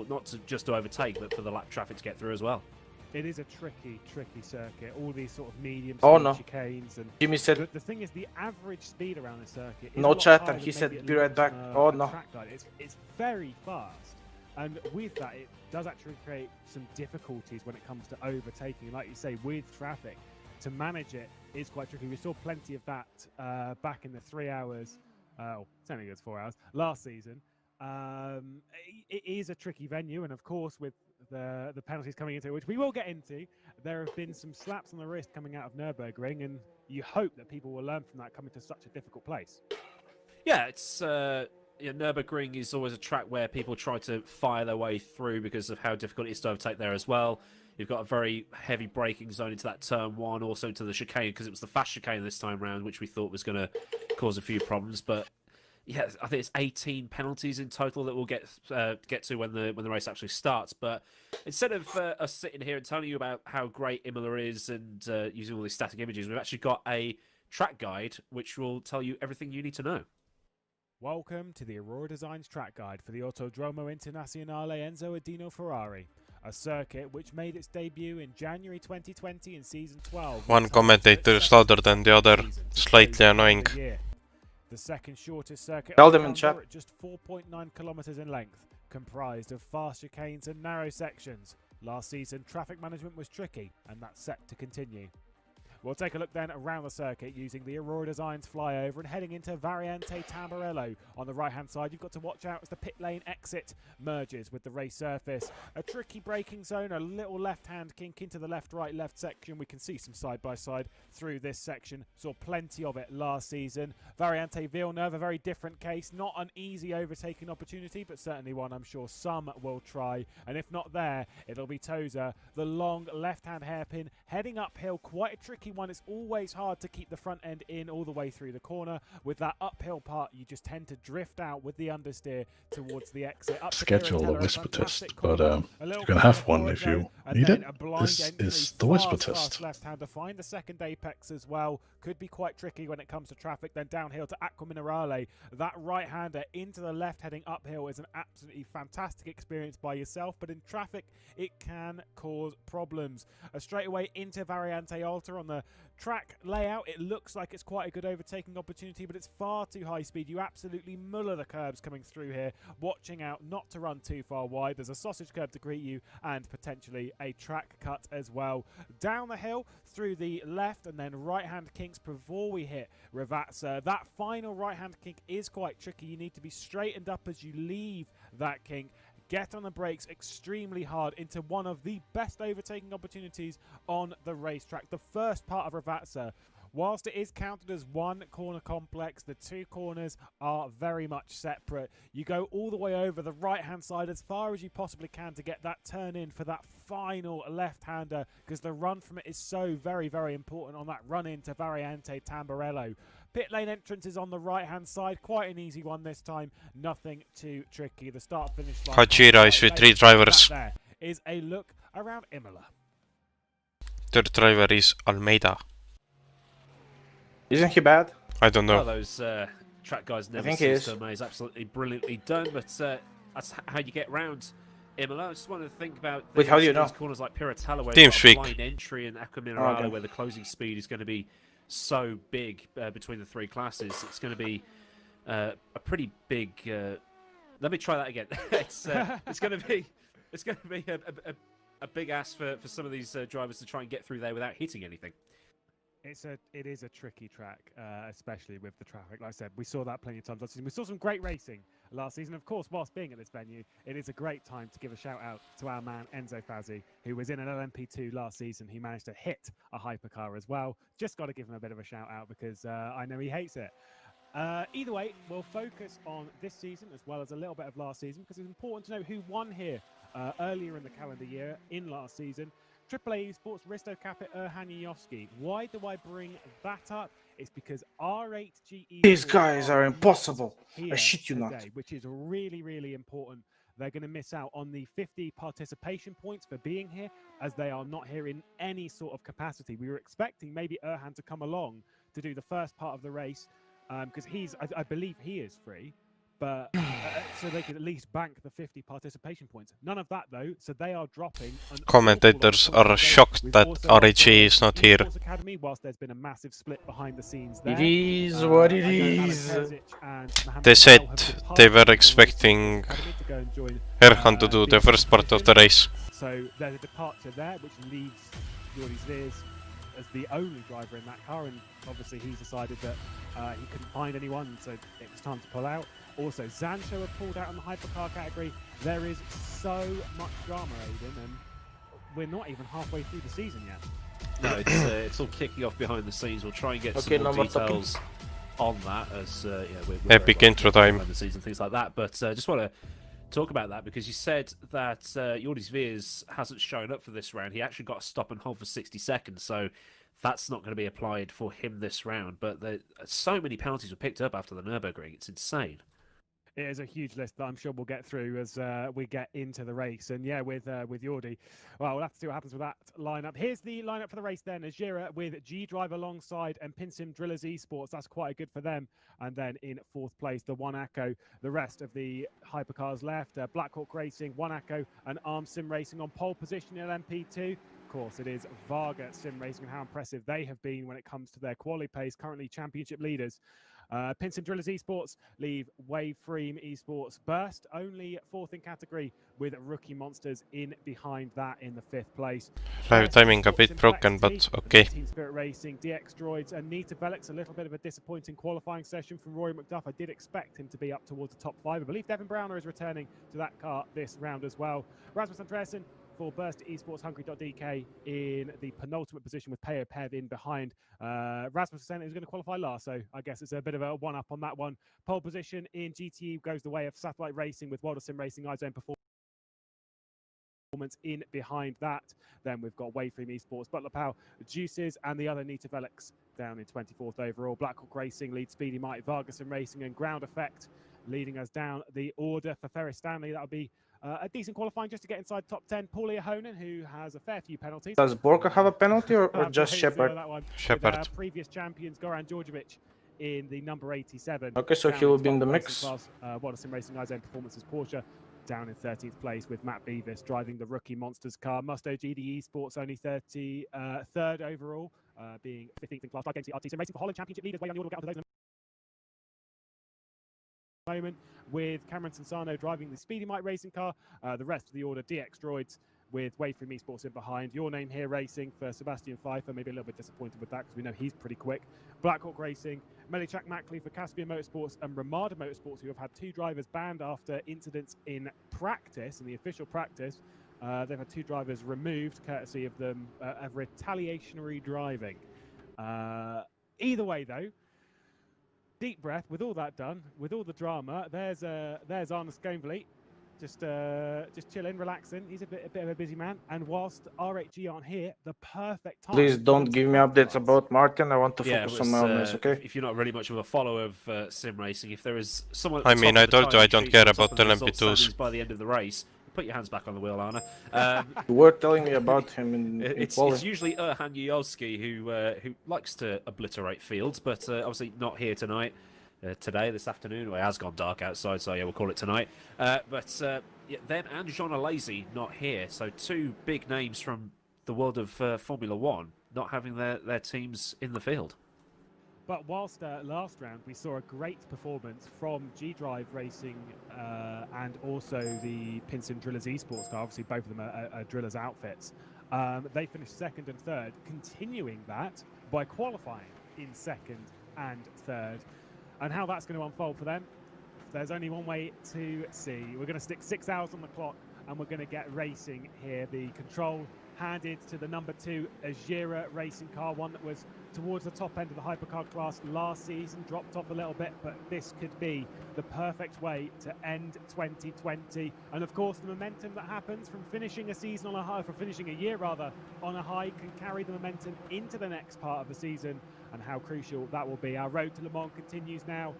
not to just to overtake, but for the lap traffic to get through as well. It is a tricky circuit. All these sort of medium chicanes, and Jimmy said the thing is, the average speed around the circuit is no a lot chat, higher and he than said maybe it be right looks back. on Oh a no. track guide. It's very fast, and with that, it does actually create some difficulties when it comes to overtaking. Like you say, with traffic, to manage it is quite tricky. We saw plenty of that back in the 3 hours. It's only good 4 hours last season. It is a tricky venue, and of course, with the penalties coming into it, which we will get into, there have been some slaps on the wrist coming out of Nürburgring, and you hope that people will learn from that coming to such a difficult place. Yeah, it's Nürburgring is always a track where people try to fire their way through because of how difficult it is to overtake there as well. You've got a very heavy braking zone into that turn one, also into the chicane, because it was the fast chicane this time round, which we thought was going to cause a few problems. But yeah, I think it's 18 penalties in total that we'll get to when the race actually starts. But instead of us sitting here and telling you about how great Imola is and using all these static images, we've actually got a track guide which will tell you everything you need to know. Welcome to the Aurora Designs track guide for the Autodromo Internazionale Enzo Adino Ferrari, a circuit which made its debut in January 2020 in season 12. One commentator is louder than the other, slightly annoying. The second shortest circuit Tell them in chat. at just 4.9 kilometers in length, comprised of fast chicanes and narrow sections. Last season, traffic management was tricky, and that's set to continue. We'll take a look then around the circuit using the Aurora Designs flyover and heading into Variante Tamburello. On the right-hand side, you've got to watch out as the pit lane exit merges with the race surface. A tricky braking zone, a little left-hand kink into the left-right-left section. We can see some side-by-side through this section. Saw plenty of it last season. Variante Villeneuve, a very different case. Not an easy overtaking opportunity, but certainly one I'm sure some will try. And if not there, it'll be Tosa, the long left-hand hairpin, heading uphill. Quite a tricky one. It's always hard to keep the front end in all the way through the corner. With that uphill part, you just tend to drift out with the understeer towards the exit. Schedule a whisper test, but you can have one if you need it. This is the whisper test. Left-hander, find the second apex as well. Could be quite tricky when it comes to traffic. Then downhill to Acqua Minerale. That right-hander into the left heading uphill is an absolutely fantastic experience by yourself, but in traffic, it can cause problems. A straightaway into Variante Alta on the track layout. It looks like it's quite a good overtaking opportunity, but it's far too high speed. You absolutely muller the curbs coming through here. Watching out not to run too far wide. There's a sausage curb to greet you and potentially a track cut as well. Down the hill through the left and then right-hand kinks before we hit Ravazza. That final right-hand kink is quite tricky. You need to be straightened up as you leave that kink. Get on the brakes extremely hard into one of the best overtaking opportunities on the racetrack. The first part of Ravazza, whilst it is counted as one corner complex, the two corners are very much separate. You go all the way over the right-hand side as far as you possibly can to get that turn in for that final left-hander, because the run from it is so very, very important on that run into Variante Tamburello. Pit lane entrance is on the right-hand side. Quite an easy one this time. Nothing too tricky. The start-finish line. Hajira is with 3 drivers. There is a look around Imola. Third driver is Almeida. Isn't he bad? I don't know. Well, those track guys never system is absolutely brilliantly done, but that's how you get round Imola. I just wanted to think about Wait, how do you know? corners like Piratella, where Team you've got a speak. blind entry, and Acqua Minerale, where the closing speed is going to be so big between the three classes. It's going to be a pretty big. Let me try that again. It's going to be a big ask for some of these drivers to try and get through there without hitting anything. It is a tricky track, especially with the traffic. Like I said, we saw that plenty of times last season. We saw some great racing last season. Of course, whilst being at this venue, it is a great time to give a shout out to our man Enzo Fazzi, who was in an LMP2 last season. He managed to hit a hypercar as well. Just got to give him a bit of a shout out because I know he hates it. Either way, we'll focus on this season as well as a little bit of last season, because it's important to know who won here earlier in the calendar year in last season. AAA Sports Risto Capit Erhan Yovski. Why do I bring that up? It's because R8GE... These guys are impossible. I shit you not. Which is really, really important. They're going to miss out on the 50 participation points for being here, as they are not here in any sort of capacity. We were expecting maybe Erhan to come along to do the first part of the race, because I believe he is free. but so they could at least bank the 50 participation points. None of that though, so they are dropping. Commentators are shocked that RAG is not here. Academy, whilst there's been a massive split behind the scenes there. It is what it is. They said they were expecting Erhan to do the first part of the race. So there's a departure there, which leaves Jordi Zwiers as the only driver in that car, and obviously he's decided that he couldn't find anyone, so it was time to pull out. Also, Zancho have pulled out in the hypercar category. There is so much drama, Aiden, and we're not even halfway through the season yet. No, it's all kicking off behind the scenes. We'll try and get some more details on that as we're Epic intro time behind the season, things like that. But just want to talk about that because you said that Jordi Zwiers hasn't shown up for this round. He actually got a stop and hold for 60 seconds, so that's not going to be applied for him this round. But so many penalties were picked up after the Nürburgring. It's insane. It is a huge list that I'm sure we'll get through as we get into the race. And yeah, with Jordi, well, we'll have to see what happens with that lineup. Here's the lineup for the race then. Ajira with G-Drive alongside and Pinsim Drillers Esports. That's quite good for them. And then in fourth place, the One Acco. The rest of the hypercars left. Blackhawk Racing, One Acco and Arm Sim Racing on pole position in LMP2. Of course, it is Varga Sim Racing and how impressive they have been when it comes to their quali pace, currently championship leaders. Pinsim Drillers Esports leave Waveframe Esports Burst, only fourth in category with Rookie Monsters in behind that in the fifth place. Live timing a bit broken, but okay. Team Spirit Racing, DX Droids and Nita Velix, a little bit of a disappointing qualifying session from Rory McDuff. I did expect him to be up towards the top five. I believe Devin Browner is returning to that car this round as well. Rasmus Andreasen for Burst Esports Hungary.dk in the penultimate position with Peo Pev in behind. Rasmus is going to qualify last, so I guess it's a bit of a one-up on that one. Pole position in GTE goes the way of Satellite Racing with Wilder Sim Racing iZone Performance in behind that. Then we've got Waveframe Esports, Butler Powell, Juices, and the other Nita Velix down in 24th overall. Blackhawk Racing leads Speedy Might, Vargas Sim Racing, and Ground Effect leading us down the order for Ferris Stanley. That'll be a decent qualifying just to get inside top 10. Paul Honan, who has a fair few penalties. Does Borka have a penalty or just Shepard? Shepard. Previous champions Goran Djordjevic in the number 87. Okay, so he will be in the mix. Wilder Sim Racing iZone Performance's Porsche down in 13th place with Matt Beavis driving the Rookie Monsters car. Musto GDE Sports only 33rd overall, being 15th in class. Like RT Sim Racing for Holland Championship leaders. Way on the order, we'll get onto those moment with Cameron Sansano driving the Speedy Mite racing car. The rest of the order, DX Droids with Waveframe Esports in behind. Your Name Here Racing for Sebastian Pfeiffer. Maybe a little bit disappointed with that because we know he's pretty quick. Blackhawk Racing, Melichak Mackley for Caspian Motorsports and Ramada Motorsports, who have had two drivers banned after incidents in practice, in the official practice. They've had two drivers removed courtesy of them of retaliatory driving. Either way, though, deep breath. With all that done, with all the drama, there's Arne Skånvli, just chilling, relaxing. He's a bit of a busy man. And whilst RHG aren't here, the perfect time. Please don't give me updates about Martin. I want to focus on my own race, okay? If you're not really much of a follower of sim racing, if there is someone, I mean, I told you I don't care about the LMP2s. By the end of the race, put your hands back on the wheel, Arne. You were telling me about him in it's usually Erhan Yujovski who likes to obliterate fields, but obviously not here tonight. This afternoon, well, it has gone dark outside, so yeah, we'll call it tonight. Then and Jean Alazy not here, so two big names from the world of Formula One not having their teams in the field. But whilst last round we saw a great performance from G-Drive Racing and also the Pinsim Drillers Esports car, obviously both of them are Drillers outfits, they finished second and third, continuing that by qualifying in second and third. And how that's going to unfold for them, there's only one way to see. We're going to stick 6 hours on the clock and we're going to get racing here. The control handed to the number 2 Ajira racing car, one that was towards the top end of the hypercar class last season, dropped off a little bit, but this could be the perfect way to end 2020. And of course, the momentum that happens from finishing a season on a high, from finishing a year rather on a high, can carry the momentum into the next part of the season, and how crucial that will be. Our road to Le Mans continues now.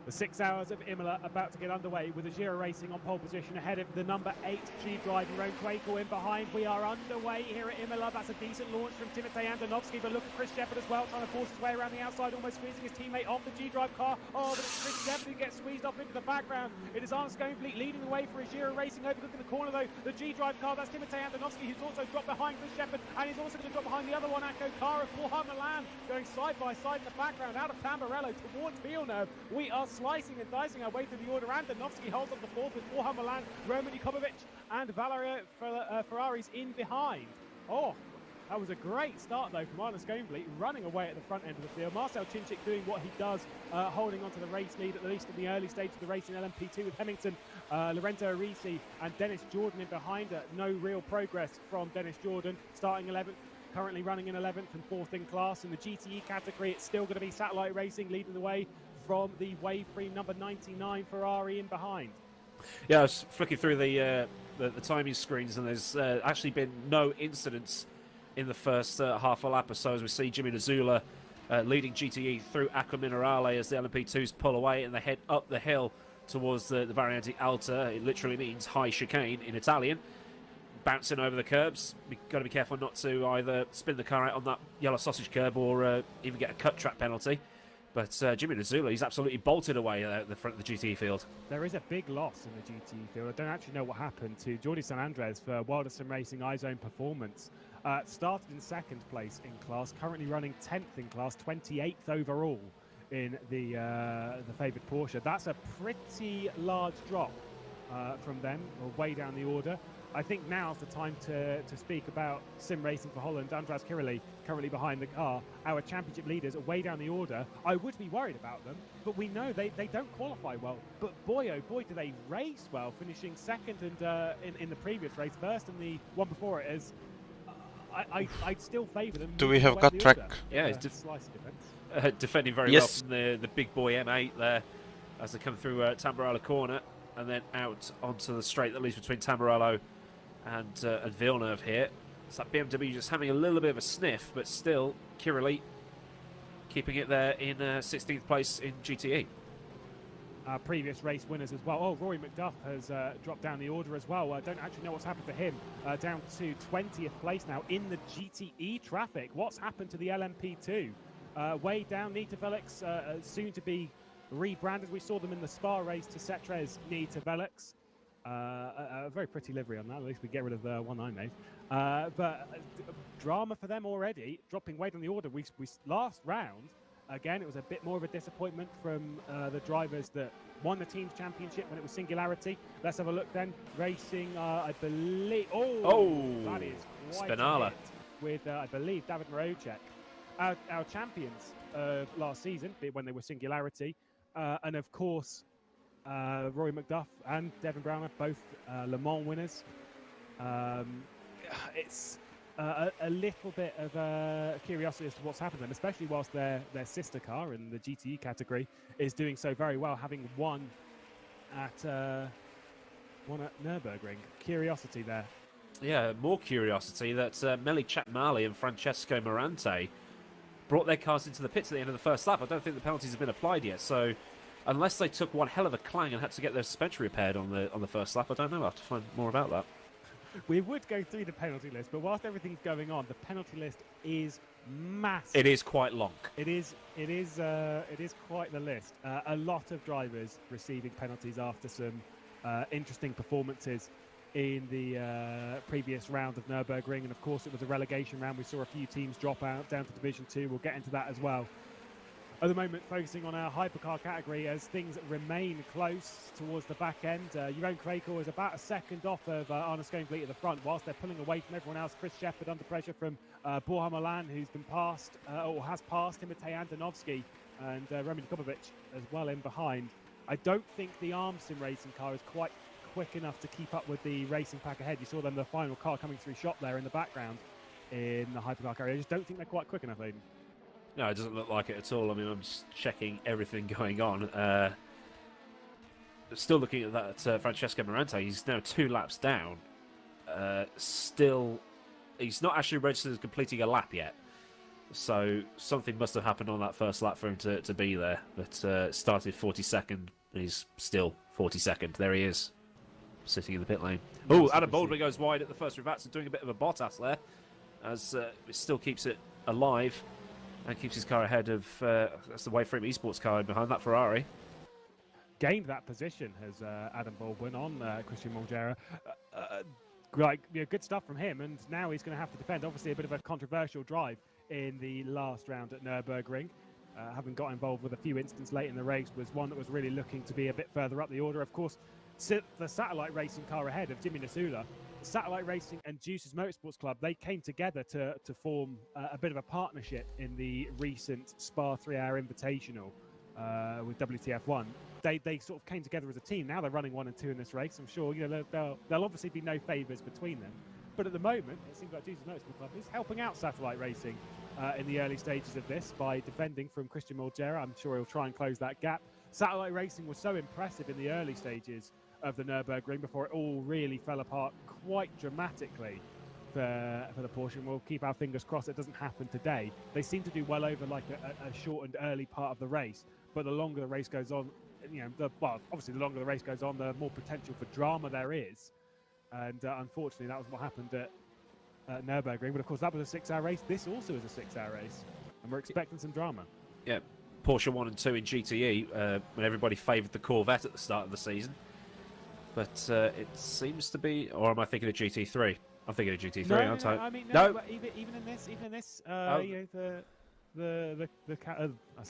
The 6 hours of Imola about to get underway with Azura Racing on pole position ahead of the number 8 G-Drive and Roan Quakel in behind. We are underway here at Imola. That's a decent launch from Timotej Driving, but look at Chris Shepherd as well, trying to force his way around the outside, almost squeezing his teammate off the G-Drive car. Oh, but it's Chris Shepherd who gets squeezed off into the background. It is Arne Schoenvliet leading the way for Azura Racing. Overlooking the corner though, the G-Drive car, that's Timotej Driving, who's also dropped behind Chris Shepherd, and he's also going to drop behind the other one, Akko car of Borja Milan, going side by side in the background, out of Tamburello towards Villeneuve. We are slicing and dicing our way through the order, and Danovsky holds up the fourth with Borja Milan, Roman Jakobovic and Valerio Ferraris in behind. Oh, that was a great start though from Arne Schoenvliet, running away at the front end of the field. Marcel Chinchik doing what he does, holding on to the race lead, at least in the early stage of the race in LMP2 with Hemmington, Lorenzo Arisi and Dennis Jordan in behind her. No real progress from Dennis Jordan, starting 11th. Currently running in 11th and 4th in class. In the GTE category, it's still going to be Satellite Racing leading the way from the wave free number 99 Ferrari in behind. Yeah, I was flicking through the timing screens, and there's actually been no incidents in the first half a lap or so, as we see Jimmy Nazula leading GTE through Acqua Minerale as the LMP2s pull away and they head up the hill towards the Variante Alta. It literally means high chicane in Italian. Bouncing over the curbs. We've got to be careful not to either spin the car out on that yellow sausage curb or even get a cut track penalty. But Jimmy Nazula, he's absolutely bolted away at the front of the GTE field. There is a big loss in the GTE field. I don't actually know what happened to Jordi San Andres for Wilder Sim Racing iZone Performance. Started in 2nd place in class, currently running 10th in class, 28th overall in the favoured Porsche. That's a pretty large drop from them, or way down the order. I think now's the time to speak about Sim Racing for Holland. Andras Kirili currently behind the car. Our championship leaders are way down the order. I would be worried about them, but we know they don't qualify well. But boy, oh boy, do they race well, finishing 2nd and in the previous race, 1st in the one before it. As I'd still favour them. Do we have cut track? Yeah, it's defending very well from the big boy M8 there as they come through Tamburello corner and then out onto the straight that leads between Tamburello and Villeneuve here. It's that BMW just having a little bit of a sniff, but still Kirili keeping it there in 16th place in GTE. Previous race winners as well. Oh, Rory McDuff has dropped down the order as well. I don't actually know what's happened to him. Down to 20th place now in the GTE traffic. What's happened to the LMP2? Way down, Nita Velix, soon to be rebranded. We saw them in the Spa race to Cetres Nita Velix. A very pretty livery on that. At least we get rid of the one I made. But drama for them already, dropping way down the order. We last round, again, it was a bit more of a disappointment from the drivers that won the team's championship when it was Singularity. Let's have a look then. Racing, I believe. That is quite Spinala a hit with, I believe, David Marocek. Our champions of last season, when they were Singularity, and of course, Rory McDuff and Devin Brown are both Le Mans winners. It's a little bit of a curiosity as to what's happened to them, especially whilst their sister car in the GTE category is doing so very well, having won at Nürburgring. Curiosity there. Yeah, more curiosity that Meli Chakmali and Francesco Morante brought their cars into the pits at the end of the first lap. I don't think the penalties have been applied yet, so unless they took one hell of a clang and had to get their suspension repaired on the first lap, I don't know. I'll have to find more about that. We would go through the penalty list, but whilst everything's going on, the penalty list is massive. It is quite long. It is quite the list. A lot of drivers receiving penalties after some interesting performances in the previous round of Nürburgring, and of course it was a relegation round. We saw a few teams drop out down to Division 2. We'll get into that as well. At the moment, focusing on our hypercar category as things remain close towards the back end. Jeroen Krekel is about a second off of Arne Schoenvliet at the front, whilst they're pulling away from everyone else. Chris Shepherd under pressure from Borja Milan, who's been passed, or has passed Timotej Andonovski, and Roman Jakobovic as well in behind. I don't think the Arm Sim Racing car is quite quick enough to keep up with the racing pack ahead. You saw them, the final car coming through shot there in the background in the hypercar area. I just don't think they're quite quick enough, Aiden. No, it doesn't look like it at all. I mean, I'm just checking everything going on. Still looking at that Francesco Morante. He's now 2 laps down. Still, he's not actually registered as completing a lap yet. So something must have happened on that first lap for him to be there. But started 42nd. He's still 42nd. There he is, sitting in the pit lane. Oh, Adam Baldwin goes wide at the first revats and doing a bit of a Bottas there, as it still keeps it alive and keeps his car ahead of that's the Waveframe Esports car behind that Ferrari. Gained that position as Adam Baldwin on Christian Molgera. Good stuff from him, and now he's going to have to defend. Obviously, a bit of a controversial drive in the last round at Nürburgring. Having got involved with a few incidents late in the race, was one that was really looking to be a bit further up the order. Of course, the satellite racing car ahead of Jimmy Nasula, Satellite Racing and Juice's Motorsports Club, they came together to form a bit of a partnership in the recent Spa 3-hour Invitational with WTF1. They sort of came together as a team. Now they're running 1 and 2 in this race. I'm sure there'll obviously be no favours between them. But at the moment, it seems like Juice's Motorsports Club is helping out Satellite Racing in the early stages of this by defending from Christian Molgera. I'm sure he'll try and close that gap. Satellite Racing was so impressive in the early stages of the Nürburgring before it all really fell apart quite dramatically for the Porsche. And we'll keep our fingers crossed it doesn't happen today. They seem to do well over like a short and early part of the race, but the longer the race goes on, obviously the longer the race goes on, the more potential for drama there is. And unfortunately, that was what happened at Nürburgring. But of course, that was a 6-hour race. This also is a 6-hour race, and we're expecting some drama. Yeah, Porsche 1 and 2 in GTE when everybody favoured the Corvette at the start of the season. But it seems to be, or am I thinking of GT3? I'm thinking of GT3, aren't I? I mean, no. But even in this, I was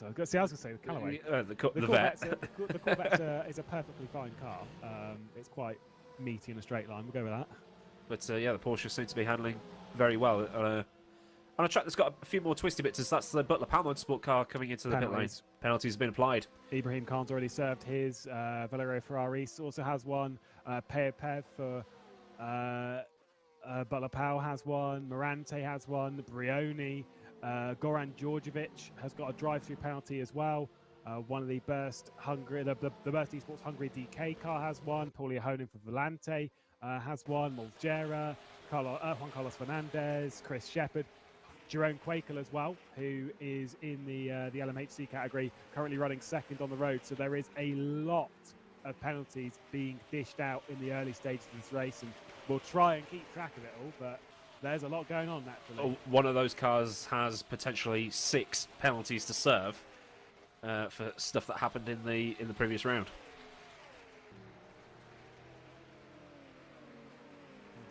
going to say the Callaway. The Corvette. The Corvette is a perfectly fine car. It's quite meaty in a straight line. We'll go with that. But the Porsche seem to be handling very well on a track that's got a few more twisty bits. As that's the Butler Power Motorsport car coming into the pit lane. Penalties have been applied. Ibrahim Khan's already served his. Valerio Ferrari also has one. Pev for Butler Power has one. Morante has one. Brioni. Goran Djordjevic has got a drive-through penalty as well. One of the Burst Hungary, the Burst Esports Hungary DK car has one. Paulie Honan for Volante has one. Molgera, Juan Carlos Fernandez, Chris Shepherd, Jerome Quakel as well, who is in the LMHC category, currently running second on the road. So there is a lot of penalties being dished out in the early stages of this race, and we'll try and keep track of it all, but there's a lot going on naturally. One of those cars has potentially 6 penalties to serve for stuff that happened in the previous round.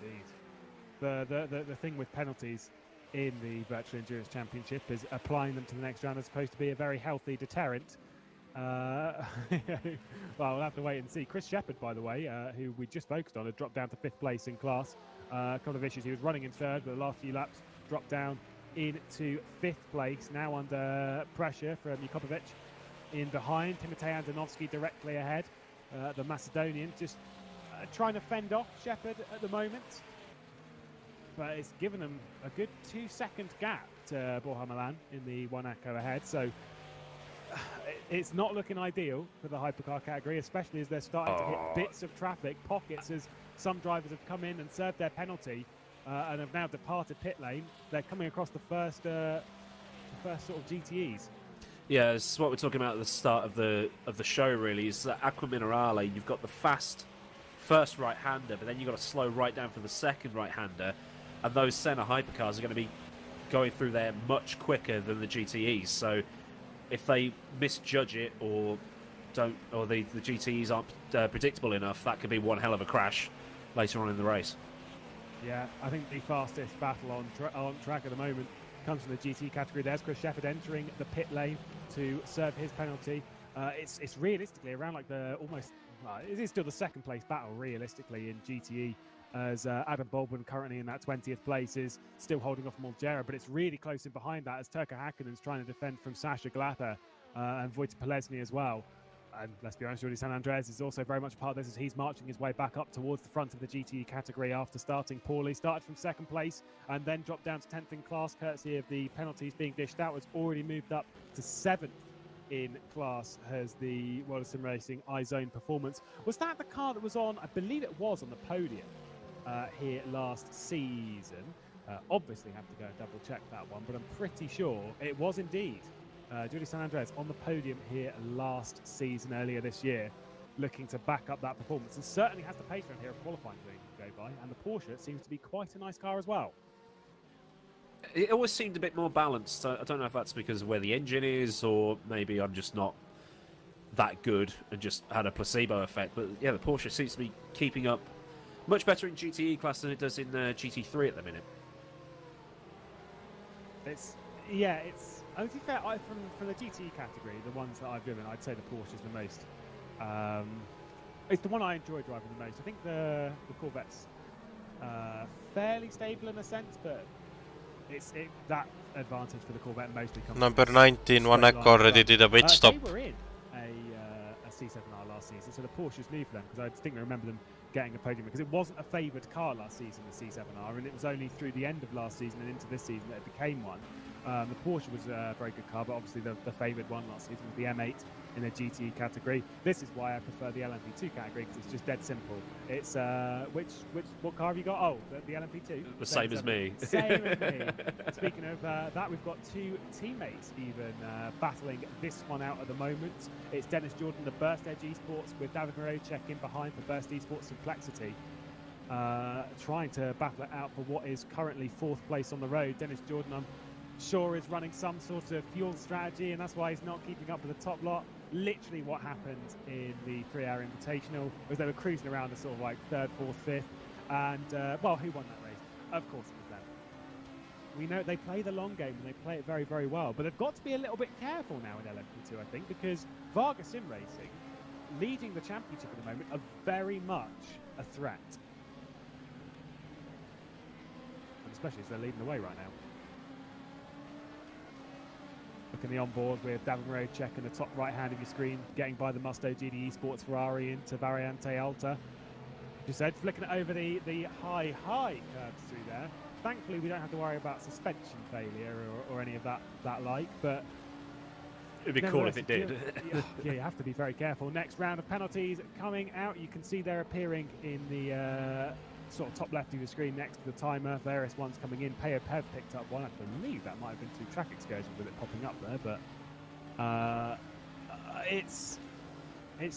Indeed. The thing with penalties in the Virtual Endurance Championship is applying them to the next round is supposed to be a very healthy deterrent. Well, we'll have to wait and see. Chris Shepherd, by the way, who we just focused on, had dropped down to 5th place in class. A couple of issues. He was running in 3rd, but the last few laps dropped down into 5th place. Now under pressure from Jukovic. In behind, Timotej Andonovski directly ahead. The Macedonian just trying to fend off Shepherd at the moment. But it's given them a good 2-second gap to Borja Milan in the Monaco ahead. So it's not looking ideal for the hypercar category, especially as they're starting to hit bits of traffic, pockets, as some drivers have come in and served their penalty and have now departed pit lane. They're coming across the first sort of GTEs. Yeah, this is what we're talking about at the start of the show, really, is that Aqua Minerale, you've got the fast first right-hander, but then you've got to slow right down for the second right-hander, and those Senna hypercars are going to be going through there much quicker than the GTEs, so if they misjudge it or don't, or the GTEs aren't predictable enough, that could be one hell of a crash later on in the race. Yeah, I think the fastest battle on track at the moment comes from the GT category. There's Chris Shepherd entering the pit lane to serve his penalty. It's realistically around like it is still the 2nd place battle realistically in GTE, as Adam Baldwin, currently in that 20th place, is still holding off Molgera, but it's really close in behind that as Turka Hakkinen's trying to defend from Sasha Glatter and Wojciech Polesny as well. And let's be honest, Jordi San Andreas is also very much a part of this as he's marching his way back up towards the front of the GTE category after starting poorly. Started from 2nd place and then dropped down to 10th in class, courtesy of the penalties being dished out. Has already moved up to 7th in class, has the World of Sim Racing iZone Performance. Was that the car that was on, I believe it was on the podium here last season? Obviously have to go and double check that one, but I'm pretty sure it was indeed Julie San Andreas on the podium here last season, earlier this year, looking to back up that performance, and certainly has the pace around here of qualifying to go by, and the Porsche seems to be quite a nice car as well. It always seemed a bit more balanced. I don't know if that's because of where the engine is, or maybe I'm just not that good and just had a placebo effect. But yeah, the Porsche seems to be keeping up much better in GTE class than it does in GT3 at the minute. It's to be fair, from the GTE category, the ones that I've driven, I'd say the Porsche is the most. It's the one I enjoy driving the most. I think the Corvette's fairly stable in a sense, but that advantage for the Corvette mostly comes. Number 19, Vanek already did a pit stop. They were in a C7R last season, so the Porsche's new for them, because I distinctly remember them getting a podium, because it wasn't a favoured car last season, the C7R, and it was only through the end of last season and into this season that it became one. The Porsche was a very good car, but obviously the favoured one last season was the M8 in the GTE category. This is why I prefer the LMP2 category, because it's just dead simple. It's what car have you got? Oh, the LMP2. The same as me. Same as me. Speaking of that, we've got two teammates even battling this one out at the moment. It's Dennis Jordan, the Burst Edge Esports, with David Moreau in behind for Burst Esports Complexity. Trying to battle it out for what is currently 4th place on the road. Dennis Jordan, I'm sure, is running some sort of fuel strategy, and that's why he's not keeping up with the top lot. Literally what happened in the 3-hour invitational was they were cruising around the sort of like 3rd, 4th, 5th, and well, who won that race? Of course it was them. We know they play the long game and they play it very, very well, but they've got to be a little bit careful now in LMP2, I think, because Varga Sim Racing, leading the championship at the moment, are very much a threat. And especially as they're leading the way right now. Looking the onboard with David Moreau in the top right hand of your screen, getting by the Musto GDE Sports Ferrari into Variante Alta. Just said, flicking it over the high curves through there. Thankfully, we don't have to worry about suspension failure or any of that like, but it'd be cool if it did. Yeah, you have to be very careful. Next round of penalties coming out. You can see they're appearing in the sort of top left of your screen next to the timer. Various ones coming in. Peo Pev picked up one. I believe that might have been 2 track excursions with it popping up there, but it's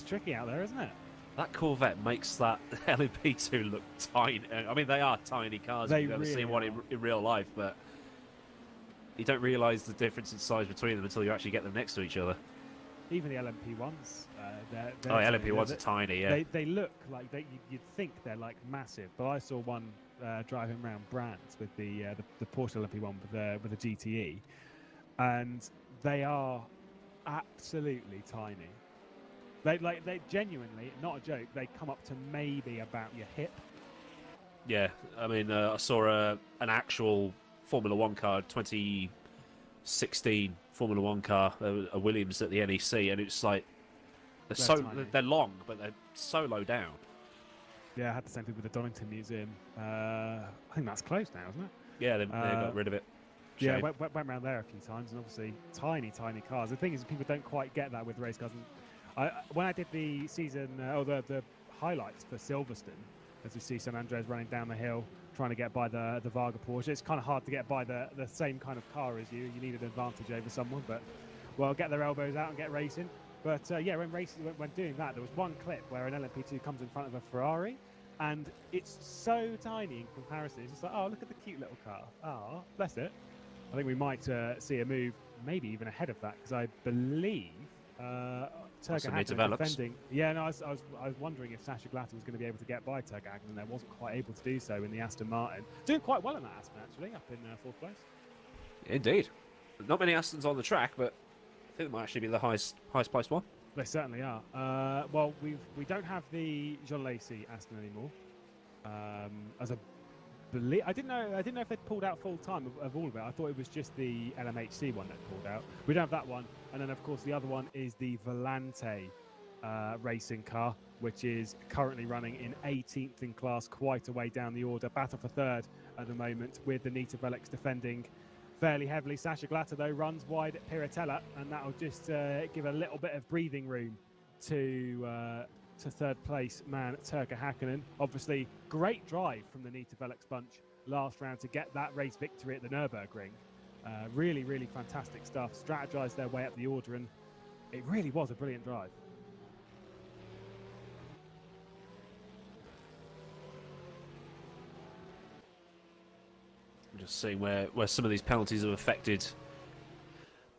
tricky out there, isn't it? That Corvette makes that LMP2 look tiny. I mean, they are tiny cars. You've never seen one in real life, but you don't realise the difference in size between them until you actually get them next to each other. Even the LMP1s. LMP1s are tiny, yeah. They look like you'd think they're like massive, but I saw one driving around Brands with the Porsche LMP1 with the GTE, and they are absolutely tiny. They genuinely, not a joke, they come up to maybe about your hip. Yeah, I mean, I saw an actual Formula 1 car, 2016 Formula 1 car, a Williams at the NEC, and it's like, they're long, but they're so low down. Yeah, I had the same thing with the Donington Museum. I think that's closed now, isn't it? Yeah, they got rid of it. Shame. Yeah, went around there a few times, and obviously tiny cars. The thing is, people don't quite get that with race cars. When I did the season, or the highlights for Silverstone, as we see San Andreas running down the hill, trying to get by the Varga Porsche. It's kind of hard to get by the same kind of car as you. You need an advantage over someone, but, well, get their elbows out and get racing. But, yeah, when doing that, there was one clip where an LMP2 comes in front of a Ferrari, and it's so tiny in comparison. It's just like, oh, look at the cute little car. Oh, bless it. I think we might see a move, maybe even ahead of that, because I believe Turga Hagman defending. Yeah, no, I was wondering if Sasha Glatter was going to be able to get by Turga Hagman, and they wasn't quite able to do so in the Aston Martin. Doing quite well in that Aston, actually, up in 4th place. Indeed. Not many Astons on the track, but I think it might actually be the highest priced one. They certainly are. Well, we don't have the Jean Lacey Aston anymore. I didn't know if they'd pulled out full time of all of it. I thought it was just the LMHC one that pulled out. We don't have that one, and then of course the other one is the Volante racing car, which is currently running in 18th in class, quite a way down the order. Battle for 3rd at the moment, with the Nita Velix defending fairly heavily. Sasha Glatter, though, runs wide at Piratella, and that'll just give a little bit of breathing room to to third place man Turka Hakkinen. Obviously, great drive from the Nita Velix bunch last round to get that race victory at the Nürburgring. Really, really fantastic stuff. Strategized their way up the order, and it really was a brilliant drive. I'm just seeing where some of these penalties have affected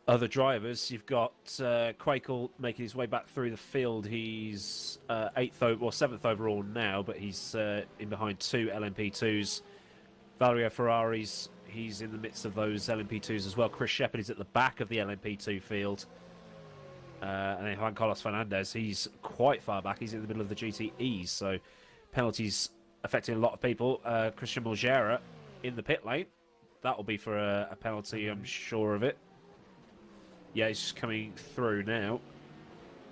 other drivers. You've got Quakel making his way back through the field. He's 7th overall now, but he's in behind 2 LMP2s. Valerio Ferrari's, he's in the midst of those LMP2s as well. Chris Shepherd is at the back of the LMP2 field. And then Juan Carlos Fernandez, he's quite far back. He's in the middle of the GTEs, so penalties affecting a lot of people. Christian Mulgera in the pit lane. That'll be for a penalty, I'm sure of it. Yeah, he's just coming through now.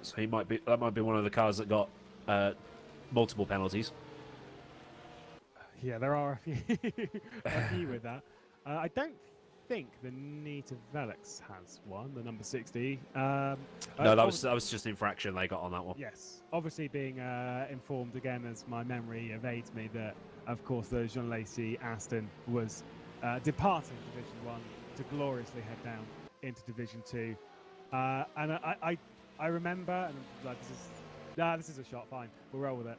So that might be one of the cars that got multiple penalties. Yeah, there are a few with that. I don't think the Nita Velix has one, the number 60. No, that was just infraction they got on that one. Yes, obviously being informed again, as my memory evades me, that of course the Jean Lacy Aston was departing Division 1 to gloriously head down into Division 2. And I remember, and like, this is a shot, fine, we'll roll with it.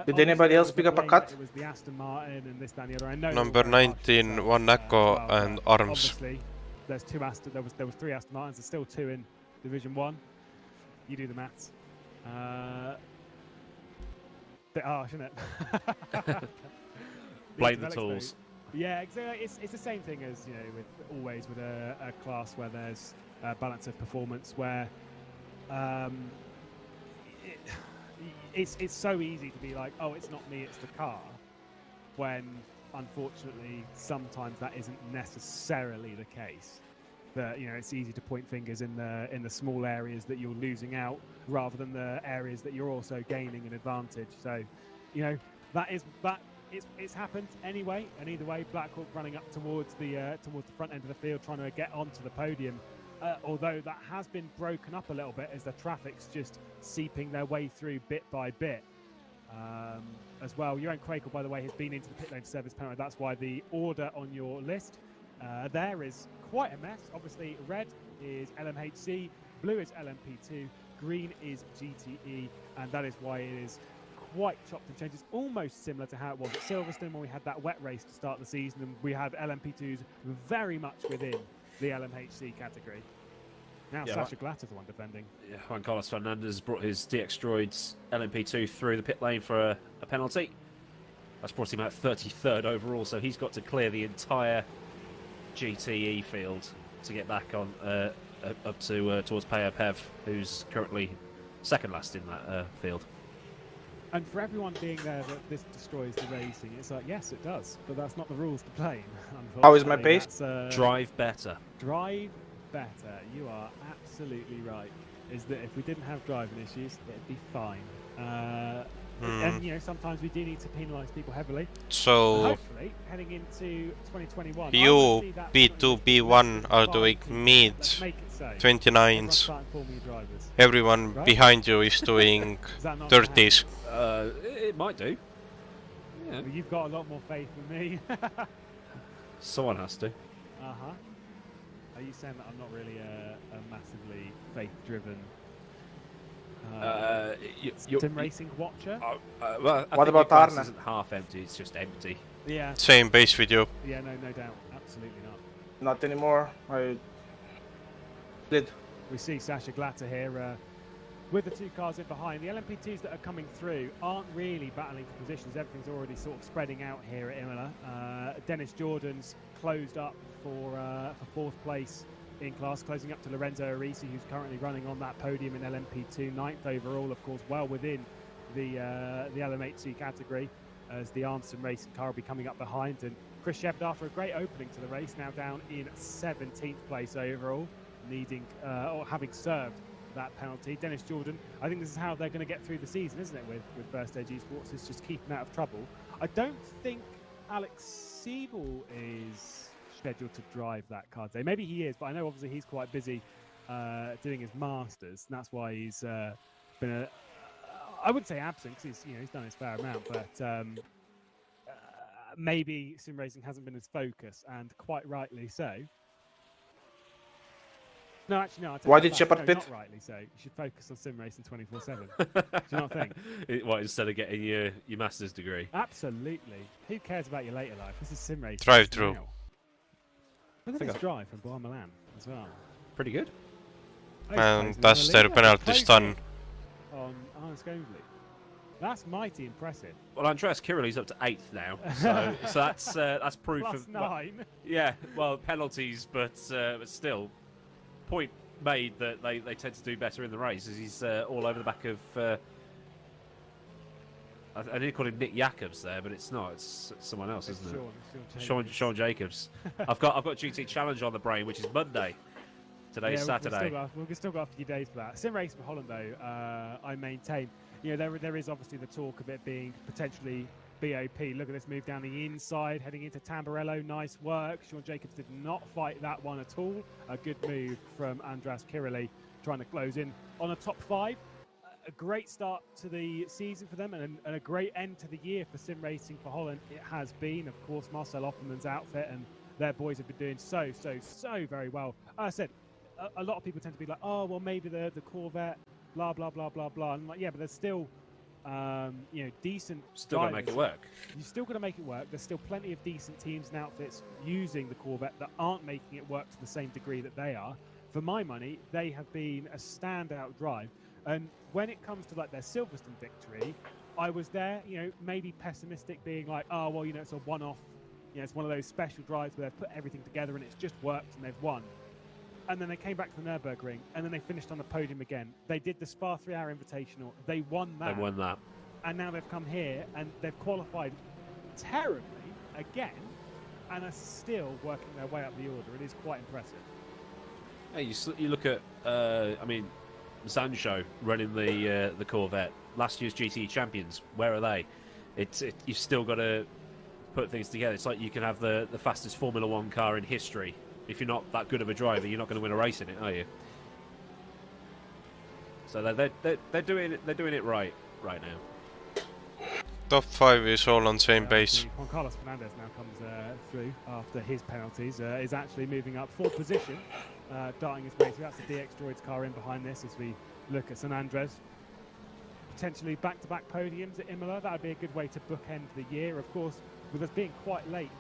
Did anybody else pick up a cut? It was the Aston Martin and this, that, and the other. I know Number 19, one Echo and Arms. Obviously, there's 2 Aston. There was 3 Aston Martins. There's still 2 in Division 1. You do the maths. Bit harsh, isn't it? Blame the tools. Yeah, exactly. It's the same thing as, you know, with a class where there's a balance of performance, where it's so easy to be like, oh, it's not me, it's the car, when unfortunately sometimes that isn't necessarily the case. That, you know, it's easy to point fingers in the small areas that you're losing out rather than the areas that you're also gaining an advantage. So, you know, it's happened anyway, and either way, Blackhawk running up towards the front end of the field, trying to get onto the podium. Although that has been broken up a little bit as the traffic's just seeping their way through bit by bit. As well, Johan Quakel, by the way, has been into the pit lane service penalty. That's why the order on your list there is quite a mess. Obviously, red is LMHC, blue is LMP2, green is GTE, and that is why it is quite chopped and changed. It's almost similar to how it was at Silverstone when we had that wet race to start the season, and we had LMP2s very much within the LMHC category. Now Sasha Glatter's the one defending. Yeah, Juan Carlos Fernandez brought his DX Droids LMP2 through the pit lane for a penalty. That's brought him out 33rd overall, so he's got to clear the entire GTE field to get back on up to towards Paya Pev, who's currently second last in that field. And for everyone being there that this destroys the racing, it's like, yes, it does, but that's not the rules to play. How is my pace? Drive better. Drive better. You are absolutely right. Is that if we didn't have driving issues, it'd be fine. And, you know, sometimes we do need to penalise people heavily. So, hopefully, heading into 2021, you, B2, B1 are doing mid 29s. Everyone behind you is doing 30s. It might do. Yeah. Well, you've got a lot more faith than me. Someone has to. Uh-huh. Are you saying that I'm not really a massively faith-driven sim racing watcher? Well, what about Arne? It isn't half empty, it's just empty. Yeah. Same base video. Yeah, no doubt. Absolutely not. Not anymore. I did. We see Sasha Glatter here with the 2 cars in behind. The LMP2s that are coming through aren't really battling for positions. Everything's already sort of spreading out here at Imola. Dennis Jordan's closed up for 4th place in class, closing up to Lorenzo Arisi, who's currently running on that podium in LMP2, 9th overall, of course, well within the LMHC category, as the Armstrong racing car will be coming up behind. And Chris Shepherd, after a great opening to the race, now down in 17th place overall, needing or having served that penalty. Dennis Jordan, I think this is how they're going to get through the season, isn't it, with First Stage Esports, is just keeping out of trouble. I don't think Alex Siebel is scheduled to drive that car today. Maybe he is, but I know obviously he's quite busy doing his Masters, and that's why he's been I wouldn't say absent because he's done his fair amount, but maybe sim racing hasn't been his focus, and quite rightly so. No, actually, no. Why did Shepard pit? Not rightly so. You should focus on sim racing 24/7. Do you not think? What, instead of getting your master's degree? Absolutely. Who cares about your later life? This is sim racing. Drive-through. Look at this drive from Bar Milan as well. Pretty good. And that's their penalties done. On Sconsley. That's mighty impressive. Well, Andreas Kirili's up to 8th now, so that's proof Plus of 9. Yeah, well, penalties, but still, point made that they tend to do better in the race as he's all over the back of. I did call him Nick Jacobs there, but it's not. It's someone else, isn't it? Sean Jacobs. I've got GT Challenge on the brain, which is Monday. Today's Saturday. We've still got a few days for that. Sim race for Holland, though, I maintain. There is obviously the talk of it being potentially BOP. Look at this move down the inside, heading into Tamburello. Nice work. Sean Jacobs did not fight that one at all. A good move from Andras Kirili, trying to close in on a top 5. A great start to the season for them, and a great end to the year for sim racing for Holland. It has been, of course, Marcel Offerman's outfit, and their boys have been doing so very well. As I said, a lot of people tend to be like, oh, well, maybe the Corvette, blah, blah, blah, blah, blah. And I'm like, yeah, but there's still, decent Still got to make it work. You still got to make it work. There's still plenty of decent teams and outfits using the Corvette that aren't making it work to the same degree that they are. For my money, they have been a standout drive. And when it comes to like their Silverstone victory, I was there, maybe pessimistic, being like, oh, well, it's a one-off. It's one of those special drives where they've put everything together and it's just worked and they've won. And then they came back to the Nürburgring, and then they finished on the podium again. They did the Spa 3-hour Invitational. They won that. They won that. And now they've come here, and they've qualified terribly again, and are still working their way up the order. It is quite impressive. Hey, you look at, Sancho running the Corvette. Last year's GT champions. Where are they? You've still got to put things together. It's like you can have the fastest Formula 1 car in history. If you're not that good of a driver, you're not going to win a race in it, are you? So they're doing it right now. Top 5 is all on same base. Juan Carlos Fernandez now comes through after his penalties. Is actually moving up 4th position, darting his way through. That's the DX Droids car in behind this as we look at San Andres. Potentially back-to-back podiums at Imola. That would be a good way to bookend the year. Of course, with us being quite late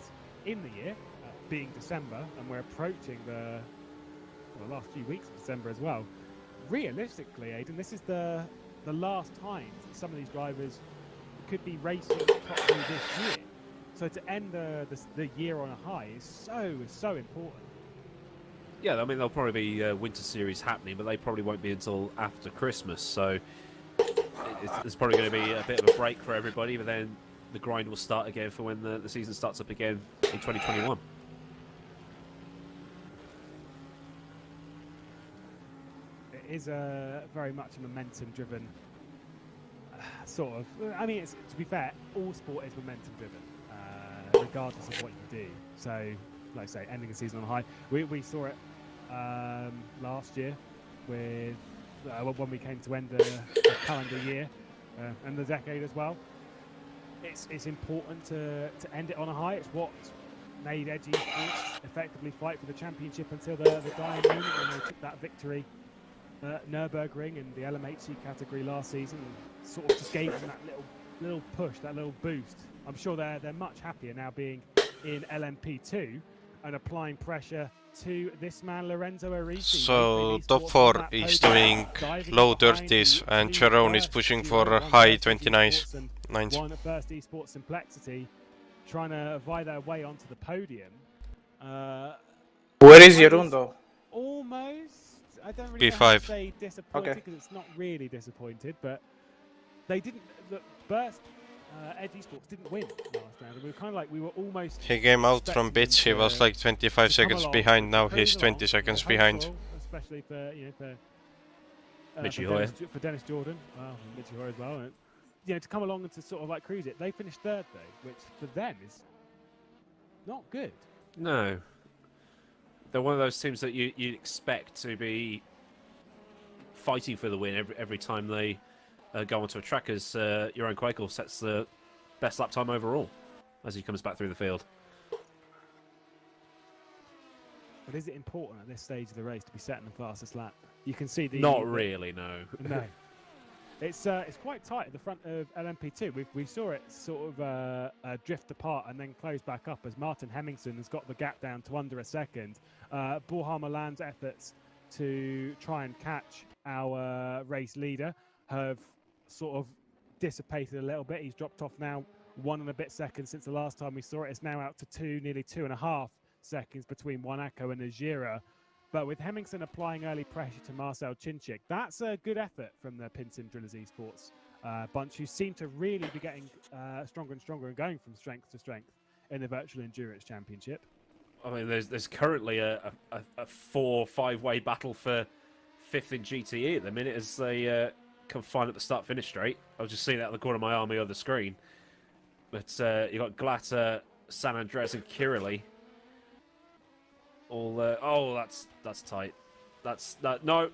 in the year, being December, and we're approaching the last few weeks of December as well. Realistically, Aidan, this is the last time that some of these drivers could be racing properly this year. So to end the year on a high is so important. Yeah, I mean, there'll probably be Winter Series happening, but they probably won't be until after Christmas. So there's probably going to be a bit of a break for everybody, but then the grind will start again for when the season starts up again in 2021. It is very much a momentum-driven sort of. I mean, to be fair, all sport is momentum-driven, regardless of what you do. So, like I say, ending a season on a high. We saw it last year with when we came to end the calendar year and the decade as well. It's important to end it on a high. It's what made Edgy Sports effectively fight for the championship until the dying moment when they took that victory at Nürburgring in the LMHC category last season, and sort of just gave them that little push, that little boost. I'm sure they're much happier now being in LMP2 and applying pressure to this man Lorenzo Arisi. So top 4 is doing low 30s and Sharon is pushing for high 29s. One at Burst Esports Simplexity, trying to vie their way onto the podium. Where is Jeroen though? Almost. I don't really P5. want to say disappointed because it's not really disappointed, but they didn't. Look, Burst Edgy Sports didn't win last round. We were kind of like we were almost. He came out from bits. He was like 25 seconds behind. Now he's 20 seconds behind. Especially for Mitchie Hoyer. For Dennis Jordan, well, Mitchie Hoyer as well. And, to come along and to sort of like cruise it. They finished 3rd though, which for them is not good. No. They're one of those teams that you expect to be fighting for the win every time they go onto a track as your own Quakel sets the best lap time overall as he comes back through the field. But is it important at this stage of the race to be setting the fastest lap? You can see Not really, no. No. It's quite tight at the front of LMP2. We saw it sort of drift apart and then close back up as Martin Hemmingsen has got the gap down to under a second. Borja Milan's efforts to try and catch our race leader have sort of dissipated a little bit. He's dropped off now 1 and a bit seconds since the last time we saw it. It's now out to 2, nearly 2.5 seconds between Wanako and Najira. But with Hemmingsen applying early pressure to Marcel Chinchik, that's a good effort from the Pinsim Drillers Esports bunch, who seem to really be getting stronger and stronger and going from strength to strength in the Virtual Endurance Championship. I mean, there's currently a 4-5-way battle for 5th in GTE at the minute as they come fine at the start-finish straight. I was just seeing that at the corner of my eye on the screen. But you got Glatter, San Andreas, and Kirili. All oh, that's tight. No.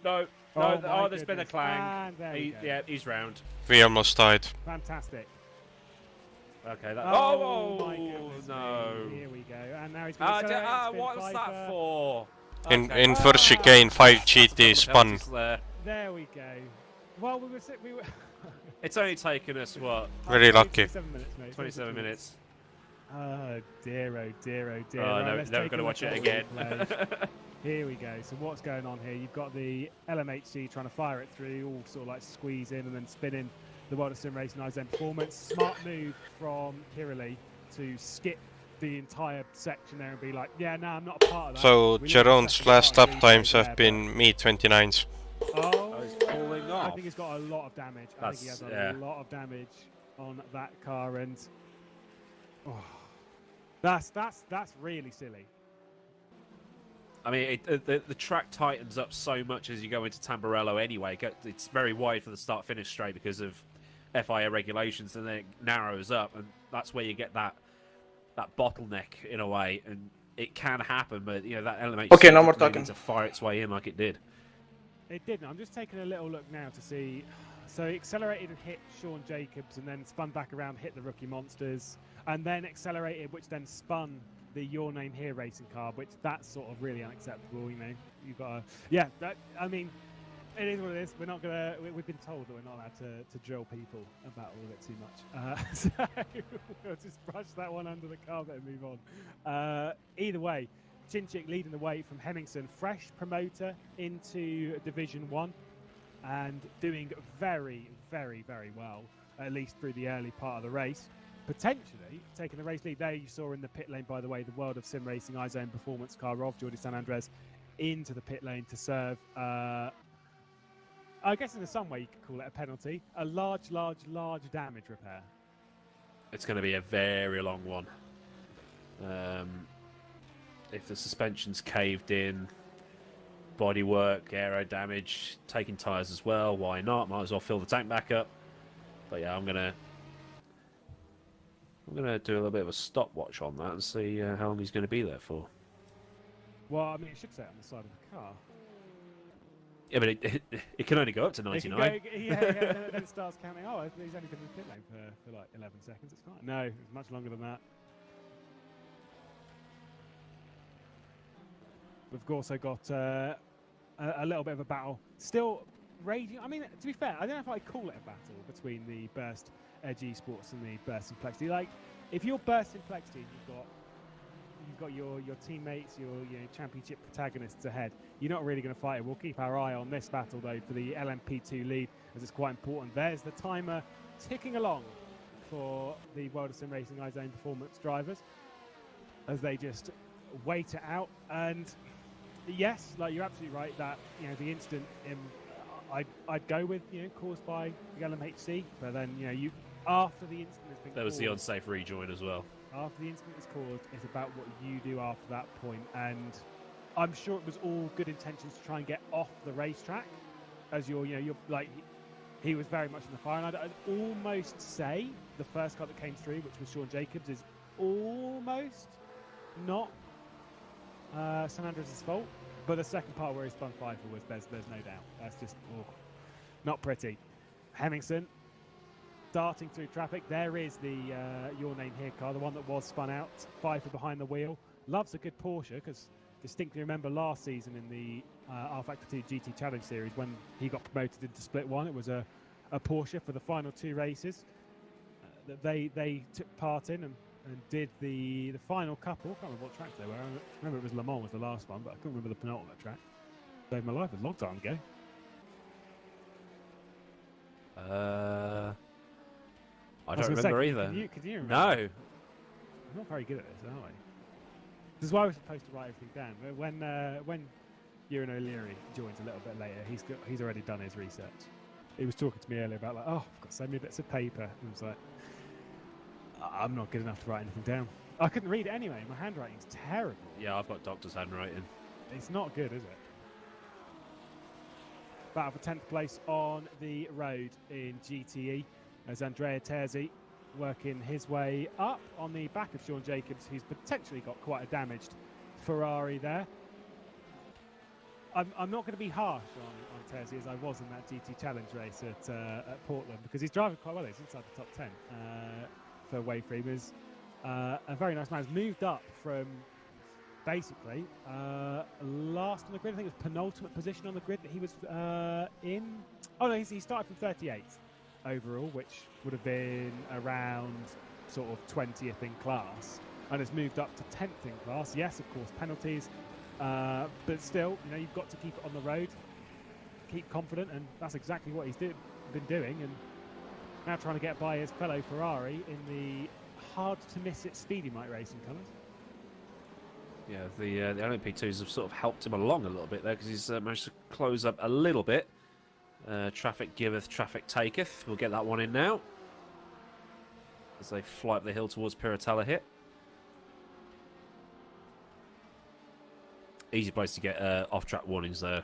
Oh, there's been a clang. Yeah, he's round. We almost died. Fantastic. Okay. My goodness no. Me. Here we go. And now he's going to what was that for? In first chicane, 5 GT spun. There we go. Well, we were It's only taken us what? Very lucky. 27 minutes, mate. 27 minutes. Oh dear, oh dear, oh dear. Oh, Right, never going to watch it again. Here we go. So what's going on here? You've got the LMHC trying to fire it through, all sort of like squeeze in and then spin in the World of Sim Racing Izen Performance. Smart move from Kirili to skip the entire section there and be like, yeah, no, I'm not a part of that. So Jeroen's last lap times have been me 29s. Oh, he's falling off. I think he's got a lot of damage. I think he has a lot of damage on that car, and that's really silly. I mean, the track tightens up so much as you go into Tamburello anyway. It's very wide for the start-finish straight because of FIA regulations, and then it narrows up, and that's where you get that bottleneck in a way, and it can happen, but you know that element. Okay, no more talking. To fire its way in like it did. It didn't. I'm just taking a little look now to see. So he accelerated and hit Sean Jacobs, and then spun back around, hit the Rookie Monsters, and then accelerated, which then spun the Your Name Here racing car, which that's sort of really unacceptable. You know, you've got to, I mean, it is what it is. We're not gonna. We've been told that we're not allowed to drill people about all of it too much. So we'll just brush that one under the carpet and move on. Either way, Chinchik leading the way from Hemmingsen, fresh promoter into Division 1, and doing very, very, very well, at least through the early part of the race. Potentially taking the race lead there. You saw in the pit lane, by the way, the World of Sim Racing iZone performance car of Jordi San Andres into the pit lane to serve. I guess in some way you could call it a penalty. A large damage repair. It's going to be a very long one. If the suspension's caved in, bodywork, aero damage, taking tyres as well, why not? Might as well fill the tank back up. But yeah, I'm gonna do a little bit of a stopwatch on that and see how long he's going to be there for. Well, I mean, it should say it on the side of the car. Yeah, but it can only go up to 99. Then it starts counting. Oh, he's only been in the pit lane for like 11 seconds. It's fine. No, it's much longer than that. We've also got a little bit of a battle still raging. I mean, to be fair, I don't know if I'd call it a battle between the Burst Edge Esports and the Burst Complexity. Like, if you're Burst Complexity, you've got your teammates, your championship protagonists ahead. You're not really going to fight it. We'll keep our eye on this battle though for the LMP2 lead, as it's quite important. There's the timer ticking along for the World of Sim Racing iZone Performance drivers as they just wait it out. And yes, like, you're absolutely right that the incident I'd go with caused by the LMHC, but then after the incident has been there was caused, the unsafe rejoin as well. After the incident is caused, it's about what you do after that point, and I'm sure it was all good intentions to try and get off the racetrack, as you're like, he was very much in the fire, and I'd almost say the first car that came through, which was Sean Jacobs, is almost not San Andres' fault, but the second part where he spun 5 was there's no doubt. That's just not pretty. Hemmingsen darting through traffic. There is the Your Name Here car, the one that was spun out. Pfeiffer behind the wheel. Loves a good Porsche, because distinctly remember last season in the rFactor 2 GT Challenge Series when he got promoted into Split 1. It was a Porsche for the final 2 races that they took part in and did the final couple. I can't remember what tracks they were. I remember it was Le Mans was the last one, but I couldn't remember the penultimate track. Saved my life a long time ago. I don't remember either. Can you remember? No. I'm not very good at this, are I? This is why we're supposed to write everything down. But when Ewan O'Leary joins a little bit later, he's already done his research. He was talking to me earlier about like, oh, I've got so many bits of paper. And I was like, I'm not good enough to write anything down. I couldn't read it anyway. My handwriting's terrible. Yeah, I've got doctor's handwriting. It's not good, is it? Battle for 10th place on the road in GTE as Andrea Terzi working his way up on the back of Sean Jacobs, who's potentially got quite a damaged Ferrari there. I'm not going to be harsh on Terzi as I was in that GT Challenge race at Portland, because he's driving quite well. He's inside the top 10 for Wayfree. He was a very nice man. He's moved up from basically last on the grid. I think it was penultimate position on the grid that he was in. Oh no, he started from 38th overall, which would have been around sort of 20th in class, and has moved up to 10th in class. Yes, of course, penalties, but still, you know, you've got to keep it on the road, keep confident, and that's exactly what he's been doing. And now trying to get by his fellow Ferrari in the hard to miss it Speedy Mike Racing colours. Yeah, the LMP2s have sort of helped him along a little bit there, because he's managed to close up a little bit. Traffic giveth, traffic taketh. We'll get that one in now as they fly up the hill towards Piratella hit. Easy place to get off-track warnings there.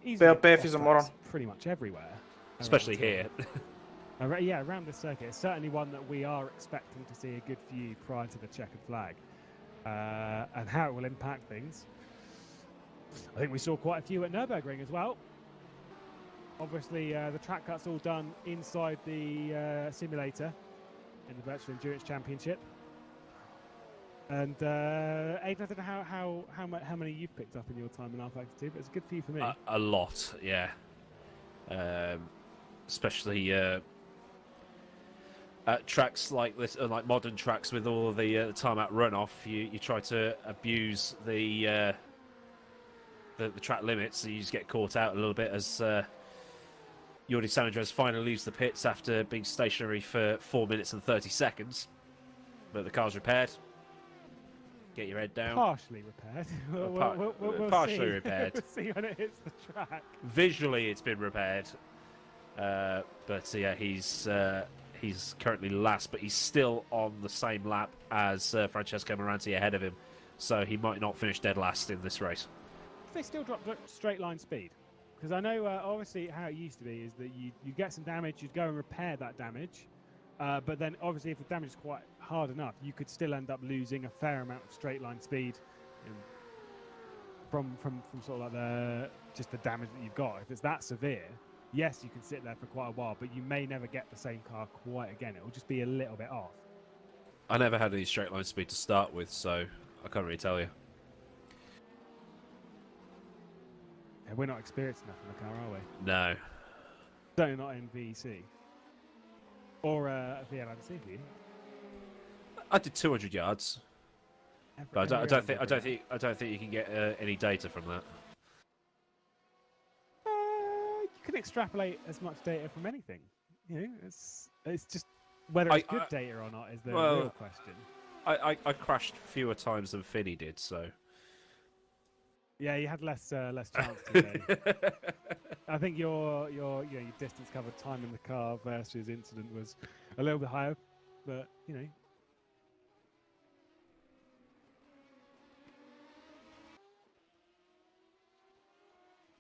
PLPF is a moron. Pretty much everywhere. Especially here. Yeah, around this circuit. It's certainly one that we are expecting to see a good few prior to the checkered flag. And how it will impact things. I think we saw quite a few at Nürburgring as well. Obviously, the track cut's all done inside the simulator in the Virtual Endurance Championship. And Aiden, I don't know how many you've picked up in your time in rFactor 2, but it's a good few for me. A lot, yeah. Especially at tracks like this, like modern tracks with all the time-out runoff, you try to abuse the track limits, so you just get caught out a little bit as Jordi San Andres finally leaves the pits after being stationary for 4 minutes and 30 seconds. But the car's repaired. Get your head down. Partially repaired. We'll partially see. repaired. We'll see when it hits the track. Visually, it's been repaired. But yeah, he's currently last, but he's still on the same lap as Francesco Moranti ahead of him, so he might not finish dead last in this race. If they still drop straight line speed, because I know obviously how it used to be is that you get some damage, you'd go and repair that damage, but then obviously if the damage is quite hard enough, you could still end up losing a fair amount of straight line speed from sort of like just the damage that you've got. If it's that severe, yes, you can sit there for quite a while, but you may never get the same car quite again. It will just be a little bit off. I never had any straight line speed to start with, so I can't really tell you. Yeah, we're not experienced enough in the car, are we? No. Certainly not in VEC. Or VLMC for you. I did 200 yards. But I don't think you can get any data from that. You can extrapolate as much data from anything. You know, it's just whether it's good data or not is the real question. I crashed fewer times than Finney did, so. Yeah, you had less chance today. I think your distance covered time in the car versus incident was a little bit higher, but you know.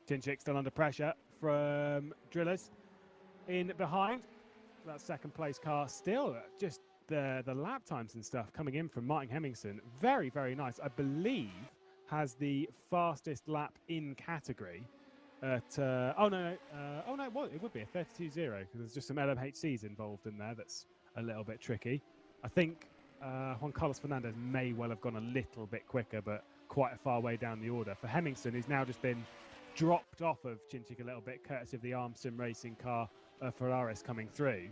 Chinchik still under pressure from Drillers in behind. That second place car still just the lap times and stuff coming in from Martin Hemmingsen. Very, very nice. I believe has the fastest lap in category at oh no, it would be a 32.0 because there's just some LMHCs involved in there. That's a little bit tricky. I think Juan Carlos Fernandez may well have gone a little bit quicker, but quite a far way down the order. For Hemmingston, who's now just been dropped off of Chinchik a little bit, courtesy of the Arm Sim Racing car Ferraris coming through.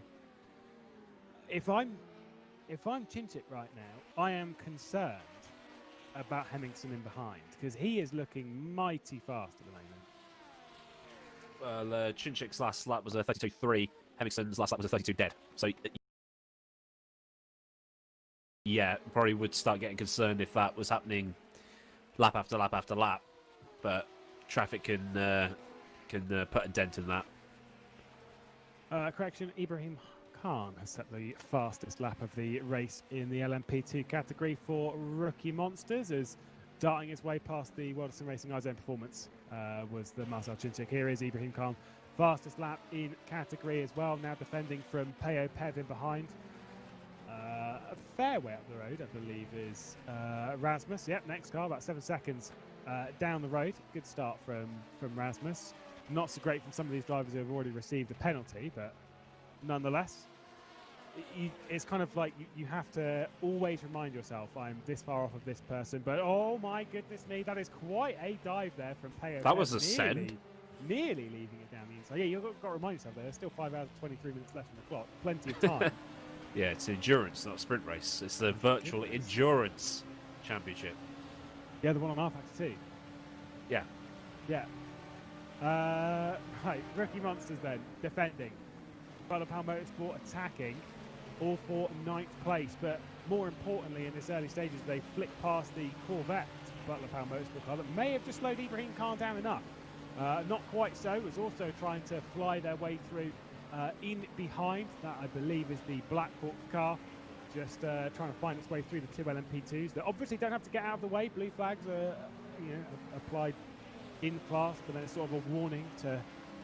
If I'm Chinchik right now, I am concerned about Hemmingston in behind because he is looking mighty fast at the moment. Well, Chinchik's last lap was a 32.3. Hemmingston's last lap was a 32 dead. So, yeah, probably would start getting concerned if that was happening lap after lap after lap. But traffic can put a dent in that. Correction, Ibrahim Khan has set the fastest lap of the race in the LMP2 category for Rookie Monsters, as darting his way past the World of Sim Racing iZone Performance was the Marcel Chinchik. Here is Ibrahim Khan, fastest lap in category as well, now defending from Peo Pev in behind. A fair way up the road, I believe, is Rasmus. Yep, next car, about 7 seconds down the road. Good start from Rasmus. Not so great from some of these drivers who have already received a penalty, but nonetheless, it's kind of like you have to always remind yourself, I'm this far off of this person, but oh my goodness me, that is quite a dive there from Peo. That was a send. Nearly leaving it down the inside. Yeah, you've got to remind yourself there's still 5 hours and 23 minutes left on the clock. Plenty of time. Yeah, it's endurance, not a sprint race. It's the virtual endurance championship. Yeah, the one on rFactor 2. Yeah. Yeah. Right, Rookie Monsters then, defending. Butler Power Motorsport attacking, all for 9th place. But more importantly, in this early stages, they flicked past the Corvette Butler Power Motorsport car that may have just slowed Ibrahim Khan down enough. Not quite so. Was also trying to fly their way through in behind. That, I believe, is the Black Hawk car. Just trying to find its way through the two LMP2s that obviously don't have to get out of the way. Blue flags are applied in class, but then it's sort of a warning to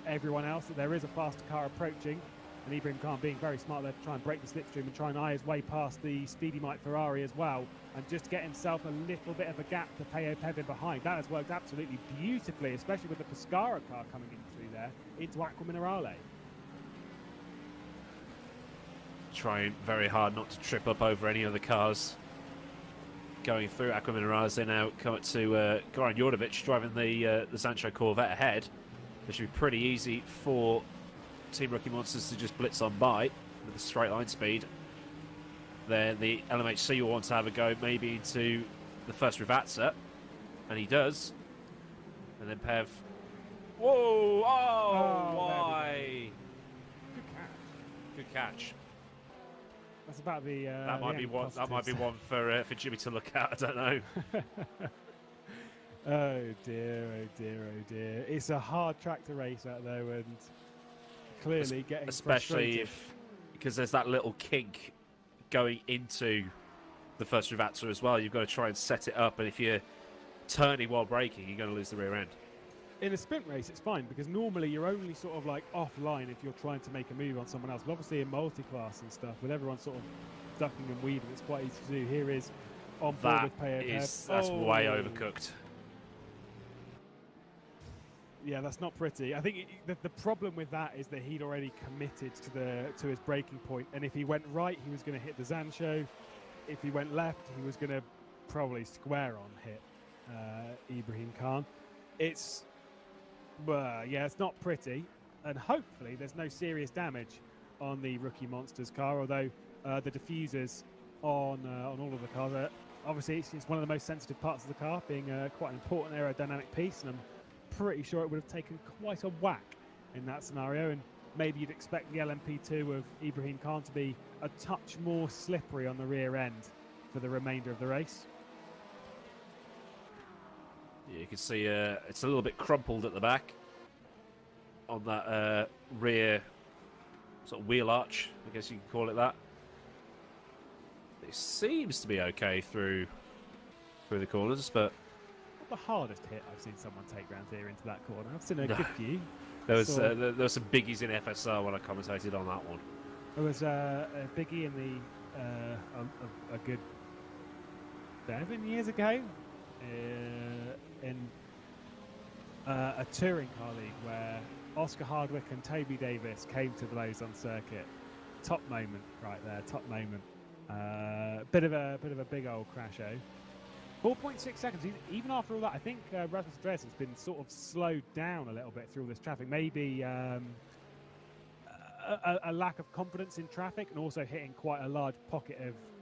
everyone else that there is a faster car approaching. And Ibrahim Khan being very smart there to try and break the slipstream and try and eye his way past the Speedy Mike Ferrari as well, and just get himself a little bit of a gap to Peo Pev in behind. That has worked absolutely beautifully, especially with the Pescara car coming in through there into Aqua Minerale. Trying very hard not to trip up over any of the cars going through Aqua Minerales. They now come up to Goran Jordovic driving the Sancho Corvette ahead. It should be pretty easy for Team Rookie Monsters to just blitz on by with the straight line speed. Then the LMHC will want to have a go maybe into the first rFactor, and he does. And then Pev. Whoa! Oh, why? Good catch. Good catch. That's about the. That might be one. That might be one for Jimmy to look at. I don't know. Oh dear! Oh dear! Oh dear! It's a hard track to race at though, and clearly getting especially because there's that little kink going into the first rFactor as well. You've got to try and set it up, and if you're turning while braking, you're going to lose the rear end. In a sprint race, it's fine because normally you're only sort of like offline if you're trying to make a move on someone else. But obviously in multi-class and stuff, with everyone sort of ducking and weaving, it's quite easy to do. Here is on board with Peo Pev. That's way overcooked. Yeah, that's not pretty. I think the problem with that is that he'd already committed to his braking point, and if he went right, he was going to hit the Zancho. If he went left, he was going to probably square on hit Ibrahim Khan. It's not pretty, and hopefully there's no serious damage on the Rookie Monsters car, although the diffusers on all of the cars, obviously it's one of the most sensitive parts of the car, being quite an important aerodynamic piece, and I'm pretty sure it would have taken quite a whack in that scenario, and maybe you'd expect the LMP2 of Ibrahim Khan to be a touch more slippery on the rear end for the remainder of the race. Yeah, you can see it's a little bit crumpled at the back on that rear sort of wheel arch, I guess you could call it that. It seems to be okay through the corners, but the hardest hit I've seen someone take round here into that corner. I've seen a good few. There was some biggies in FSR when I commentated on that one. There was a biggie in the a good 7 years ago. in a touring car league where Oscar Hardwick and Toby Davis came to blows on circuit. Top moment right there, top moment. Bit of a big old crasho. 4.6 seconds. Even after all that, I think Rasmus Andreassen's been sort of slowed down a little bit through all this traffic. Maybe a lack of confidence in traffic, and also hitting quite a large pocket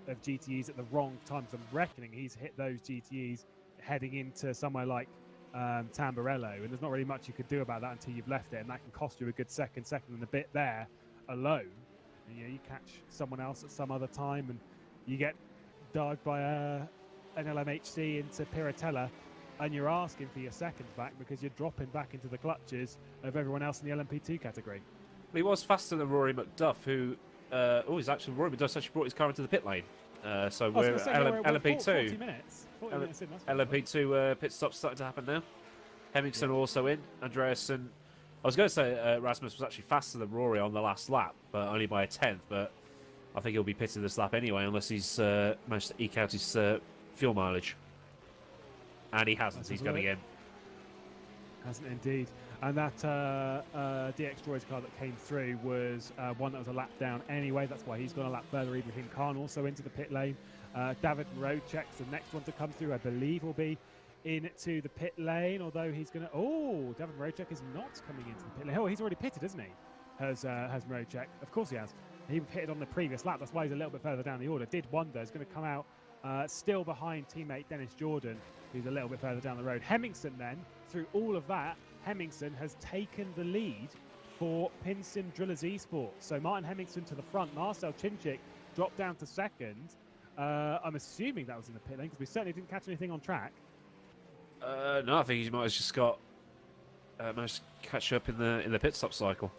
of GTEs at the wrong times. I'm reckoning he's hit those GTEs heading into somewhere like Tamburello, and there's not really much you could do about that until you've left it, and that can cost you a good second and a bit there alone. And, you catch someone else at some other time, and you get dived by an LMHC into Piratella, and you're asking for your seconds back because you're dropping back into the clutches of everyone else in the LMP2 category. He was faster than Rory McDuff, who Rory McDuff's actually brought his car into the pit lane. So we're LMP2. 40 minutes. 40 minutes in, LMP2 pit stops starting to happen now. Hemmingson also in. Andreasen. I was going to say Rasmus was actually faster than Rory on the last lap, but only by a 10th. But I think he'll be pitting this lap anyway, unless he's managed to eke out his fuel mileage. And he hasn't. He's going in. Hasn't indeed. And that DX Droids car that came through was one that was a lap down anyway. That's why he's gone a lap further. Ibrahim Khan also into the pit lane. David Morodchek's the next one to come through. I believe will be into the pit lane, although he's going to... Oh, David Morodchek is not coming into the pit lane. Oh, he's already pitted, isn't he? Has Morodchek. Of course he has. He pitted on the previous lap. That's why he's a little bit further down the order. Did wonder. He's going to come out still behind teammate Dennis Jordan, who's a little bit further down the road. Hemmingson then, through all of that, Hemmingson has taken the lead for Pinsim Drillers Esports. So Martin Hemmingson to the front. Marcel Chinchik dropped down to second. I'm assuming that was in the pit lane because we certainly didn't catch anything on track. No, I think he might have just got managed to catch up in the pit stop cycle.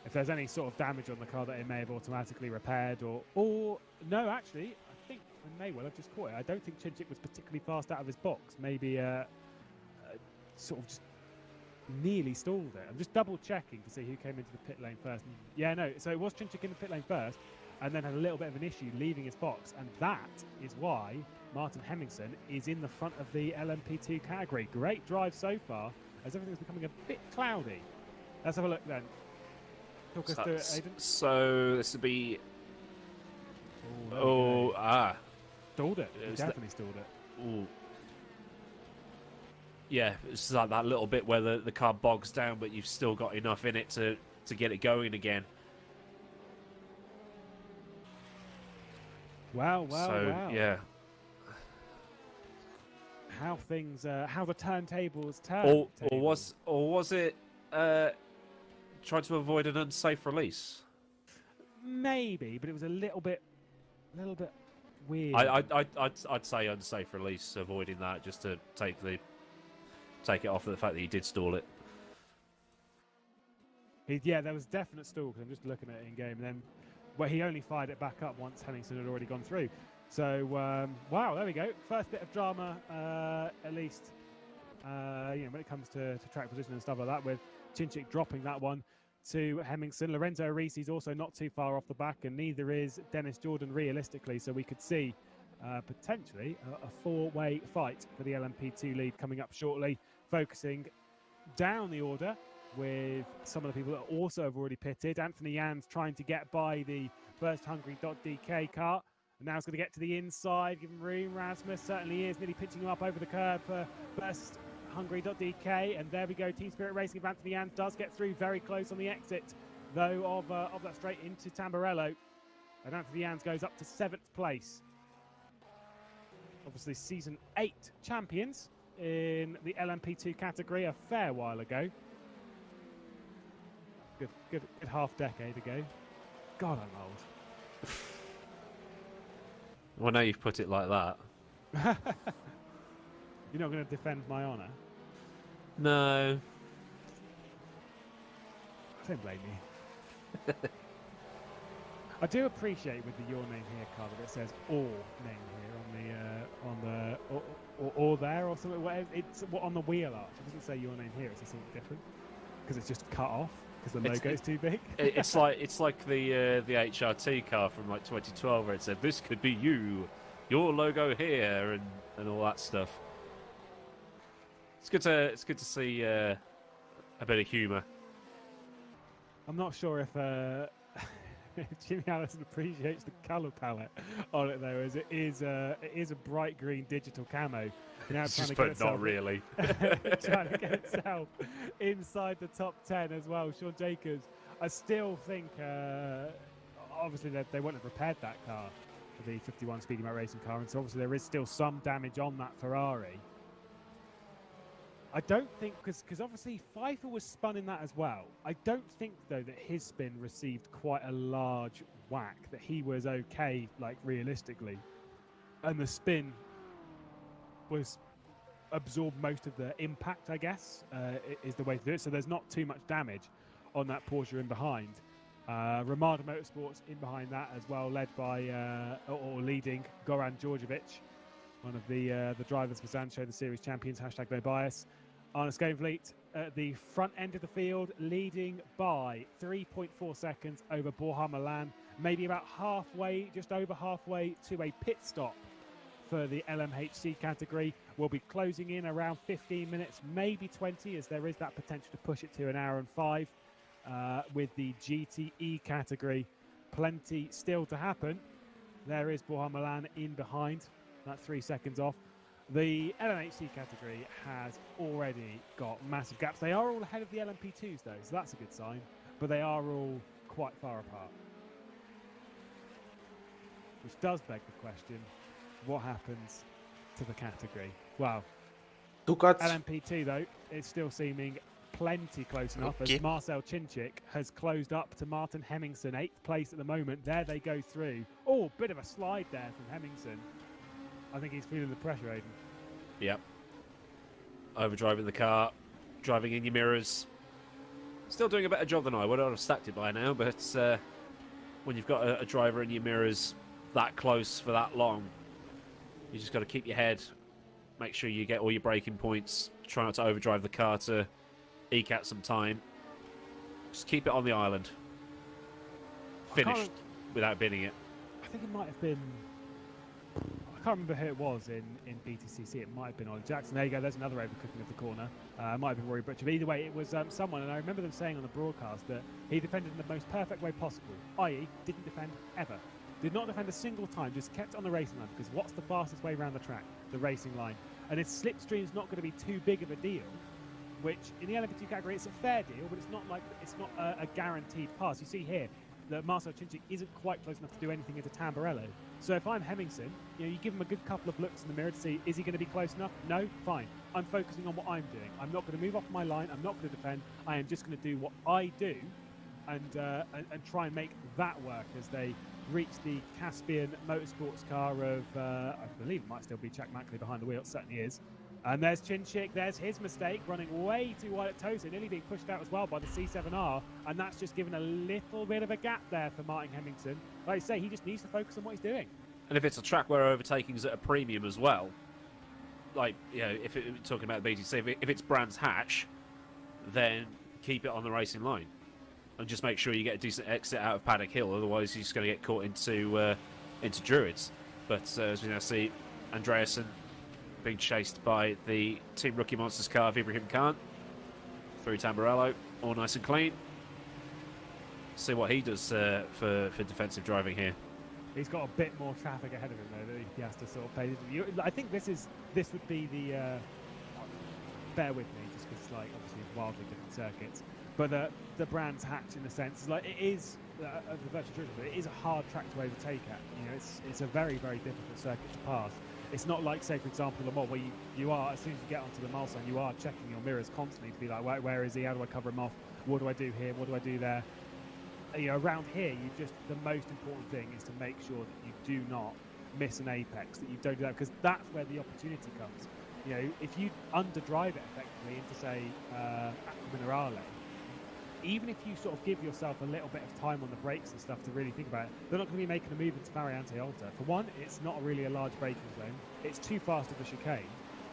If there's any sort of damage on the car that it may have automatically repaired, or no, actually, I think I may well have just caught it. I don't think Chinchik was particularly fast out of his box. Maybe sort of just nearly stalled it. I'm just double checking to see who came into the pit lane first. Yeah, no, so it was Chinchik in the pit lane first, and then had a little bit of an issue leaving his box, and that is why Martin Hemmingson is in the front of the LMP2 category. Great drive so far, as everything's becoming a bit cloudy. Let's have a look then. Talk us through it, Aidan. So this would be... Stalled it. He definitely stalled it. Ooh. Yeah, it's like that little bit where the car bogs down, but you've still got enough in it to get it going again. Wow. Yeah. How the turntables turn. Or was it trying to avoid an unsafe release? Maybe, but it was a little bit weird. I'd say unsafe release, avoiding that just to take it off of the fact that he did stall it. Yeah, there was definite stall because I'm just looking at it in game, and then he only fired it back up once Hemmingson had already gone through. So wow, there we go. First bit of drama, at least when it comes to track position and stuff like that, with Chinchik dropping that one to Hemmingson. Lorenzo Arisi's also not too far off the back, and neither is Dennis Jordan realistically. So we could see potentially a four-way fight for the LMP2 lead coming up shortly, focusing down the order with some of the people that also have already pitted. Anthony Yans trying to get by the first Hungary.dk car. And now he's going to get to the inside, give him room. Rasmus certainly is, nearly pitching him up over the curb for first Hungary.dk. And there we go, Team Spirit Racing. If Anthony Yans does get through, very close on the exit, though, of that straight into Tamburello. And Anthony Yans goes up to 7th place. Obviously, Season 8 champions in the LMP2 category a fair while ago. Good half decade ago. God, I'm old. Well, now you've put it like that. You're not going to defend my honour? No. Don't blame me. I do appreciate with the Your Name Here card that it says or name here on the or there or something. Whatever. It's on the wheel arch. It doesn't say Your Name Here. It says something different because it's just cut off because the logo is too big. It's like the HRT car from like 2012 where it said this could be you, your logo here, and all that stuff. It's good to see a bit of humour. I'm not sure if Jimmy Allison appreciates the colour palette on it though, as it is a bright green digital camo. Just put not really. Trying to get itself inside the top 10 as well. Sean Jacobs, I still think obviously they wouldn't have repaired that car, the 51 Speedy Motor Racing car, and so obviously there is still some damage on that Ferrari. I don't think, because obviously Pfeiffer was spun in that as well. I don't think though that his spin received quite a large whack, that he was okay, like realistically, and the spin was absorbed most of the impact, I guess, is the way to do it. So there's not too much damage on that Porsche in behind. Ramada Motorsports in behind that as well, led by or leading Goran Djordjevic, one of the drivers for Sancho, the series champions. # no bias. Arne Skånevliet at the front end of the field, leading by 3.4 seconds over Borja Milan, maybe about halfway, just over halfway to a pit stop for the LMHC category. We'll be closing in around 15 minutes, maybe 20, as there is that potential to push it to an hour and 5 with the GTE category. Plenty still to happen. There is Borja Milan in behind, that 3 seconds off. The LMHC category has already got massive gaps. They are all ahead of the LMP2s though, so that's a good sign, but they are all quite far apart. Which does beg the question, what happens to the category? Well, 2 cuts. LMP2 though is still seeming plenty close enough, as Marcel Cinčić has closed up to Martin Hemmingsen, 8th place at the moment. There they go through. Oh, bit of a slide there from Hemmingsen. I think he's feeling the pressure, Aiden. Yep. Overdriving the car, driving in your mirrors. Still doing a better job than I would. I'd have stacked it by now, but when you've got a driver in your mirrors that close for that long, you just got to keep your head, make sure you get all your braking points, try not to overdrive the car to eke out some time. Just keep it on the island. Finished without bidding it. I think it might have been... I can't remember who it was in BTCC. It might have been Ollie Jackson. There you go. There's another overcooking of the corner. It might have been Rory Butcher. But either way, it was someone, and I remember them saying on the broadcast that he defended in the most perfect way possible, i.e. didn't defend ever. Did not defend a single time, just kept on the racing line, because what's the fastest way around the track? The racing line. And if slipstream's not going to be too big of a deal, which in the LMP2 category it's a fair deal, but it's not like a guaranteed pass. You see here that Marcel Cinčić isn't quite close enough to do anything into Tamburello. So if I'm Hemmingsen, you give him a good couple of looks in the mirror to see, is he going to be close enough? No? Fine. I'm focusing on what I'm doing. I'm not going to move off my line. I'm not going to defend. I am just going to do what I do and try and make that work as they reach the Caspian Motorsports car of, I believe it might still be Jack Mackley behind the wheel. It certainly is. And there's Cinčić, there's his mistake, running way too wide at Tosin, nearly being pushed out as well by the C7R, and that's just given a little bit of a gap there for Martin Hemmingsen. Like I say, he just needs to focus on what he's doing. And if it's a track where overtaking's at a premium as well, like, if we're talking about the BTC, if it's Brands Hatch, then keep it on the racing line. And just make sure you get a decent exit out of Paddock Hill, otherwise you're just going to get caught into Druids. But as we now see, Andreasen being chased by the Team Rookie Monsters car of Ibrahim Khan through Tamburello, all nice and clean. See what he does for defensive driving here. He's got a bit more traffic ahead of him though that he has to sort of pay. I think this would be the bear with me, just because like obviously wildly different circuits, but the Brands Hatch in the sense like it is the virtual Druids, but it is a hard track to overtake at. It's a very very difficult circuit to pass. It's not like, say, for example, Le Mans, where you are, as soon as you get onto the mile sign, you are checking your mirrors constantly to be like, where is he? How do I cover him off? What do I do here? What do I do there? Around here, the most important thing is to make sure that you do not miss an apex, that you don't do that, because that's where the opportunity comes. If you underdrive it effectively into, say, Acqua Minerale, even if you sort of give yourself a little bit of time on the brakes and stuff to really think about it, they're not going to be making a move into Variante Alta. For one, it's not really a large braking zone. It's too fast of a chicane.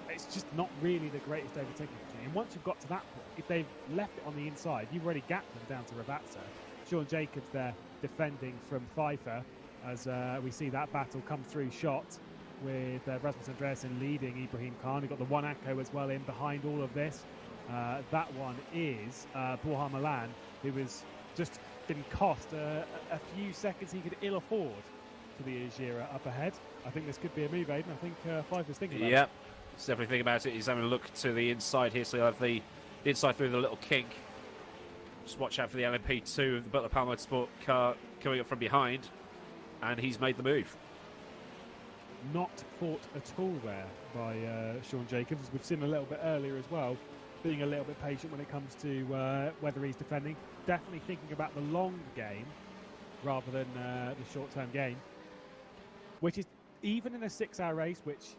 It's just not really the greatest overtaking opportunity. And once you've got to that point, if they've left it on the inside, you've already gapped them down to Ravazza. Sean Jacobs there defending from Pfeiffer as we see that battle come through shot. with Rasmus Andreasen leading Ibrahim Khan. We've got the one Akko as well in behind all of this. That one is Borja Milan, who has just been cost a few seconds he could ill afford for the Gira up ahead. I think this could be a move, Aiden. I think Five is thinking about it. Yep, he's definitely thinking about it. He's having a look to the inside here, so he'll have the inside through the little kink. Just watch out for the LMP2 of the Butler Power Motorsport car coming up from behind, and he's made the move. Not fought at all there by Sean Jacobs. We've seen a little bit earlier as well, being a little bit patient when it comes to whether he's defending. Definitely thinking about the long game rather than the short-term game, which is even in a 6-hour race, which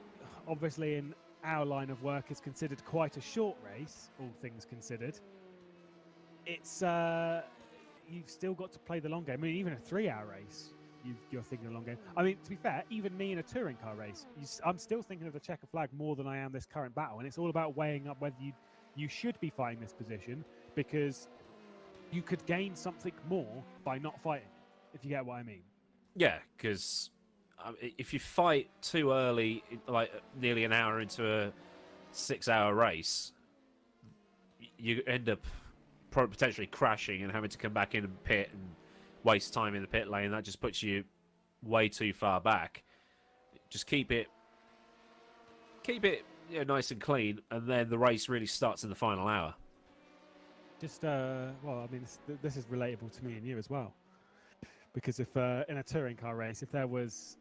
obviously in our line of work is considered quite a short race, all things considered. It's you've still got to play the long game. I mean, even a 3-hour race, you're thinking of the long game. I mean, to be fair, even me in a touring car race, I'm still thinking of the checker flag more than I am this current battle, and it's all about weighing up whether you should be fighting this position, because you could gain something more by not fighting, if you get what I mean. Yeah, because if you fight too early, like nearly an hour into a 6-hour race, you end up potentially crashing and having to come back in and pit and waste time in the pit lane. That just puts you way too far back. Just keep it nice and clean, and then the race really starts in the final hour. Just well, I mean, this is relatable to me and you as well, because if in a touring car race, if there was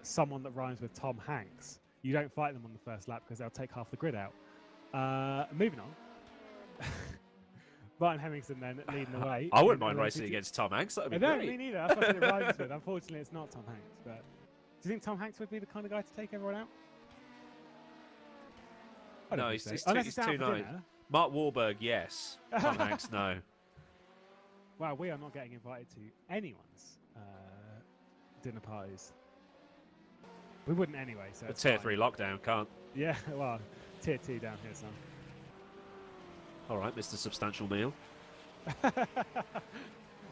someone that rhymes with Tom Hanks, you don't fight them on the first lap because they'll take half the grid out. Moving on. Ryan Hemmingson then leading the way. I wouldn't mind racing against Tom Hanks. That'd be great. Me neither. That's what it rhymes with. Unfortunately, it's not Tom Hanks. But do you think Tom Hanks would be the kind of guy to take everyone out? No, he's too nice. Mark Wahlberg, yes. Tom Hanks, no. Wow, we are not getting invited to anyone's dinner parties. We wouldn't anyway. So Tier 3 lockdown can't. Yeah, well, Tier 2 down here, son. All right, Mr. Substantial Meal.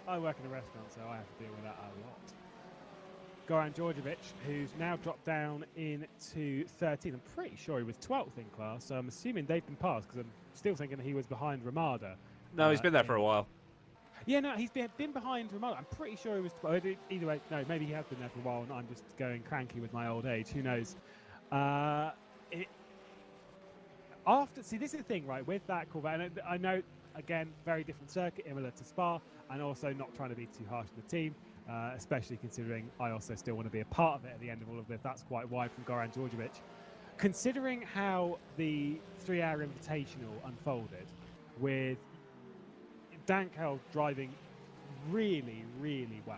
I work in a restaurant, so I have to deal with that a lot. Goran Djordjevic, who's now dropped down into 13th. I'm pretty sure he was 12th in class, so I'm assuming they've been passed, because I'm still thinking he was behind Ramada. No, he's been there for a while. Yeah, no, he's been behind Ramada. I'm pretty sure he was 12th. Either way, no, maybe he has been there for a while, and I'm just going cranky with my old age. Who knows? See, this is the thing, right, with that Corvette, and I know, again, very different circuit, Imola to Spa, and also not trying to be too harsh on the team, especially considering I also still want to be a part of it at the end of all of this. That's quite wide from Goran Djordjevic. Considering how the 3-hour invitational unfolded, with Dankel driving really, really well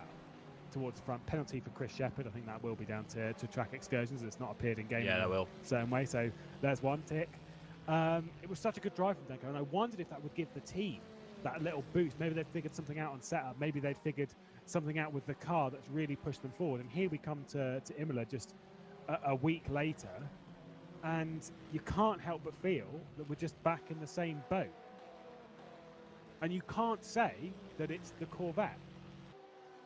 towards the front, penalty for Chris Shepherd. I think that will be down to track excursions. It's not appeared in game. Yeah, that will. Certain way, so there's one tick. It was such a good drive from Danko, and I wondered if that would give the team that little boost. Maybe they'd figured something out on setup. Maybe they'd figured something out with the car that's really pushed them forward. And here we come to Imola just a week later, and you can't help but feel that we're just back in the same boat. And you can't say that it's the Corvette,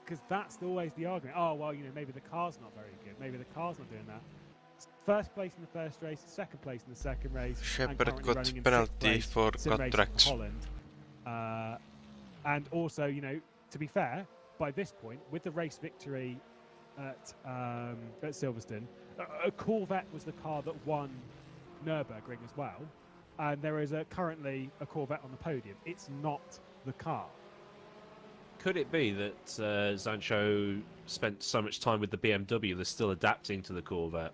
because that's always the argument. Oh, well, maybe the car's not very good. Maybe the car's not doing that. First place in the first race, second place in the second race. Shepherd got penalty for contracts. Holland. And also, to be fair, by this point, with the race victory at Silverstone, a Corvette was the car that won Nürburgring as well. And there is currently a Corvette on the podium. It's not the car. Could it be that Zancho spent so much time with the BMW they're still adapting to the Corvette?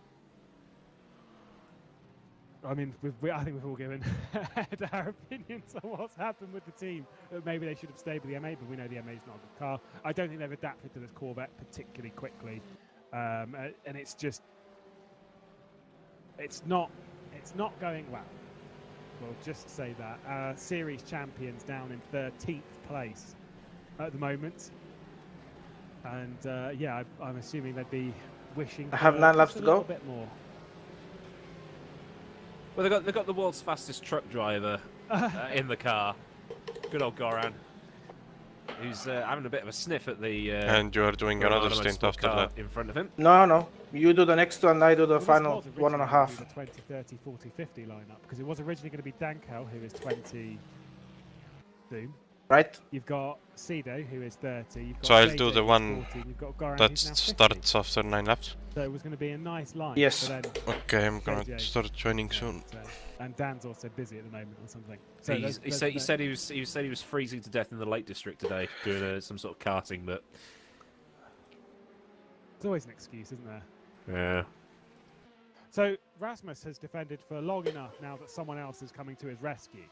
I mean, I think we've all given our opinions on what's happened with the team. Maybe they should have stayed with the M8, but we know the M8 is not a good car. I don't think they've adapted to this Corvette particularly quickly, and it's not going well. We'll just say that. Series champions down in 13th place at the moment, and I'm assuming they'd be wishing. I have 9 laps to go. A bit more. Well, they got the world's fastest truck driver in the car. Good old Goran. who's having a bit of a sniff at the. And you are doing another Motorsport stint after car that. in front of him. No. You do the next one, I do the Well, final this was 1.5. originally gonna be the 20, 30, 40, 50 lineup because it was originally going to be Dankel, who is 20 Doom. Right? You've got Cedo, who is 30. You've got So I'll JJ, do the who's one 40, you've got Goran, that who's now 50. starts after 9 laps. So it was going to be a nice line. Yes. But then, Okay, I'm gonna JJ, start joining soon. so, and Dan's also busy at the moment or something. So He said he was freezing to death in the Lake District today, doing some sort of karting, but it's always an excuse, isn't there? yeah. So Rasmus has defended for long enough now that someone else is coming to his rescue.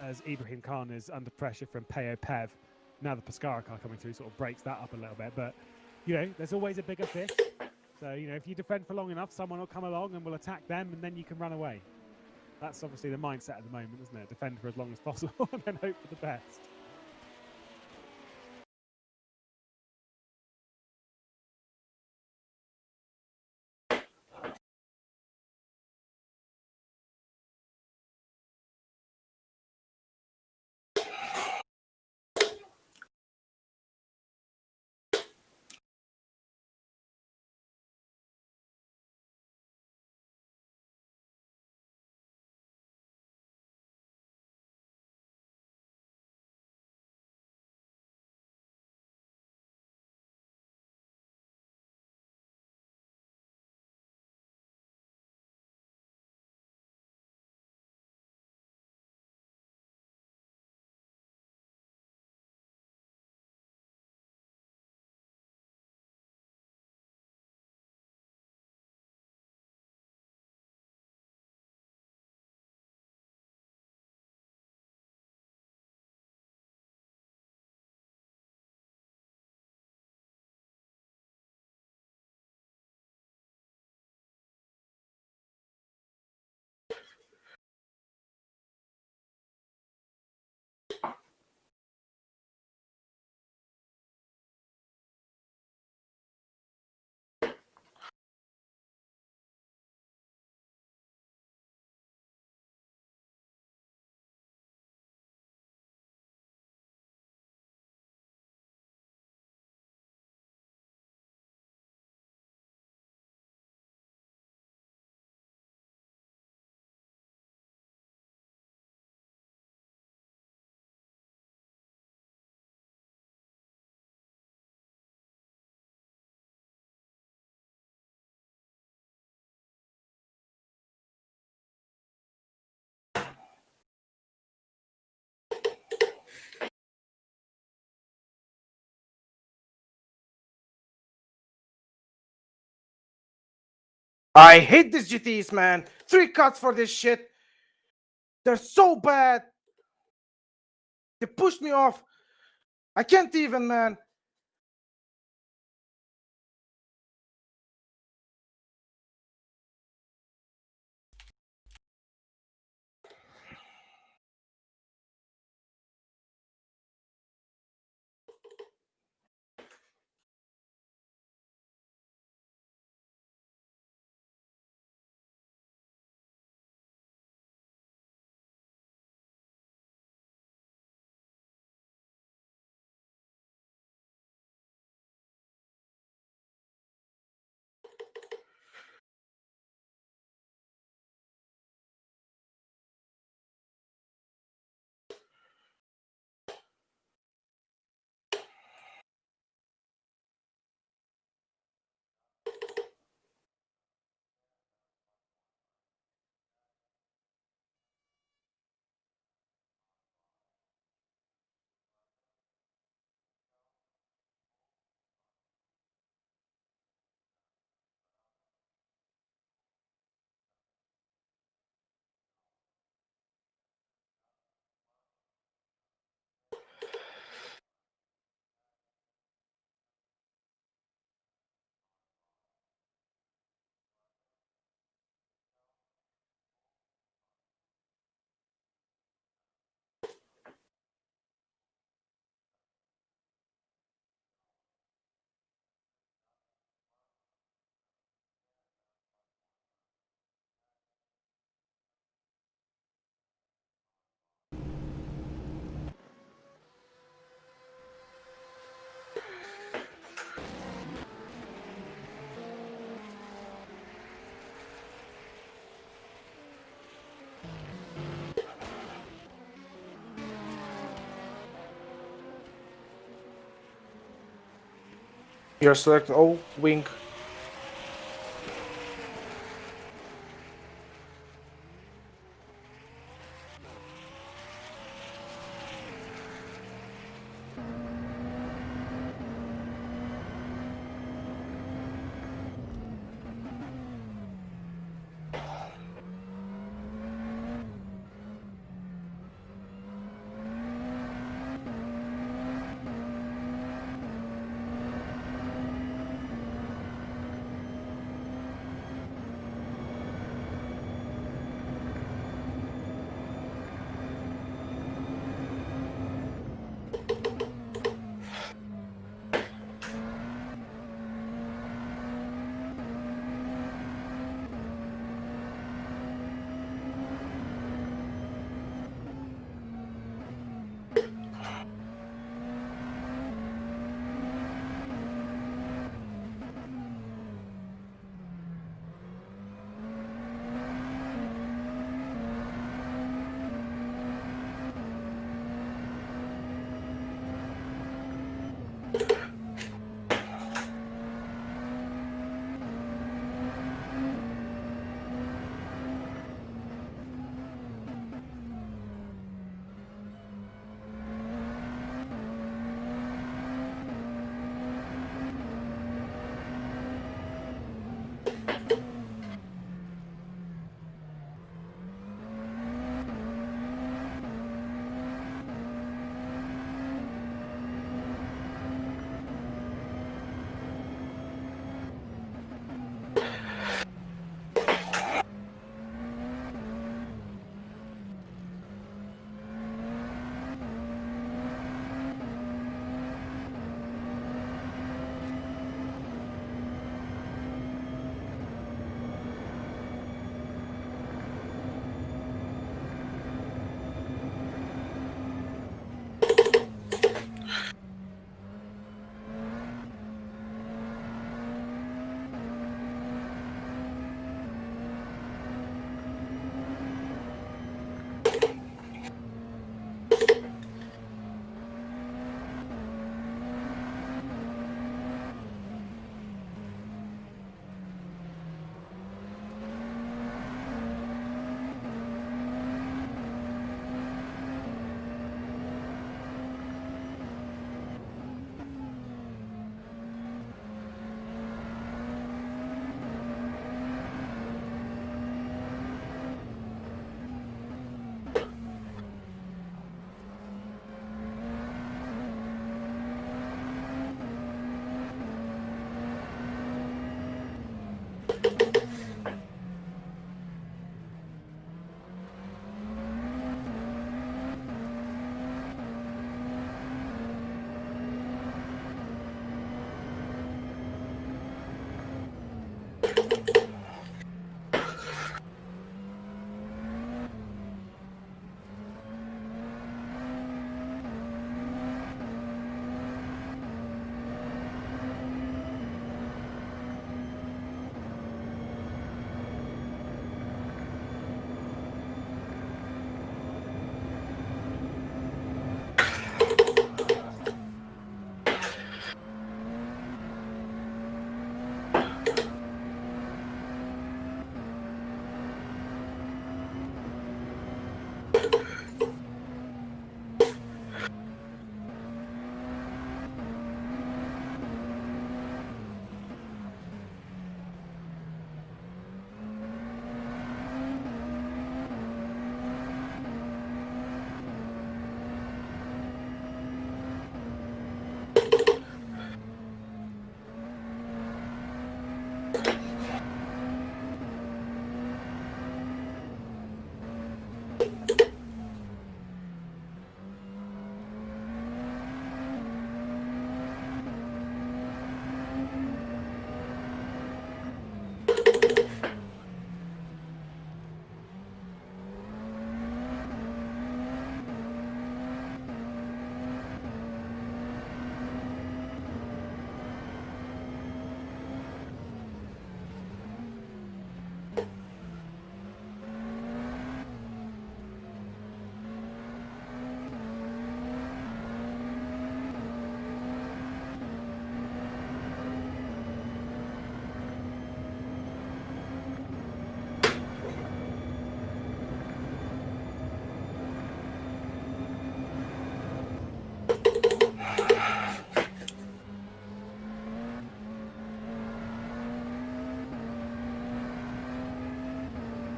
As Ibrahim Khan is under pressure from Peo Pev. Now the Pescara car coming through sort of breaks that up a little bit. But, you know, there's always a bigger fish. So, you know, if you defend for long enough, someone will come along and will attack them and then you can run away. That's obviously the mindset at the moment, isn't it? Defend for as long as possible and then hope for the best. I hate these GTs, man. 3 cuts for this shit. They're so bad. They pushed me off. I can't even, man. You're selecting all wing.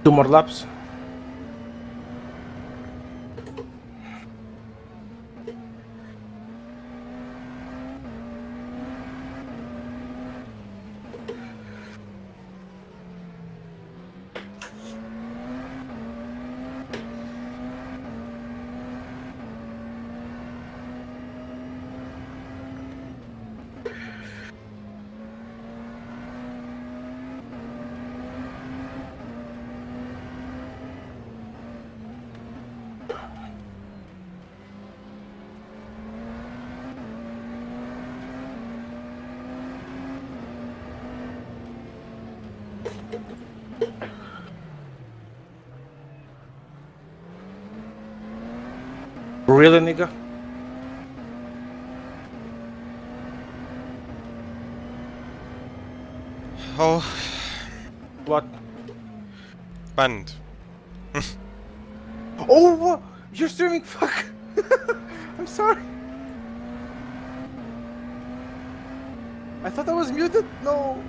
2 more laps. Really, nigga? Oh, What? banned. Oh, what? You're streaming? Fuck. I'm sorry. I thought I was muted. No.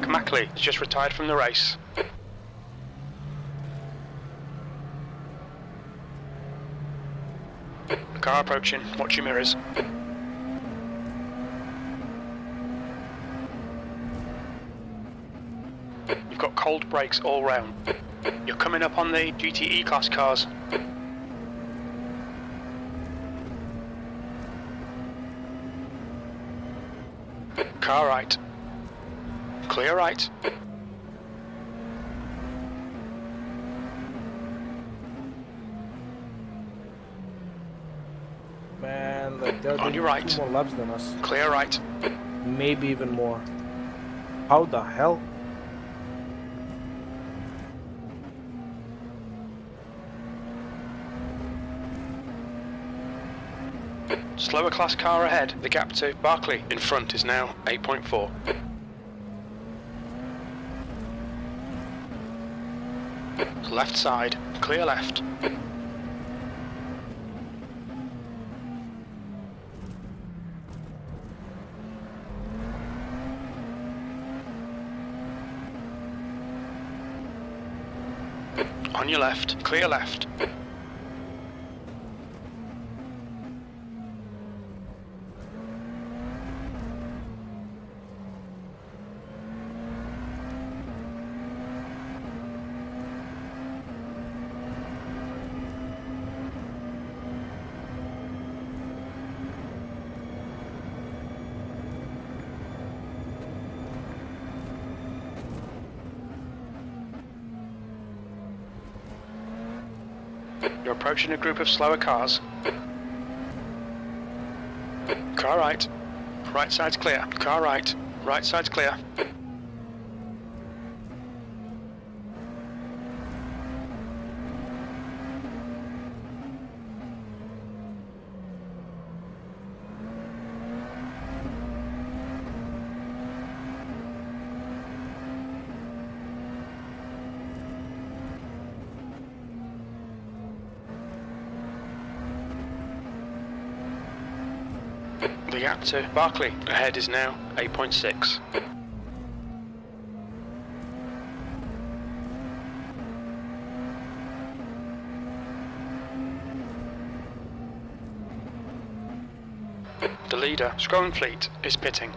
Mackley just retired from the race. Car approaching, watch your mirrors. You've got cold brakes all round. You're coming up on the GTE class cars. Car right. Clear right. Man, like they're On doing your right. 2 more laps than us. Clear right. Maybe even more. How the hell? Slower class car ahead. The gap to Barkley in front is now 8.4. Left side. Clear left. On your left. Clear left. You're approaching a group of slower cars. Car right. Right side's clear. Car right. Right side's clear. The gap to Barkley ahead is now 8.6. The leader, Scrolling Fleet, is pitting.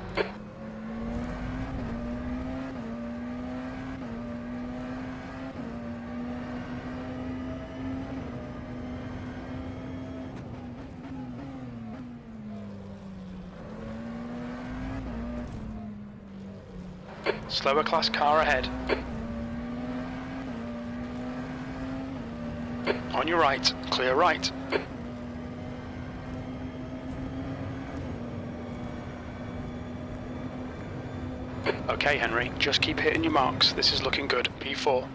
Slower class car ahead. On your right, clear right. Okay, Henry, just keep hitting your marks. This is looking good. P4.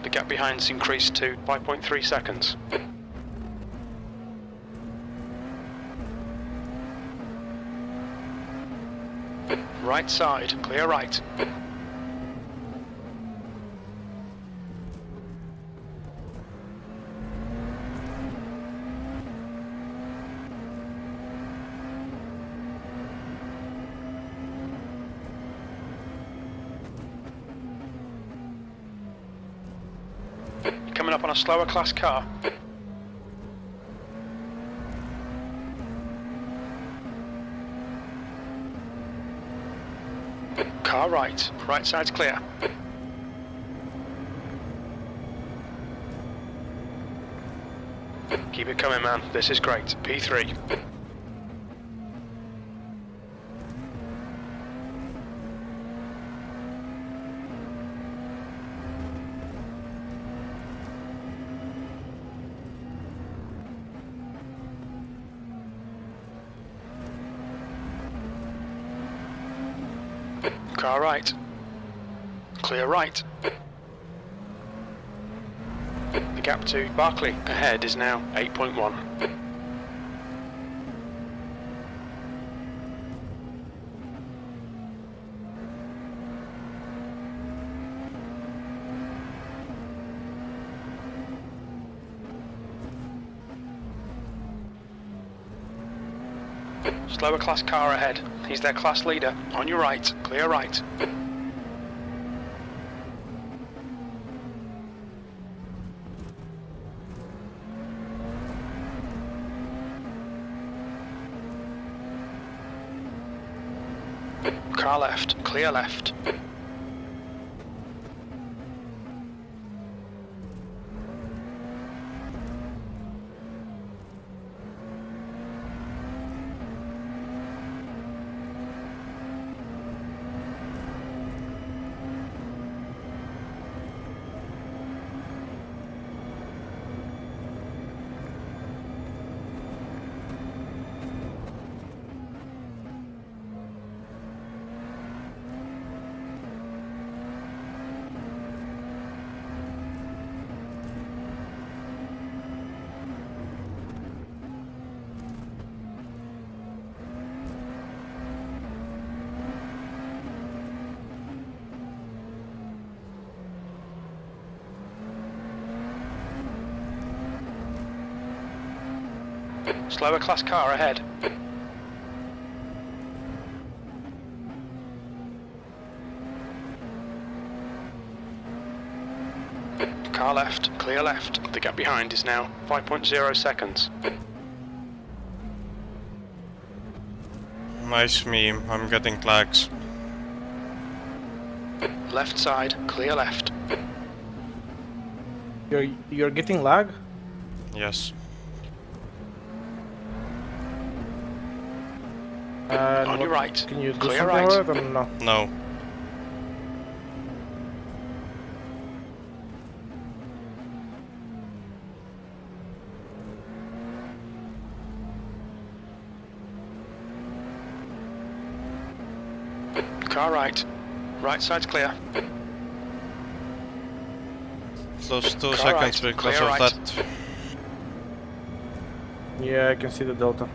The gap behind's increased to 5.3 seconds. Right side, clear right. Coming up on a slower class car. Car right. Right side's clear. Keep it coming, man. This is great. P3. Car right. Clear right. The gap to Barkley ahead is now 8.1. Slower class car ahead. He's their class leader. On your right. Clear right. Car left. Clear left. Slower class car ahead. Car left, clear left. The gap behind is now 5.0 seconds. Nice meme, I'm getting lags. Left side, clear left. You're getting lag? Yes. On your right. Can you do Clear something right. about it or no? No. Car right. Right side's clear. Close 2 Car seconds right, because clear of right. that. Yeah, I can see the delta.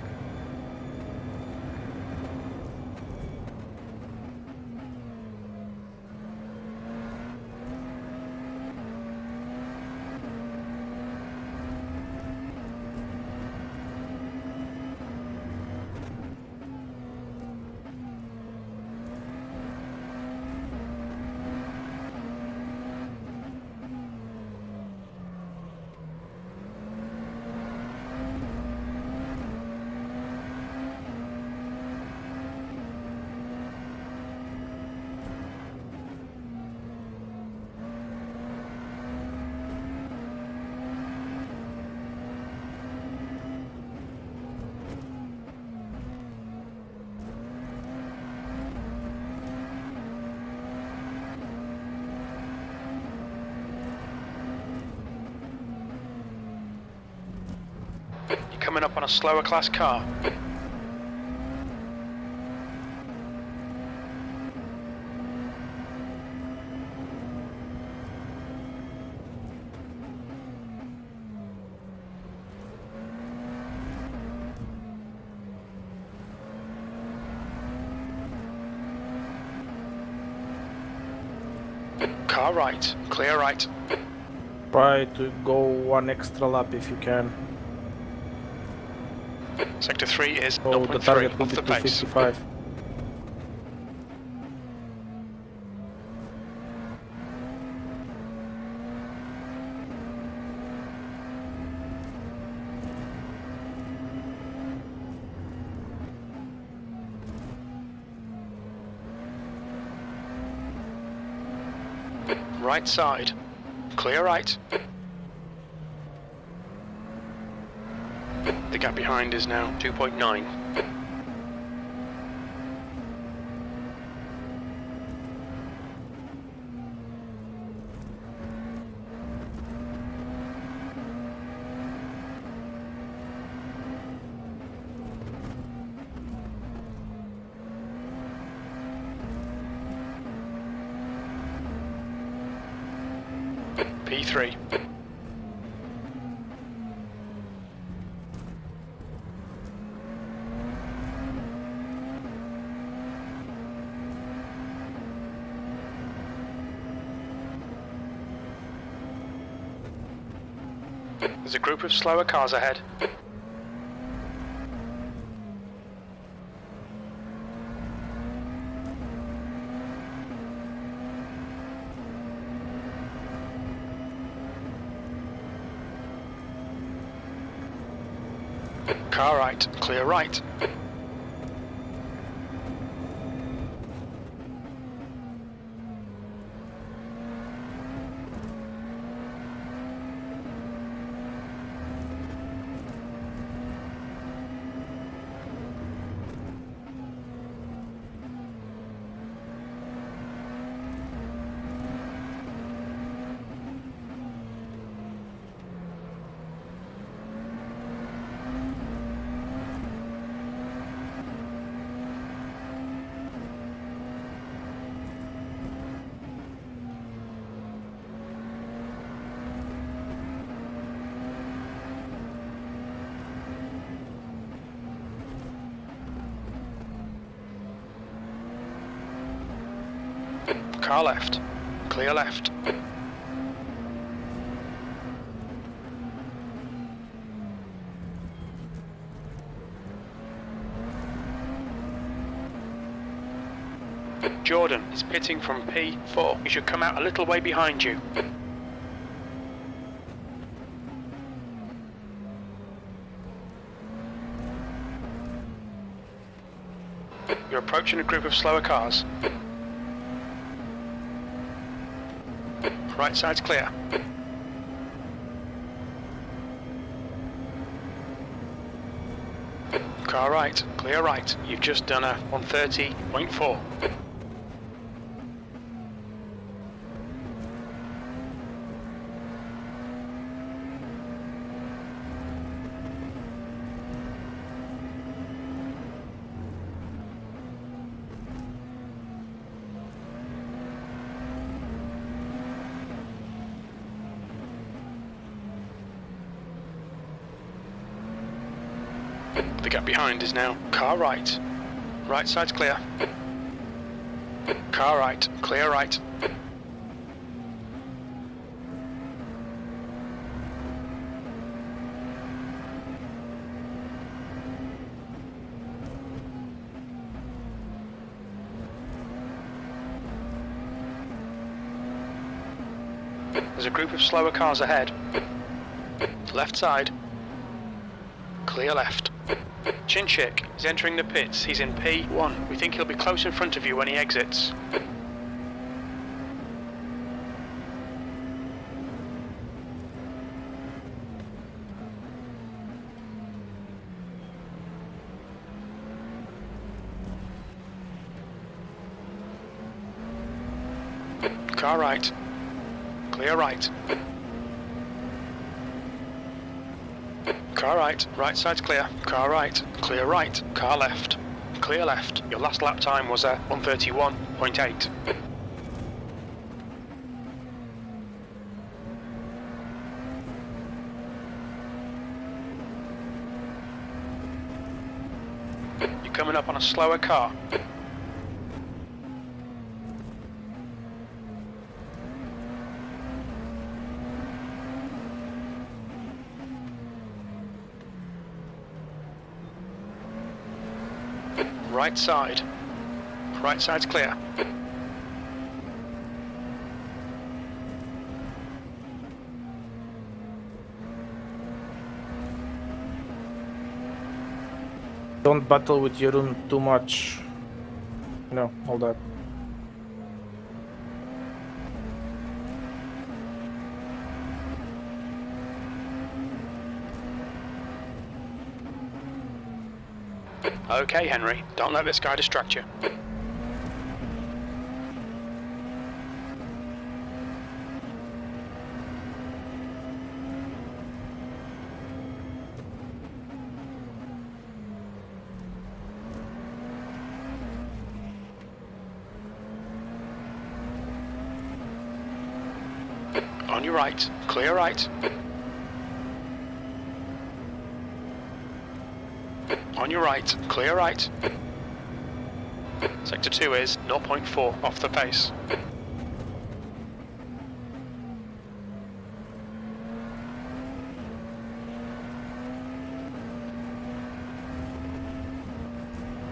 You're coming up on a slower class car. Car right, clear right. Try to go one extra lap if you can. Sector 3 is Oh, the 0.3 target will off be the pace. 255. Right side, clear right. The gap behind is now 2.9. P3. There's a group of slower cars ahead. Car right, clear right. Car left, clear left. Jordan is pitting from P4. He should come out a little way behind you. You're approaching a group of slower cars. Right side's clear. Car right, clear right. You've just done a 130.4. The gap behind is now car right. Right side's clear. Car right, clear right. There's a group of slower cars ahead. Left side. Clear left. Chinchik is entering the pits. He's in P1. We think he'll be close in front of you when he exits. Car right. Clear right. Car right, right side's clear. Car right, clear right. Car left, clear left. Your last lap time was a 131.8. You're coming up on a slower car. Right side. Right side's clear. Don't battle with Jeroen too much. No, all that. Okay, Henry, don't let this guy distract you. On your right, clear right. On your right, clear right. Sector 2 is 0.4 off the pace.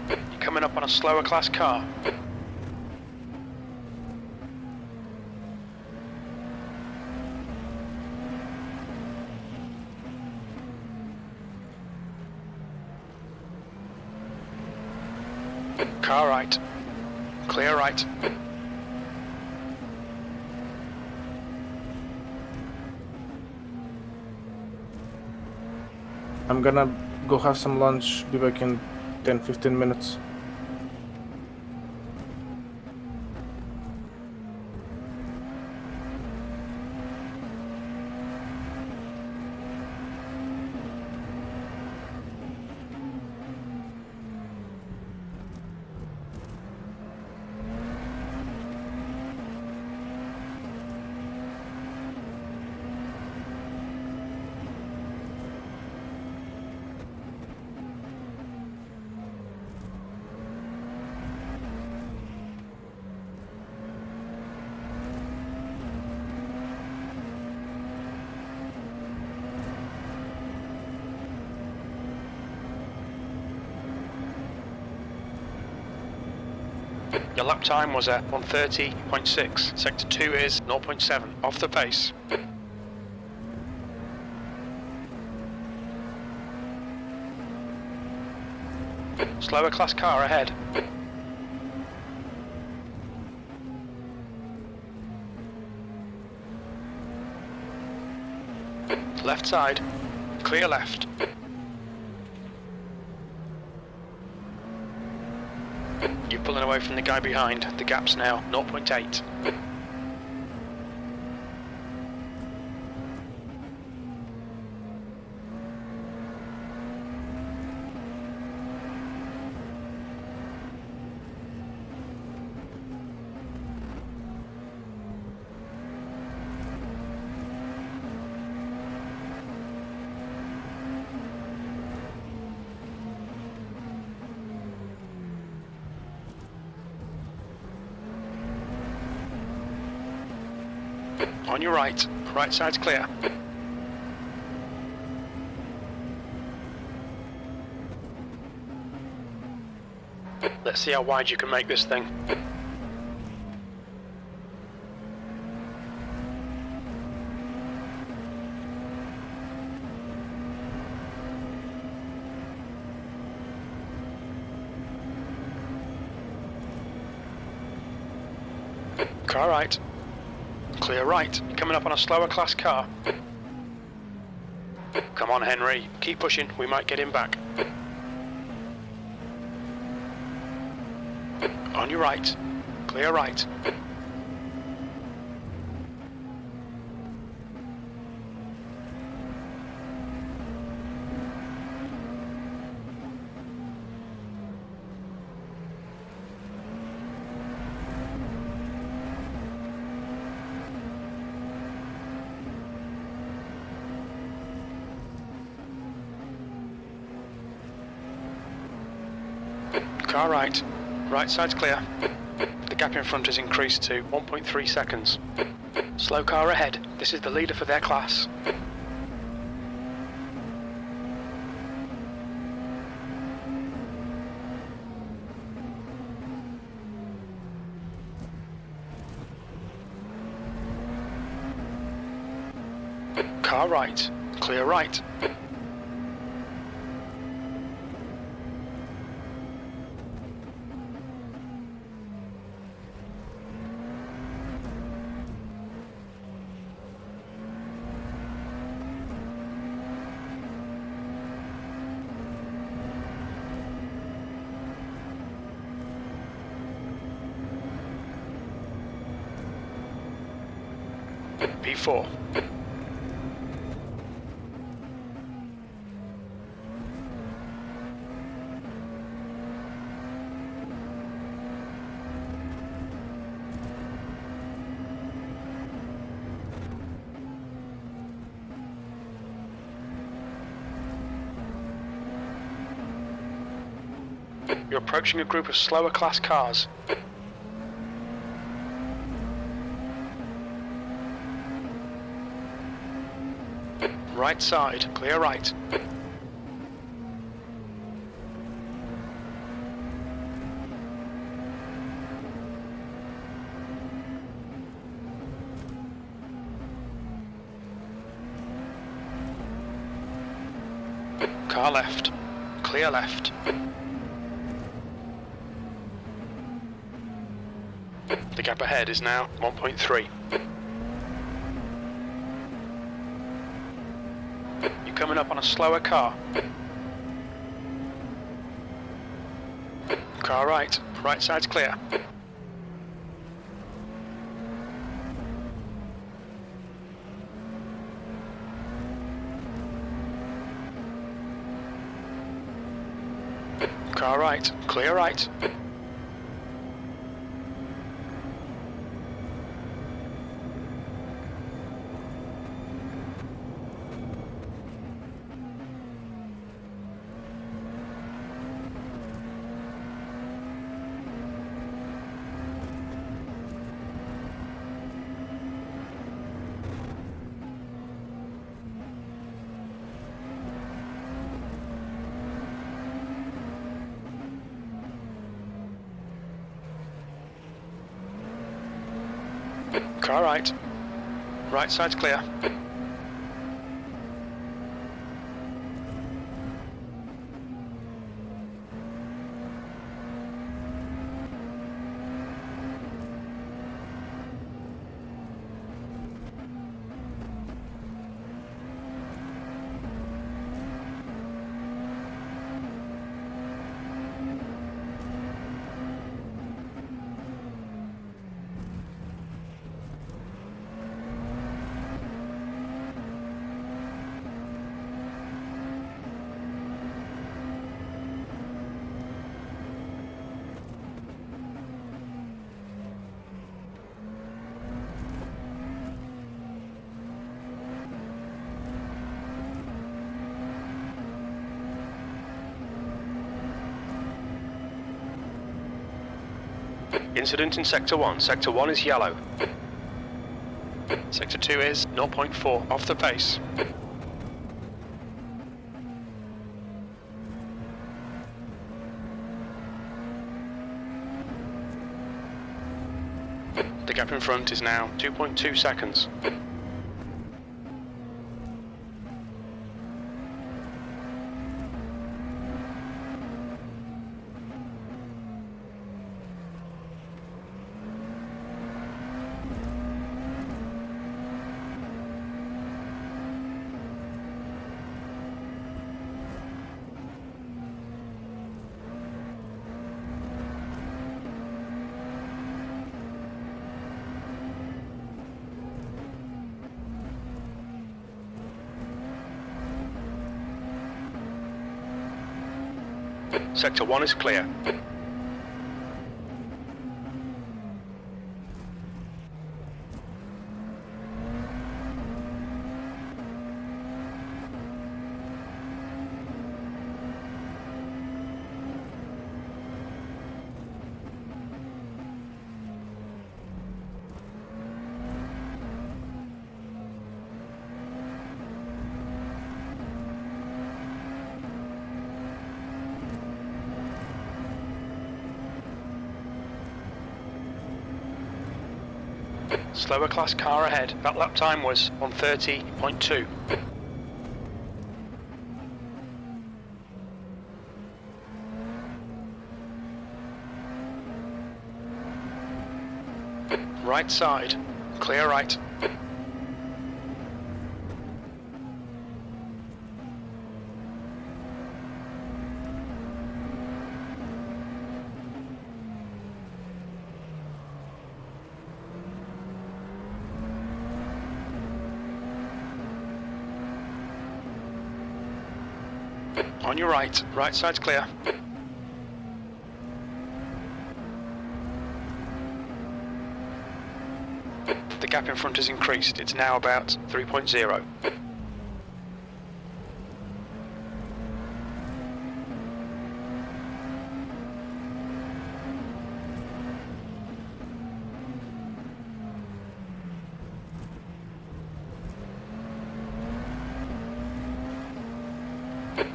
You're coming up on a slower class car. Car right. Clear right. I'm gonna go have some lunch, be back in 10-15 minutes. Your lap time was at 1:30.6. Sector 2 is 0.7. Off the pace. Slower class car ahead. Left side. Clear left. You're pulling away from the guy behind. The gap's now 0.8. On your right. Right side's clear. Let's see how wide you can make this thing. Car right. Clear right. Coming up on a slower class car. Come on, Henry. Keep pushing. We might get him back. On your right. Clear right. Car right. Right side's clear. The gap in front has increased to 1.3 seconds. Slow car ahead. This is the leader for their class. Car right. Clear right. P4. You're approaching a group of slower class cars. Right side, clear right. Car left, clear left. The gap ahead is now 1.3. You're coming up on a slower car. Car right. Right side's clear. Car right. Clear right. Car right. Right side's clear. Incident in Sector 1. Sector 1 is yellow. Sector 2 is 0.4 off the pace. The gap in front is now 2.2 seconds. Sector 1 is clear. Slower class car ahead. That lap time was 1:30.2. Right side. Clear right. On your right. Right side's clear. The gap in front has increased. It's now about 3.0.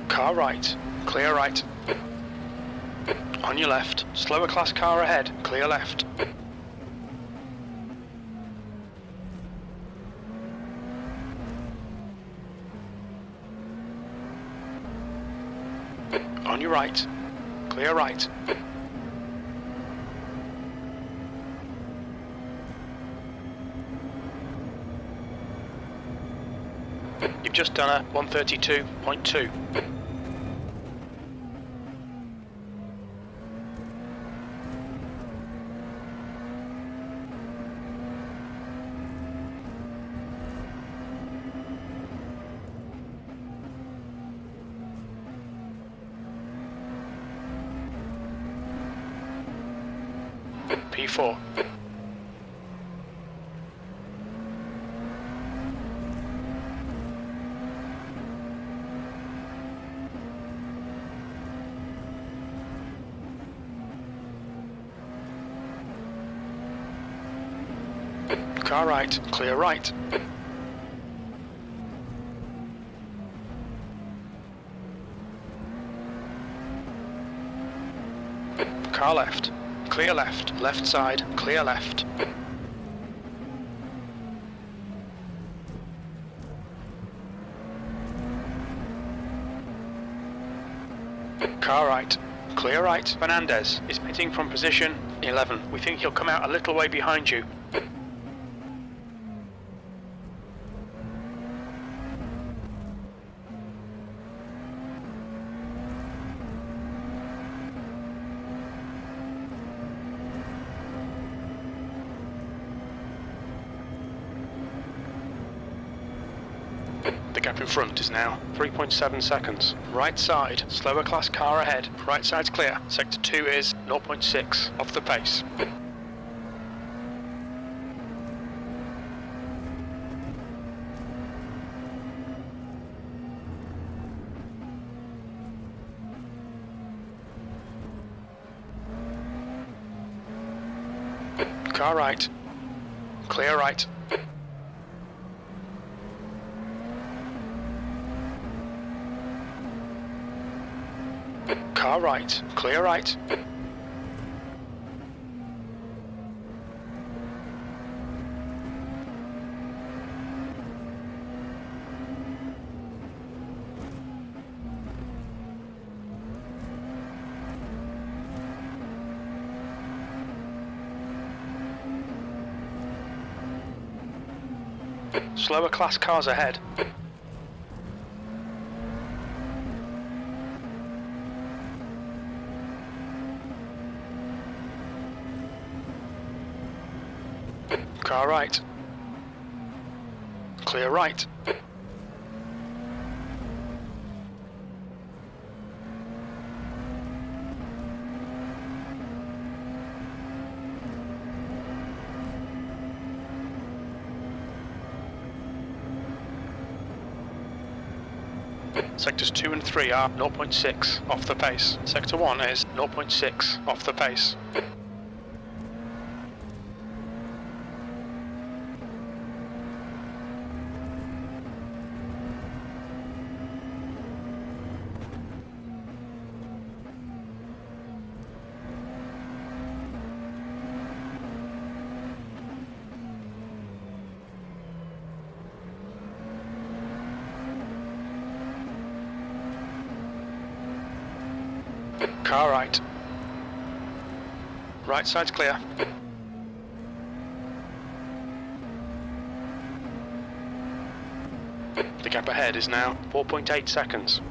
Car right. Clear right. On your left. Slower class car ahead. Clear left. On your right. Clear right. You've just done a 132.2. P4. Car right, clear right. Car left, clear left, left side, clear left. Car right, clear right. Fernandez is pitting from position 11. We think he'll come out a little way behind you. The gap in front is now 3.7 seconds. Right side, slower class car ahead. Right side's clear. Sector 2 is 0.6 off the pace. Car right. Clear right. Car right. Clear right. Slower class cars ahead. Car right. Clear right. Sectors 2 and 3 are 0.6 off the pace. Sector 1 is 0.6 off the pace. Car right. Right side's clear. The gap ahead is now 4.8 seconds.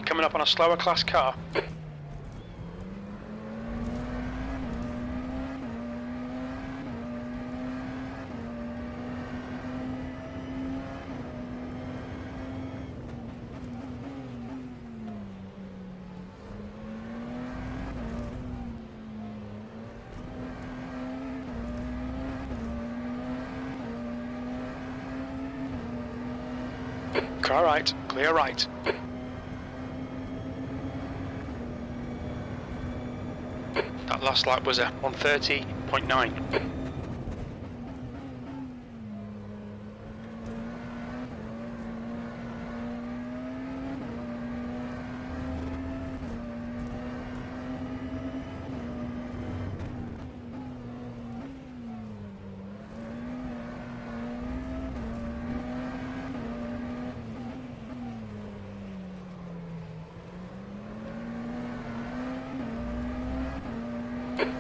Coming up on a slower class car. Car right, clear right. That last lap was a 130.9.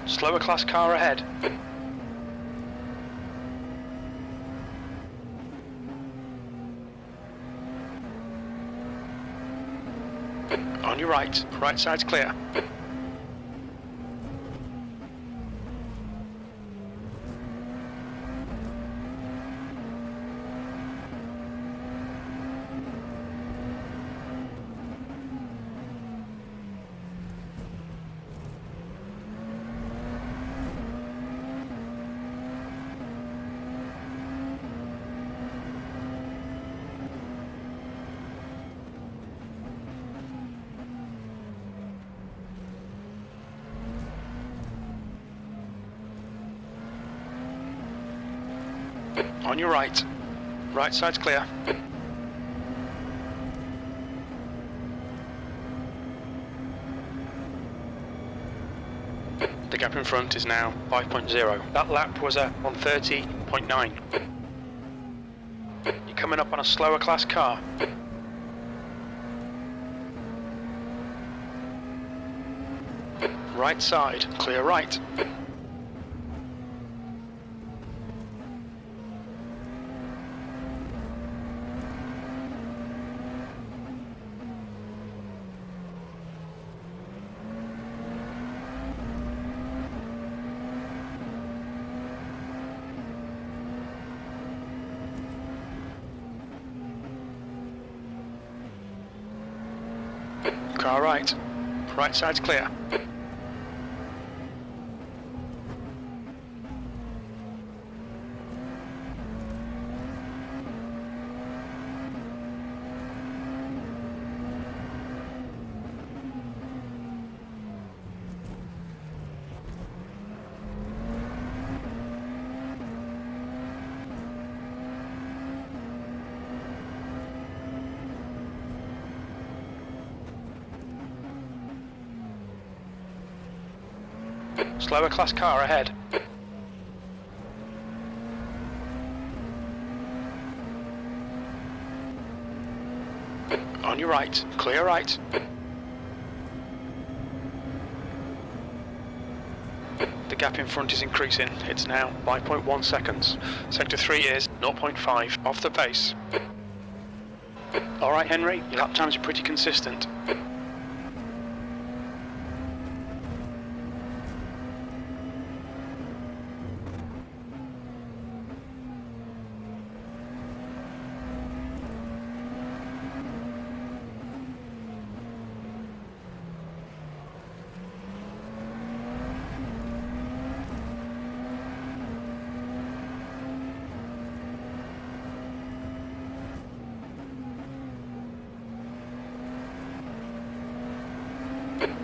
Slower class car ahead. On your right. Right side's clear. On your right. Right side's clear. The gap in front is now 5.0. That lap was at 130.9. You're coming up on a slower class car. Right side, clear right. Car right. Right side's clear. Slower class car ahead. On your right, clear right. The gap in front is increasing. It's now 5.1 seconds. Sector 3 is 0.5 off the pace. Alright Henry, your lap times are pretty consistent.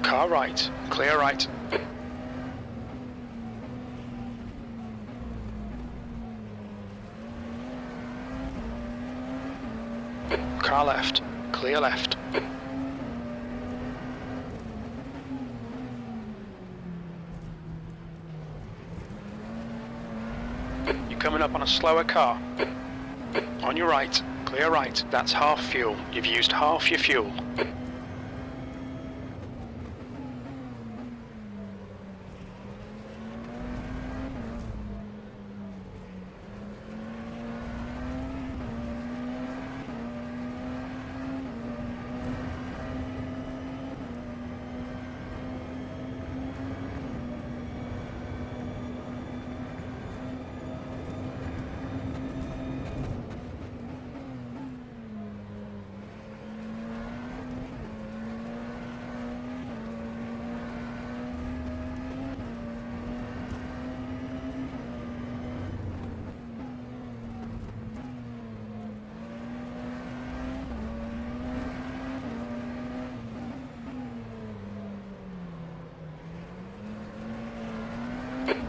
Car right, clear right. Car left, clear left. You're coming up on a slower car. On your right, clear right. That's half fuel. You've used half your fuel.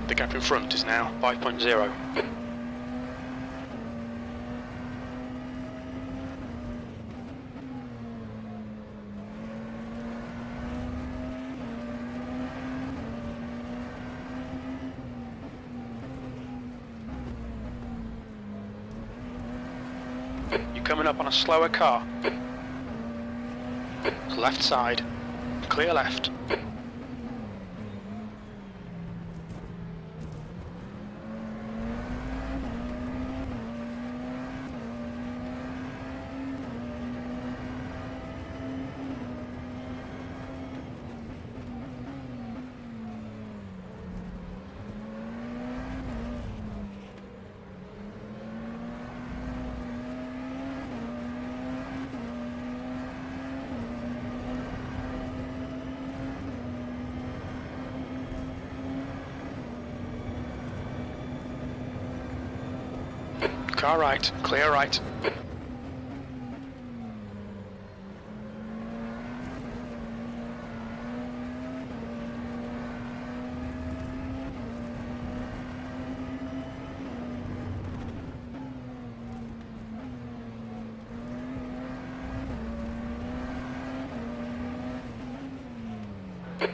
The gap in front is now 5.0. You're coming up on a slower car. Left side, clear left. Car right, clear right.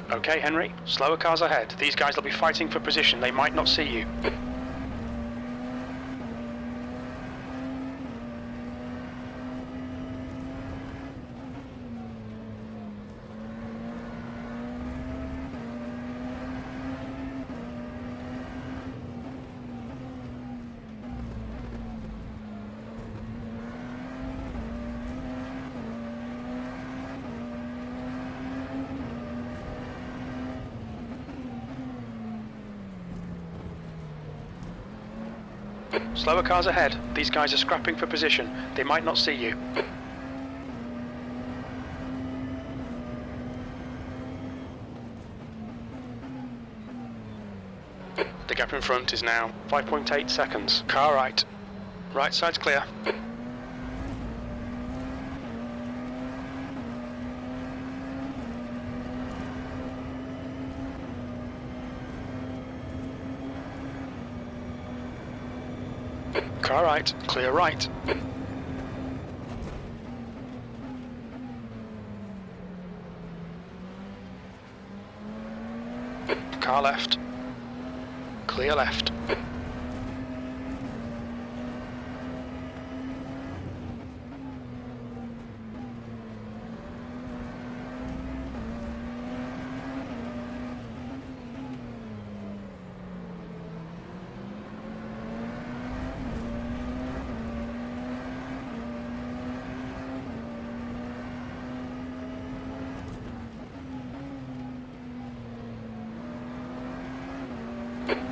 Okay, Henry, slower cars ahead. These guys will be fighting for position. They might not see you. Slower cars ahead. These guys are scrapping for position. They might not see you. The gap in front is now 5.8 seconds. Car right. Right side's clear. Car right, clear right. Car left. Clear left.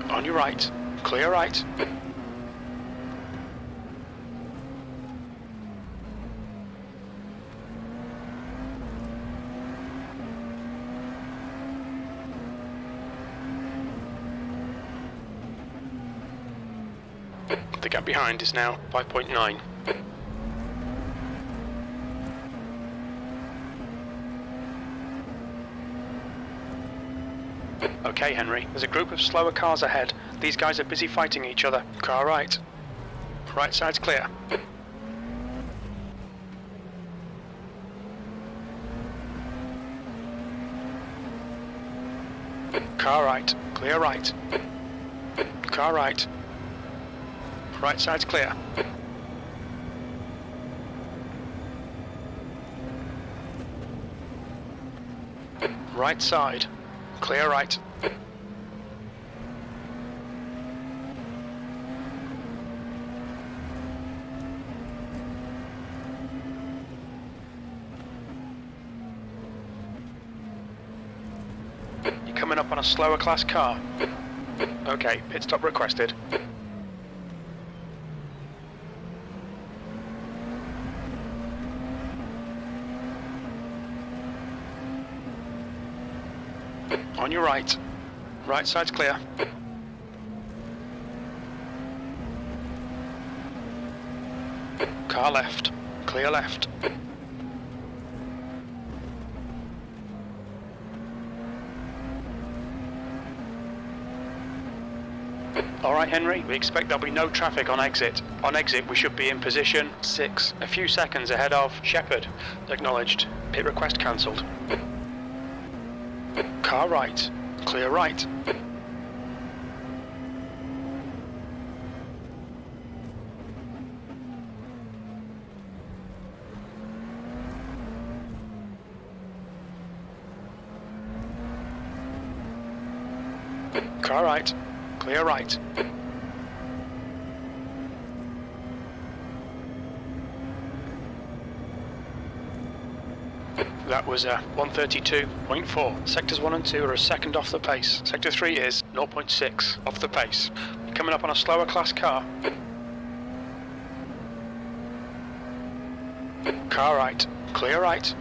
On your right. Clear right. The gap behind is now 5.9. Okay, Henry, there's a group of slower cars ahead. These guys are busy fighting each other. Car right. Right side's clear. Car right. Clear right. Car right. Right side's clear. Right side. Clear right. You're coming up on a slower class car. Okay, pit stop requested. On your right. Right side's clear. Car left. Clear left. Alright, Henry, we expect there'll be no traffic on exit. On exit, we should be in position 6, a few seconds ahead of Shepherd. Acknowledged. Pit request cancelled. Car right. Clear right. Car right. Clear right. That was 132.4. Sectors 1 and 2 are a second off the pace. Sector 3 is 0.6 off the pace. You're coming up on a slower class car. Car right. Clear right.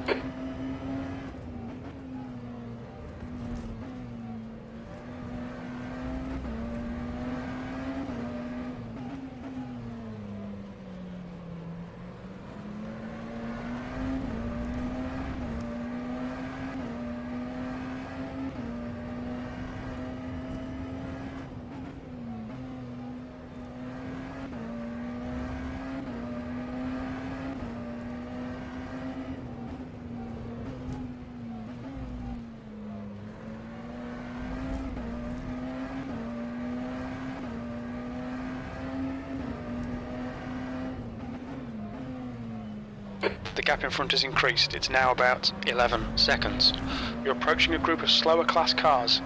The gap in front has increased. It's now about 11 seconds. You're approaching a group of slower class cars.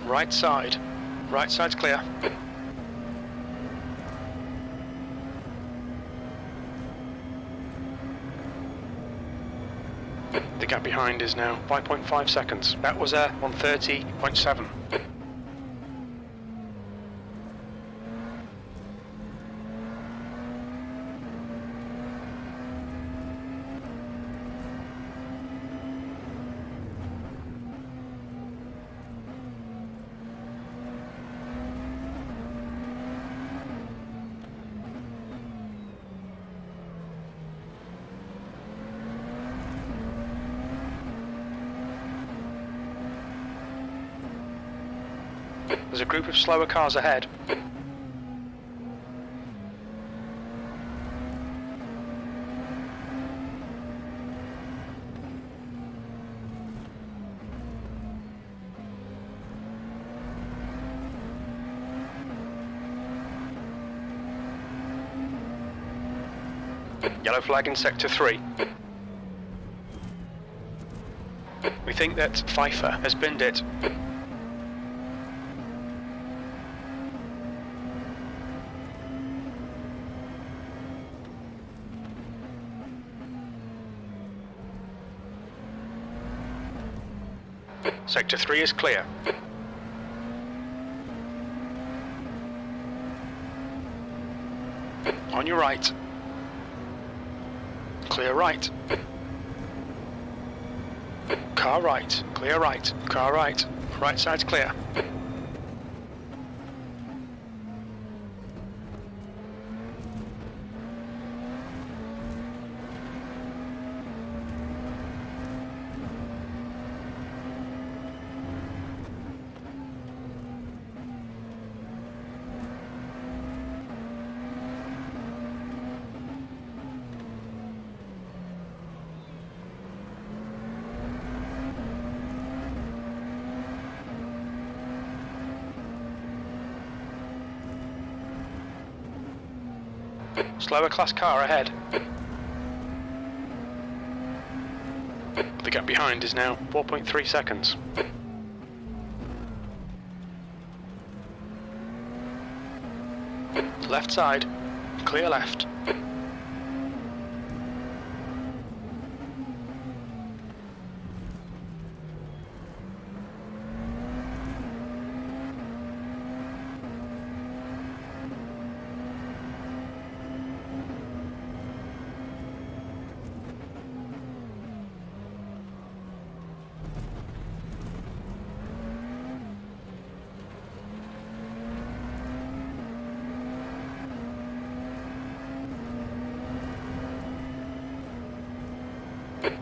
Right side. Right side's clear. The gap behind is now 5.5 seconds. That was a 1:30.7. There's a group of slower cars ahead. Yellow flag in Sector 3. We think that Pfeiffer has binned it. Sector 3 is clear. On your right. Clear right. Car right. Clear right. Car right. Right side's clear. Slower class car ahead. The gap behind is now 4.3 seconds. Left side, clear left.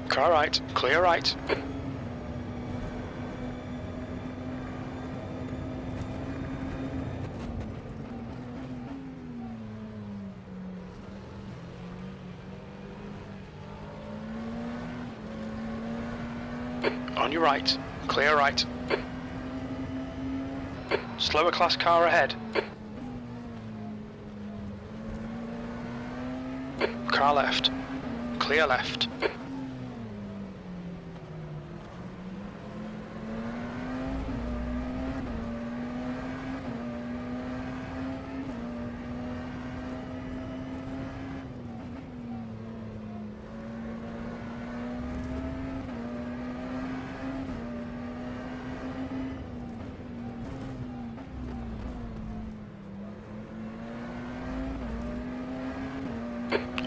Car right, clear right. On your right, clear right. Slower class car ahead. Car left, clear left.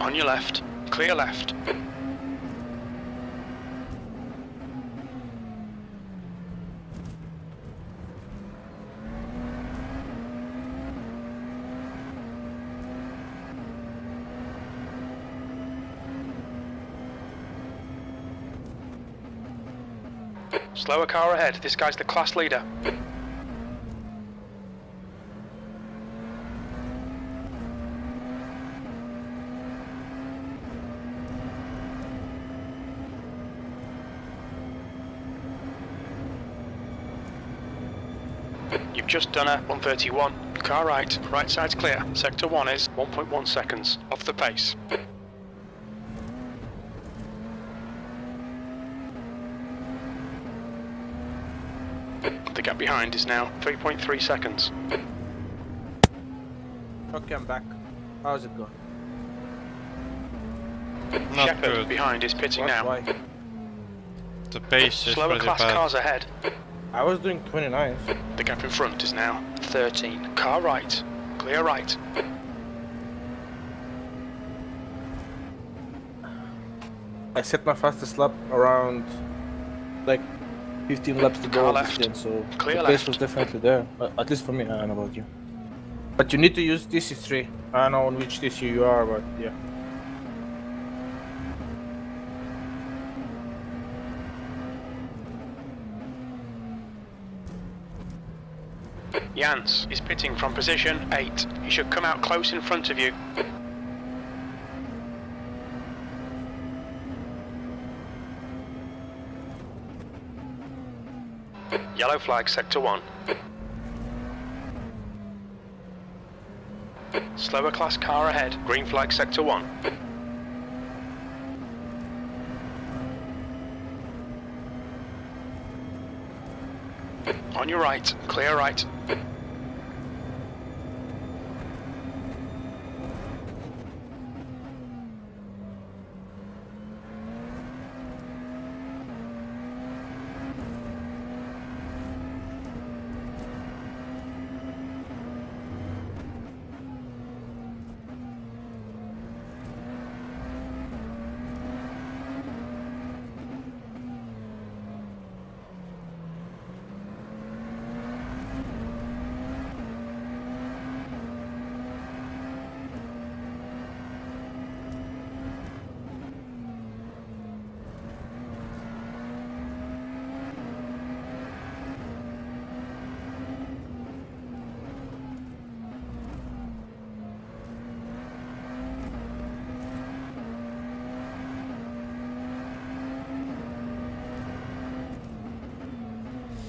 On your left, clear left. Slower car ahead, this guy's the class leader. You've just done a 131. Car right. Right side's clear. Sector 1 is 1.1 seconds. Off the pace. The gap behind is now 3.3 seconds. Okay, I'm back. How's it going? Not Shepherd good. behind is pitting What? now. Why? The pace is Slower pretty class bad. cars ahead. I was doing 29. The gap in front is now 13. Car right. Clear right. I set my fastest lap around like 15 laps to go Car of left. the stint, so Clear the left. pace was definitely there. At least for me, I don't know about you. But you need to use TC3. I don't know on which TC you are, but yeah. Jans is pitting from position 8. He should come out close in front of you. Yellow flag, sector 1. Slower class car ahead. Green flag, sector 1. On your right, clear right.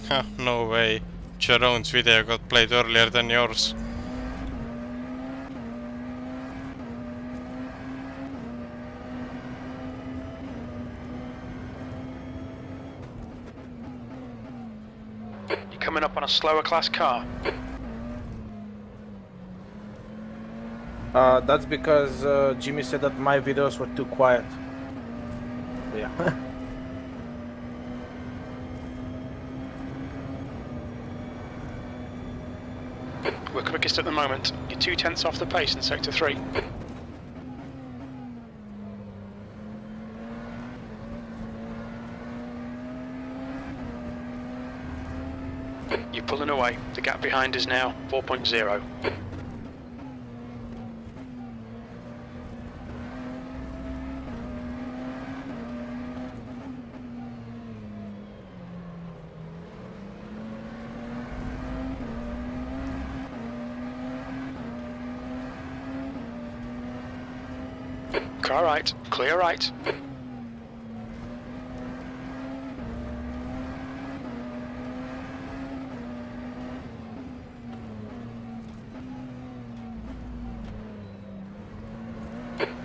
Huh, no way. Jerome's video got played earlier than yours. You're coming up on a slower class car. That's because Jimmy said that my videos were too quiet. Yeah. We're quickest at the moment. You're 2/10 off the pace in sector 3. You're pulling away. The gap behind is now 4.0. Car right, clear right.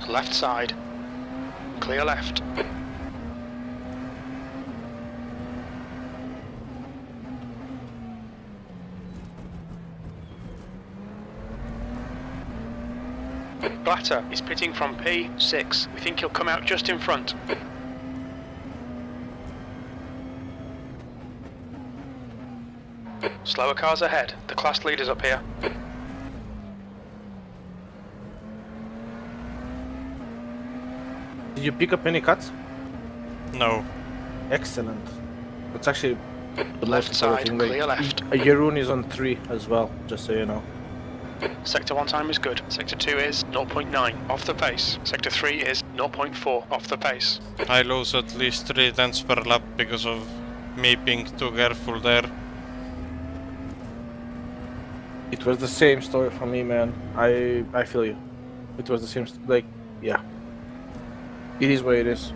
Left side, clear left. Blatter is pitting from P6. We think he'll come out just in front. Slower cars ahead. The class leader's up here. Did you pick up any cuts? No. Excellent. That's actually the Left most side, important thing. clear left. Jeroen is on 3 as well, just so you know. Sector 1 time is good. Sector 2 is 0.9 off the pace. Sector 3 is 0.4 off the pace. I lose at least 3 tenths per lap because of me being too careful there. It was the same story for me, man. I feel you. It was the same, like, yeah. It is what it is.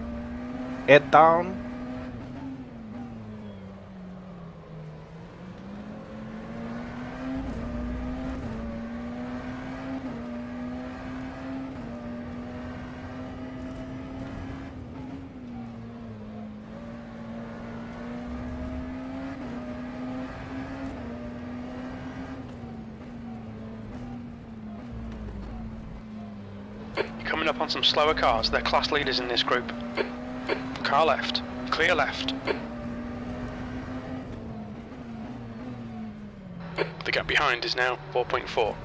Head down. Coming up on some slower cars, they're class leaders in this group. Car left, clear left. The gap behind is now 4.4.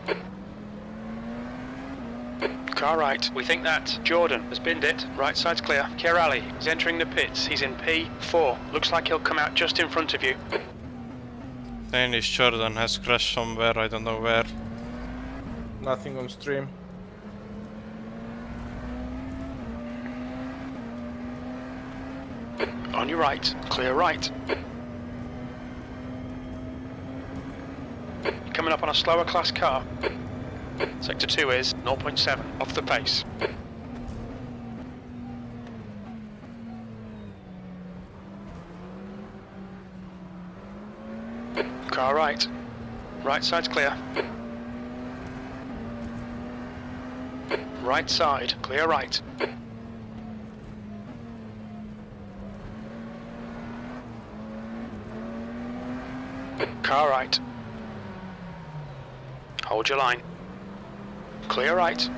Car right, we think that Jordan has binned it. Right side's clear. Chiarali is entering the pits. He's in P4. Looks like he'll come out just in front of you. Danish Jordan has crashed somewhere, I don't know where. Nothing on stream. On your right, clear right. Coming up on a slower class car. Sector 2 is 0.7 off the pace. Car right. Right side's clear. Right side, clear right. Car right. Hold your line. Clear right.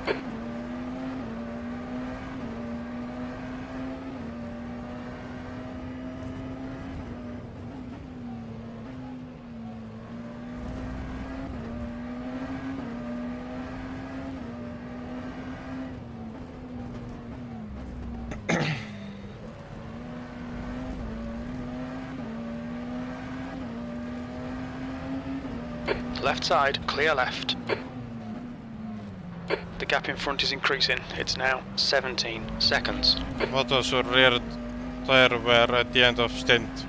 Left side, clear left. The gap in front is increasing. It's now 17 seconds. What was your rear tire wear at the end of stint?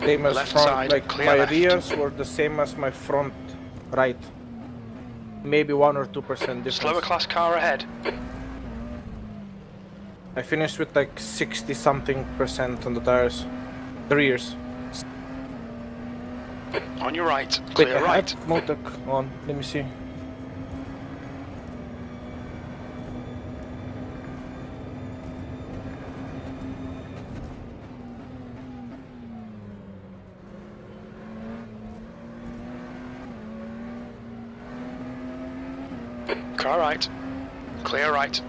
Same as Left front, side, like clear my left. rears were the same as my front right. Maybe 1 or 2% difference. Slower class car ahead. I finished with like 60 something % on the tires. The rears. On your right, Wait, clear I right. have Motec on. Let me see. Car right, clear right.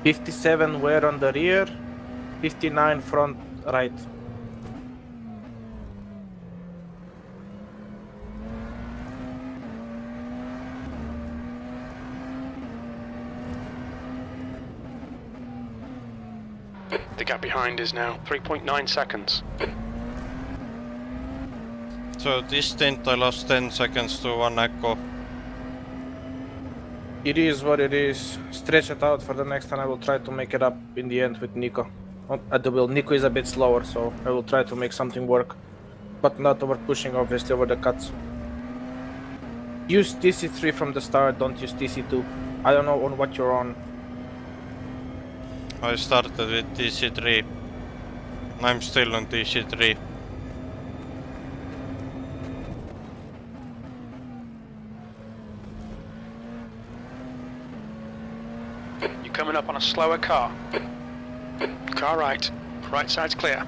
$57 were on the rear, 59 front right. The gap behind is now 3.9 seconds. So this stint I lost 10 seconds to one echo. It is what it is. Stretch it out for the next time. I will try to make it up in the end with Nico. At the wheel. Nico is a bit slower, so I will try to make something work. But not over pushing, obviously, over the cuts. Use TC3 from the start, don't use TC2. I don't know on what you're on. I started with TC3. I'm still on TC3. You're coming up on a slower car. Car right. Right side's clear.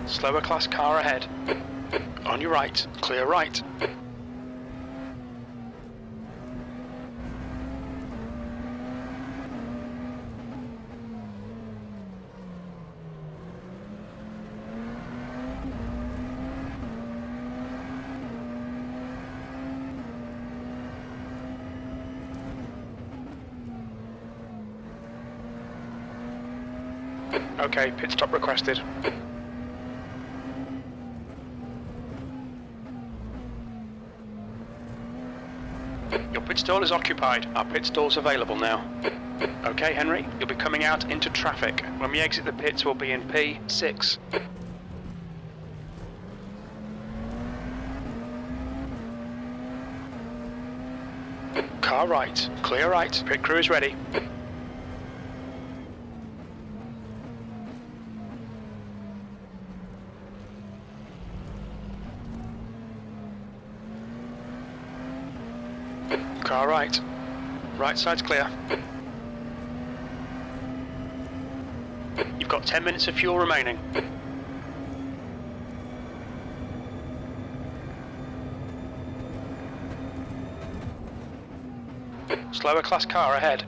Slower class car ahead. On your right, clear right. Okay, pit stop requested. Your pit stall is occupied. Our pit stall's available now. Okay, Henry, you'll be coming out into traffic. When we exit the pits, we'll be in P6. Car right, clear right. Pit crew is ready. Car right. Right side's clear. You've got 10 minutes of fuel remaining. Slower class car ahead.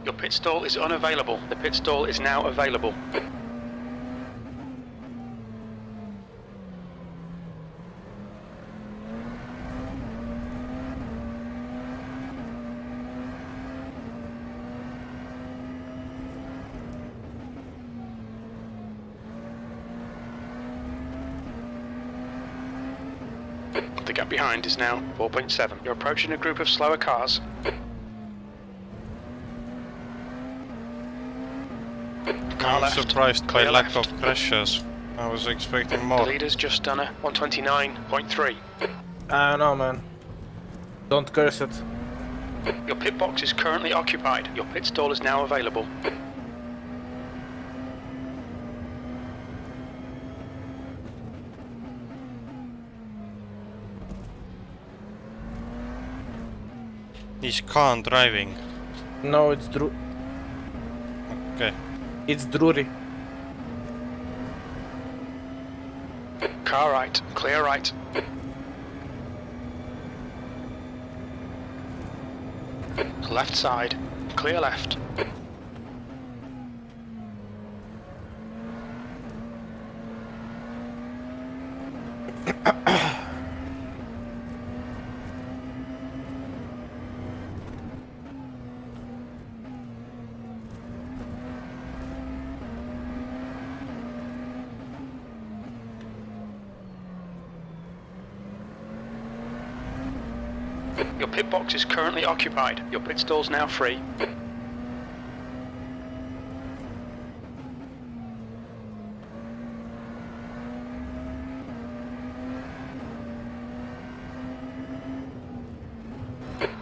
Your pit stall is unavailable. The pit stall is now available. The gap behind is now 4.7. You're approaching a group of slower cars. Car I'm left. surprised by Clear lack left. of crashes. I was expecting The more. leader's just done a 129.3. I don't know, man. Don't curse it. Your pit box is currently occupied. Your pit stall is now available. Is Khan driving? No, it's Okay. It's Drury. Car right, clear right. Left side, clear left. Your pit box is currently occupied. Your pit stall's now free.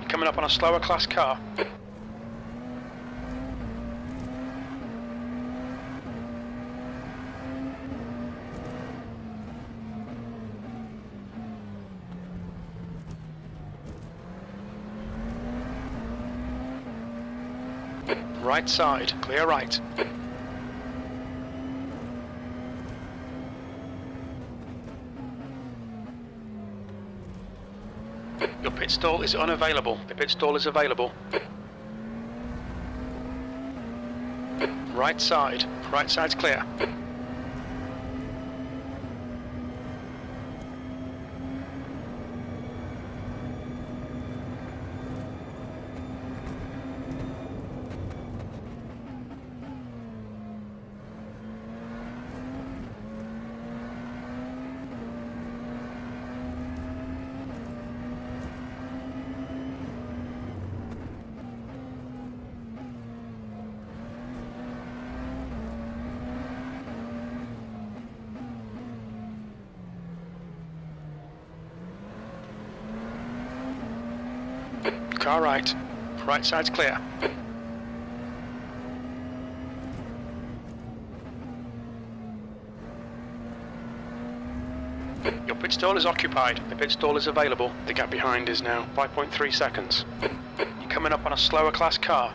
Coming up on a slower class car. Right side, clear right. Your pit stall is unavailable. The pit stall is available. Right side's clear. Car right. Right side's clear. Your pit stall is occupied. The pit stall is available. The gap behind is now 5.3 seconds. You're coming up on a slower class car.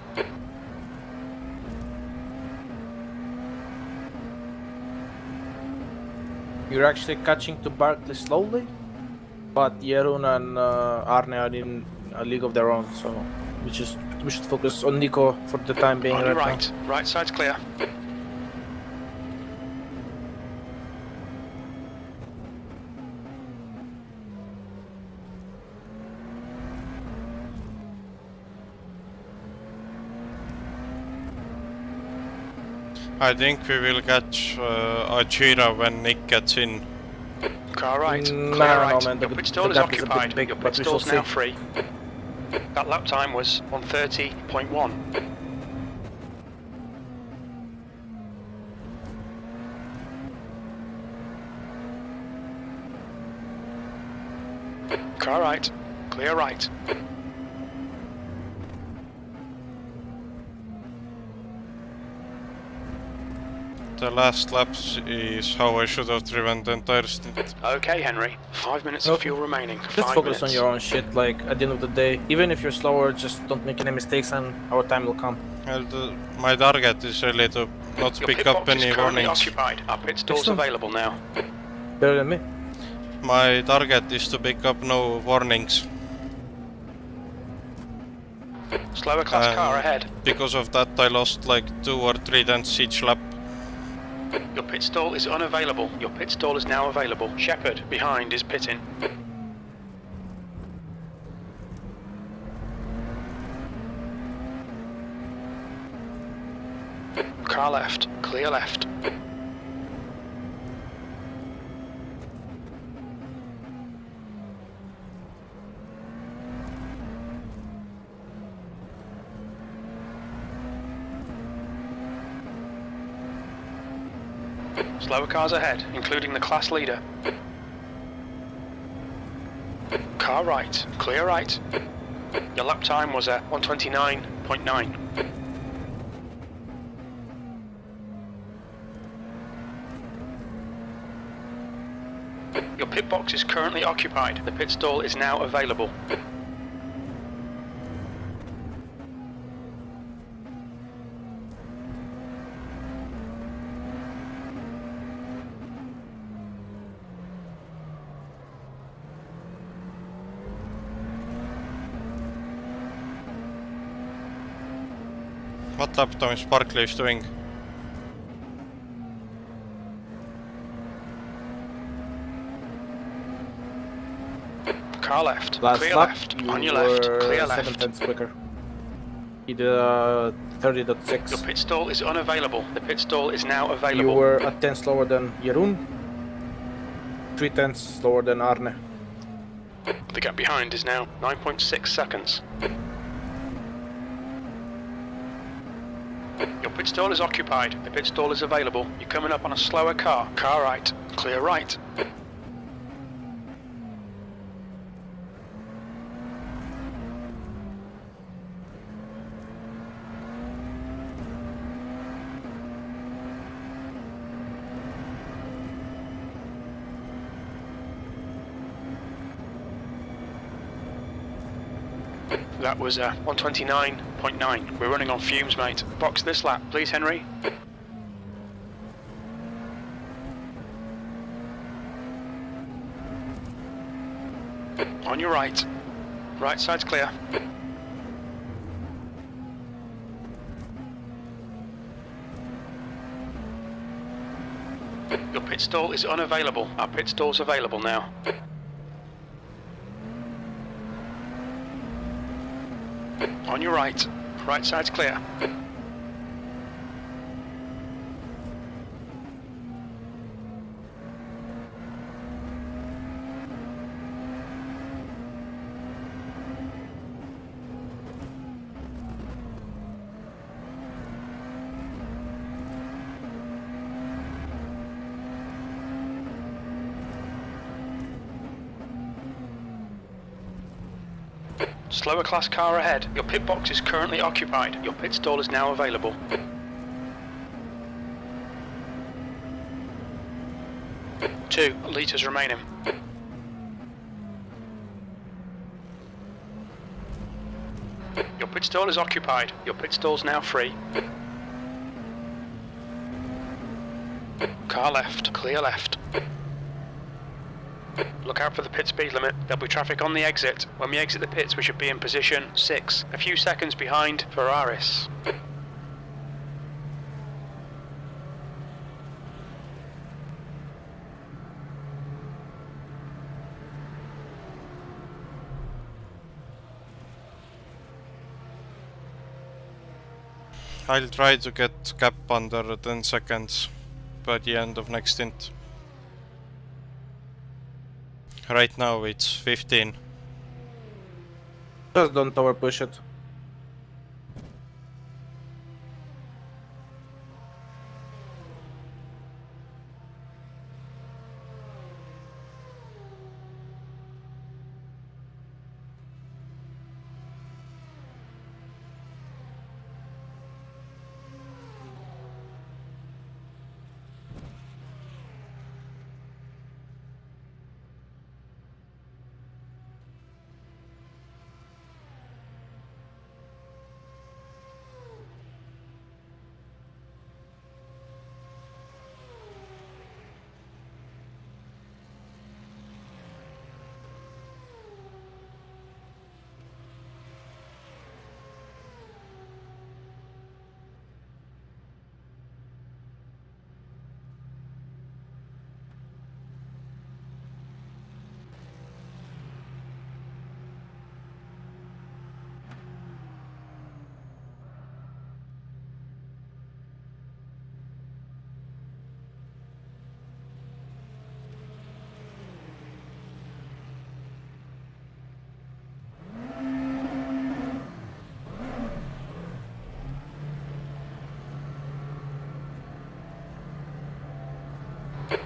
You're actually catching to Barkley slowly, but Jeroen and Arne are in a league of their own, so we should focus on Nico for the time being. On your right right. Right side's clear. I think we will catch Ajira when Nick gets in. Car right. No, Clear no, right. man, Your the pit stall is gap is a bit occupied. big, Your but pit we shall stall's now see. free. That lap time was 1:30.1. Car right. Clear right. The last laps is how I should have driven the entire stint. Okay, Henry. 5 minutes of Okay. fuel remaining. Just 5 focus on minutes. your own shit. Like at the end of the day, even if you're slower, just don't make any mistakes, and our time will come. And my target is really to not Your pick pit up box is any currently warnings. occupied. Our pit stall's Excellent. available now. Better than me. My target is to pick up no warnings. Slower class car ahead. Because of that I lost like 2 or 3 tenths each lap. Your pit stall is unavailable. Your pit stall is now available. Shepherd behind is pitting. Car left. Clear left. Slower cars ahead, including the class leader. Car right, clear right. Your lap time was at 1:29.9. Your pit box is currently occupied. The pit stall is now available. What lap time Sparco is doing? Car left, Last clear lap, left. you On your left, were clear 7 left. tenths quicker. He did 30.6. Your pit stall is unavailable. The pit stall is now You available. were a 10 slower than Jeroen. 3 tenths slower than Arne. The gap behind is now 9.6 seconds. Your pit stall is occupied. The pit stall is available. You're coming up on a slower car. Car right. Clear right. That was 1:29.9. We're running on fumes, mate. Box this lap, please, Henry. On your right. Right side's clear. Your pit stall is unavailable. Our pit stall's available now. On your right. Right side's clear. Slower class car ahead. Your pit box is currently occupied. Your pit stall is now available. 2 litres remaining. Your pit stall is occupied. Your pit stall's now free. Car left, clear left. Look out for the pit speed limit. There'll be traffic on the exit. When we exit the pits, we should be in position 6, a few seconds behind Ferraris. I'll try to get gap under 10 seconds by the end of next stint. Right now it's 15. Just don't overpush it.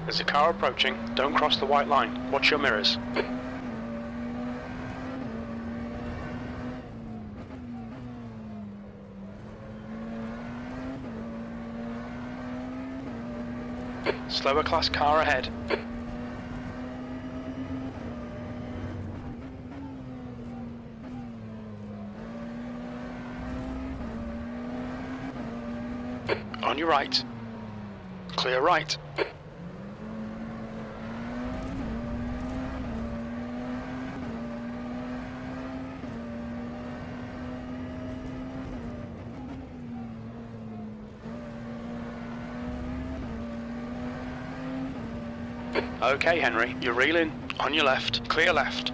There's a car approaching. Don't cross the white line. Watch your mirrors. Slower class car ahead. On your right. Clear right. Okay, Henry, you're reeling. On your left. Clear left.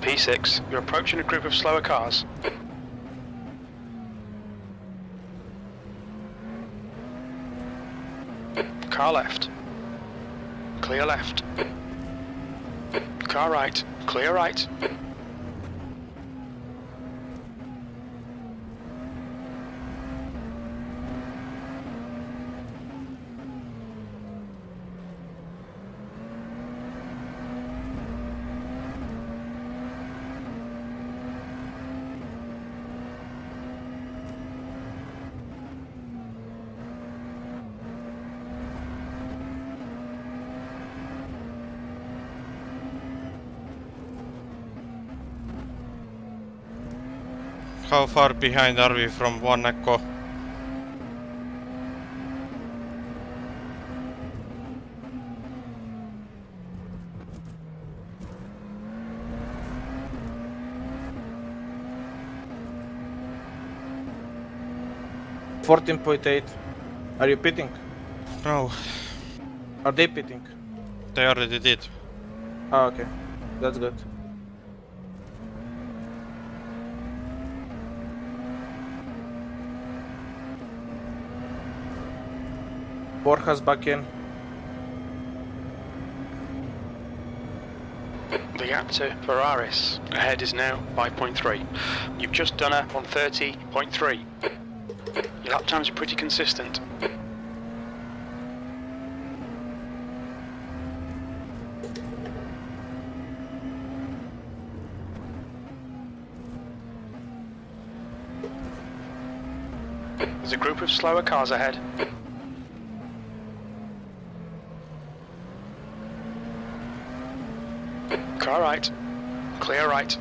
P6, you're approaching a group of slower cars. Car left. Clear left. Car right. Clear right. How far behind are we from 1 Echo? $14.8. Are you pitting? No. Are they pitting? They already did. Oh, okay. That's good. Borja's back in. The gap to Ferraris ahead is now 5.3. You've just done a 1:30.3. Your lap times are pretty consistent. There's a group of slower cars ahead. Car right. Clear right.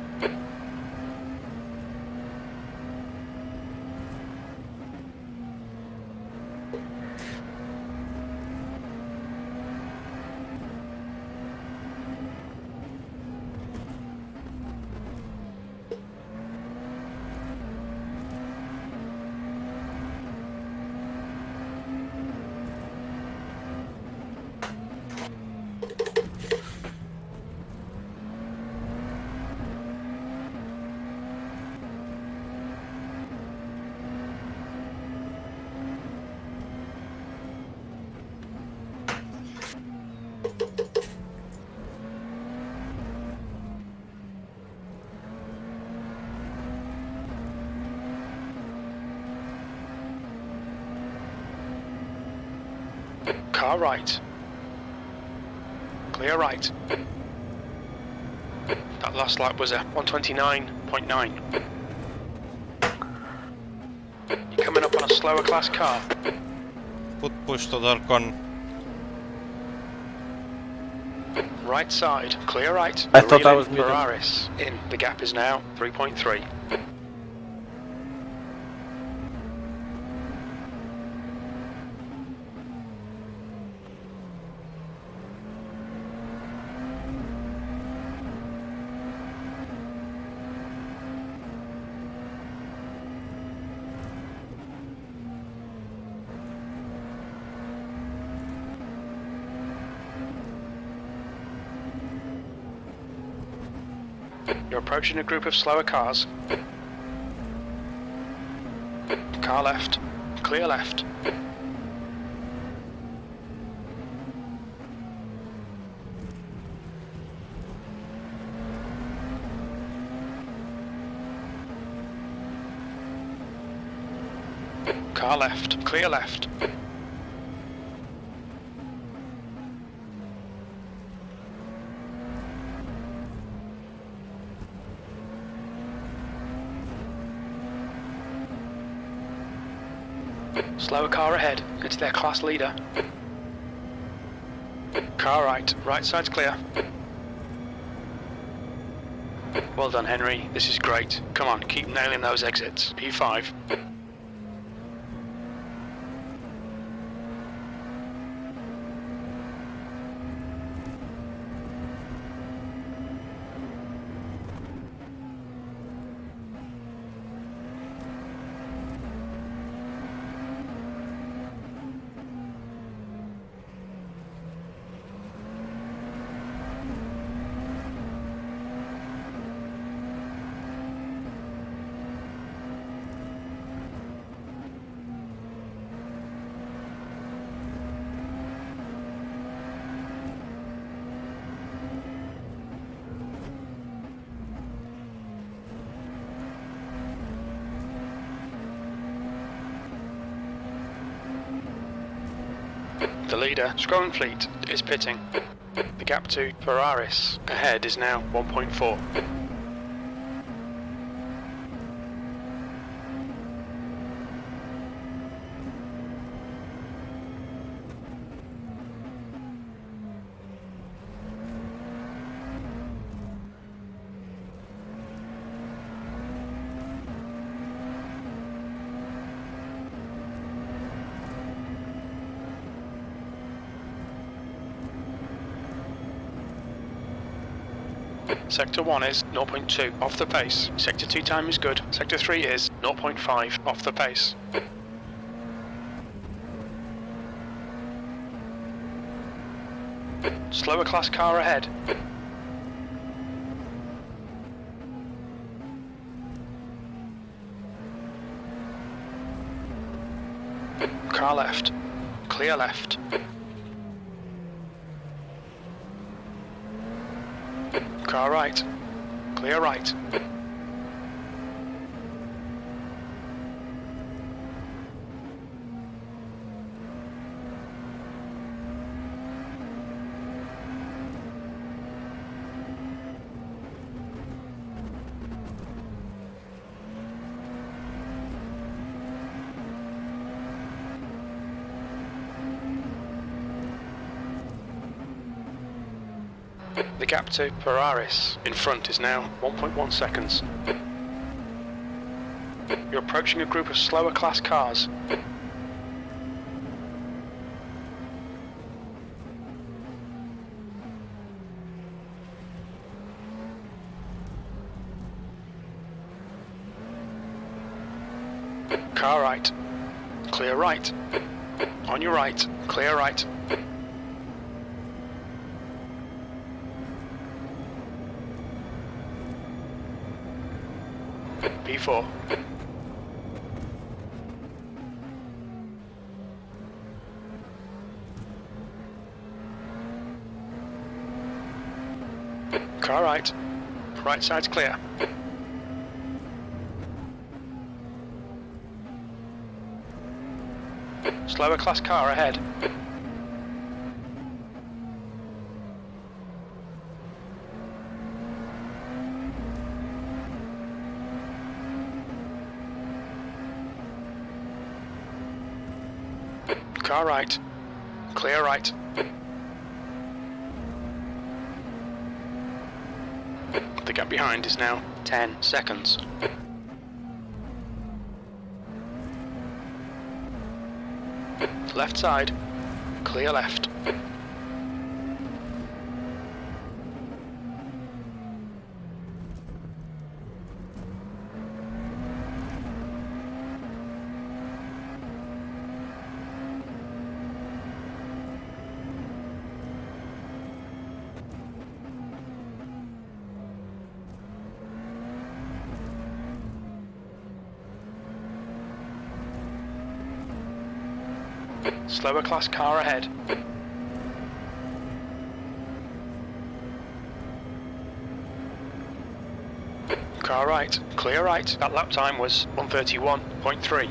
Car right. Clear right. That last lap was a 1:29.9. You're coming up on a slower class car. Put push to dark on. Right side, clear right. I thought I Rear was muted. Ferraris in. The gap is now 3.3. You're approaching a group of slower cars. Car left. Clear left. Car left. Clear left. Slower car ahead. It's their class leader. Car right. Right side's clear. Well done, Henry. This is great. Come on, keep nailing those exits. P5. The leader, Scroll Fleet, is pitting. The gap to Ferraris ahead is now 1.4. Sector 1 is 0.2 off the pace. Sector 2 time is good. Sector 3 is 0.5 off the pace. Slower class car ahead. Car left. Clear left. Car right. Clear right. The gap to Ferraris in front is now 1.1 seconds. You're approaching a group of slower class cars. Car right. Clear right. On your right. Clear right. P4. Car right. Right side's clear. Slower class car ahead. Car right. Clear right. The gap behind is now 10 seconds. Left side. Clear left. Slower class car ahead. Car right, clear right. That lap time was 1:31.3.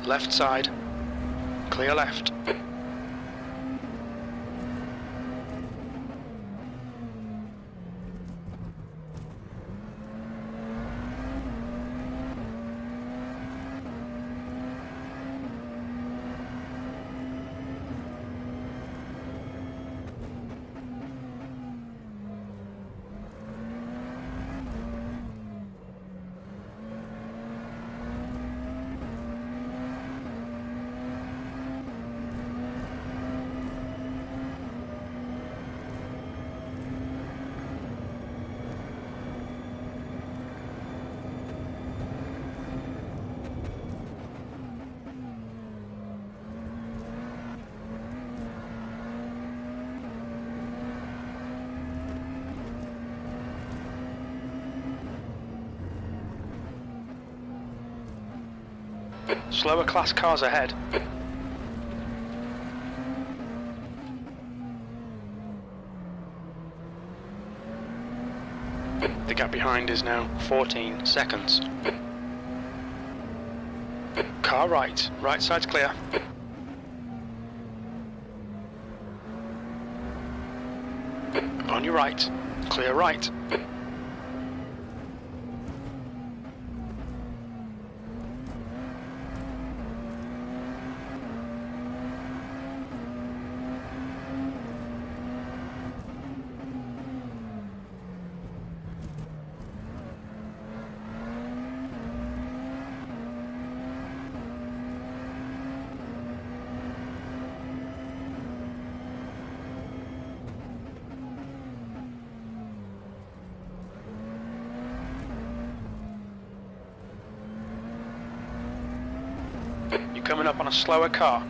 Left side. Clear left. Slower class cars ahead. The gap behind is now 14 seconds. Car right. Right side's clear. On your right. Clear right. You're coming up on a slower car.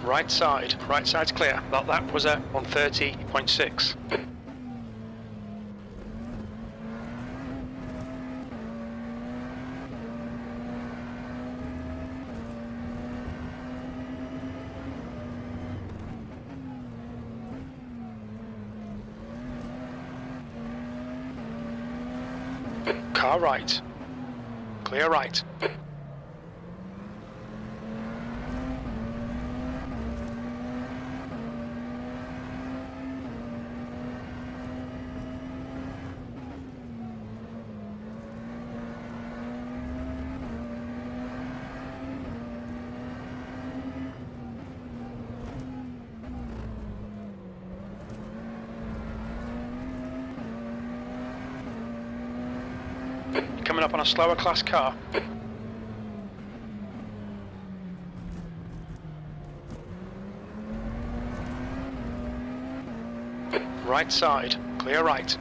Right side. Right side's clear. That lap was at 130.6. Car right. Clear right. Coming up on a slower class car. Right side, clear right.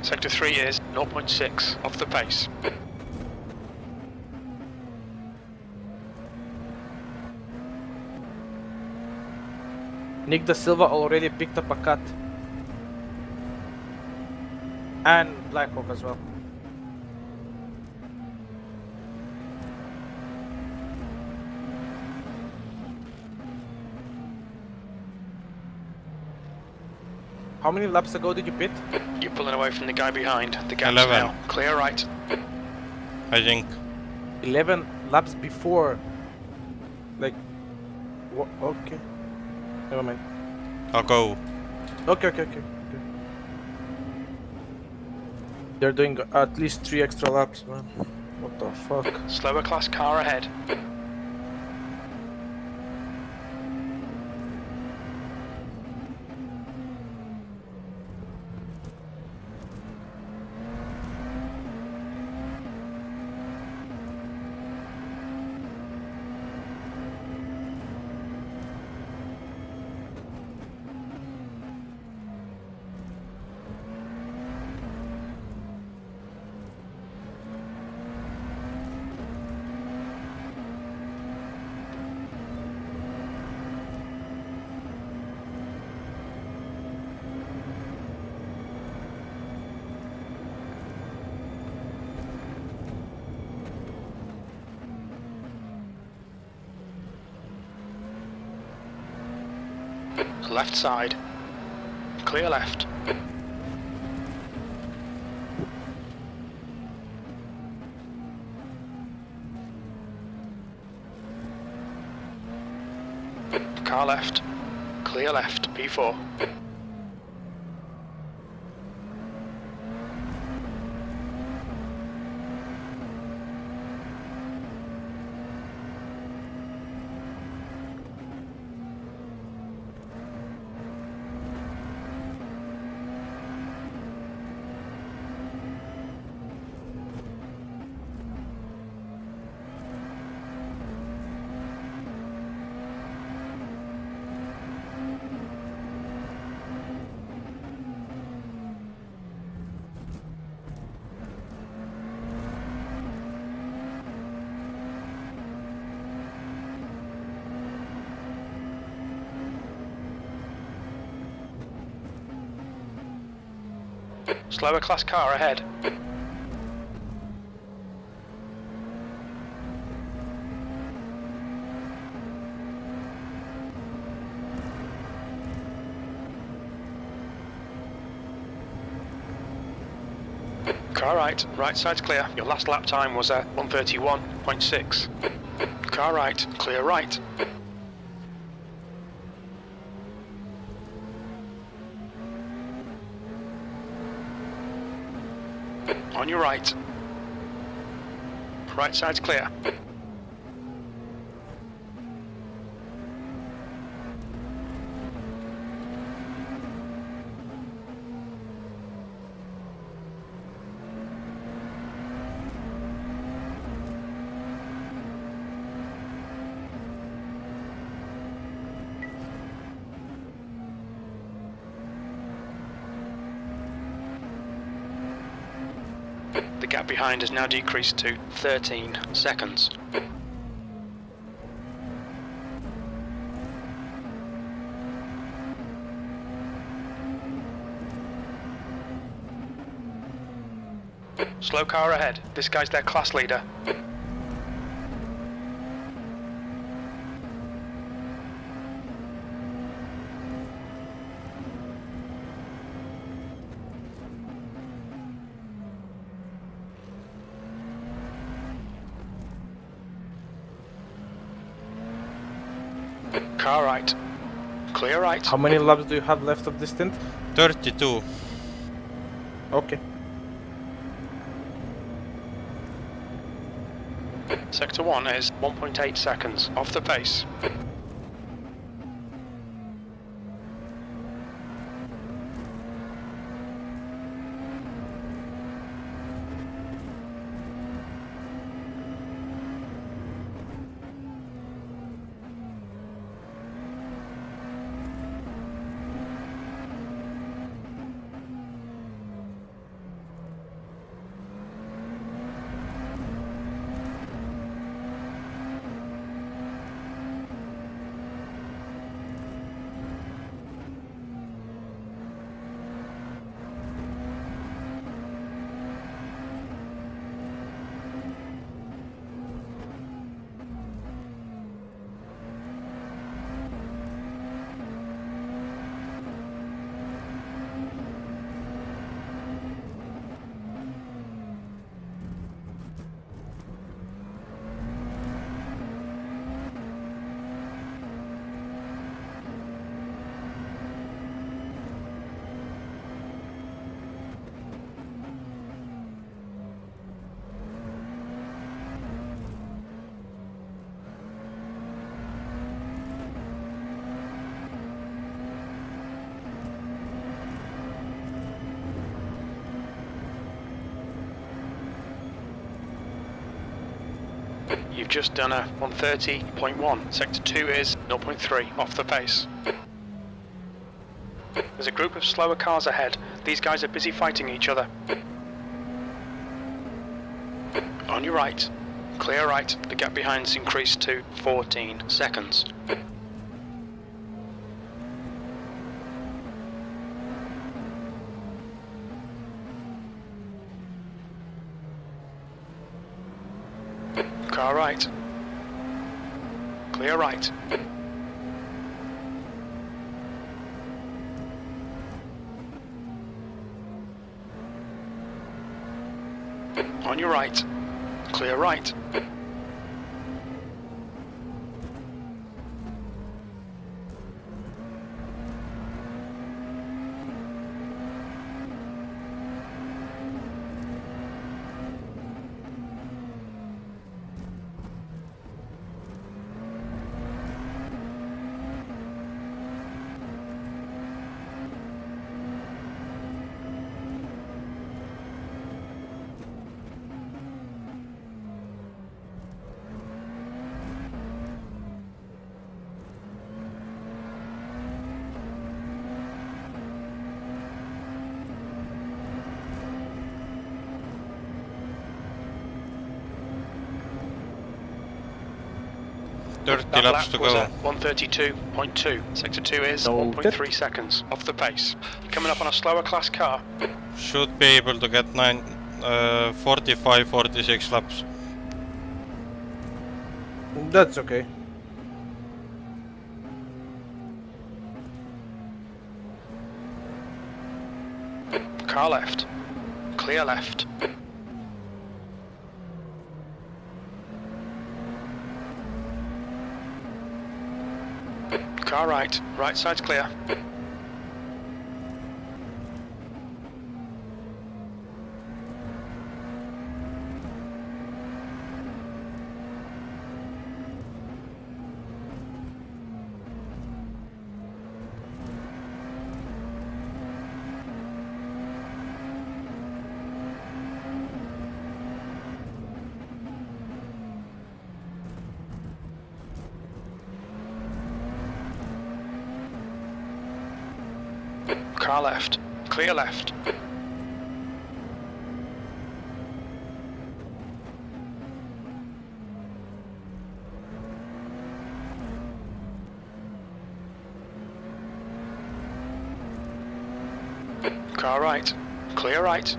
Sector 3 is 0.6 off the pace. Nick Da Silva already picked up a cut. And Blackhawk as well. How many laps ago did you pit? You're pulling away from the guy behind. The gap's 11. now clear right. I think. 11 laps before. Like, okay. Never mind. I'll go. Okay. They're doing at least 3 extra laps, man. What the fuck? Slower class car ahead. Left side. Clear left. Car left. Clear left. P4. Slower class car ahead. Car right side's clear. Your last lap time was at 1:31.6. Car right, clear right. On your right. Right side's clear. The gap behind has now decreased to 13 seconds. Slow car ahead. This guy's their class leader. Car right. Clear right. How many laps do you have left of this stint? 32. Okay. Sector 1 is 1.8 seconds off the pace. You've just done a 1:30.1. Sector 2 is 0.3 off the pace. There's a group of slower cars ahead. These guys are busy fighting each other. On your right. Clear right. The gap behind's increased to 14 seconds. Car right. Clear right. On your right. Clear right. 30 That laps lap to was go. at 132.2. Sector 2 is Noted. 1.3 seconds off the pace. You're coming up on a slower class car. Should be able to get 45, 46 laps. That's okay. Car left. Clear left. Car right. Right side's clear. Car left. Clear left. Car right. Clear right.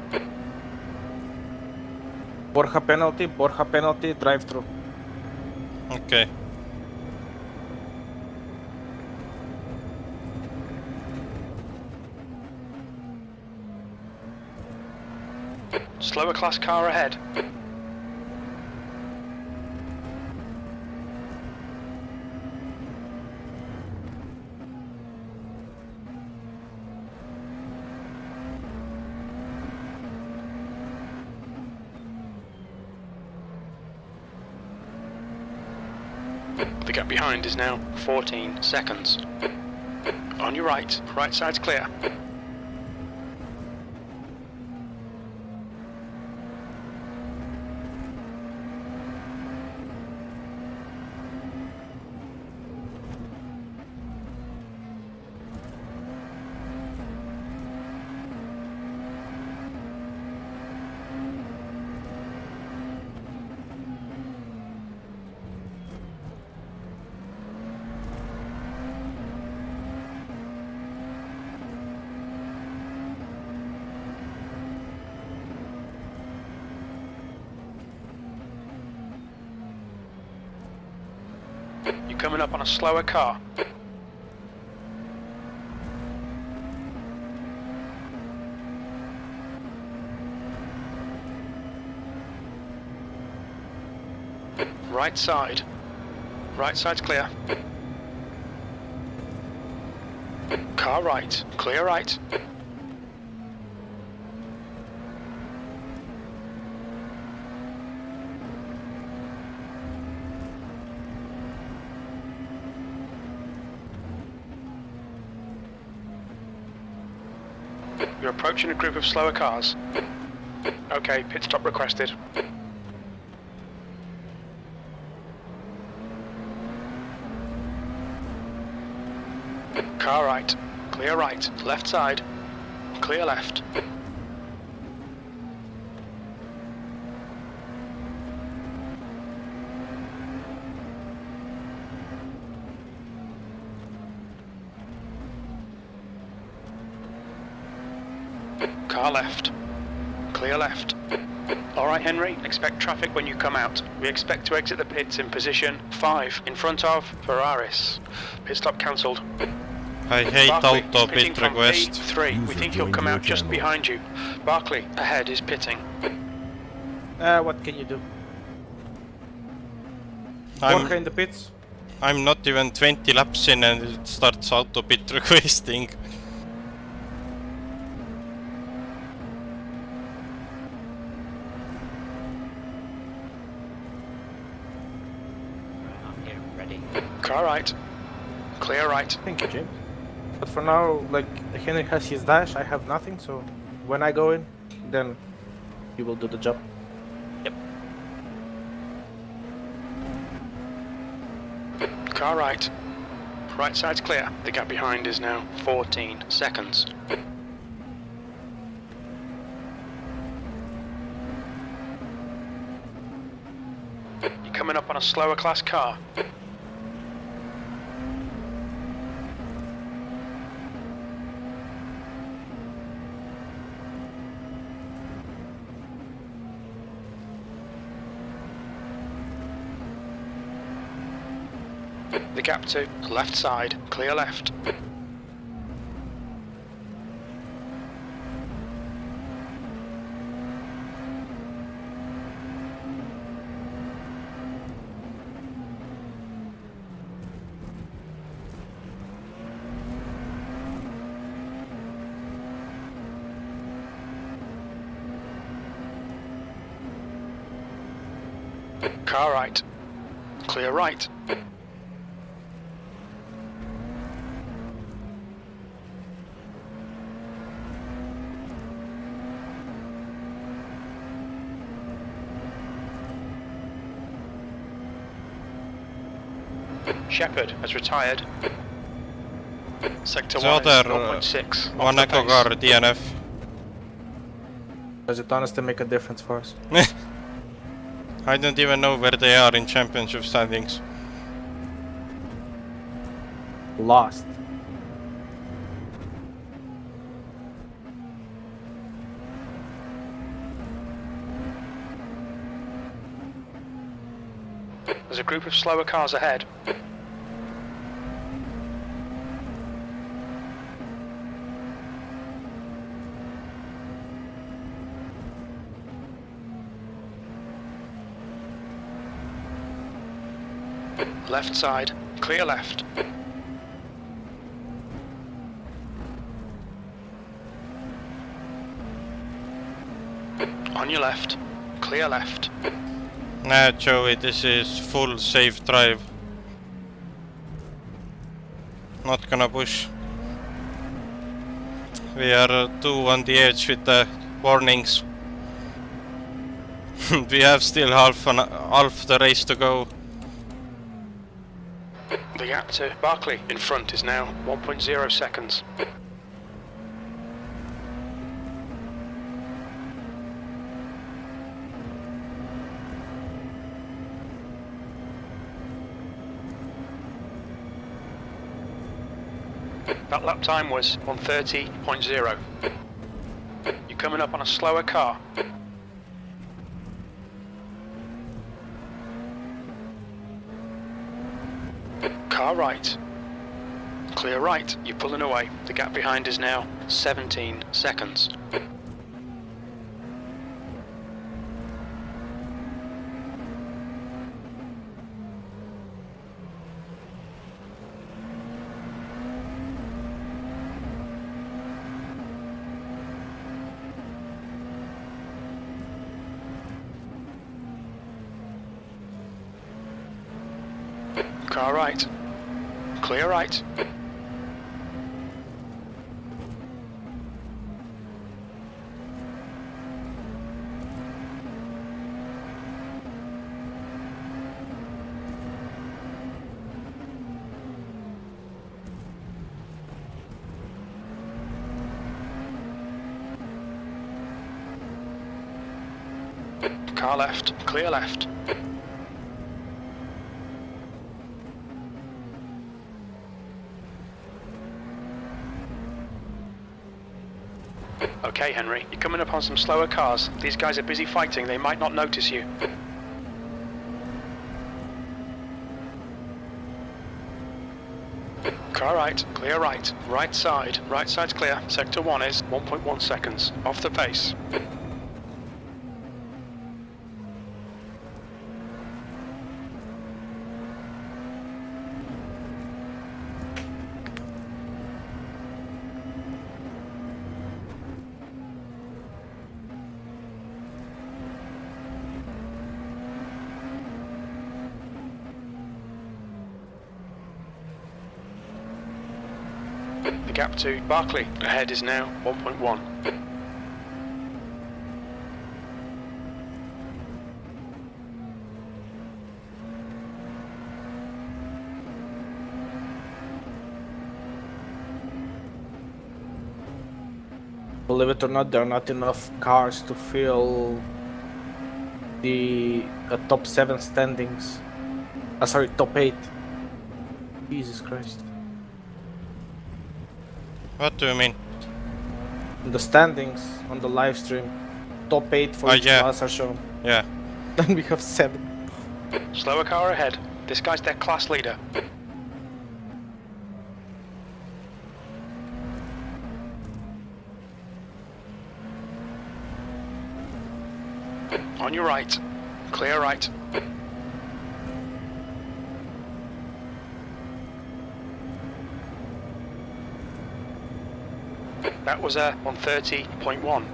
Borja penalty, drive through. Okay. Slower class car ahead. The gap behind is now 14 seconds. On your right. Right side's clear. You're coming up on a slower car. Right side. Right side's clear. Car right. Clear right. You're approaching a group of slower cars. Okay, pit stop requested. Car right. Clear right. Left side. Clear left. Car left. Clear left. Alright Henry, expect traffic when you come out. We expect to exit the pits in position 5 in front of Ferraris. Pit stop cancelled. I hate Barkley, auto pitting pit from request. P3. We think he'll come out just behind you. Barkley, ahead is pitting. What can you do? Borja in the pits. I'm not even 20 laps in and it starts auto pit requesting. Car right. Clear right. Thank you, James. But for now, like, Henry has his dash, I have nothing, so when I go in, then he will do the job. Car right. Right side's clear. The gap behind is now 14 seconds. You're coming up on a slower class car. The gap to left side, clear left. Car right. Clear right. Shepard has retired. Sector The 1 is other 0.6. one echo car DNF. Does it honestly make a difference for us? I don't even know where they are in championship standings. Lost. There's a group of slower cars ahead. Left side, clear left. On your left, clear left. Nah, Joey, this is full safe drive. Not gonna push. We are two on the edge with the warnings. We have still half the race to go. The gap to Barkley in front is now 1.0 seconds. That lap time was 1:30.0. You're coming up on a slower car. Car right. Clear right, you're pulling away. The gap behind is now 17 seconds. Car right. Clear right. Car left. Clear left. Okay, Henry, you're coming up on some slower cars. These guys are busy fighting, they might not notice you. Car right, clear right. Right side's clear. Sector 1 is 1.1 seconds. Off the pace. The gap to Barkley ahead is now 1.1. Believe it or not, there are not enough cars to fill the top 7 standings. Sorry, top 8. Jesus Christ. What do you mean? In the standings on the live stream, top 8 for each class are shown. Yeah. Then we have 7. Slower car ahead. This guy's their class leader. On your right. Clear right. That was a 130.1.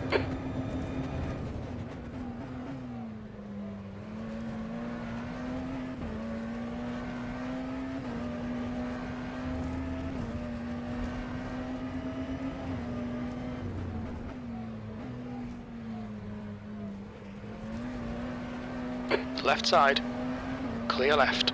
Left side. Clear left.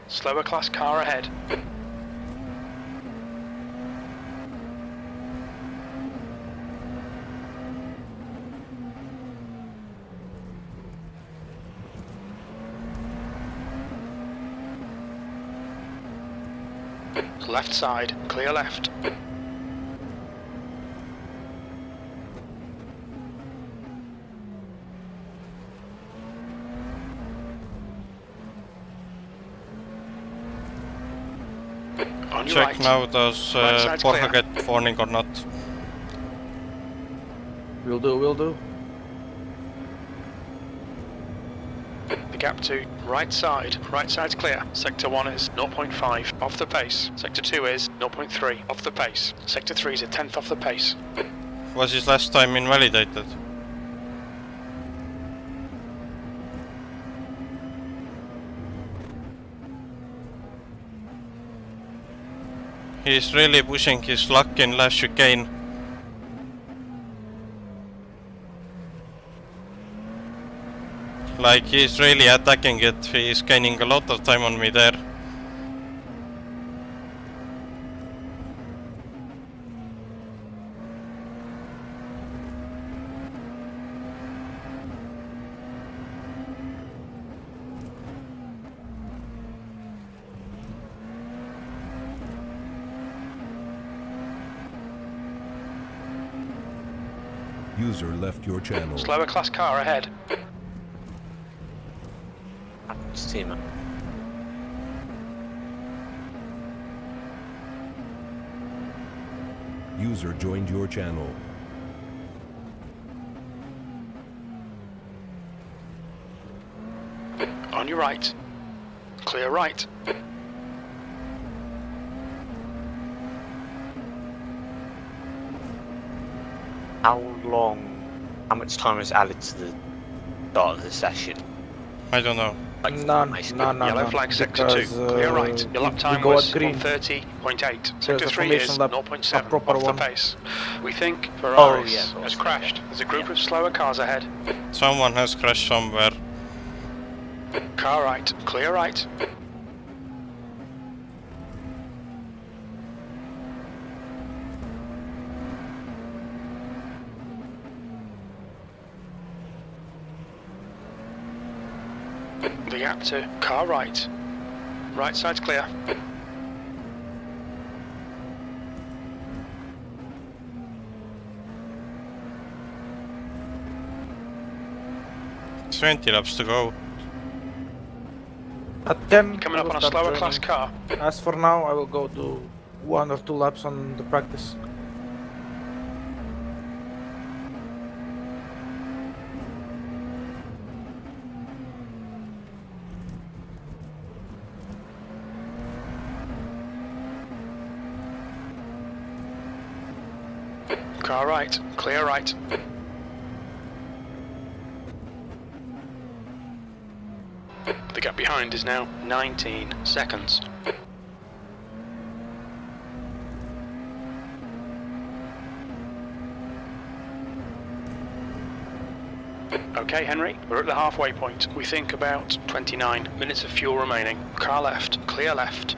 Slower class car ahead. Left side, clear left. On your Check right. now, does Right side's Borja clear. get warning or not? Will do, will do. The gap to right side's clear. Sector 1 is 0.5 off the pace. Sector 2 is 0.3 off the pace. Sector 3 is a tenth off the pace. Was his last time invalidated? He's really pushing his luck in last chicane. Like, he's really attacking it, he's gaining a lot of time on me there. User left your channel. Slower class car ahead. Steamer. User joined your channel. On your right. Clear right. How much time is added to the start of the session? I don't know. Like, None, basically. none, none. Yellow flag sector 2. Clear right. Your lap time go at was green. 130.8. Sector a 3 is formation lap, a 0.7 proper off the one. pace. We think Ferraris yeah, of course, has crashed. There's a group of slower cars ahead. Someone has crashed somewhere. Car right. Clear right. The gap to car right. Right side's clear. It's 20 laps to go. At 10, Coming I up will on a start slower joining. class car. As for now, I will go do 1 or 2 laps on the practice. Car right. Clear right. The gap behind is now 19 seconds. Okay, Henry, we're at the halfway point. We think about 29 minutes of fuel remaining. Car left, clear left.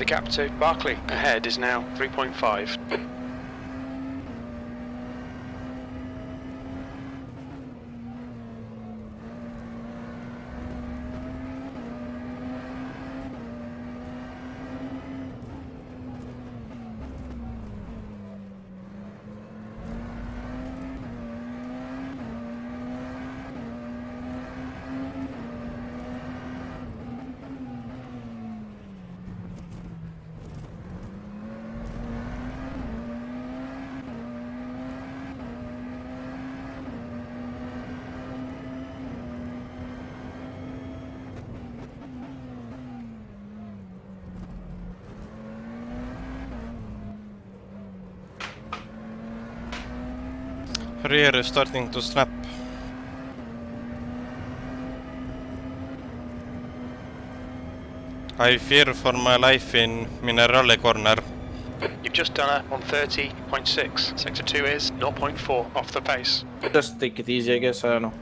The gap to Barclay ahead is now 3.5. Rear is starting to snap. I fear for my life in Minerale corner. You've just done a 130.6. Sector 2 is 0.4 off the pace. Just take it easy, I guess. I don't know.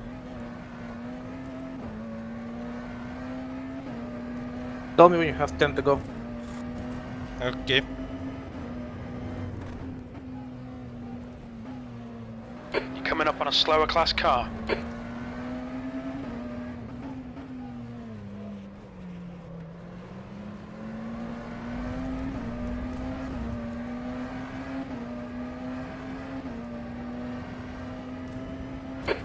Tell me when you have 10 to go. Okay. You're coming up on a slower class car.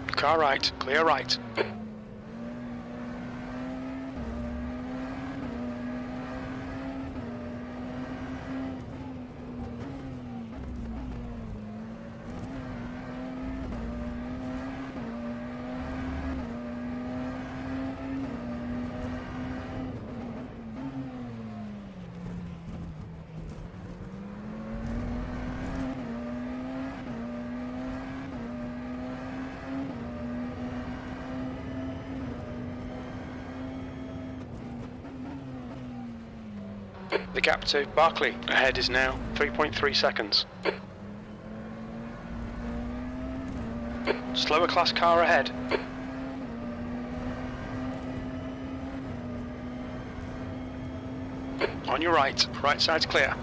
Car right, clear right. The gap to Barclay ahead is now 3.3 seconds. Slower class car ahead. On your right, right side's clear.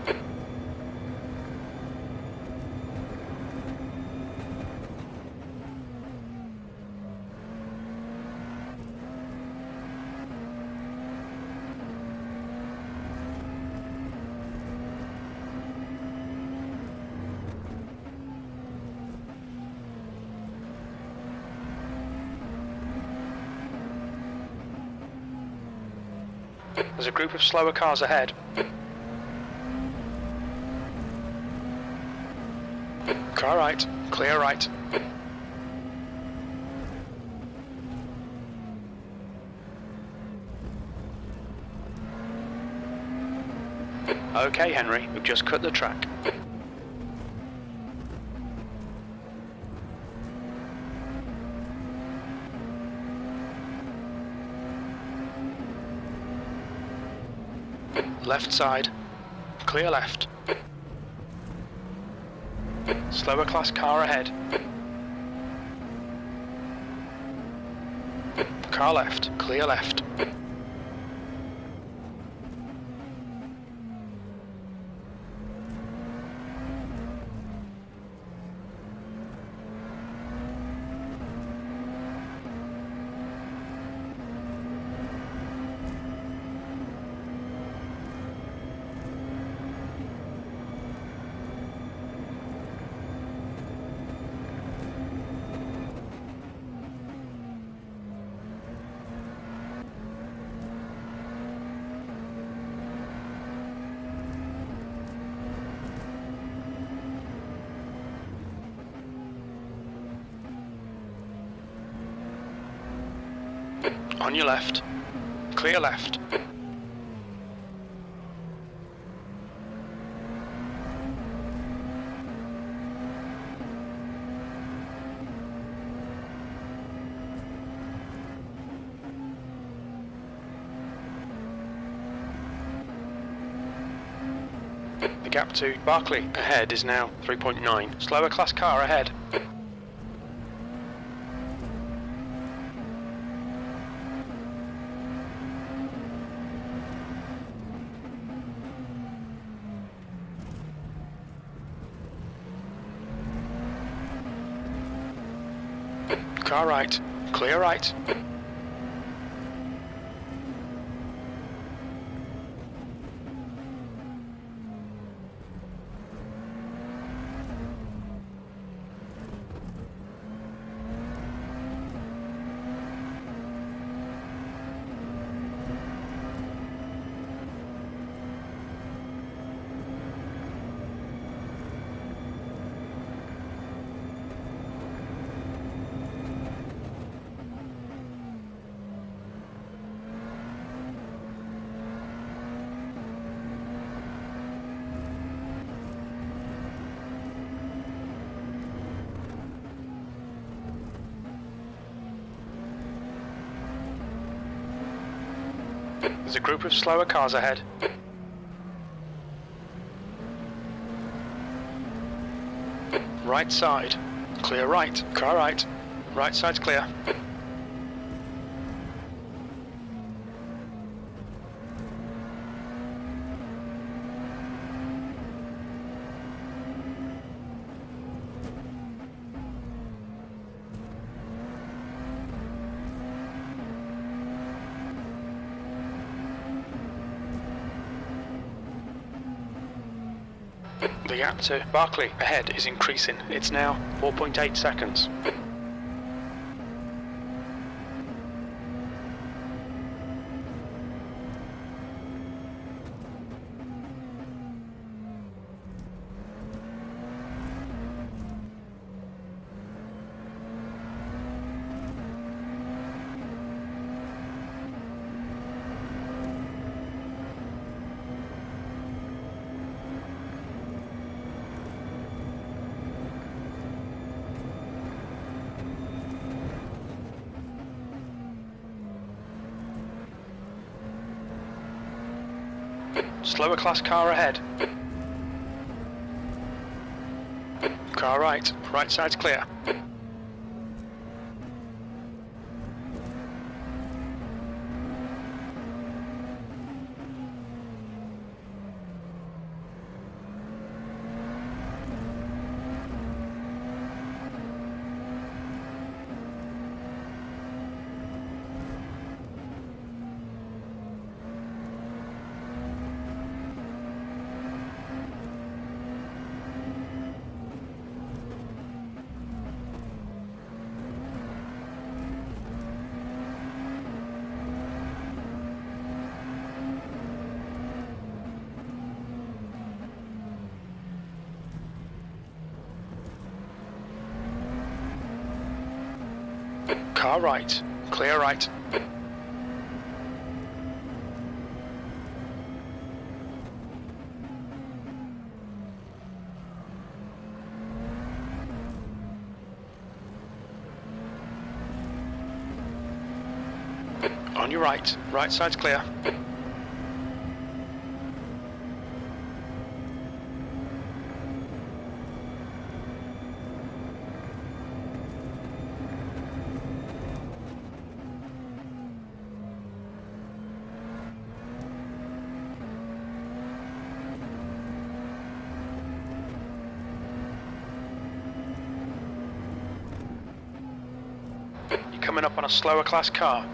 There's a group of slower cars ahead. Car right, clear right. Okay, Henry, we've just cut the track. Left side, clear left. Slower class car ahead. Car left, clear left. On your left, clear left. The gap to Barclay ahead is now 3.9. Slower class car ahead. car right, clear right. There's a group of slower cars ahead. Right side, clear right, car right. Right side's clear. The gap to Barclay ahead is increasing. It's now 4.8 seconds. Slower class car ahead. Car right, right side's clear. Car right, clear right. On your right, right side's clear. You're coming up on a slower class car.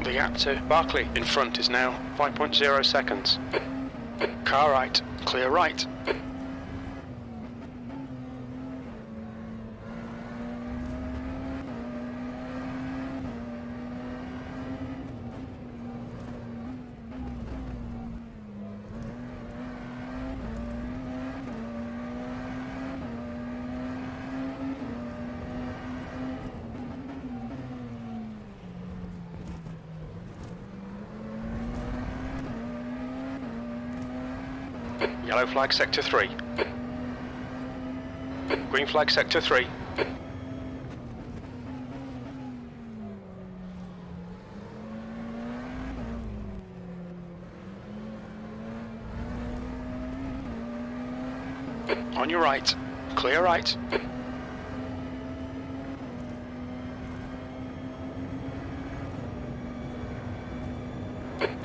The gap to Barclay in front is now 5.0 seconds. Car right, clear right. Yellow flag sector 3. Green flag sector 3. On your right, clear right.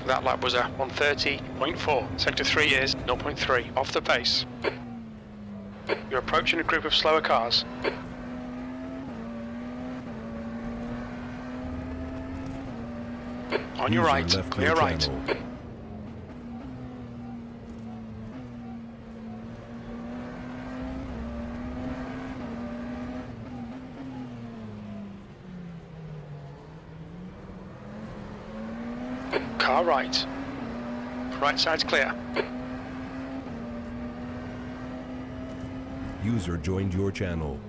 That lap was a 1:30.4. Sector 3 is 0.3 off the pace. You're approaching a group of slower cars. On your User right, left clear your right. channel. Car right. Right side's clear. User joined your channel.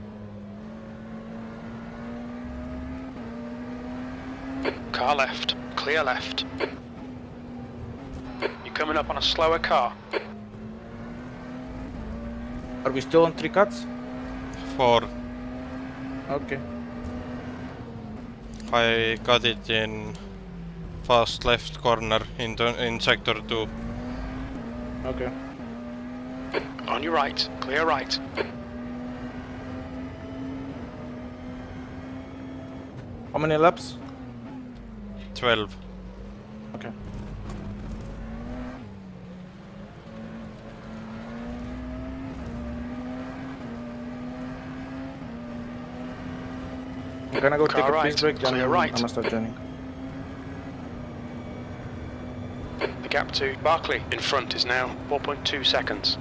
Car left. Clear left. You're coming up on a slower car. Are we still on 3 cuts? 4. Okay. I got it in fast left corner in sector 2. Okay. On your right. Clear right. How many laps? 12. Okay. I'm gonna go Car take a right, piece break, then clear I'm right. gonna start joining. The gap to Barkley in front is now 4.2 seconds.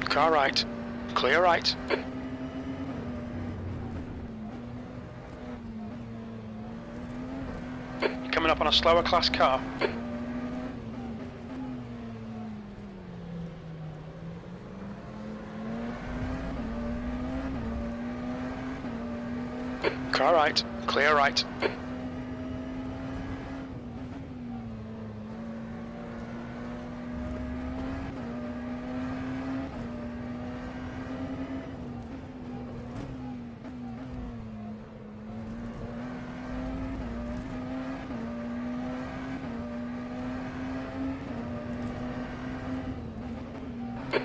Car right. Clear right. You're coming up on a slower class car. Car right. Clear right.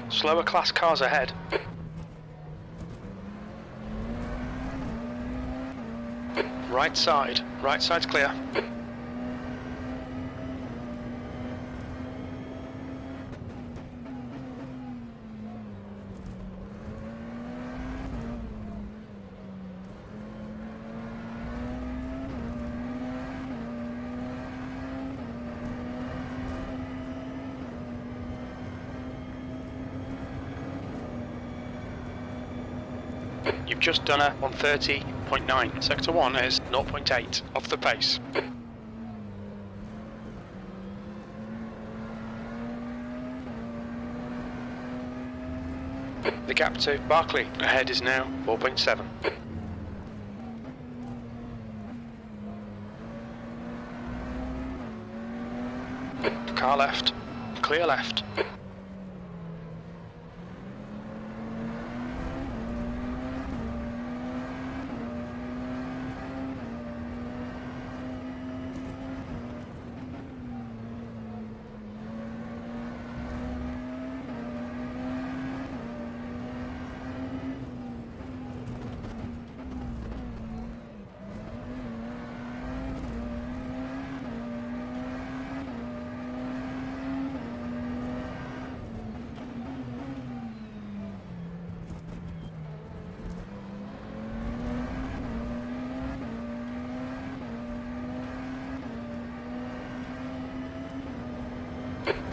Slower class cars ahead. Right side. Right side's clear. You've just done a 1:30.9. Sector 1 is 0.8 off the pace. The gap to Barkley ahead is now 4.7. Car left. Clear left.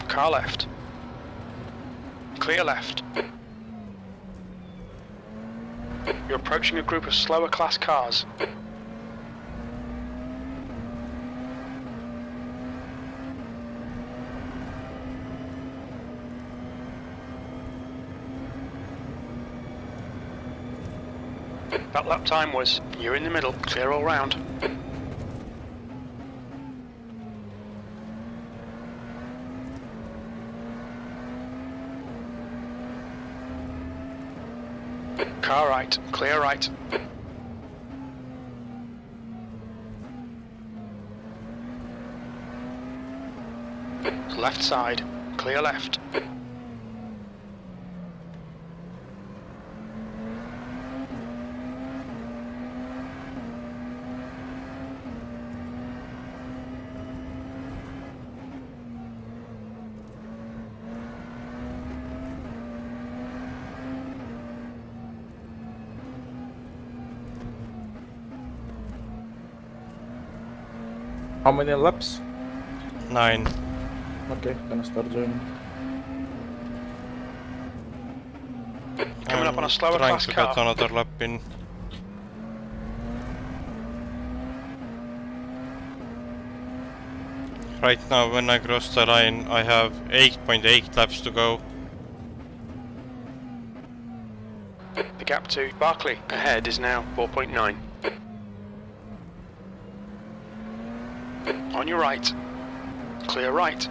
Car left. Clear left. You're approaching a group of slower class cars. That lap time was, you're in the middle, clear all round. Car right, clear right. Left side, clear left. How many laps? 9. Okay, gonna start joining. Coming up on a slower trying class to car. get another lap in. Right now, when I cross the line, I have 8.8 laps to go. The gap to Barkley ahead is now 4.9. On your right. Clear right.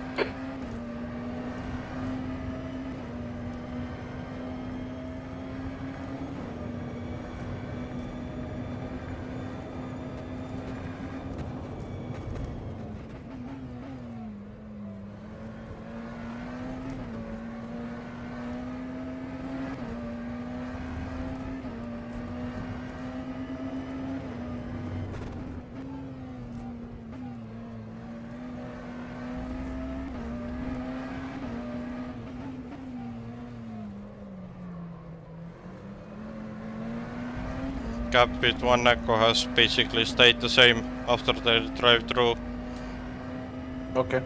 Gap with one echo has basically stayed the same after the drive-through. Okay.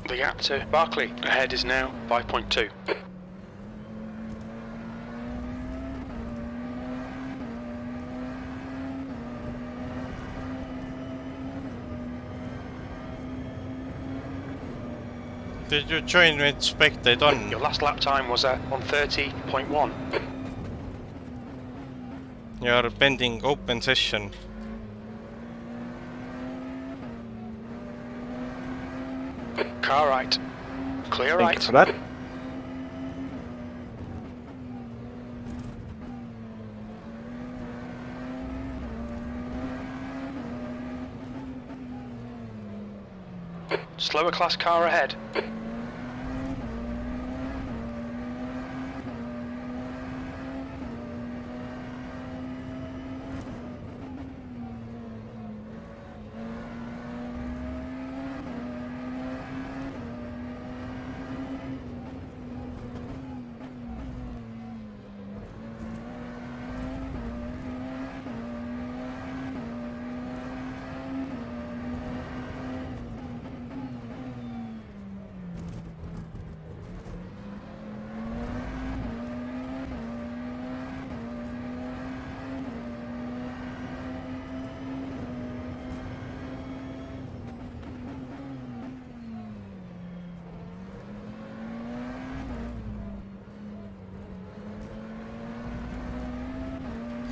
The gap to Barkley ahead is now 5.2. Did you join with spectate on? Your last lap time was at 1:30.1. You are pending open session. Car right. Clear Thank right. you for that. Slower class car ahead.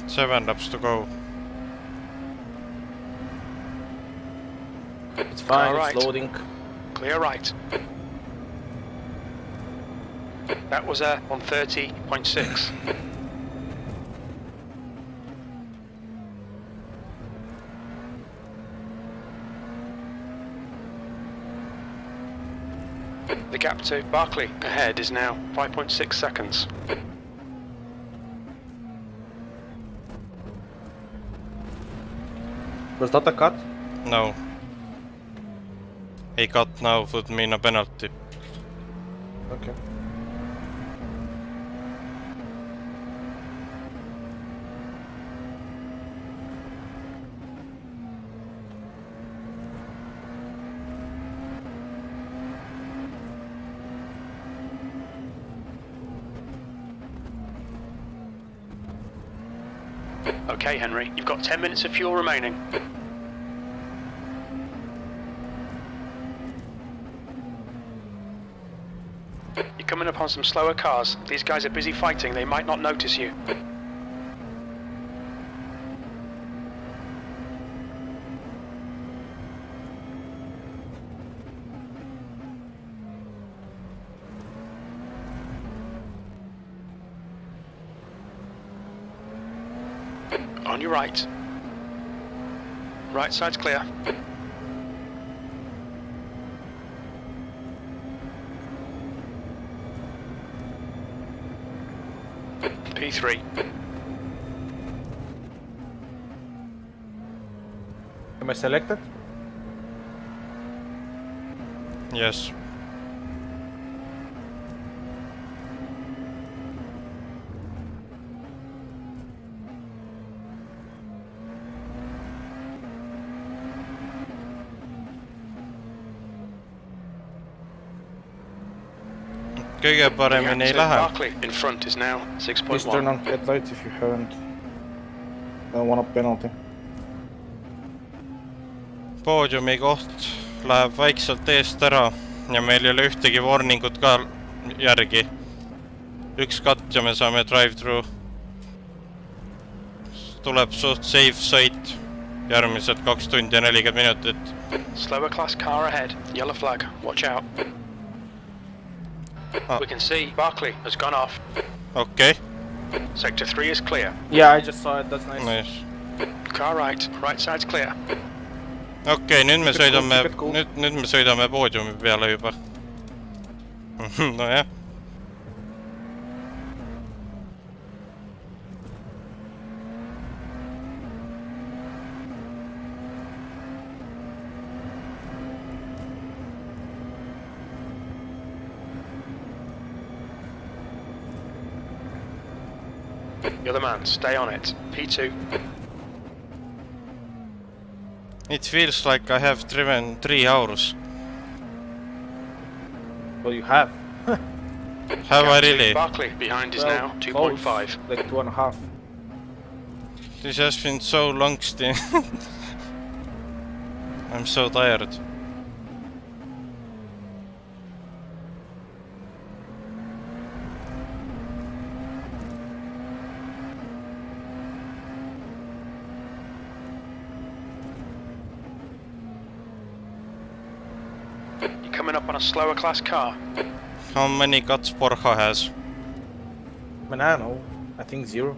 Seven laps to go. It's fine, Alright. it's loading. Clear right. That was a 1:30.6. The gap to Barkley ahead is now 5.6 seconds. Was that a cut? No. A cut now would mean a penalty. Okay. Okay, Henry, you've got 10 minutes of fuel remaining. You're coming up on some slower cars. These guys are busy fighting, they might not notice you. On your right. Right side's clear. P3. Am I selected? Yes. Kõige paremini ei lähe. Barkley in front is now Please turn 6.1. on headlights if you haven't. Don't want a penalty. Podiumi koht läheb vaikselt eest ära ja meil ei ole ühtegi warningut ka järgi. Üks cut ja me saame drive-thru. Tuleb suht safe sõit. Järgmised 2 tundi ja 40 minutit. Slower class car ahead. Yellow flag. Watch out. We can see Barkley has gone off. Okei. Sector 3 is clear. Yeah, I just saw it. That's nice. Nice. Car right. Right side's clear. Okei, nüüd me sõidame, keep it cool. nüüd me sõidame poodiumi peale juba. Nojah. You're the man. Stay on it. P2. It feels like I have driven 3 hours. Well, you have. Have I really? Barkley behind is Well, now close. 2.5. Like 2.5. This has been so long still. I'm so tired. You're coming up on a slower class car. How many cuts Sparco has? I mean, I don't know. I think 0.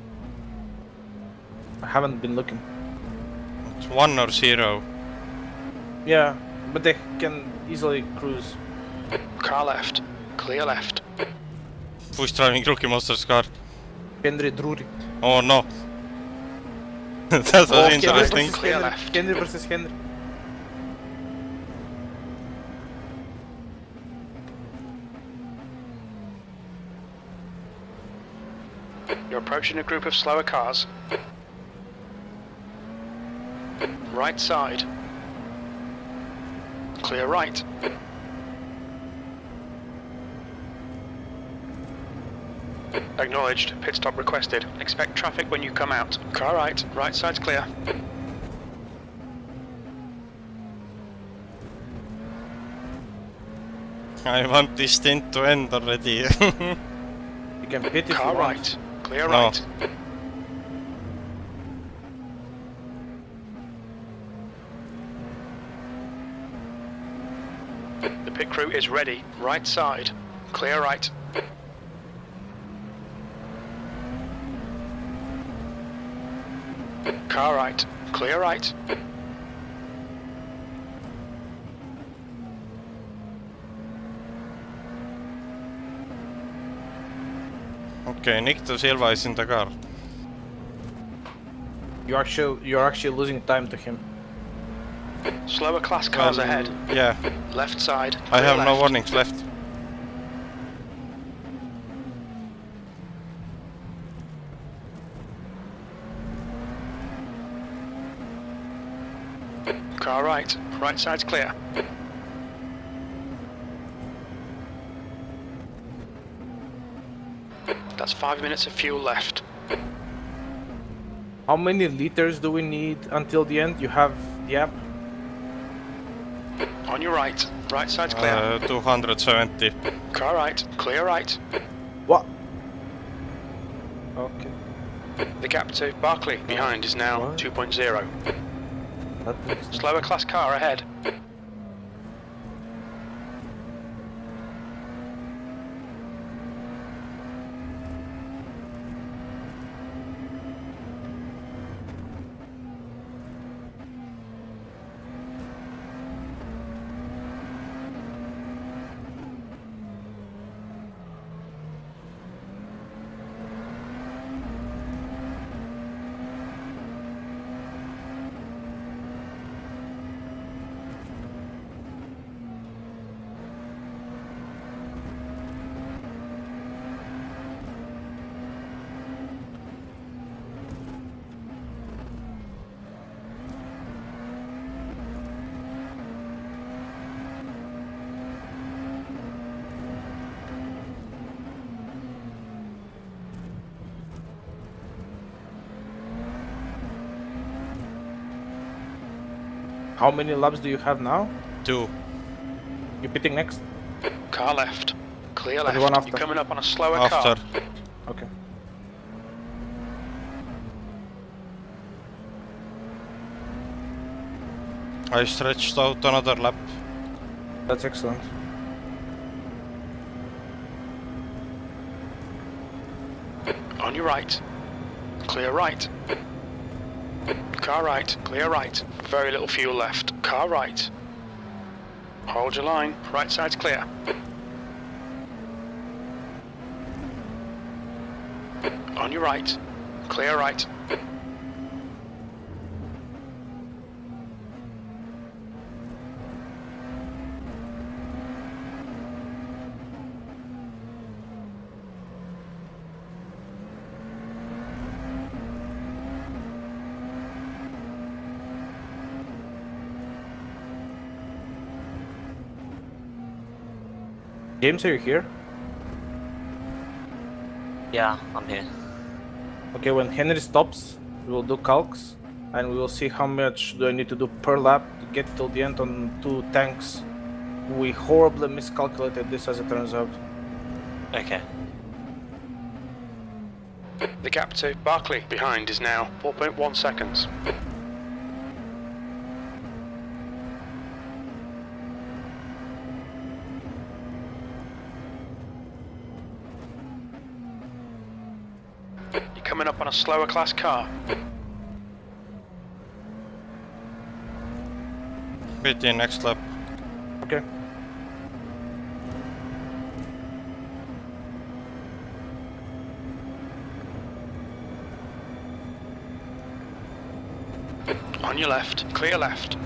I haven't been looking. It's 1 or 0. Yeah, but they can easily cruise. Car left. Clear left. Who's driving Rookie Monster's car? Henry Drury. Oh no. That was interesting. Clear left. Henry versus Henry. You're approaching a group of slower cars. Right side. Clear right. Acknowledged. Pit stop requested. Expect traffic when you come out. Car right. Right side's clear. I want this stint to end already. You can pit if you Car want. right. Clear No. right. The pit crew is ready. Right side. Clear right. Car right. Clear right. Okay, Nikto Silva is in the car. You're actually losing time to him. Slower class cars ahead. Yeah, Left side. I clear have no left. warnings left. Car right. Right side's clear. That's 5 minutes of fuel left. How many liters do we need until the end? You have the app? On your right. Right side's clear. 270. Car right. Clear right. What? Okay. The gap to Barkley behind is now What? 2.0. That makes sense. Slower class car ahead. How many laps do you have now? 2. You pitting next? Car left. Clear left. Everyone after. You're coming up on a slower After. car. Okay. I stretched out another lap. That's excellent. On your right. Clear right. Car right. Clear right. Very little fuel left. Car right. Hold your line. Right side's clear. On your right. Clear right. James, are you here? Yeah, I'm here. Okay, when Henry stops, we will do calcs and we will see how much do I need to do per lap to get till the end on 2 tanks. We horribly miscalculated this as it turns out. Okay. The gap to Barkley behind is now 4.1 seconds. You're coming up on a slower class car. Pit in next lap. Okay. On your left. Clear left.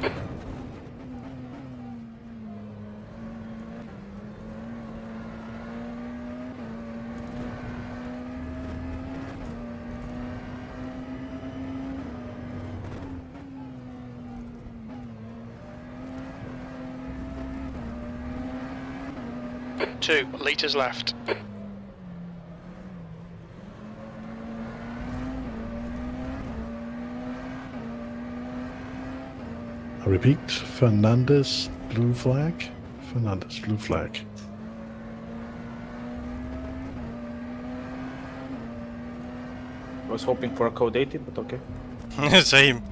Two litres left. I repeat, Fernandez, blue flag. Fernandez, blue flag. I was hoping for a code 80, but okay. Same.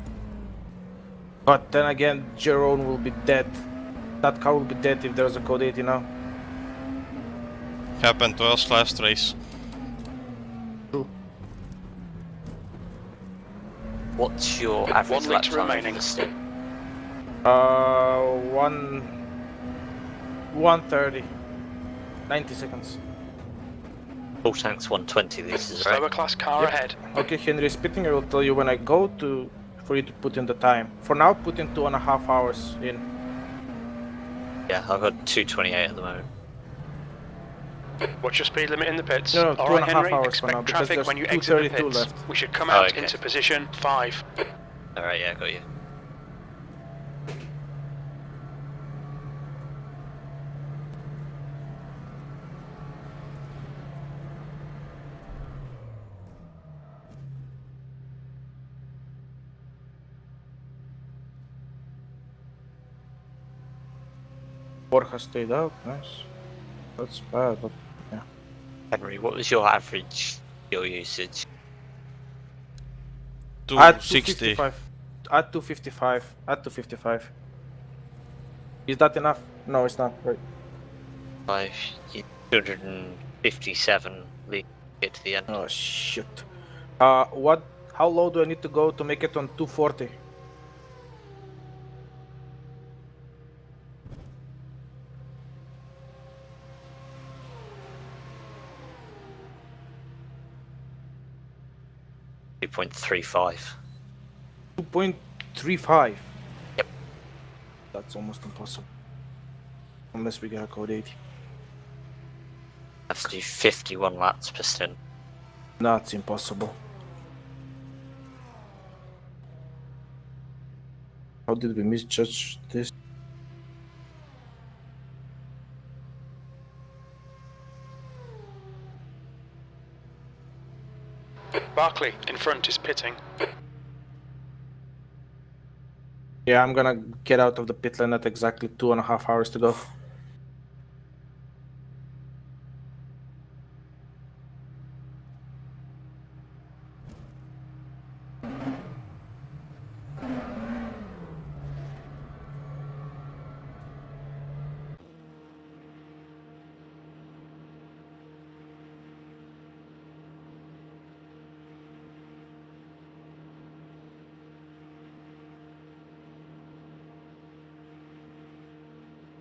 But then again, Jerome will be dead. That car will be dead if there's a code 80 now. Happened to us last race. True. What's your average 1 lap litre time remaining. for the stint? 130. 90 seconds. Full tank's 120 litres, Slower right? class car Yep. ahead. Okay, Henry is pitting. I will tell you when I go to for you to put in the time. For now, put in 2.5 hours in. Yeah, I've got 228 at the moment. What's your speed limit in the pits? No, All 2.5 right, Henry, hours for expect now, because traffic there's when you exit the 2:32 pits. left. We should come Oh, out okay. into position 5. Alright, yeah, got you. Borja stayed out. Nice. That's bad, but yeah. Henry, what was your average fuel usage? At 260. 255. At 255. At 255. Is that enough? No, it's not. Right. 257 litres to get to the end. Oh shit. How low do I need to go to make it on 240? Two 2.35. 2.35. Yep. That's almost impossible. Unless we get a code 80. Have to do 51 laps per stint. That's impossible. How did we misjudge this? Barkley in front is pitting. Yeah, I'm gonna get out of the pit lane at exactly 2.5 hours to go.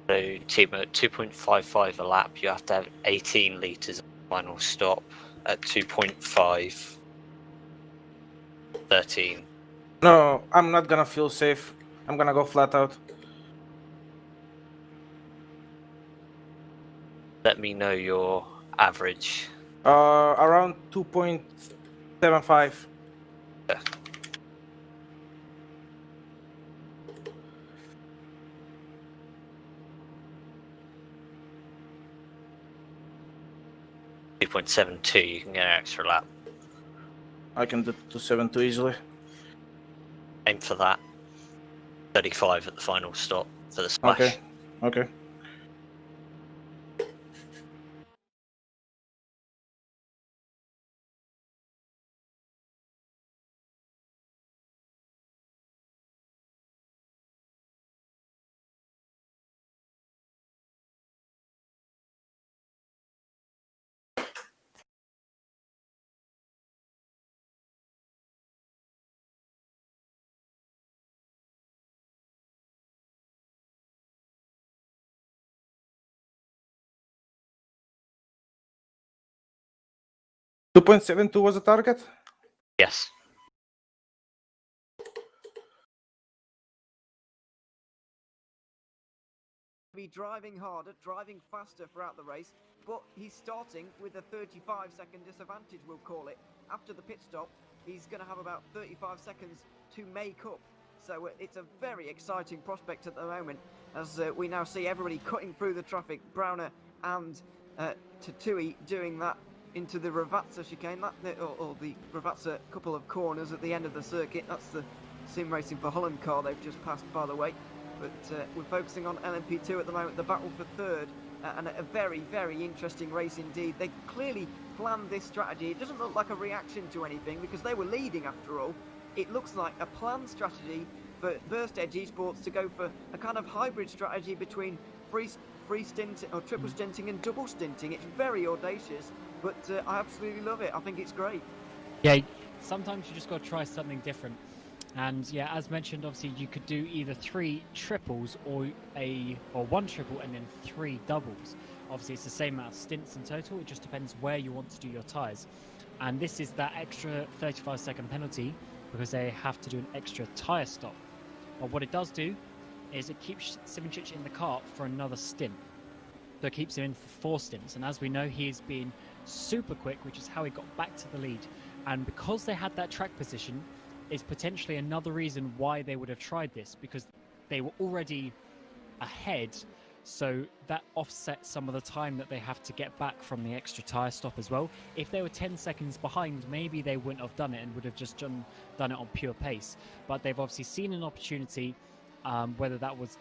So team at 2.55 a lap, you have to have 18 litres of final stop at 2.5, 13. No, I'm not gonna feel safe. I'm gonna go flat out. Let me know your average. Around 2.75. Yeah. .72, you can get an extra lap. I can do 2.72 easily. Aim for that. 35 at the final stop for the splash. Okay. Okay. .72 was the target? Yes. Be driving harder, driving faster throughout the race, but he's starting with a 35-second disadvantage, we'll call it. After the pit stop, he's going to have about 35 seconds to make up. So it's a very exciting prospect at the moment, as we now see everybody cutting through the traffic. Browner and Tatui doing that into the rFactor chicane, or the rFactor couple of corners at the end of the circuit. That's the Sim Racing for Holland car they've just passed, by the way. But we're focusing on LMP2 at the moment, the battle for third, and a very, very interesting race indeed. They clearly planned this strategy. It doesn't look like a reaction to anything, because they were leading after all. It looks like a planned strategy for Burst Edge Esports to go for a kind of hybrid strategy between free stint or triple stinting and double stinting. It's very audacious, but I absolutely love it. I think it's great. Yeah, sometimes you just got to try something different. And yeah, as mentioned, obviously you could do either 3 triples or one triple and then 3 doubles. Obviously it's the same amount of stints in total. It just depends where you want to do your tyres. And this is that extra 35-second penalty because they have to do an extra tyre stop. But what it does do is it keeps Simoncic in the car for another stint. So it keeps him in for 4 stints. And as we know, he's been super quick, which is how he got back to the lead. And because they had that track position, is potentially another reason why they would have tried this, because they were already ahead, so that offsets some of the time that they have to get back from the extra tyre stop as well. If they were 10 seconds behind, maybe they wouldn't have done it and would have just done it on pure pace. But they've obviously seen an opportunity, whether that was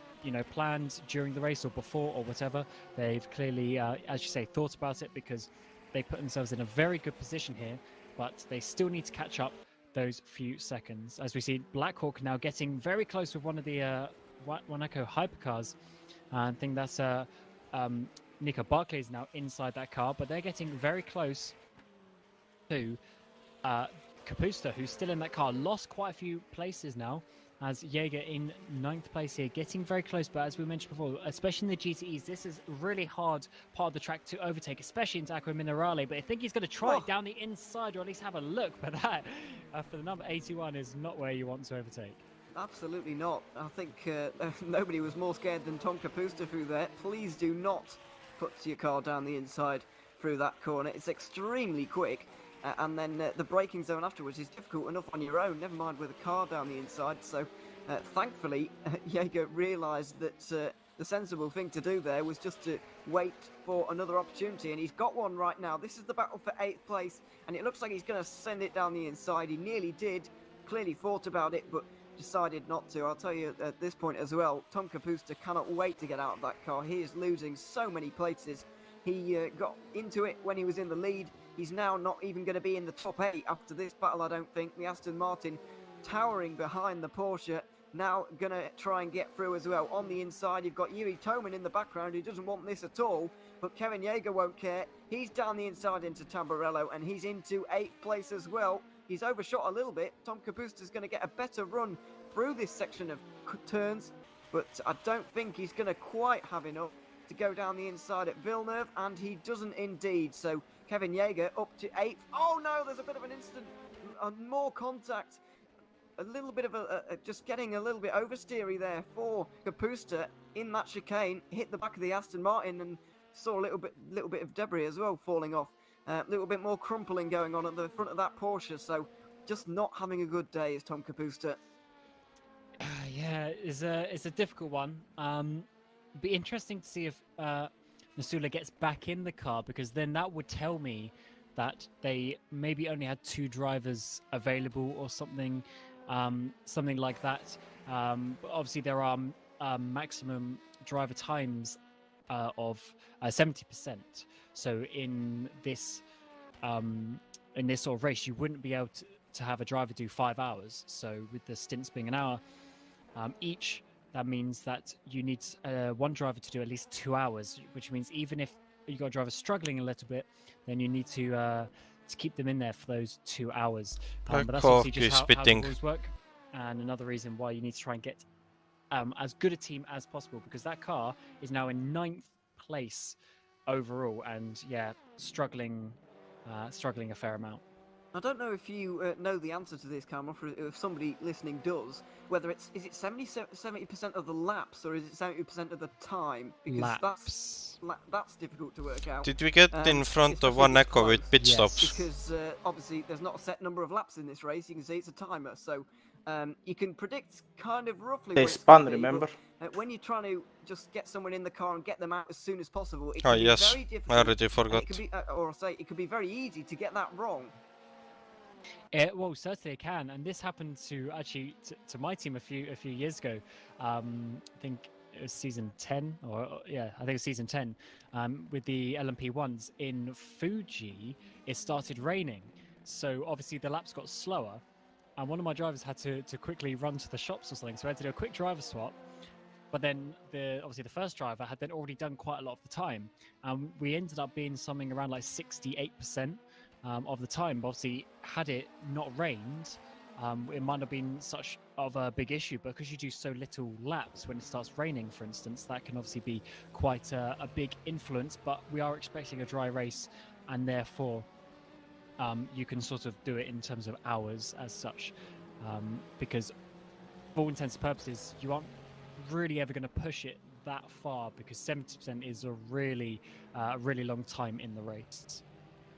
planned during the race or before or whatever. They've clearly, as you say, thought about it, because they put themselves in a very good position here, but they still need to catch up those few seconds. As we see Blackhawk now getting very close with one of the Monaco hypercars. I think that's Nico Barclay is now inside that car, but they're getting very close to Capusta, who's still in that car. Lost quite a few places now, as Jaeger in 9th place here, getting very close. But as we mentioned before, especially in the GTEs, this is a really hard part of the track to overtake, especially into Aqua Minerale. But I think he's going to try it down the inside, or at least have a look. But that, for the number 81, is not where you want to overtake. Absolutely not. I think nobody was more scared than Tom Capusta through there. Please do not put your car down the inside through that corner. It's extremely quick. And then the braking zone afterwards is difficult enough on your own, never mind with a car down the inside. So thankfully, Jaeger realised that the sensible thing to do there was just to wait for another opportunity, and he's got one right now. This is the battle for 8th place, and it looks like he's going to send it down the inside. He nearly did, clearly thought about it, but decided not to. I'll tell you at this point as well, Tom Kapusta cannot wait to get out of that car. He is losing so many places. He got into it when he was in the lead. He's now not even going to be in the top 8 after this battle, I don't think. The Aston Martin towering behind the Porsche, now going to try and get through as well. On the inside, you've got Yuri Toman in the background, who doesn't want this at all, but Kevin Yeager won't care. He's down the inside into Tamburello, and he's into 8th place as well. He's overshot a little bit. Tom Kapusta is going to get a better run through this section of turns, but I don't think he's going to quite have enough to go down the inside at Villeneuve, and he doesn't indeed. So Kevin Yeager up to 8th. Oh no, there's a bit of an incident, more contact. A little bit of just getting a little bit oversteery there for Kapusta in that chicane. Hit the back of the Aston Martin and saw a little bit of debris as well falling off. A little bit more crumpling going on at the front of that Porsche. So just not having a good day is Tom Kapusta. Yeah, it's a difficult one. Be interesting to see if Nasula gets back in the car, because then that would tell me that they maybe only had 2 drivers available or something. Something like that. But obviously, there are maximum driver times of 70%. So in this sort of race, you wouldn't be able to have a driver do 5 hours. So with the stints being an hour each, that means that you need one driver to do at least 2 hours, which means even if you got a driver struggling a little bit, then you need to keep them in there for those 2 hours. But that's obviously just how the rules work, and another reason why you need to try and get as good a team as possible, because that car is now in 9th place overall, and yeah, struggling a fair amount. I don't know if you know the answer to this, Cameron, if somebody listening does, whether is it 70% of the laps, or is it 70% of the time? Because that's difficult to work out. Did we get in front of one Echo with pit stops? Because obviously there's not a set number of laps in this race. You can see it's a timer, so you can predict kind of roughly. They spun, remember? When you're trying to just get someone in the car and get them out as soon as possible, it Oh can be yes, very difficult. I already forgot. It could be very easy to get that wrong. Well, certainly it can, and this happened to my team a few years ago. I think it was season 10, I think it was season 10. With the LMP1s in Fuji, it started raining, so obviously the laps got slower, and one of my drivers had to quickly run to the shops or something, so I had to do a quick driver swap. But then obviously the first driver had then already done quite a lot of the time, and we ended up being something around like 68%. Of the time. But obviously, had it not rained, it might have been such of a big issue, but because you do so little laps when it starts raining, for instance, that can obviously be quite a big influence. But we are expecting a dry race, and therefore you can sort of do it in terms of hours as such, because for all intents and purposes, you aren't really ever going to push it that far, because 70% is a really long time in the race.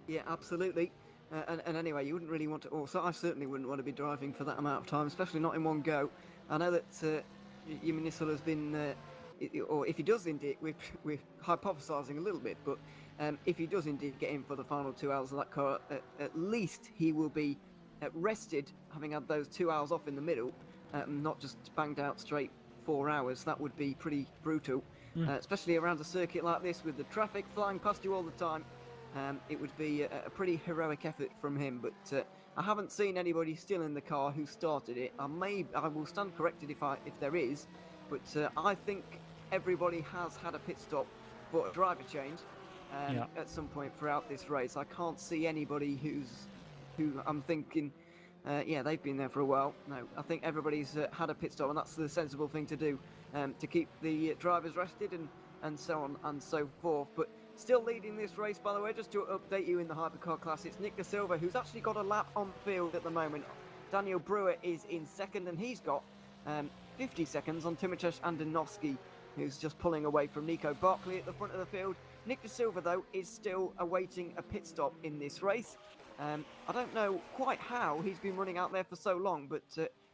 Yeah, absolutely. And anyway, you wouldn't really want to, or so I certainly wouldn't want to be driving for that amount of time, especially not in one go. I know that Yumi has been, or if he does indeed, we're hypothesising a little bit, but if he does indeed get in for the final 2 hours of that car, at least he will be rested, having had those 2 hours off in the middle, not just banged out straight 4 hours. That would be pretty brutal, especially around a circuit like this with the traffic flying past you all the time. It would be a pretty heroic effort from him, but I haven't seen anybody still in the car who started it. I will stand corrected if there is, but I think everybody has had a pit stop for a driver change at some point throughout this race. I can't see anybody who I'm thinking, they've been there for a while. No, I think everybody's had a pit stop, and that's the sensible thing to do, to keep the drivers rested and so on and so forth. But still leading this race, by the way, just to update you in the Hypercar class, it's Nick De Silva who's actually got a lap on field at the moment. Daniel Brewer is in second, and he's got 50 seconds on Timotej Andonovski, who's just pulling away from Nico Barkley at the front of the field. Nick De Silva, though, is still awaiting a pit stop in this race. I don't know quite how he's been running out there for so long, but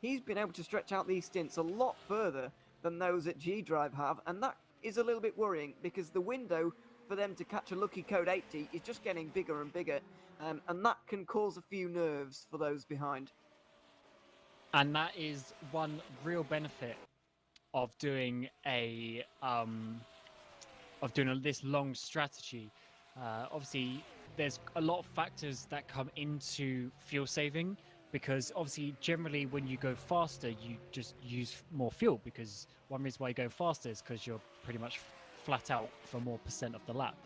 he's been able to stretch out these stints a lot further than those at G-Drive have, and that is a little bit worrying, because the window for them to catch a lucky code 80 is just getting bigger and bigger, and that can cause a few nerves for those behind. And that is one real benefit of doing this long strategy. Obviously, there's a lot of factors that come into fuel saving, because obviously generally when you go faster you just use more fuel, because one reason why you go faster is because you're pretty much flat out for more percent of the lap,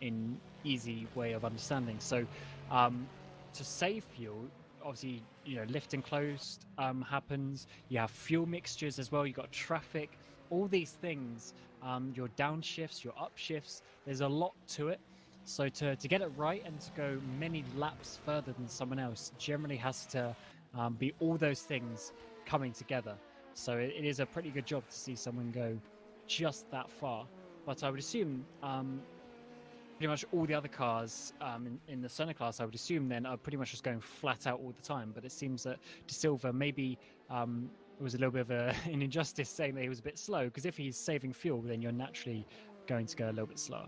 in easy way of understanding. So to save fuel, obviously, lifting closed happens. You have fuel mixtures as well. You've got traffic, all these things, your downshifts, your upshifts. There's a lot to it. So to get it right and to go many laps further than someone else generally has to be all those things coming together. So it is a pretty good job to see someone go just that far. But I would assume pretty much all the other cars in the Senna class, I would assume then, are pretty much just going flat out all the time. But it seems that De Silva maybe it was a little bit of an injustice saying that he was a bit slow, because if he's saving fuel, then you're naturally going to go a little bit slower.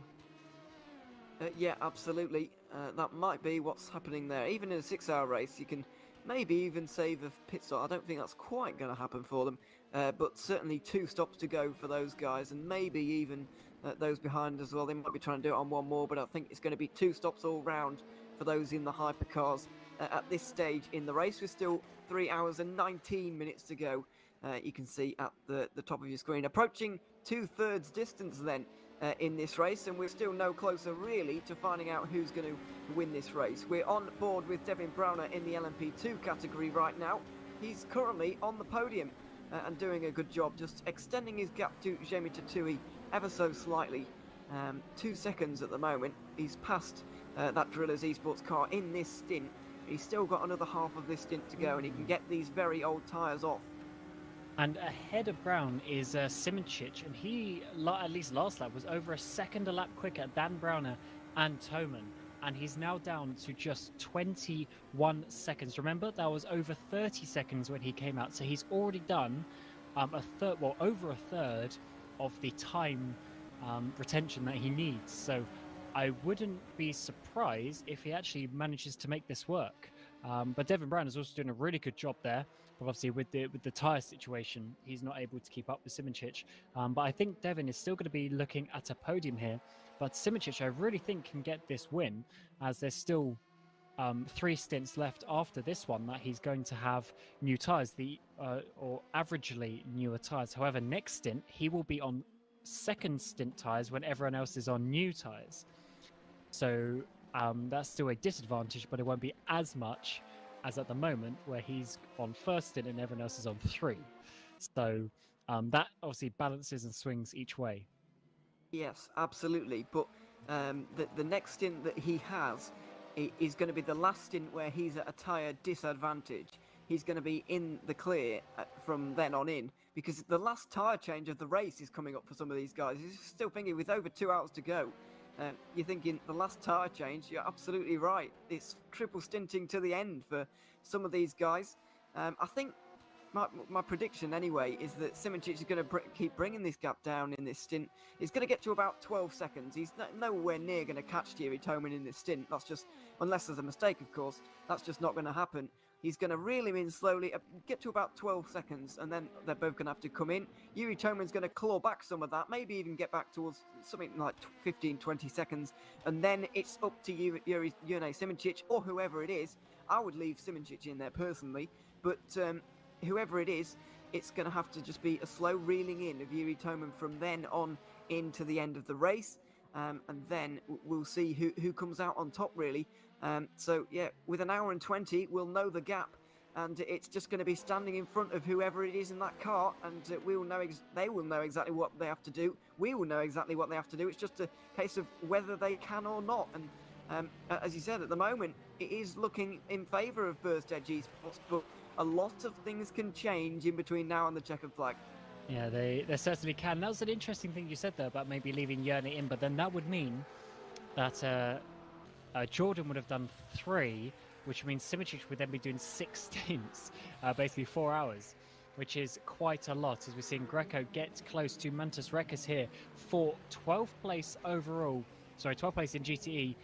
Yeah, absolutely. That might be what's happening there. Even in a 6-hour race, you can maybe even save a pit stop. I don't think that's quite going to happen for them, but certainly 2 stops to go for those guys, and maybe even those behind as well. They might be trying to do it on 1 more, but I think it's going to be 2 stops all round for those in the hypercars at this stage in the race. We're still 3 hours and 19 minutes to go. You can see at the top of your screen, approaching 2/3 distance then in this race, and we're still no closer really to finding out who's going to win this race. We're on board with Devin Browner in the LMP2 category right now. He's currently on the podium and doing a good job, just extending his gap to Jamie Tatui ever so slightly. 2 seconds at the moment. He's passed that Drillers Esports car in this stint. He's still got another half of this stint to go, and he can get these very old tyres off. And ahead of Brown is Simoncic, and he, at least last lap, was over a second a lap quicker than Browner and Toman. And he's now down to just 21 seconds. Remember, that was over 30 seconds when he came out. So he's already done over a third of the time retention that he needs. So I wouldn't be surprised if he actually manages to make this work. But Devin Brown is also doing a really good job there. But obviously, with the tyre situation, he's not able to keep up with Simoncic. But I think Devin is still going to be looking at a podium here. But Simoncic, I really think, can get this win, as there's still 3 stints left after this one that he's going to have new tyres, or averagely newer tyres. However, next stint, he will be on second stint tyres when everyone else is on new tyres. So that's still a disadvantage, but it won't be as much as at the moment, where he's on first stint and everyone else is on 3. So that obviously balances and swings each way. Yes, absolutely. But the next stint that he has is going to be the last stint where he's at a tyre disadvantage. He's going to be in the clear from then on in, because the last tyre change of the race is coming up for some of these guys. He's still thinking, with over 2 hours to go, you're thinking the last tyre change. You're absolutely right. It's triple stinting to the end for some of these guys. I think my prediction anyway is that Simoncic is going to keep bringing this gap down in this stint. He's going to get to about 12 seconds. He's nowhere near going to catch Thierry Toman in this stint. That's just, unless there's a mistake, of course, that's just not going to happen. He's going to reel him in slowly, get to about 12 seconds, and then they're both going to have to come in. Yuri Toman's going to claw back some of that, maybe even get back towards something like 15, 20 seconds, and then it's up to Juraj Simoncic, or whoever it is. I would leave Simoncic in there personally, but whoever it is, it's going to have to just be a slow reeling in of Yuri Toman from then on into the end of the race, and then we'll see who comes out on top, really. So yeah, with an hour and 20, we'll know the gap, and it's just going to be standing in front of whoever it is in that car, and we will know they will know exactly what they have to do. We will know exactly what they have to do. It's just a case of whether they can or not. And as you said, at the moment, it is looking in favour of Burst Edge Esports, but a lot of things can change in between now and the checkered flag. Yeah, they certainly can. That was an interesting thing you said there about maybe leaving Yerny in, but then that would mean that Jordan would have done 3, which means Simoncic would then be doing 6 stints, basically 4 hours, which is quite a lot, as we're seeing Greco get close to Mantis Rekas here for 12th place overall. Sorry, 12th place in GTE.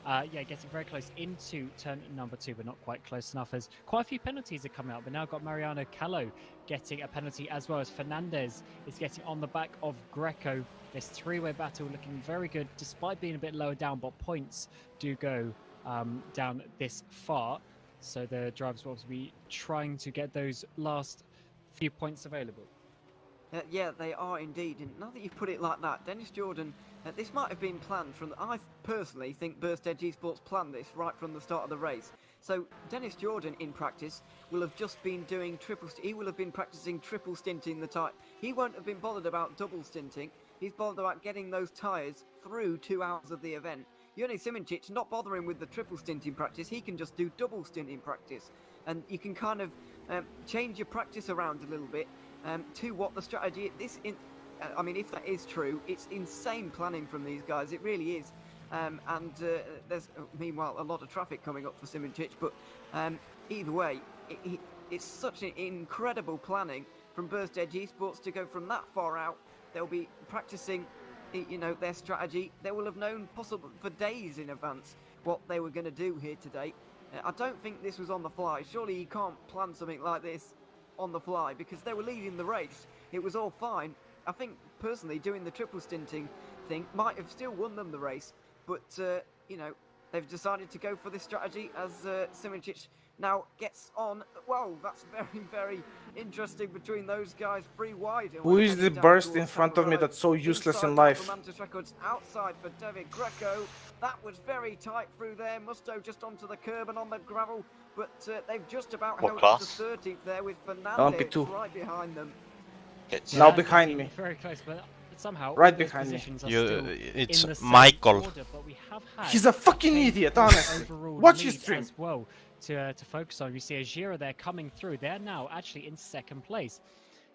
Yeah, getting very close into turn number 2, but not quite close enough, as quite a few penalties are coming out. But now got Mariano Callo getting a penalty, as well as Fernandez is getting on the back of Greco. This three-way battle looking very good, despite being a bit lower down, but points do go down this far. So the drivers will also be trying to get those last few points available. Yeah, they are indeed. And now that you've put it like that, Dennis Jordan, this might have been planned from. I personally think Burst Edge Esports planned this right from the start of the race. So Dennis Jordan, in practice, will have just been doing he will have been practicing triple stinting the tyre. He won't have been bothered about double stinting. He's bothered about getting those tyres through 2 hours of the event. Joni Simoncic not bothering with the triple stint in practice. He can just do double stint in practice, and you can kind of change your practice around a little bit. To what the strategy I mean, if that is true, it's insane planning from these guys. It really is. There's meanwhile a lot of traffic coming up for Simoncic, but either way, it's such an incredible planning from Burst Edge Esports to go from that far out. They'll be practicing, you know, their strategy. They will have known possibly for days in advance what they were going to do here today. I don't think this was on the fly. Surely you can't plan something like this on the fly, because they were leading the race. It was all fine. I think personally doing the triple stinting thing might have still won them the race, but you know, they've decided to go for this strategy as Simoncic now gets on. Whoa, that's very, very interesting between those guys, 3 wide. Who is the burst in front of me that's so useless in life? Records outside for David Greco. That was very tight through there. Musto just onto the curb and on the gravel, but they've just about held up to 13th there with Fernandez right behind them. Now behind me. Very close, but somehow right behind me. It's Michael. Order, but we have had He's a fucking idiot, honestly. Watch his stream. As well to focus on. You see Ajira there coming through. They're now actually in 2nd place.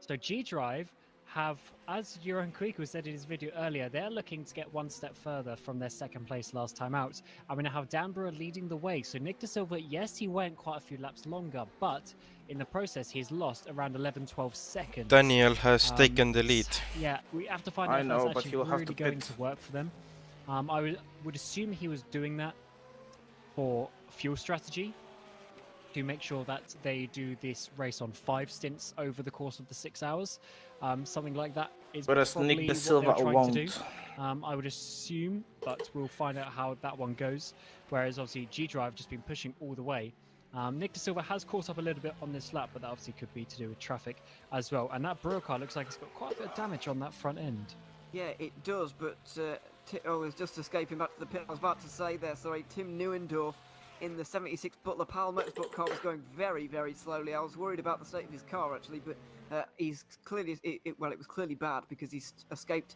So G-Drive have, as Johan Kwiku said in his video earlier, they're looking to get 1 step further from their 2nd place last time out. I'm going to have Danborough leading the way. So Nick De Silva, yes, he went quite a few laps longer, but in the process, he's lost around 11-12 seconds. Daniel has taken the lead. Yeah, we have to find out if that's actually really going to work for them. I would assume he was doing that for fuel strategy, to make sure that they do this race on 5 stints over the course of the 6 hours. Something like that is probably Nick De what Silva they're trying won't. to do. I would assume, but we'll find out how that one goes. Whereas obviously G-Drive just been pushing all the way. Nick De Silva has caught up a little bit on this lap, but that obviously could be to do with traffic as well. And that Brewer car looks like it's got quite a bit of damage on that front end. Yeah, it does, but I was just escaping back to the pit. I was about to say there, sorry, Tim Neuendorf in the 76 Butler Powell Motorsport car was going very, very slowly. I was worried about the state of his car, actually, but he's clearly, it was clearly bad because he's escaped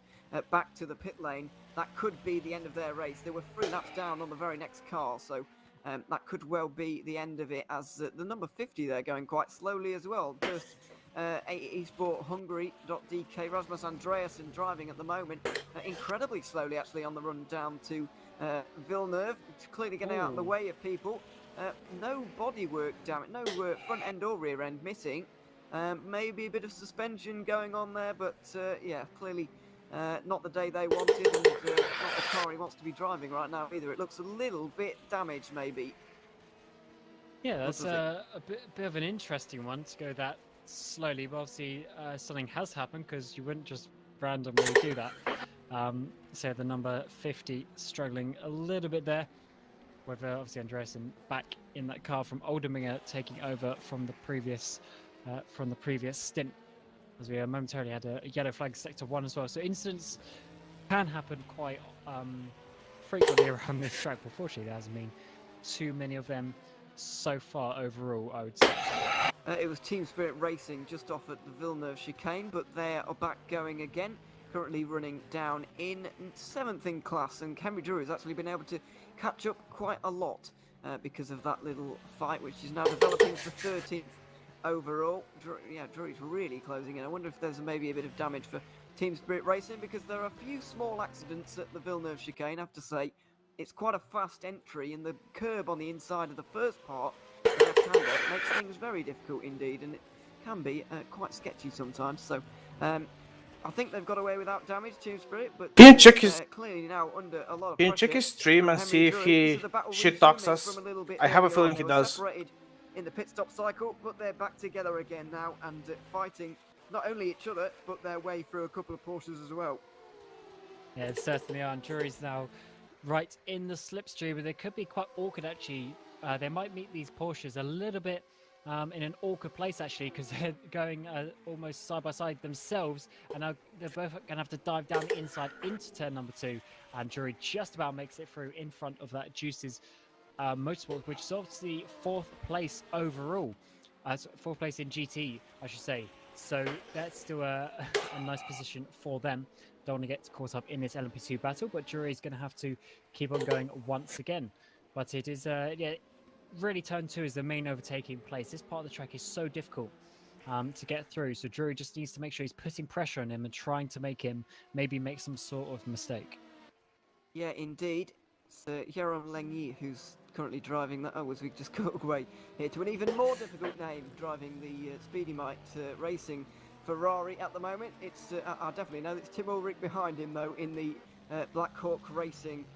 back to the pit lane. That could be the end of their race. They were 3 laps down on the very next car, so that could well be the end of it, as the number 50 there going quite slowly as well. Just eSport Hungary.dk, Rasmus Andreasen driving at the moment incredibly slowly actually on the run down to Villeneuve, clearly getting out of the way of people. No bodywork damage, no front end or rear end missing. Maybe a bit of suspension going on there, but yeah, clearly not the day they wanted, and not the car he wants to be driving right now either. It looks a little bit damaged, maybe. Yeah, that's a bit of an interesting one to go that slowly, but obviously something has happened, because you wouldn't just randomly do that. So the number 50 struggling a little bit there, with obviously Andreasen back in that car from Oldeminger, taking over from the previous stint, as we momentarily had a yellow flag sector 1 as well. So incidents can happen quite frequently around this track, but fortunately there hasn't been too many of them so far overall, I would say. It was Team Spirit Racing just off at the Villeneuve chicane, but they are back going again, currently running down in 7th in class, and Henry Drury has actually been able to catch up quite a lot because of that little fight, which is now developing for 13th overall. Yeah, Drury's really closing in. I wonder if there's maybe a bit of damage for Team Spirit Racing, because there are a few small accidents at the Villeneuve chicane, I have to say. It's quite a fast entry, and the curb on the inside of the first part of the left-hander makes things very difficult indeed, and it can be quite sketchy sometimes. So I think they've got away without damage, Team Spirit, but Can you check his clearly now under a lot of Can you pressure check his stream from and Henry see if Drury. he This is the battle shit talks resuming us? from a little bit I have a earlier feeling on. he They were does. separated in the pit stop cycle, but they're back together again now and fighting not only each other, but their way through a couple of Porsches as well. Yeah, it certainly are. And Drury's now right in the slipstream, but they could be quite awkward actually. They might meet these Porsches a little bit in an awkward place actually, because they're going almost side by side themselves, and now they're both going to have to dive down the inside into turn number 2. And Drury just about makes it through in front of that Juice's Motorsport, which is obviously 4th place overall, 4th place in GT, I should say. So that's still a nice position for them. Don't want to get caught up in this LMP2 battle, but Drury is going to have to keep on going once again. But it is, yeah, really turn 2 is the main overtaking place. This part of the track is so difficult to get through. So Drury just needs to make sure he's putting pressure on him and trying to make him maybe make some sort of mistake. Yeah, indeed. It's Jérôme Lengy who's currently driving that. Oh, as we just got away here to an even more difficult name, driving the Speedy Mite Racing Ferrari at the moment. It's I definitely know it's Tim Ulrich behind him though in the Black Hawk Racing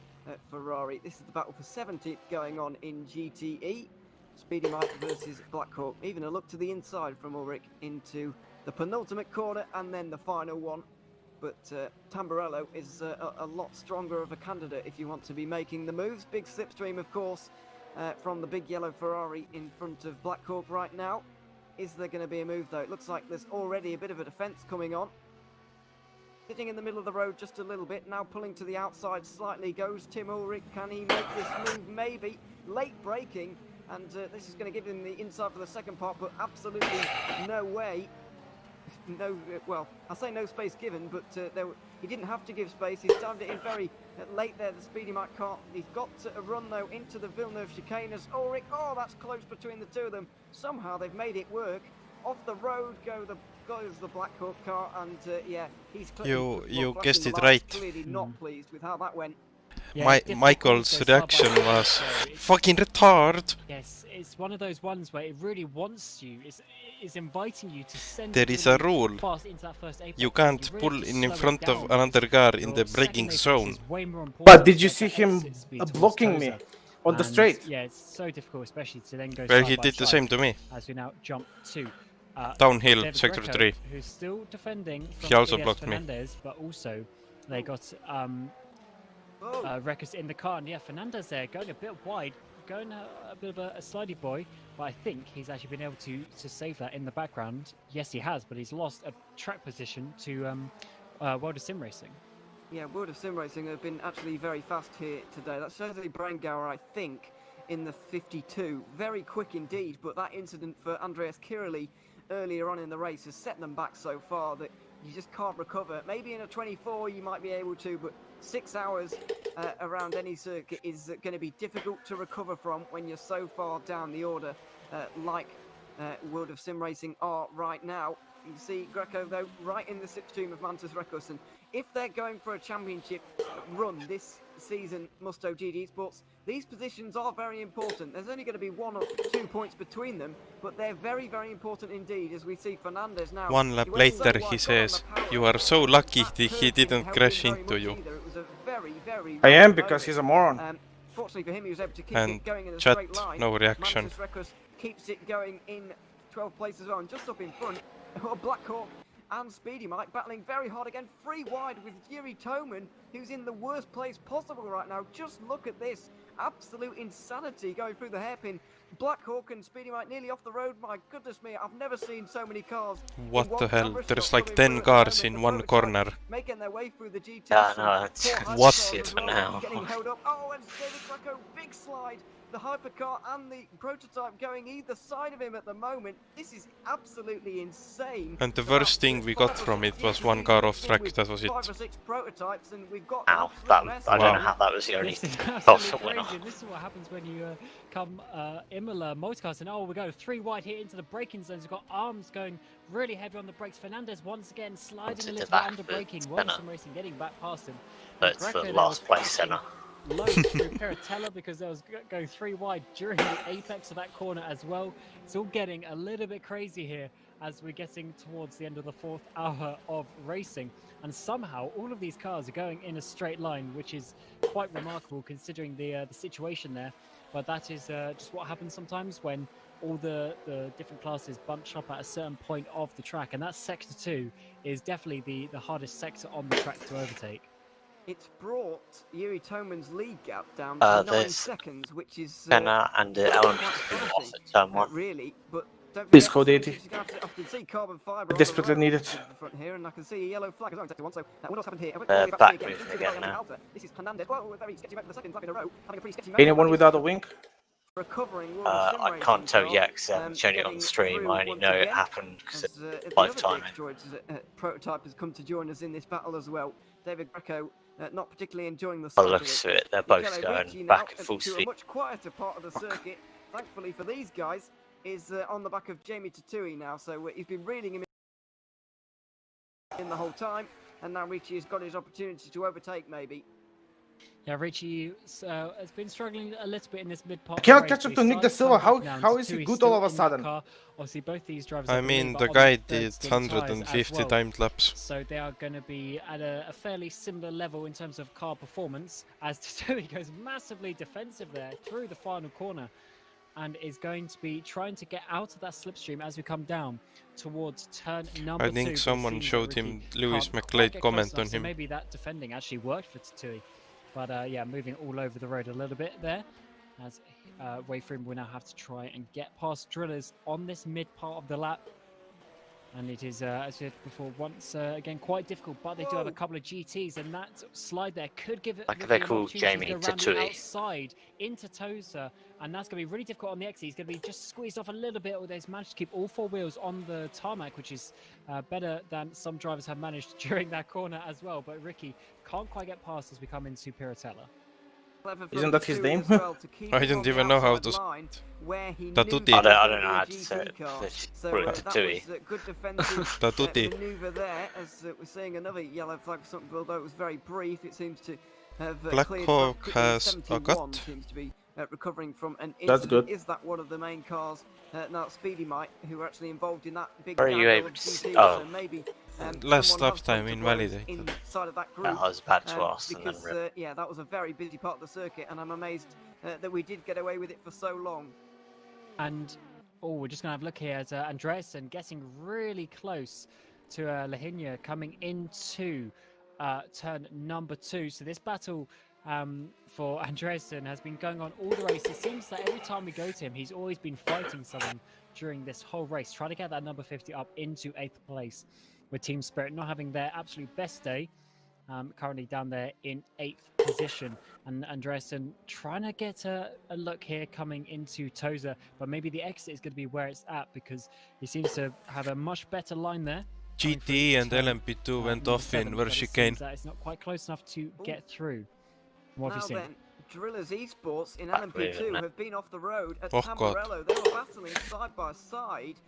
Ferrari. This is the battle for 17th going on in GTE. Speedy Mite versus Black Hawk. Even a look to the inside from Ulrich into the penultimate corner and then the final one. But Tamburello is a lot stronger of a candidate if you want to be making the moves. Big slipstream, of course, from the big yellow Ferrari in front of Black Hawk right now. Is there going to be a move, though? It looks like there's already a bit of a defence coming on. Sitting in the middle of the road just a little bit. Now pulling to the outside slightly goes Tim Ulrich. Can he make this move? Maybe. Late braking. And this is going to give him the inside for the second part, but absolutely no way. No, well, I'll say no space given, but he didn't have to give space. He's timed it in very late there, the Speedy Mite car. He's got a run, though, into the Villeneuve chicanes. Ulrich, oh, that's close between the two of them. Somehow they've made it work. Off the road goes the Black Hawk car, and yeah, he's you guessed it right. Clearly not pleased with how that went. Yeah, Michael's reaction was fucking retard. Yes, it's one of those ones where it really wants you. It's inviting you to send. There is a rule. Fast into that first apex. You can't really pull have to in slow front it of down. another car in Your the second braking apex zone. is way more important But did you to see get him exit speed towards blocking me Tozer. on the And, straight? yeah, it's so difficult, especially to then go. Well, side he by did the side same to me. As we now jump to Downhill, David sector Greco, 3. who's still defending from He also Elias blocked me. Fernandez, but also they got Rekus in the car, and yeah, Fernandez there going a bit wide, going a bit of a slidey boy, but I think he's actually been able to save that in the background. Yes, he has, but he's lost a track position to World of Sim Racing. Yeah, World of Sim Racing have been actually very fast here today. That's Jose Brangauer, I think, in the 52. Very quick indeed, but that incident for Andreas Kirili earlier on in the race has set them back so far that you just can't recover. Maybe in a 24 you might be able to, but 6 hours around any circuit is going to be difficult to recover from when you're so far down the order like World of Sim Racing are right now. You can see Greco, though, right in the slipstream of Mantis Rekus, and if they're going for a championship run this season, Musto GT Sports, these positions are very important. There's only going to be 1 or 2 points between them, but they're very, very important indeed, as we see Fernandez now. One lap later he says, "You are so lucky that he didn't crash into you." I am, because he's a moron. Fortunately for him, he was able to keep And it going in a chat, straight line. no reaction. Mantis Rekus keeps it going in 12th place as well, and just up in front, Black Hawk and Speedy Mite battling very hard again, free wide with Yuri Toman, who's in the worst place possible right now. Just look at this. Absolute insanity going through the hairpin. Black Hawk and Speedy Mite nearly off the road. My goodness me, I've never seen so many cars. What the hell? There's like 10 cars in one corner. Making their way through the GT. Yeah, no, it's What? it for now. Getting held up. Oh, and David Greco, big slide. The hypercar and the prototype going either side of him at the moment. This is absolutely insane. And the worst thing we got from it was one car off track, that was it. 5 or 6 prototypes, and we've got Ow, I don't know how that was the only possible winner. This is what happens when you come Imola multicast and we go 3 wide here into the braking zones. We've got arms going really heavy on the brakes. Fernandez once again sliding a little bit under braking. World of Sim Racing getting back past him. But it's the last place centre. Low through Piratella because there was going 3 wide during the apex of that corner as well. It's all getting a little bit crazy here as we're getting towards the end of the 4th hour of racing. And somehow all of these cars are going in a straight line, which is quite remarkable considering the situation there. But that is just what happens sometimes when all the different classes bunch up at a certain point of the track. And that Sector 2 is definitely the hardest sector on the track to overtake. It's brought Yuri Toman's lead gap down to 9 seconds, which is Senna and LMP2 off at turn 1. really, but don't Please, forget, Code 80. I can see carbon fiber Desperately needed. front here, and I can see a yellow flag as well in sector 1. So what's happened here? Back moving again now. This is Hernandez. Well, a very sketchy back for the second lap in a row. Having a pretty sketchy Anyone without a wing? recovering. I can't tell yet because I haven't shown it on stream. I only know it happened because it's live timing. Prototype has come to join us in this battle as well. David Greco not particularly enjoying the By the looks of it, they're both going back at full speed. A much quieter part of the circuit, thankfully for these guys, is on the back of Jamie Tatui now. So he's been reading him in the whole time, and now Ricci has got his opportunity to overtake maybe. Yeah, Ricci has been struggling a little bit in this mid part. I cannot catch up to Nick De Silva. How is he good all of a sudden? Obviously, both these drivers. I mean, the guy did 150 timed laps. So they are going to be at a fairly similar level in terms of car performance. As Tatui goes massively defensive there through the final corner, and is going to be trying to get out of that slipstream as we come down towards turn number 2. I think someone showed him Lewis McLeod comment on him. So maybe that defending actually worked for Tatui. But yeah, moving all over the road a little bit there. As Wayframe will now have to try and get past Drillers on this mid part of the lap. And it is, as I said before, once again quite difficult, but they do have a couple of GTs, and that slide there could give it. Like they call Jamie Tatui outside into Tosa, and that's going to be really difficult on the exit. He's going to be just squeezed off a little bit, although he's managed to keep all 4 wheels on the tarmac, which is better than some drivers have managed during that corner as well. But Ricky can't quite get past as we come into Piratella. Isn't that his name? I didn't even know how to... Tatuti. I don't know how to say it. Tatui. Tatuti. Maneuver there, as we're seeing another yellow flag for something, although it was very brief. It seems to have Black Hawk has a cut. Seems to be recovering from an incident. That's good. Is that one of the main cars? Now Speedy Mite, who are actually involved in that big. Are you able to see? So maybe, last stop time invalidated. Inside of that group, I was about to ask. Because yeah, that was a very busy part of the circuit, and I'm amazed that we did get away with it for so long. And we're just going to have a look here at Andreasen getting really close to Lahinia coming into turn number 2. So this battle for Andreasen has been going on all the race. It seems that every time we go to him, he's always been fighting someone during this whole race, trying to get that number 50 up into 8th place, with Team Spirit not having their absolute best day. Currently down there in 8th position, and Andreasen trying to get a look here coming into Tosa, but maybe the exit is going to be where it's at because he seems to have a much better line there. GT and LMP2 went off in where chicane. It's not quite close enough to get through. What have you seen? Then, Drillers Esports in LMP2 have been off the road at Tamburello. They were battling side by side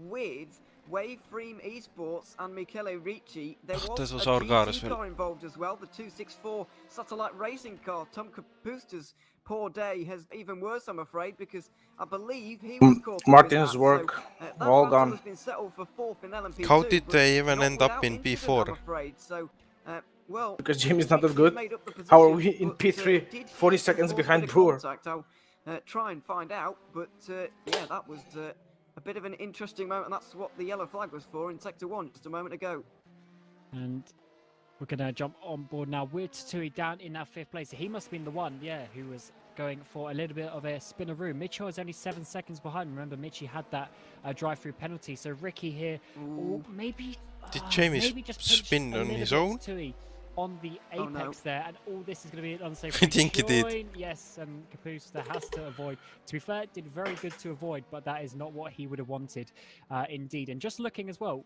with Waveframe Esports and Michele Ricci. There was a GT car involved as well, the 264 Satellite Racing car. Tom Kapusta's poor day has even worse, I'm afraid, because I believe he was caught. Martin's work, so, all gone. Has been settled for 4th in LMP2, how did they even end up in P4? I'm afraid. So, well, because Jimmy's not that good. How are we in P3, 40 seconds behind Brewer? I'll try and find out, but yeah, that was a bit of an interesting moment, and that's what the yellow flag was for in Sector 1 just a moment ago. And we're going to jump on board now with Tatui down in that 5th place. He must have been the one, yeah, who was going for a little bit of a spinaroo. Mitchell is only 7 seconds behind. Remember, Mitchie had that drive-through penalty, so Ricky here, maybe... Did Jamie just spin on his own? On the apex there, and all this is going to be an unsafe. I think he did. Yes, and Capusta has to avoid. To be fair, did very good to avoid, but that is not what he would have wanted, indeed. And just looking as well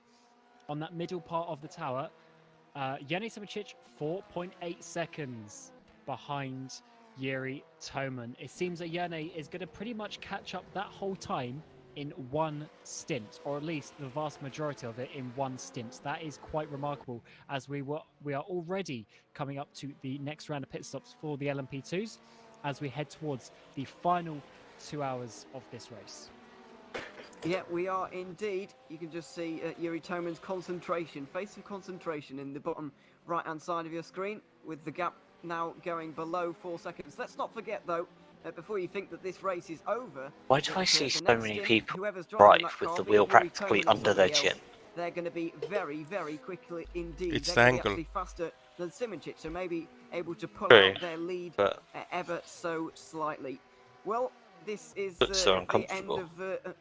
on that middle part of the tower, Yanni Samicic 4.8 seconds behind Yuri Toman. It seems that Yanni is going to pretty much catch up that whole time in one stint, or at least the vast majority of it in one stint. That is quite remarkable, as we are already coming up to the next round of pit stops for the LMP2s as we head towards the final 2 hours of this race. Yeah, we are indeed. You can just see Yuri Toman's concentration, face of concentration in the bottom right-hand side of your screen, with the gap now going below 4 seconds. Let's not forget, though, before you think that this race is over... Why do I see so many people drive with the wheel practically under their chin? They're going to be very, very quickly indeed. It's they're the going to be angle. actually faster than Simicic, so maybe able to pull out their lead ever so slightly. Well, this is the end of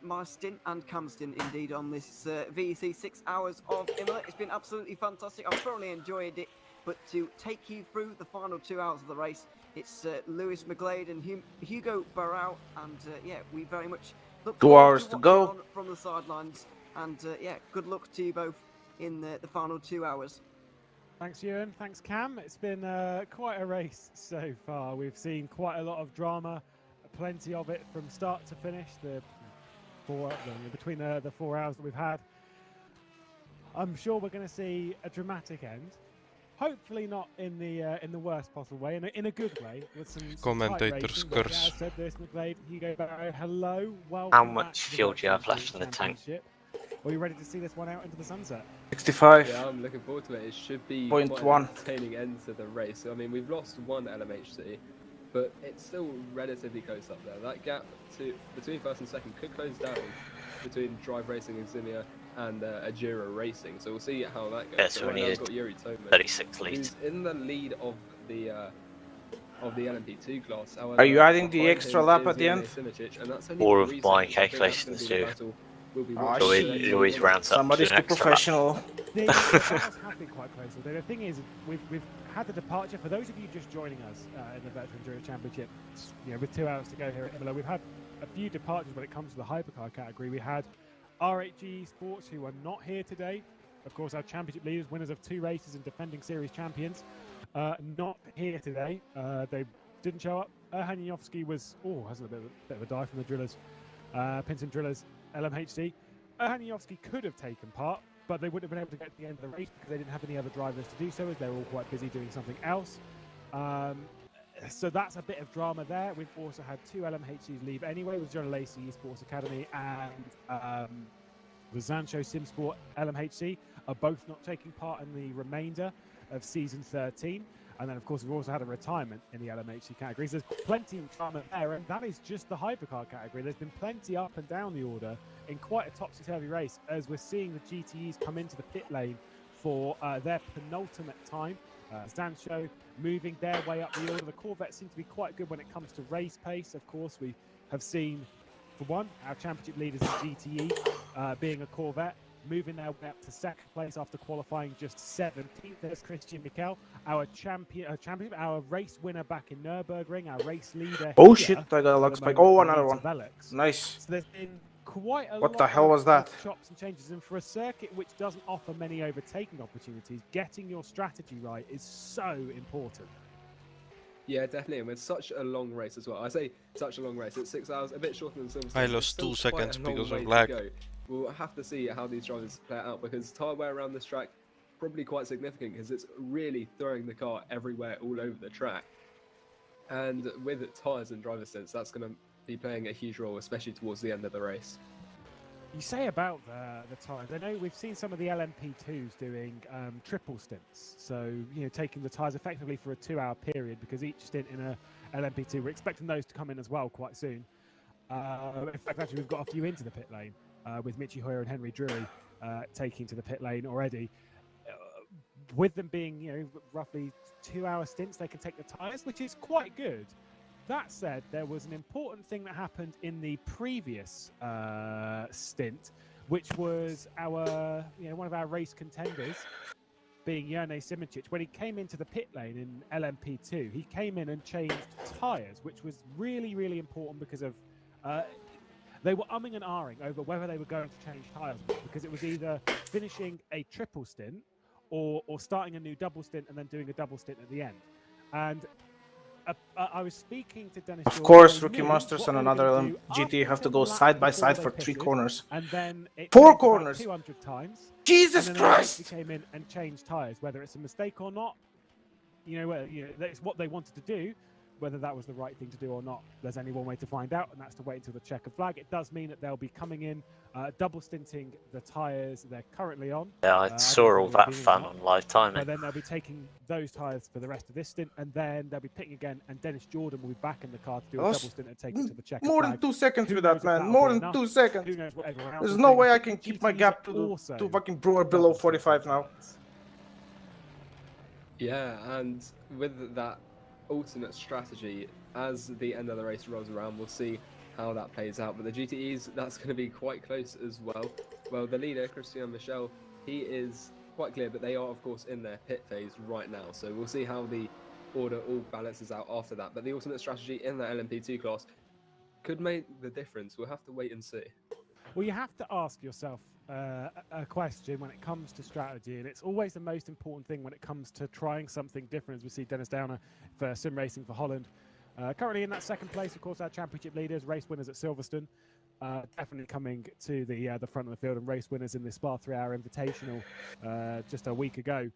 my stint and Cam's stint indeed on this VEC 6 hours of Imola. It's been absolutely fantastic. I've thoroughly enjoyed it. But to take you through the final 2 hours of the race, it's Lewis McGlade and Hugo Barao, and yeah, we very much look forward 2 hours to go on from the sidelines. And yeah, good luck to you both in the final 2 hours. Thanks, Ewan. Thanks, Cam. It's been quite a race so far. We've seen quite a lot of drama, plenty of it from start to finish. Between the 4 hours that we've had, I'm sure we're going to see a dramatic end. Hopefully not in the worst possible way, in a good way, with some Commentator's curse. As I said, Lewis McGlade, Hugo Barrow, hello, welcome. How much fuel do you have left in the tank? Are you ready to see this one out into the sunset? 65. Yeah, I'm looking forward to it. It should be Point quite one. an entertaining end to the race. I mean, we've lost one LMHC, but it's still relatively close up there. That gap between first and second could close down between Drive Racing and Zimia and Ajura Racing. So we'll see how that goes. Yeah, so we need 36 leads. Who's in the lead of the LMP2 class. However, Are you adding the extra lap at the end? All of my calculations do. Oh, it always rounds up. Somebody's to an too professional. The battles have been quite close. The thing is, we've had the departure. For those of you just joining us in the Veteran Enduro Championship, with 2 hours to go here at Imola, we've had a few departures when it comes to the hypercar category. We had RHG Sports, who are not here today. Of course, our championship leaders, winners of 2 races and defending series champions, not here today. They didn't show up. Erhan Janowski was, has a bit of a dive from the drillers, Pinson Drillers LMHC. Erhan Janowski could have taken part, but they wouldn't have been able to get to the end of the race because they didn't have any other drivers to do so, as they're all quite busy doing something else. So that's a bit of drama there. We've also had 2 LMHCs leave anyway, with John Lacey Esports Academy and the Zancho Simsport LMHC are both not taking part in the remainder of season 13. And then, of course, we've also had a retirement in the LMHC categories. There's plenty of drama there, and that is just the hypercar category. There's been plenty up and down the order in quite a topsy-turvy race, as we're seeing the GTEs come into the pit lane for their penultimate time. Zancho moving their way up the order. The Corvettes seem to be quite good when it comes to race pace. Of course, we have seen, for one, our championship leaders in GTE being a Corvette, moving their way up to second place after qualifying just 17th. There's Christian Mikel, our our race winner back in Nürburgring, our race leader. Oh shit, I got a luck spike. Oh, another one. Nice. So there's been quite a What lot the hell was that? of chops and changes, and for a circuit which doesn't offer many overtaking opportunities, getting your strategy right is so important. Yeah, definitely, and with such a long race as well. I say such a long race. It's 6 hours, a bit shorter than Silverstone. I lost 2 seconds because of lag. We'll have to see how these drivers play it out, because tyre wear around this track probably quite significant, because it's really throwing the car everywhere all over the track. And with tyres and driver stints, that's going to be playing a huge role, especially towards the end of the race. You say about the times. I know we've seen some of the LMP2s doing triple stints. So, taking the tyres effectively for a 2-hour period, because each stint in a LMP2, we're expecting those to come in as well quite soon. In fact, actually, we've got a few into the pit lane with Michi Hoyer and Henry Drury taking to the pit lane already. With them being, roughly 2-hour stints, they can take the tyres, which is quite good. That said, there was an important thing that happened in the previous stint, which was our, one of our race contenders, being Jerne Simicic. When he came into the pit lane in LMP2, he came in and changed tyres, which was really, really important, because of they were umming and ahhing over whether they were going to change tyres, because it was either finishing a triple stint or starting a new double stint and then doing a double stint at the end. And I was speaking to Dennis. Of course, Rookie Monsters and another GT have to go side by side for 3 corners. And then 4 corners. 200 times. Jesus and then Christ! They came in and changed tyres, whether it's a mistake or not. That's what they wanted to do. whether that was the right thing to do or not, there's only one way to find out, and that's to wait until the checkered flag. It does mean that they'll be coming in, double stinting the tyres they're currently on. Yeah, I saw all that fun on live timing. But then they'll be taking those tyres for the rest of this stint, and then they'll be picking again, and Dennis Jordan will be back in the car to do a double stint and take it to the checkered more flag. than 2 seconds Who with knows that, if man. that'll More be than enough? 2 seconds. Who knows what everyone else There's will no think. way I can keep my GTs gap also to fucking Brewer below 45 now. Yeah, and with that alternate strategy, as the end of the race rolls around, we'll see how that plays out. But the GTEs, that's going to be quite close as well. Well, the leader, Christian Michel, he is quite clear, but they are, of course, in their pit phase right now. So we'll see how the order all balances out after that. But the alternate strategy in that LMP2 class could make the difference. We'll have to wait and see. Well, you have to ask yourself a question when it comes to strategy, and it's always the most important thing when it comes to trying something different, as we see Dennis Downer for sim racing for Holland. Currently in that second place, of course, our championship leaders, race winners at Silverstone, definitely coming to the front of the field, and race winners in the Spa 3-hour Invitational just a week ago.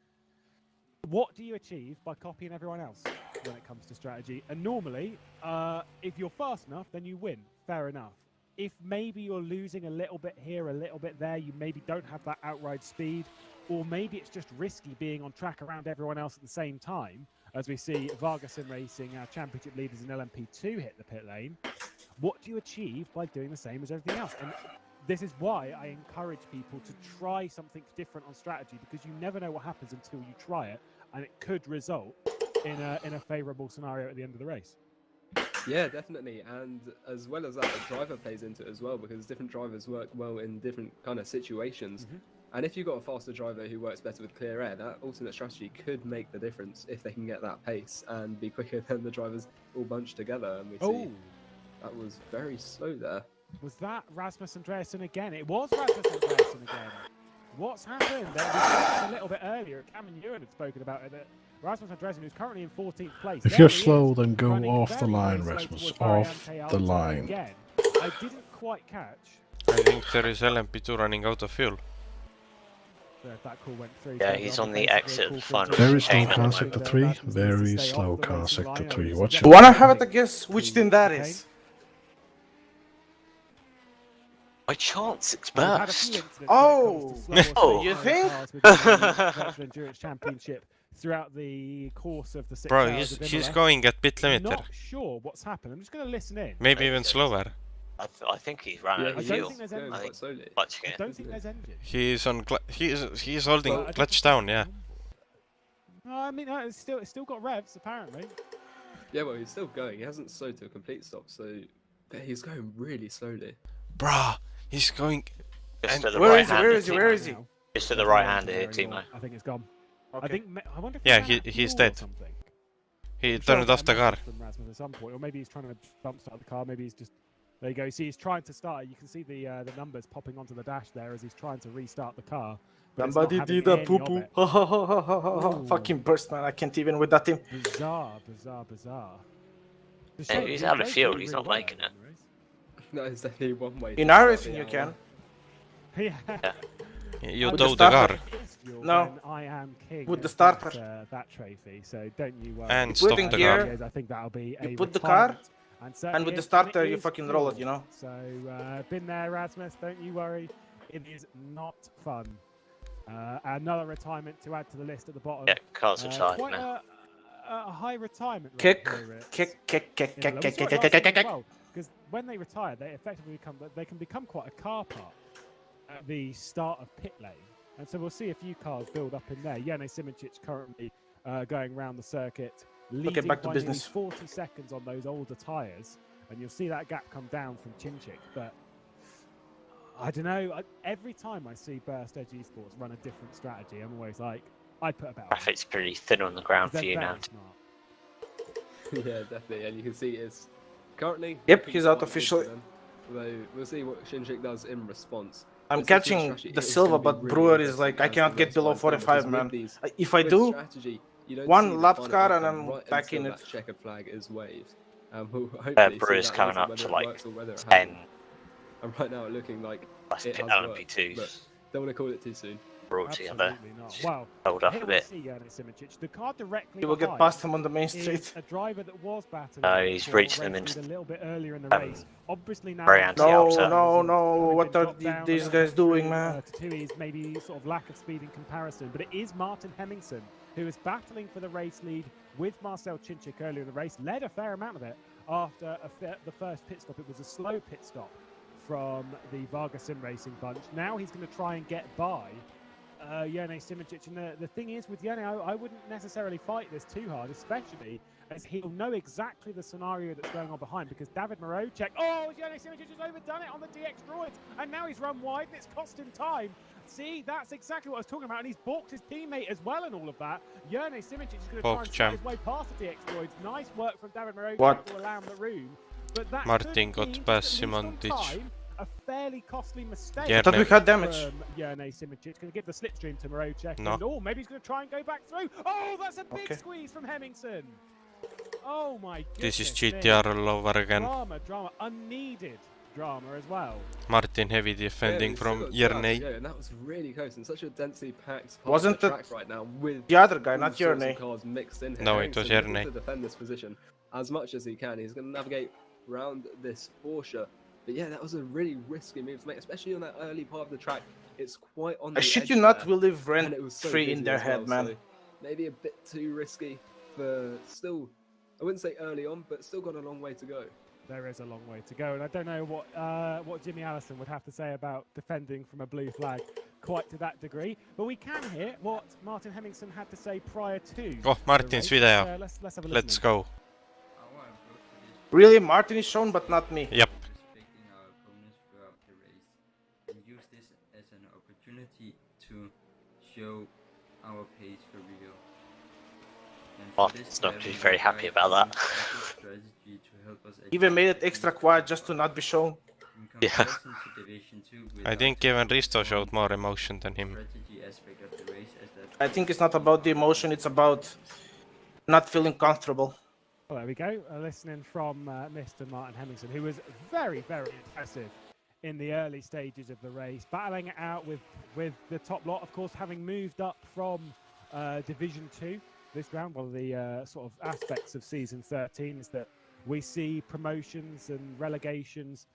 What do you achieve by copying everyone else when it comes to strategy? And normally, if you're fast enough, then you win. Fair enough. If maybe you're losing a little bit here, a little bit there, you maybe don't have that outright speed, or maybe it's just risky being on track around everyone else at the same time, as we see Vargas Sim Racing, our championship leaders in LMP2, hit the pit lane. What do you achieve by doing the same as everything else? And this is why I encourage people to try something different on strategy, because you never know what happens until you try it, and it could result in a favourable scenario at the end of the race. Yeah, definitely. And as well as that, the driver plays into it as well, because different drivers work well in different kind of situations. And if you've got a faster driver who works better with clear air, that alternate strategy could make the difference if they can get that pace and be quicker than the drivers all bunched together. And we see that was very slow there. Was that Rasmus Andreasen again? It was Rasmus Andreasen again. What's happened? We talked a little bit earlier. Cameron Ewan had spoken about it. That Rasmus Andreasen, who's currently in 14th place. If you're slow, then go off the line, Rasmus. Off the line. Again. I didn't quite catch. I think there is LMP2 running out of fuel. So if that call went through, Yeah, he's on the exit of the final. Very slow car sector 3. Very slow car sector 3. Watch it. Wanna have it a guess which team that is? By chance, it's burst. Oh, Oh. you think? Endurance Championship throughout the course of the 6 Bro, hours of he's Imola. going at pit limiter. Not sure what's happened. I'm just going to listen in. Maybe even slower. I think he's ran out I of don't fuel. think there's Going engine. I quite think slowly. clutching I it. don't think there's engine. He's on. He's holding clutch down. Yeah. No, I mean, it's still got revs apparently. Yeah, well, he's still going. He hasn't slowed to a complete stop, so but he's going really slowly. Bruh, he's going. Just to the Where right is he? hand. Where is he? Where is he? Just to the right hand here, Timo. I think it's gone. Okay. I think. I wonder if Yeah, ran out of he's fuel or dead. something. He I'm sure I'll turned get off a the car. message from Rasmus at some point, or maybe he's trying to bump start the car. Maybe he's just. There you go. See, he's trying to start. You can see the numbers popping onto the dash there as he's trying to restart the car. but it's not Somebody having did a any of poo poo. it. Ooh. Fucking burst, man. I can't even with that team. Bizarre. Yeah, he's out of fuel, he's not making it. That is definitely one way. In to start racing, the you hour. can. Yeah. You With the tow the starter. car No. I am king. With the of starter. that trophy. So don't you worry. and put stop in the gear. car. I think that'll be a You put the car, requirement. and with the it starter, you is fucking roll it, fuel. you know? So been there, Rasmus. Don't you worry. It is not fun. Another retirement to add to the list at the bottom. Yeah, car's retired Quite now. a high retirement. Kick. Because when they retire, they effectively can become quite a car park at the start of pit lane, and so we'll see a few cars build up in there. Jane Simoncic currently going around the circuit, leading back to by business. 40 seconds on those older tyres, and you'll see that gap come down from Chinchik. But I don't know. Every time I see Burst Edge Esports run a different strategy, I'm always like, I'd put a bet on it. Traffic's pretty thin on the ground They're for you very now. smart. Yeah, definitely. And you can see it's currently. Yep, looking he's out quite good officially. for them, Although we'll see what Shinjik does in response. I'm The second catching strategy the is Silva, gonna be but really Brewer is interesting like, I as the cannot get race below winds down, because 45, with man. these- If I with do, strategy, you don't one see the lap final car outcome and I'm right back in until it. that checkered flag is waved. We'll hopefully see Brewer's that coming later, up whether to it like works or whether it 10. hasn't. And right now, looking like That's it pit has worked, LMP2s. but don't want to call it too soon. brought together. Absolutely not. Well, Held up here a we bit. see Ioannis Simičić. The car directly He will get behind past him on the main is street. a driver that was battling. No, he's for reaching race them into lead a little bit earlier in the race. Obviously now very after anti-outer. No, the no, having no. been What are dropped down a these little guys bit doing, through, man? To Tui's maybe sort of lack of speed in comparison, but it is Martin Hemmingsen who is battling for the race lead with Marcel Czincik earlier in the race. Led a fair amount of it after the first pit stop. It was a slow pit stop from the Varga Sim Racing bunch. Now he's going to try and get by Ioannis Simičić. And the thing is with Ioannis, I wouldn't necessarily fight this too hard, especially as he'll know exactly the scenario that's going on behind, because David Marocek, Ioannis Simičić has overdone it on the DX droids, and now he's run wide and it's cost him time. See, that's exactly what I was talking about, and he's balked his teammate as well and all of that. Ioannis Simičić is going to try and find his way past the DX droids. Nice work from David Marocek to allow him the room. But that Martin got could past mean, at least on Simoncic. time, a fairly costly mistake. I thought we had damage. Ioannis Simičić going to give the slipstream to Marocek. No. And maybe he's going to try and go back through. Oh, that's a big squeeze from Hemmingsen. Oh my goodness. This is GTR all over again. Drama, unneeded drama as well. Martin heavy defending from Jerney. Yeah, and that was really close and such a densely packed part Wasn't of the it track right now with the other guy, all not sorts of Jerney? cars mixed in here. No, it was Hemmingsen Jerney. looking to defend this position as much as he can. He's going to navigate around this Porsche. But yeah, that was a really risky move to make, especially on that early part of the track. It's quite on the I shit edge you not, there, we live and it was so rent-free in busy their as head, well, man. so maybe a bit too risky for still, I wouldn't say early on, but still got a long way to go. There is a long way to go, and I don't know what Jimmy Allison would have to say about defending from a blue flag quite to that degree. But we can hear what Martin Hemmingsen had to say prior to. Oh, Martin's video. Let's have a Let's listen. go. Really, Martin is shown, but not me. Yep. Respecting our opponents throughout the race and use this as an opportunity to show our pace for real. Martin's not going to be very happy about that. Even made it extra quiet just to not be shown. Yeah. I think even Risto showed more emotion than him. I think it's not about the emotion, it's about not feeling comfortable. Well, there we go. Listening from Mr. Martin Hemmingsen, who was very, very impressive in the early stages of the race, battling it out with the top lot, of course, having moved up from Division 2 this round. One of the sort of aspects of Season 13 is that we see promotions and relegations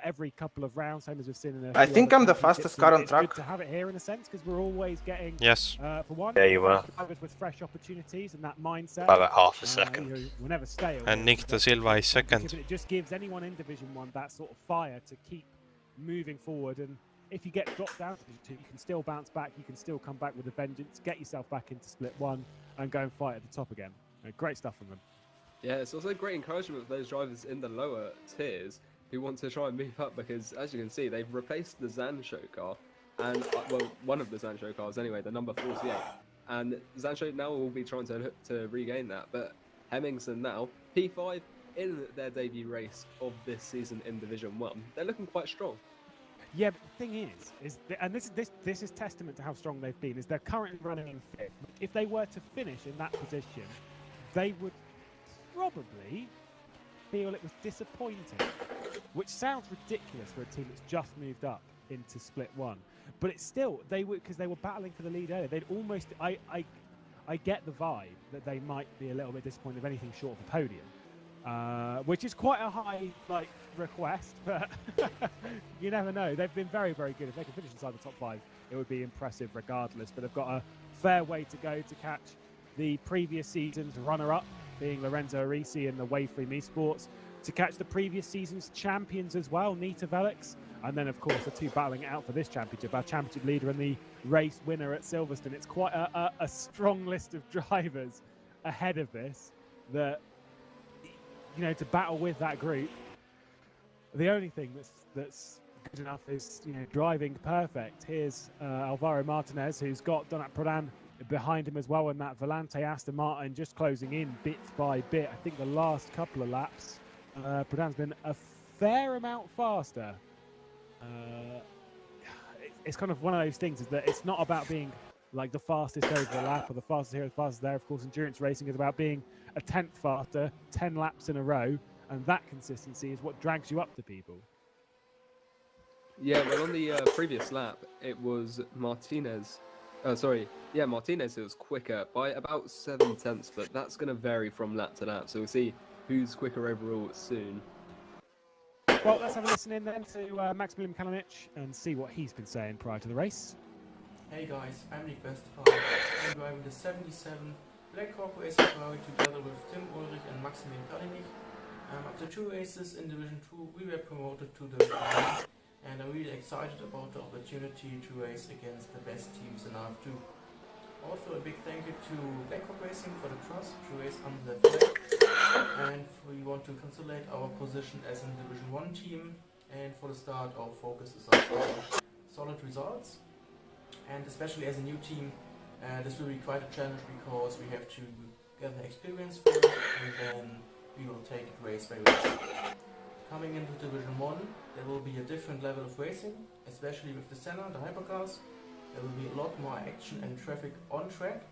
every couple of rounds, same as we've seen in I think I'm the fastest car on it's track. good to have it here in a sense, because we're always getting, Yes. for one, Yeah, you were. drivers with fresh opportunities and that mindset. By about half a second. We'll never stay. And Nick Da Silva is second. It just gives anyone in Division 1 that sort of fire to keep moving forward. And if you get dropped down to Division 2, you can still bounce back. You can still come back with a vengeance, get yourself back into Split 1 and go and fight at the top again. Great stuff from them. Yeah, it's also great encouragement for those drivers in the lower tiers who want to try and move up, because as you can see, they've replaced the Zansho car, and well, one of the Zansho cars anyway, the number 48, and Zansho now will be trying to regain that. But Hemmingsen now P5 in their debut race of this season in Division 1. They're looking quite strong. Yeah, but the thing is and this is testament to how strong they've been, is they're currently running in 5th. If they were to finish in that position, they would probably feel it was disappointing, which sounds ridiculous for a team that's just moved up into Split 1. But it's still, they were, because they were battling for the lead earlier. They'd almost, I get the vibe that they might be a little bit disappointed of anything short of a podium, which is quite a high request, but you never know. They've been very, very good. If they can finish inside the top 5, it would be impressive regardless. But they've got a fair way to go to catch the previous season's runner-up, being Lorenzo Arisi in the Way Free Me Sports, to catch the previous season's champions as well, Nita Velix, and then of course the two battling it out for this championship, our championship leader and the race winner at Silverstone. It's quite a strong list of drivers ahead of this that, you know, to battle with that group. The only thing that's good enough is, you know, driving perfect. Here's Alvaro Martinez, who's got Donat Prodan behind him as well, and that Volante Aston Martin just closing in bit by bit. I think the last couple of laps, Prodan's been a fair amount faster. It's kind of one of those things, is that it's not about being like the fastest over the lap or the fastest here or the fastest there. Of course, endurance racing is about being a 10th faster, 10 laps in a row, and that consistency is what drags you up to people. Yeah, well, on the previous lap, it was Martinez Sorry. Yeah, Martinez was quicker by about 7/10, but that's going to vary from lap to lap. So we'll see who's quicker overall soon. Well, let's have a listen in then to Maximilian Kalinic and see what he's been saying prior to the race. Hey guys, I'm Nick Westphal. I'm driving the 77 Blackhawk race Ferrari together with Tim Ulrich and Maximilian Kalinic. After 2 races in Division 2, we were promoted to the finals, and I'm really excited about the opportunity to race against the best teams in RF2. Also a big thank you to Blackhawk Racing for the trust to race under their flag, and we want to consolidate our position as a Division 1 team, and for the start our focus is on solid results, and especially as a new team this will be quite a challenge because we have to gather experience first and then we will take it race by race. Coming into Division 1 there will be a different level of racing, especially with the Senna, the hypercars. There will be a lot more action and traffic on track,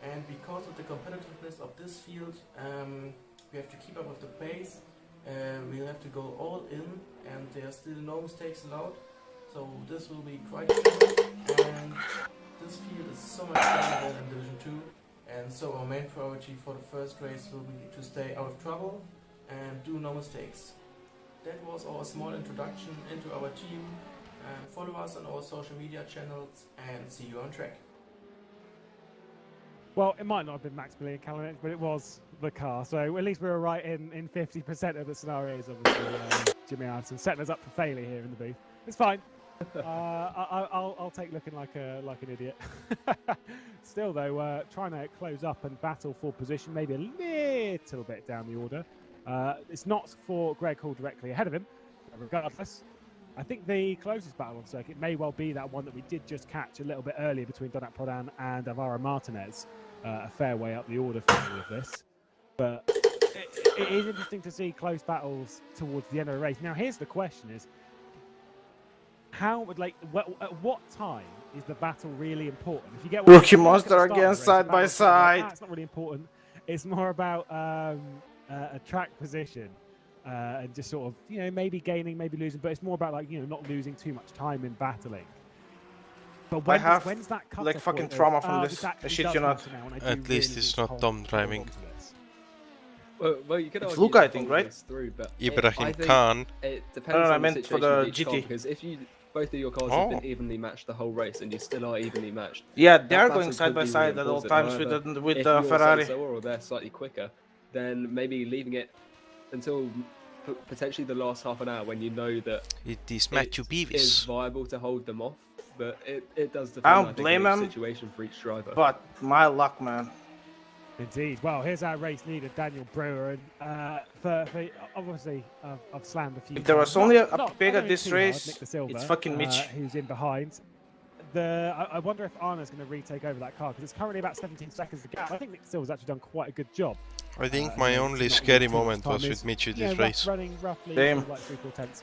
and because of the competitiveness of this field we have to keep up with the pace. We'll have to go all in and there are still no mistakes allowed, so this will be quite difficult, and this field is so much better than in Division 2, and so our main priority for the first race will be to stay out of trouble and do no mistakes. That was our small introduction into our team. Follow us on our social media channels and see you on track. Well, it might not have been Maximilian Kalinic, but it was the car. So at least we were right in 50% of the scenarios, obviously. Jimmy Anderson setting us up for failure here in the booth. It's fine. I'll take looking like an idiot. Still, though, trying to close up and battle for position, maybe a little bit down the order. It's not for Greg Hall directly ahead of him, regardless. I think the closest battle on circuit may well be that one that we did just catch a little bit earlier between Donat Prodan and Alvaro Martinez, a fair way up the order for all of this. But it is interesting to see close battles towards the end of the race. Now, here's the question: is how would at what time is the battle really important? If you get Rookie Monster again side by side. That's not really important. It's more about a track position. And just sort of, maybe gaining, maybe losing, but it's more about not losing too much time in battling. But when's that cut fucking trauma from this. I shit you not. At least it's not Tom driving. Well, you could it's argue Luke, I think, right? Through, but Ibrahim Khan. It depends on I meant for the GT. Because if both of your cars have been evenly matched the whole race, and you still are evenly matched. Yeah, they are going side by side at all times with the Ferrari. Or they're slightly quicker, then maybe leaving it until potentially the last half an hour when you know that it is Matthew Beavis is viable to hold them off, but it does depend. I don't blame him. Situation for each driver, but my luck, man. Indeed. Well, here's our race leader, Daniel Brewer, and for obviously I've slammed a few. If there was only a pig at this race, it's fucking Mitch who's in behind. I wonder if Arna's going to retake over that car because it's currently about 17 seconds to gap. I think Nick Silva's actually done quite a good job. I think my only scary moment was with Mitchie this race. Running roughly like 3/4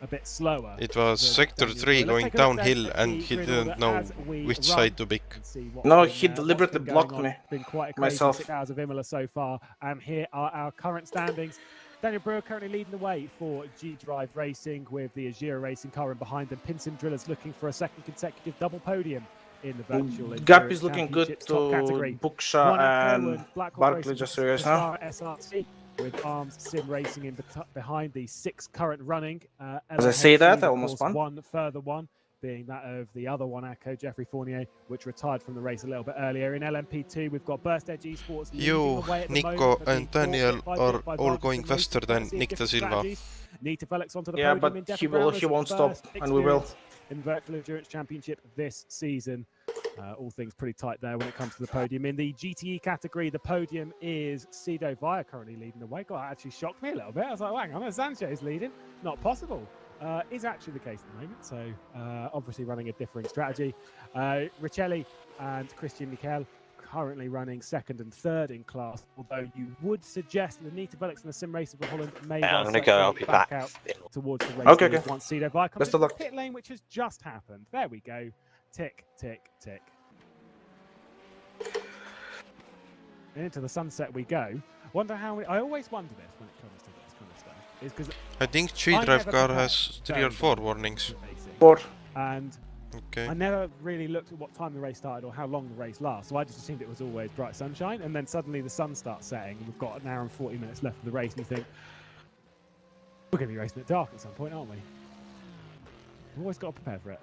a bit slower. It was sector 3 going downhill and he didn't know which side to pick. No, he deliberately blocked me. Been quite a crazy myself. 6 hours of Imola so far, and here are our current standings. Daniel Brewer currently leading the way for G-Drive Racing with the Azure Racing car in behind them. Pinsim Drillers looking for a second consecutive double podium in the virtual Gap is looking good to Buksha and Barkley just right now. SRT with Arms Sim Racing in behind the 6 current running. As I say that, I almost won. One further one being that of the other one, Echo Jeffrey Fournier, which retired from the race a little bit earlier. In LMP2, we've got Burst Edge Esports. You, Nico, and Daniel are all going faster than Nick Da Silva. Yeah, but he won't stop, and we will. In Virtual Endurance Championship this season. All things pretty tight there when it comes to the podium. In the GTE category, the podium is Cido Via currently leading the way. God, that actually shocked me a little bit. I was like, hang on, Sanchez leading. Not possible. Is actually the case at the moment. So obviously running a differing strategy. Richelli and Christian Michel currently running 2nd and 3rd in class, although you would suggest that the Nita Velix and the Sim Racer for Holland may I'm going to go, I'll be back out towards the race. Okay. Once Cido Via comes into the pit lane, which has just happened. There we go. Tick, tick, tick. Into the sunset we go. Wonder how many. I always wonder this when it comes to this kind of stuff. Is because I think G-Drive car has 3 or 4 warnings. 4. And Okay. I never really looked at what time the race started or how long the race lasts, so I just assumed it was always bright sunshine, and then suddenly the sun starts setting, and we've got an hour and 40 minutes left of the race, and you think, we're going to be racing at dark at some point, aren't we? We've always got to prepare for it.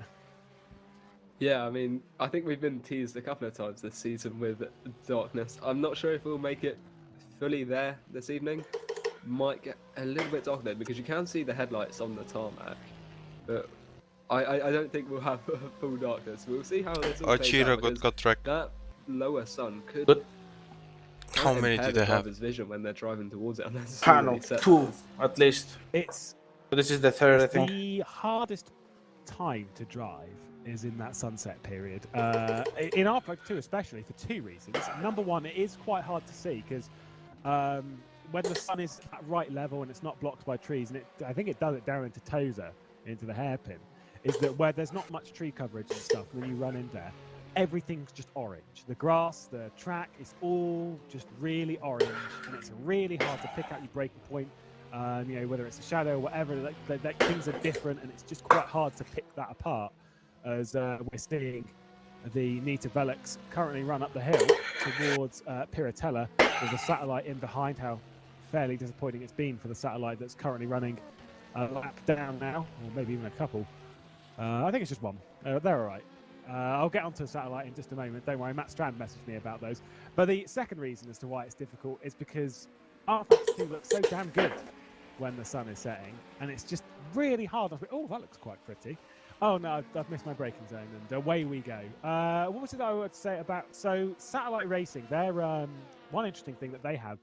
Yeah, I mean, I think we've been teased a couple of times this season with darkness. I'm not sure if we'll make it fully there this evening. Might get a little bit dark though, because you can see the headlights on the tarmac, but I don't think we'll have full darkness. We'll see how this all plays out, because that lower sun could how many do they have? Vision when they're driving towards it, unless Panel 2 at least. It's So this is the third, I think. the hardest time to drive is in that sunset period. In rFactor 2 especially, for two reasons. Number one, it is quite hard to see because when the sun is at right level and it's not blocked by trees, and I think it does it down into Tosa, into the hairpin, is that where there's not much tree coverage and stuff, when you run in there, everything's just orange. The grass, the track is all just really orange, and it's really hard to pick out your breaking point. You know, whether it's a shadow or whatever, like things are different, and it's just quite hard to pick that apart. As we're seeing the Nita Velux currently run up the hill towards Piratella. There's a satellite in behind. How fairly disappointing it's been for the satellite that's currently running a lap down now, or maybe even a couple. I think it's just one. They're all right. I'll get onto the satellite in just a moment. Don't worry, Matt Strand messaged me about those. But the second reason as to why it's difficult is because rFactor 2 looks so damn good when the sun is setting, and it's just really hard. Oh, that looks quite pretty. Oh no, I've missed my braking zone, and away we go. What was it I wanted to say about? So satellite racing, they're one interesting thing that they have,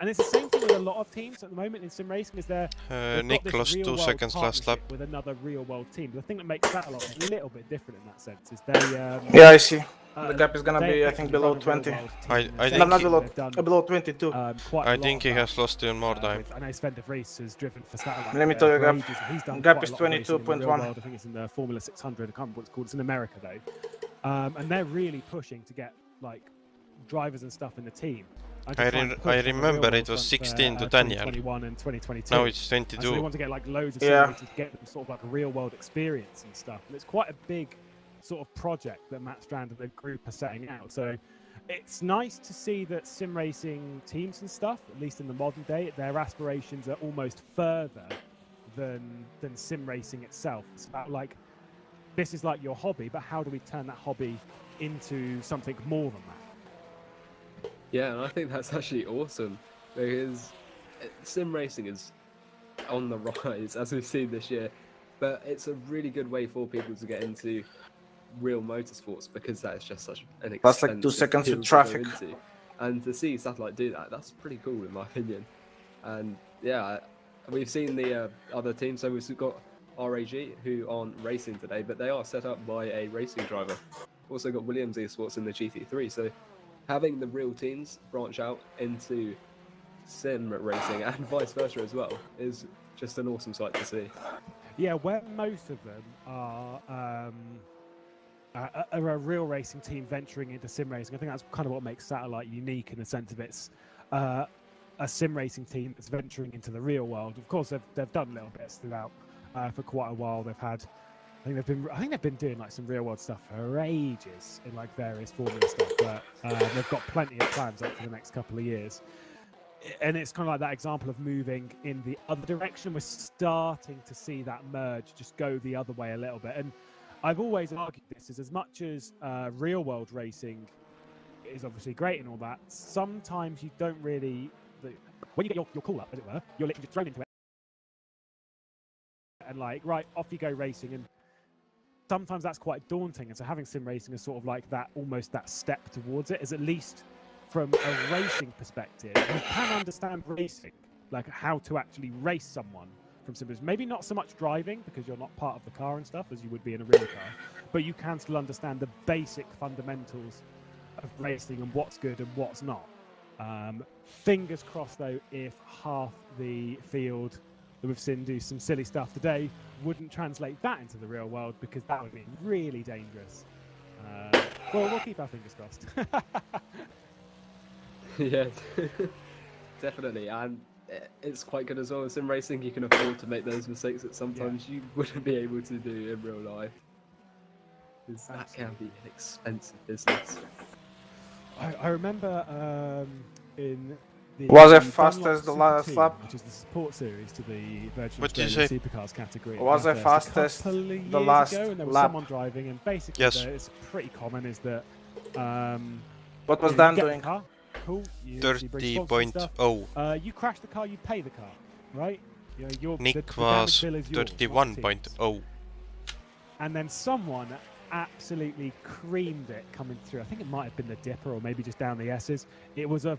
and it's the same thing with a lot of teams at the moment in sim racing. Is they've got Nicholas, this 2 seconds last lap. with another real world team. The thing that makes satellite a little bit different in that sense is they. Yeah, I see. The gap is gonna be, I think, below 20. I think not below 22. I think he has lost even more time. I know Sven de Vries has driven for satellite. Let me tell you, gap is 22.1. I think it's in the Formula 600. I can't remember what it's called. It's in America though, and they're really pushing to get like drivers and stuff in the team. I remember it was 16 to Daniel. 2021 and 2022. Now it's 22. So they want to get like loads of simulators to get them sort of like a real world experience and stuff. And it's quite a big sort of project that Matt Strand and the group are setting out. So it's nice to see that sim racing teams and stuff, at least in the modern day, their aspirations are almost further than sim racing itself. It's about like, this is like your hobby, but how do we turn that hobby into something more than that? Yeah, and I think that's actually awesome, because sim racing is on the rise, as we've seen this year, but it's a really good way for people to get into real motorsports, because that is just such an expensive that's like 2 seconds with traffic. And to see Satellite do that, that's pretty cool in my opinion. And yeah, we've seen the other teams, so we've got RAG who aren't racing today, but they are set up by a racing driver. Also got Williams Esports in the GT3, so having the real teams branch out into sim racing and vice versa as well is just an awesome sight to see. Yeah, where most of them are a real racing team venturing into sim racing. I think that's kind of what makes Satellite unique in the sense of it's a sim racing team that's venturing into the real world. Of course, they've done little bits throughout for quite a while. They've had, I think they've been doing like some real world stuff for ages in like various formula stuff, but they've got plenty of plans up for the next couple of years. And it's kind of like that example of moving in the other direction. We're starting to see that merge, just go the other way a little bit. And I've always argued this is, as much as real world racing is obviously great and all that, sometimes you don't really, when you get your call up, as it were, you're literally just thrown into it and like, right, off you go racing. And sometimes that's quite daunting. And so having sim racing is sort of like that, almost that step towards it, is at least from a racing perspective, you can understand racing, like how to actually race someone from sim racing. Maybe not so much driving, because you're not part of the car and stuff as you would be in a real car, but you can still understand the basic fundamentals of racing and what's good and what's not. Fingers crossed though, if half the field that we've seen do some silly stuff today wouldn't translate that into the real world, because that would be really dangerous. Well, we'll keep our fingers crossed. Yeah, definitely, and it's quite good as well. In sim racing, you can afford to make those mistakes that sometimes you wouldn't be able to do in real life. Because that can be an expensive business. I remember in the Was it Dunlop fast as the Super last 2, lap? which is the support series to the Virtual What did you Australia say? Supercars category. Was it fastest a couple of the years last ago, and there was lap? someone driving, and basically Yes. it's pretty common is that What was you Dan get the doing? car, cool, you obviously bring sponsors and stuff. 30.0. You crash the car, you pay the car, right? You know, Nick the damage was bill is yours, not the team's. 31.0. And then someone absolutely creamed it coming through. I think it might have been the dipper or maybe just down the S's. It was a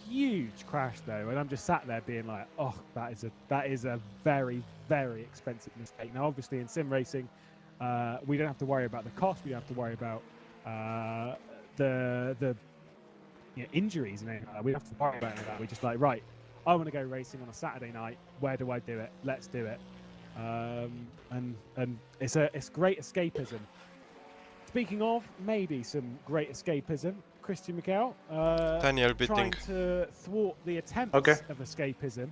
huge crash though, and I'm just sat there being like, oh, that is a very, very expensive mistake. Now obviously in sim racing, we don't have to worry about the cost, we don't have to worry about the injuries and anything like that. We don't have to worry about any of that. We're just like, right, I want to go racing on a Saturday night. Where do I do it? Let's do it. And it's great escapism. Speaking of maybe some great escapism, Christian Miguel Daniel trying Bitting. to thwart the attempts of escapism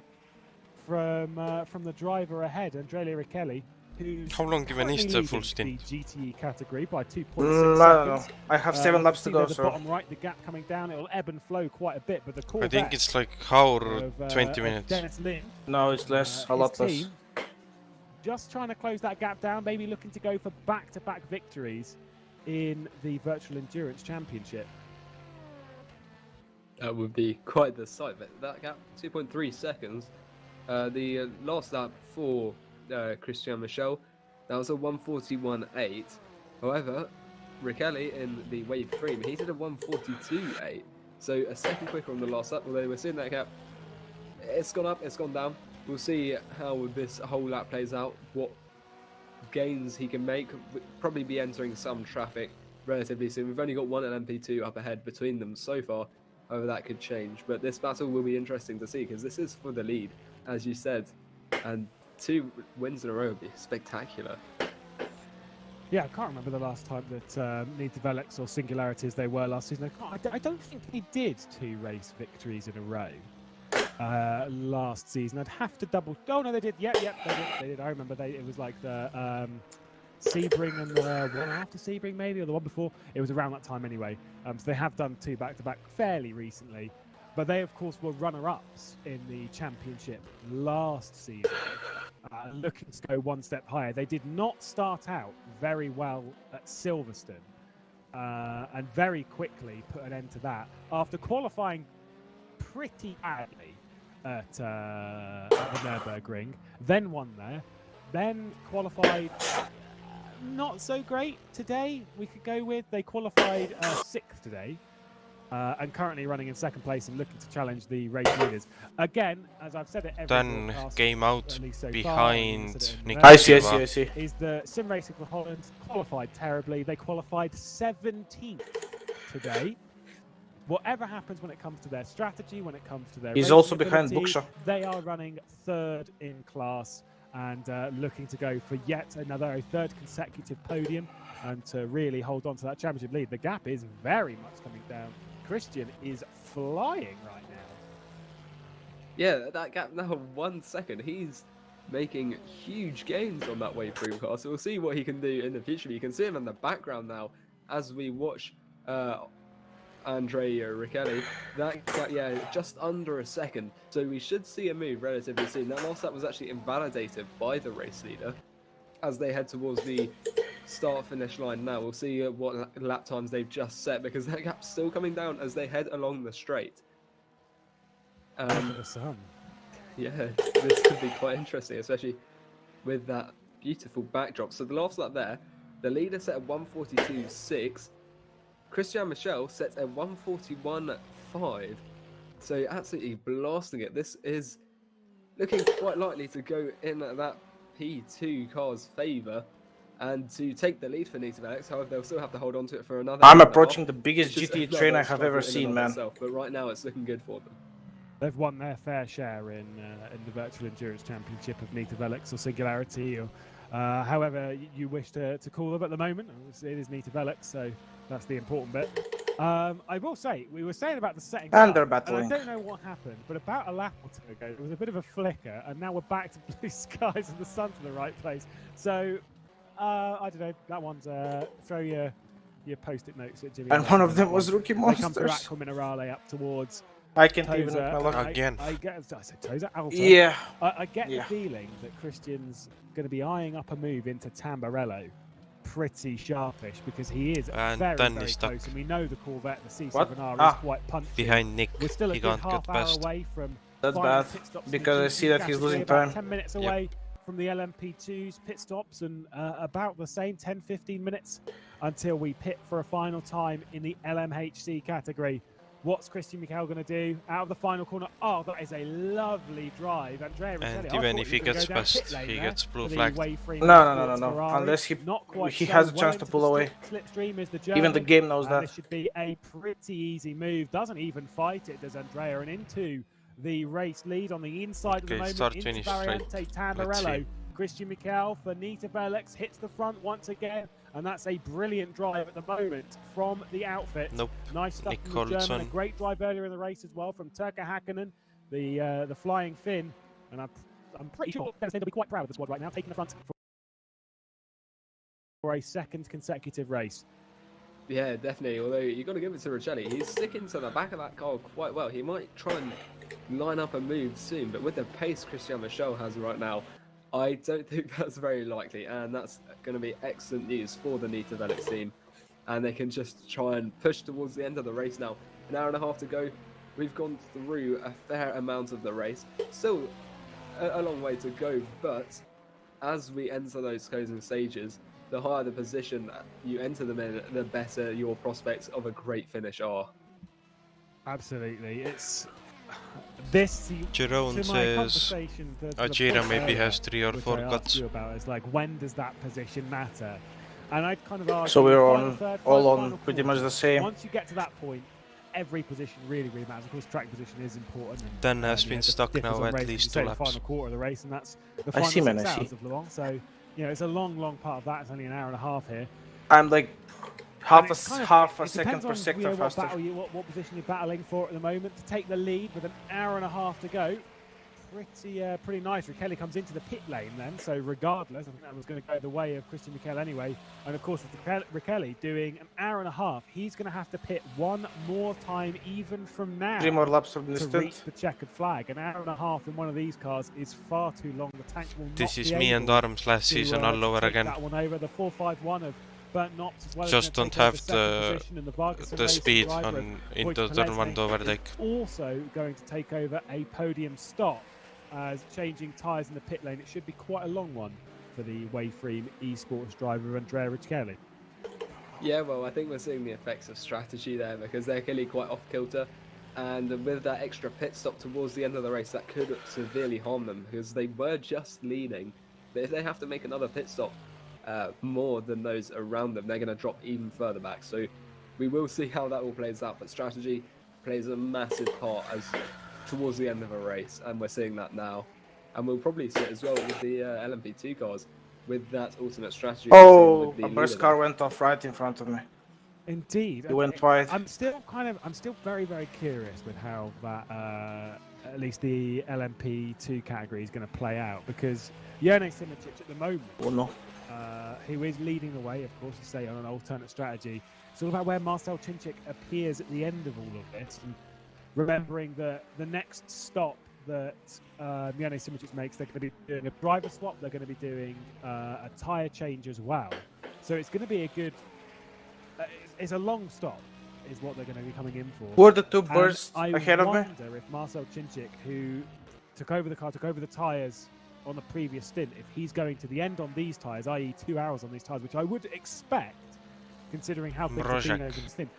from the driver ahead, Andrea Riccelli, who's How long given is the full the stint? GTE category by 2.6 I don't know. seconds. I have 7 laps to See go, there, the so bottom right, the gap coming down, it'll ebb and flow quite a bit, but the I Corvette think it's like hour of, 20 of minutes. Dennis Lin, no, it's less, a his lot less. team, just trying to close that gap down, maybe looking to go for back-to-back victories in the Virtual Endurance Championship. That would be quite the sight, but that gap, 2.3 seconds. The last lap for Christian Michel, that was a 141.8. However, Riccelli in the Wave 3, he did a 142.8. So a second quicker on the last lap, although we're seeing that gap. It's gone up, it's gone down. We'll see how this whole lap plays out, what gains he can make. We'll probably be entering some traffic relatively soon. We've only got one LMP2 up ahead between them so far. However, that could change. But this battle will be interesting to see because this is for the lead, as you said. And 2 wins in a row would be spectacular. Yeah, I can't remember the last time that Nita Velix or Singularities they were last season. I don't think they did 2 race victories in a row last season. I'd have to double. Oh no, they did. Yep, they did. I remember it was like the Sebring and the one after Sebring maybe, or the one before. It was around that time anyway. So they have done 2 back-to-back fairly recently. But they, of course, were runner-ups in the championship last season, looking to go one step higher. They did not start out very well at Silverstone, and very quickly put an end to that after qualifying pretty badly at the Nürburgring, then won there, then qualified not so great today, we could go with. They qualified 6th today. And currently running in 2nd place and looking to challenge the race leaders. Again, as I've said it every Dan broadcast, came out at least so behind far, Nick. I see. is the Sim Racing for Holland qualified terribly. They qualified 17th today. Whatever happens when it comes to their strategy, when it comes to their He's racing also behind ability, Buksha. they are running 3rd in class and looking to go for yet another 3rd consecutive podium and to really hold on to that championship lead. The gap is very much coming down. Christian is flying right now. Yeah, that gap now 1 second. He's making huge gains on that Wave 3 car. So we'll see what he can do in the future. You can see him in the background now as we watch Andrea Riccelli. That just under a second. So we should see a move relatively soon. That last lap was actually invalidated by the race leader as they head towards the start-finish line now. We'll see what lap times they've just set because that gap's still coming down as they head along the straight. The sun. Yeah, this could be quite interesting, especially with that beautiful backdrop. So the last lap there, the leader set a 142.6. Christian Michel sets a 141.5. So absolutely blasting it. This is looking quite likely to go in that P2 car's favour and to take the lead for Nita Velix. However, they'll still have to hold on to it for another. I'm approaching the biggest GT train I have ever seen, man. But right now, it's looking good for them. They've won their fair share in the Virtual Endurance Championship of Nita Velix or Singularity, or however you wish to call them at the moment. It is Nita Velix, so that's the important bit. I will say, we were saying about the setting And they're up, battling. and I don't know what happened, but about a lap or 2 ago, there was a bit of a flicker, and now we're back to blue skies and the sun's in the right place. So I don't know. That one's throw your post-it notes at Jimmy. And one of them was Rookie They come through Monsters. Aqua Minerale up towards. I can't even look my Toza. luck. Again. I said Toza Alpha. Yeah. I get Yeah. the feeling that Christian's going to be eyeing up a move into Tamburello pretty sharpish because he is And very, then very he's close. stuck. And we know the Corvette, the What? C7R, Ah. is quite punchy. Behind Nick, We're still a he good can't get half hour past. away from That's final bad, pit stops in because the I see GT that he's category, losing about time. 10 minutes away from the LMP2's pit stops and about the same 10-15 minutes until we pit for a final time in the LMHC category. What's Christian Michael going to do out of the final corner? Oh, that is a lovely drive. Andrea And Ricciardi, even if he gets pit past, lane he there gets blue for the flagged. Wayframe No. Ferrari. Unless Not quite he so has a well chance to into pull the away. slipstream is the Even the German, game knows and that. this should be a pretty easy move. Doesn't even fight it, does Andrea, and into the race lead on the inside of the Okay, moment start, into finish Variante straight. Let's Tamburello. see. Christian Michael for Nita Belex hits the front once again, and that's a brilliant drive at the moment from the outfit. Nope. Nice stuff Nick from the German. A Colson. great drive earlier in the race as well from Turka Hakkinen, the flying Finn, and I'm pretty sure they'll be quite proud of the squad right now, taking the front for a second consecutive race. Yeah, definitely. Although you've got to give it to Ricciardi. He's sticking to the back of that car quite well. He might try and line up a move soon, but with the pace Christian Michel has right now, I don't think that's very likely. And that's going to be excellent news for the Nita Velix team. And they can just try and push towards the end of the race now. An hour and a half to go. We've gone through a fair amount of the race. Still a long way to go, but as we enter those closing stages, the higher the position you enter them in, the better your prospects of a great finish are. Absolutely. It's this. Jerome to my says conversation, the Ajira point maybe earlier, has 3 or which 4 I asked cuts. you about is like, when does that position matter? And I'd kind of argue So we're final on third, all final on pretty quarter. much the same. Once you get to that point, every position really matters. Of course, track position is important. And, Dan has you been know, stuck differs now on at race, least you 2 say the laps. final quarter of the race, and that's the I final see, man, 6 I see. hours of Le Mans. So, you know, it's a long part of that. It's only an hour and a half here. I'm like half And it's kind of- half a it second depends per on, sector you know, faster. what position you're battling for at the moment. To take the lead with an hour and a half to go, pretty nice. Ricciardi comes into the pit lane then, so regardless, I think that was going to go the way of Christian Michael anyway. And of course, with Ricciardi doing an hour and a half, he's going to have to pit one more time, even from now, 3 more laps of the to Stint. reach the checkered flag. An hour and a half in one of these cars is far too long. The tank will not This is be me and able Arms last to, season to all over take again. That one over the 451 of Burnt Knops as well. is Just gonna don't take over have second position, and the Vargas the Racing speed driver of on Voigt into turn 1 Pelesme to overtake. is also going to take over a podium stop as changing tyres in the pit lane. It should be quite a long one for the Wayframe esports driver Andrea Ricciardi. Yeah, well, I think we're seeing the effects of strategy there because they're clearly quite off kilter. And with that extra pit stop towards the end of the race, that could severely harm them because they were just leading. But if they have to make another pit stop more than those around them, they're going to drop even further back. So we will see how that all plays out. But strategy plays a massive part as towards the end of a race, and we're seeing that now. And we'll probably see it as well with the LMP2 cars with that ultimate strategy. Oh, a burst car went off right in front of me. Indeed, He went wide. I'm still very, very curious with how that at least the LMP2 category is going to play out, because Jone Simoncic at the moment, who is leading the way, of course, you say, on an alternate strategy. It's all about where Marcel Czincik appears at the end of all of this. And remembering that the next stop that Jone Simoncic makes, they're going to be doing a driver swap, they're going to be doing a tyre change as well. So it's going to be a good... it's a long stop, is what they're going to be coming in for. Were the 2 bursts I ahead of me? wonder if Marcel Czincik, who took over the car, took over the tyres on the previous stint, if he's going to the end on these tyres, i.e. 2 hours on these tyres, which I would expect, considering how things have been over the stint.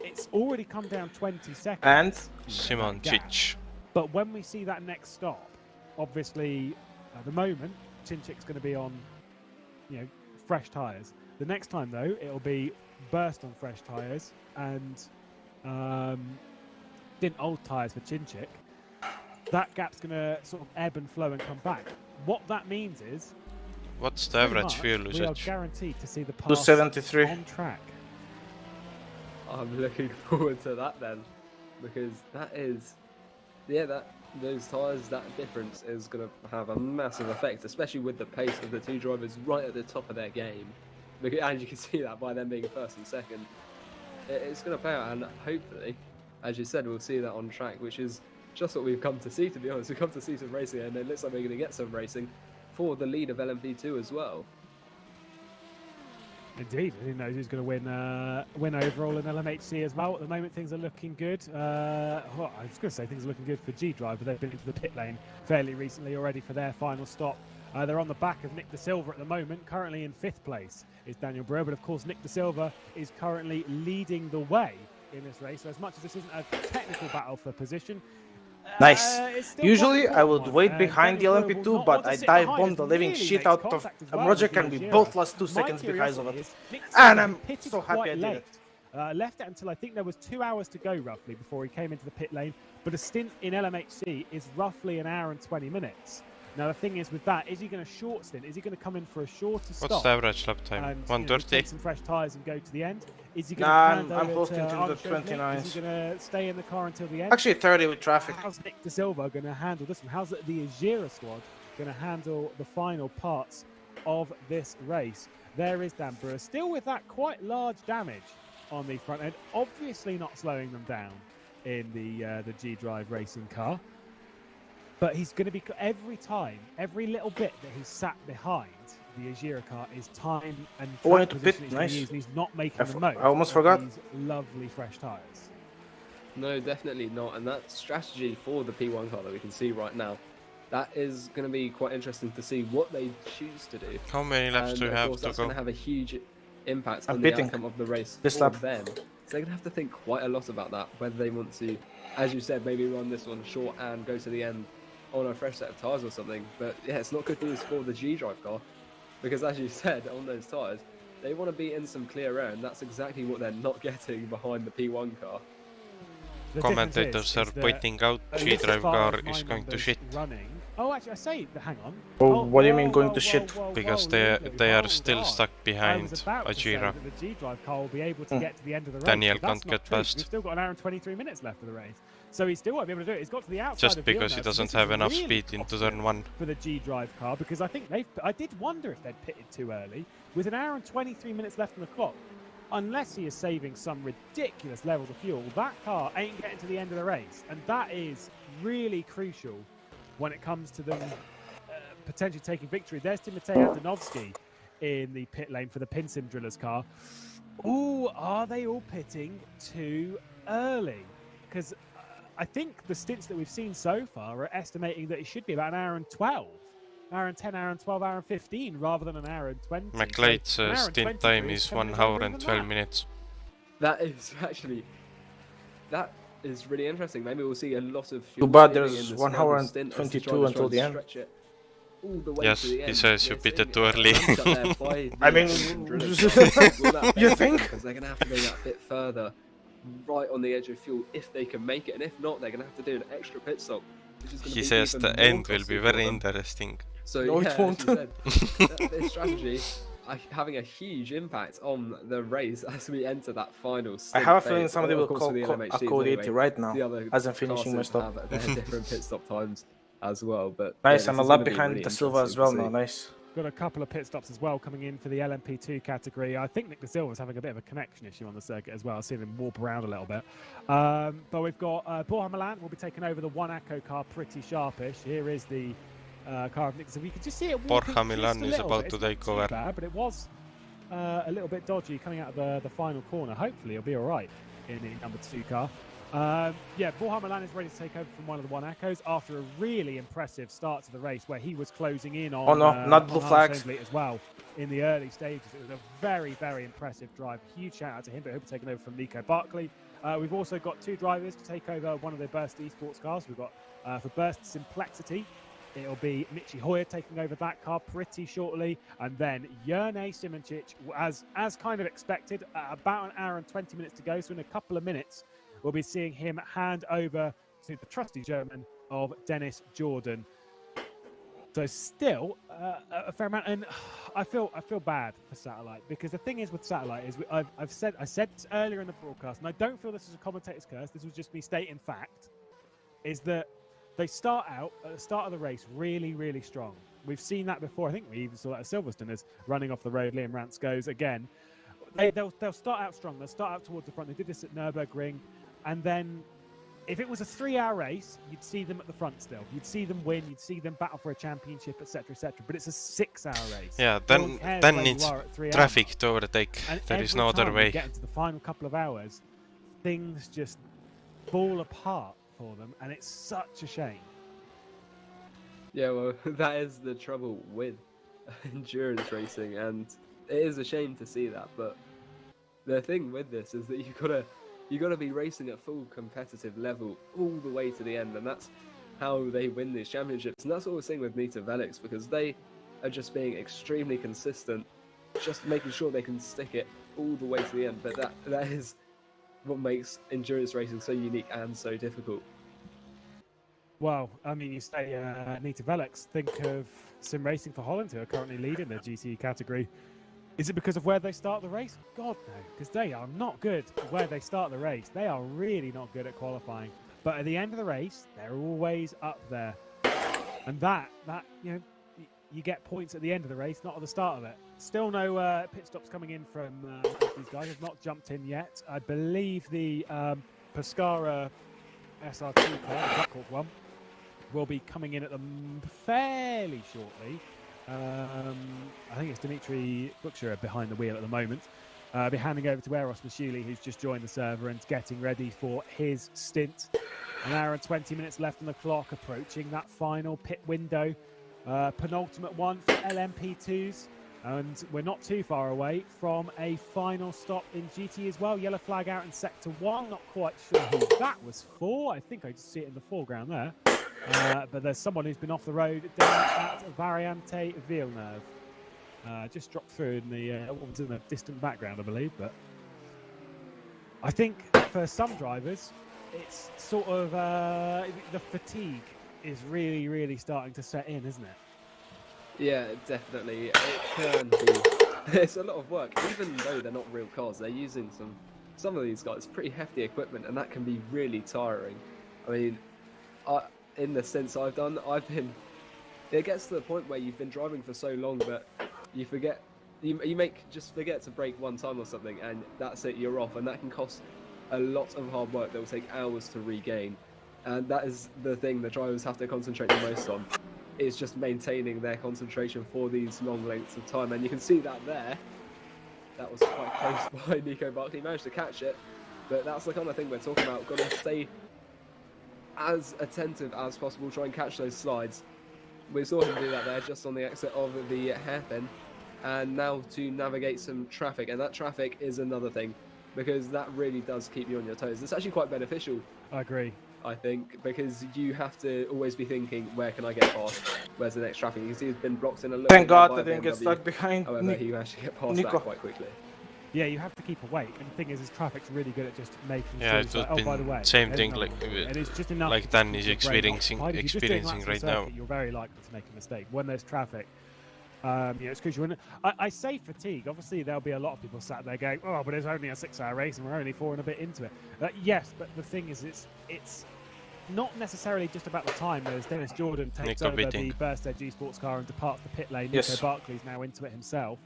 It's already come down 20 seconds. And Simoncic. But when we see that next stop, obviously, at the moment, Cincic's going to be on, fresh tyres. The next time, though, it'll be burst on fresh tyres and old tyres for Czincik. That gap's going to sort of ebb and flow and come back. What that means is, what's the average fuel we are usage? guaranteed to see the pass 273 on track. I'm looking forward to that then, because that is yeah, those tyres, that difference is going to have a massive effect, especially with the pace of the two drivers right at the top of their game. Because, and you can see that by them being first and second. It's going to play out, and hopefully, as you said, we'll see that on track, which is just what we've come to see, to be honest. We've come to see some racing, and it looks like we're going to get some racing for the lead of LMP2 as well. Indeed, who knows who's going to win overall in LMHC as well. At the moment, things are looking good. Well, I was going to say things are looking good for G-Drive, but they've been into the pit lane fairly recently already for their final stop. They're on the back of Nick De Silva at the moment. Currently in 5th place is Daniel Brewer, but of course Nick De Silva is currently leading the way in this race. So as much as this isn't a technical battle for position, nice. Usually I would wait behind the LMP2, but I dive bombed the living shit out of Roger, and we both lost 2 seconds because of it. And I'm so happy I did it. Left it until I think there was 2 hours to go roughly before he came into the pit lane, but a stint in LMHC is roughly an hour and 20 minutes. Now the thing is with that, is he going to short stint? Is he going to come in for a shorter stop? What's the average lap time? And, 130? take some fresh tyres and go to the end? Is he going to hand I'm over posting to to the 29s. Is he going to stay in the car until the end? Actually 30 with traffic. How's Nick De Silva going to handle this one? How's the Ajira squad going to handle the final parts of this race? There is Dan Brewer, still with that quite large damage on the front end, obviously not slowing them down in the G-Drive racing car. But he's going to be, every little bit that he's sat behind the Ajira car is time and track position nice. He's not making the most. I almost forgot. These lovely fresh tyres. No, definitely not. And that strategy for the P1 car that we can see right now, that is going to be quite interesting to see what they choose to do. How many laps do you have to that's go? going to have a huge impact on the outcome of the race this for lap. them. So they're going to have to think quite a lot about that, whether they want to, as you said, maybe run this one short and go to the end on a fresh set of tyres or something. But yeah, it's not good news for the G-Drive car, because as you said, on those tyres, they want to be in some clear air, and that's exactly what they're not getting behind the P1 car. Commentators are pointing out G-Drive car is going to shit. Running. Oh, actually, I say, hang on. Oh, what do you mean going to shit? Because they are still stuck behind Ajira. The G-Drive car will be able to get to the end of the race. Daniel can't get past. We've still got an hour and 23 minutes left of the race. So he still won't be able to do it. He's got to the outside Just of because he doesn't have enough speed into turn 1. For the G-Drive car, because I think I did wonder if they'd pitted too early. With an hour and 23 minutes left on the clock, unless he is saving some ridiculous levels of fuel, that car ain't getting to the end of the race. And that is really crucial when it comes to them potentially taking victory. There's Timotej Antonovsky in the pit lane for the Pinsim Drillers car. Ooh, are they all pitting too early? Because I think the stints that we've seen so far are estimating that it should be about an hour and 12. An hour and 10, hour and 12, hour and 15, rather than an hour and 20. McLeod's stint time is 1 hour and 12 minutes. That is actually... That is really interesting. Maybe we'll see a lot of... Too bad there's 1 hour and 22 until the end. Yes, he says you pitted too early. I mean, you think? Because they're going to have to go that bit further, right on the edge of fuel, if they can make it. And if not, they're going to have to do an extra pit stop. He says the end will be very interesting. So no, yeah, it won't. This strategy having a huge impact on the race as we enter that final stint. I have a feeling somebody will call a code 80 right now as I'm finishing my stop. Have different pit stop times as well, but nice. Yeah, I'm a lap behind the Silva as well now. Nice. Got a couple of pit stops as well coming in for the LMP2 category. I think Nick De Silva's having a bit of a connection issue on the circuit as well. I've seen him warp around a little bit. But we've got Borja Milan will be taking over the 1ACO car pretty sharpish. Here is the car of Nick De Silva. You can just see it walking Borja Milan is about to take over. Bad, but it was a little bit dodgy coming out of the final corner. Hopefully it'll be all right in the number 2 car. Yeah, Borja Milan is ready to take over from one of the 1ACOs after a really impressive start to the race where he was closing in on... Oh no, not blue flags. As well in the early stages. It was a very, very impressive drive. Huge shout out to him, but he'll be taking over from Nico Barkley. We've also got 2 drivers to take over one of the Burst Esports cars. We've got for Burst Simplexity, it'll be Michi Hoyer taking over that car pretty shortly, and then Jerne Simoncic, as kind of expected, about an hour and 20 minutes to go. So in a couple of minutes, we'll be seeing him hand over to the trusty German of Dennis Jordan. So still a fair amount, and I feel bad for Satellite, because the thing is with Satellite is I said this earlier in the broadcast, and I don't feel this is a commentator's curse. This was just me stating fact. Is that they start out at the start of the race really, really strong. We've seen that before. I think we even saw that at Silverstone as running off the road. Liam Rance goes again. They'll start out strong. They'll start out towards the front. They did this at Nürburgring, and then if it was a 3-hour race, you'd see them at the front still. You'd see them win. You'd see them battle for a championship, etc., etc. But it's a 6-hour race. Yeah, then it's traffic to overtake. And there is no other way. Get into the final couple of hours, things just fall apart for them, and it's such a shame. Yeah, well, that is the trouble with endurance racing, and it is a shame to see that. But the thing with this is that you gotta be racing at full competitive level all the way to the end, and that's how they win these championships. And that's what we're seeing with Nita Velix, because they are just being extremely consistent, just making sure they can stick it all the way to the end. But that is what makes endurance racing so unique and so difficult. Well, I mean, you say Nita Velix, think of Sim Racing for Holland, who are currently leading the GT category. Is it because of where they start the race? God, no, because they are not good at where they start the race. They are really not good at qualifying. But at the end of the race, they're always up there. And that you know, you get points at the end of the race, not at the start of it. Still no pit stops coming in from these guys. Have not jumped in yet. I believe the Pescara SR2 car, the Black Hawk one, will be coming in at them fairly shortly. I think it's Dimitri Buksha behind the wheel at the moment. I'll be handing over to Eros Mashuli, who's just joined the server and getting ready for his stint. An hour and 20 minutes left on the clock, approaching that final pit window. Penultimate one for LMP2s. And we're not too far away from a final stop in GT as well. Yellow flag out in Sector 1. Not quite sure who that was for. I think I just see it in the foreground there. But there's someone who's been off the road down at Variante Villeneuve. Just dropped through in the what was in the distant background, I believe. But I think for some drivers, it's sort of the fatigue is really, really starting to set in, isn't it? Yeah, definitely. It can be. It's a lot of work, even though they're not real cars. They're using some of these guys pretty hefty equipment, and that can be really tiring. I mean, in the stints I've done, it gets to the point where you've been driving for so long that you forget, just forget to brake one time or something, and that's it, you're off, and that can cost a lot of hard work that will take hours to regain. And that is the thing the drivers have to concentrate the most on, is just maintaining their concentration for these long lengths of time. And you can see that there. That was quite close by Nico Barkley. He managed to catch it, but that's the kind of thing we're talking about. Got to stay as attentive as possible, try and catch those slides. We saw him do that there just on the exit of the hairpin. And now to navigate some traffic, and that traffic is another thing, because that really does keep you on your toes. It's actually quite beneficial. I agree. I think, because you have to always be thinking, where can I get past? Where's the next traffic? You can see he's been blocked in a little Thank bit by God I didn't get BMW. stuck behind However, he managed to get past that quite quickly. Yeah, you have to keep awake. And the thing is traffic's really good at just making yeah, sure it's like, oh, by the way, same thing like Dan is experiencing right now. You're very likely to make a mistake when there's traffic. You know, it's crucial. I say fatigue. Obviously, there'll be a lot of people sat there going, "Oh, but it's only a 6-hour race, and we're only 4 and a bit into it." Yes, but the thing is, it's not necessarily just about the time. As Dennis Jordan takes over the Burst Edge Esports car and departs the pit lane, Nico Barkley's now into it himself.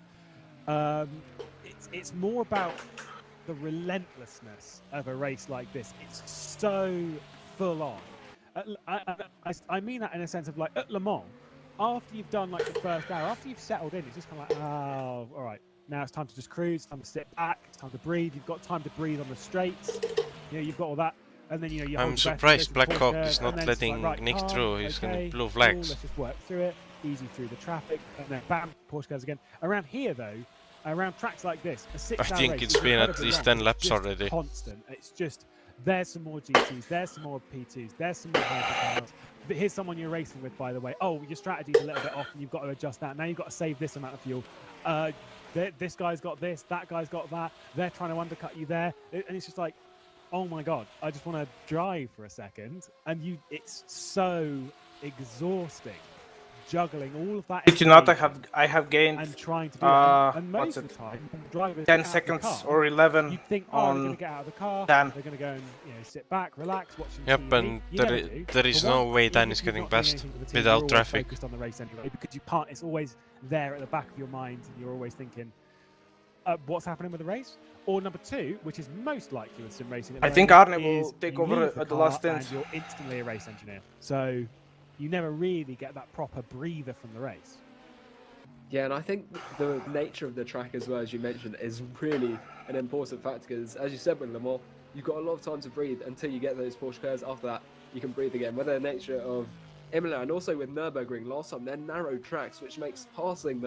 It's more about the relentlessness of a race like this. It's so full on. I mean that in a sense of like at Le Mans. After you've done like the first hour, after you've settled in, it's just kind of like, oh, all right, now it's time to just cruise, time to sit back, it's time to breathe. You've got time to breathe on the straights. You know, you've got all that, and then you know I'm surprised Black Hawk is not letting Nick through. He's going to blue flags. Let's just work through it, easy through the traffic, and then bam, Porsche goes again. Around here though, around tracks like this, a 6-hour race, I think it's been at least 10 laps already. Constant. It's just there's some more GTs, there's some more P2s, there's some more hypercars. But here's someone you're racing with, by the way. Oh, your strategy's a little bit off, and you've got to adjust that. Now you've got to save this amount of fuel. This guy's got this, that guy's got that. They're trying to undercut you there, and it's just like, oh my God, I just want to drive for a second. And it's so exhausting juggling all of that. Did you not? I have gained and trying to do it. And what's most of it? the time, drivers 10 out of the seconds car, or 11 you think, oh, they're going to get out of the car, Dan. they're going to go and sit back, relax, watch some Yep, TV. and there is no way Dan is getting past without traffic. Focused on the race anyway, because you can't. It's always there at the back of your mind, and you're always thinking, what's happening with the race? Or number two, which is most likely with sim racing. I think Arne will take over at the last stint. And you're instantly a race engineer, so you never really get that proper breather from the race. Yeah, and I think the nature of the track as well, as you mentioned, is really an important factor because, as you said with Le Mans, you've got a lot of time to breathe until you get those Porsche curves. After that, you can breathe again. Whether the nature of Imola and also with Nürburgring last time, they're narrow tracks, which makes passing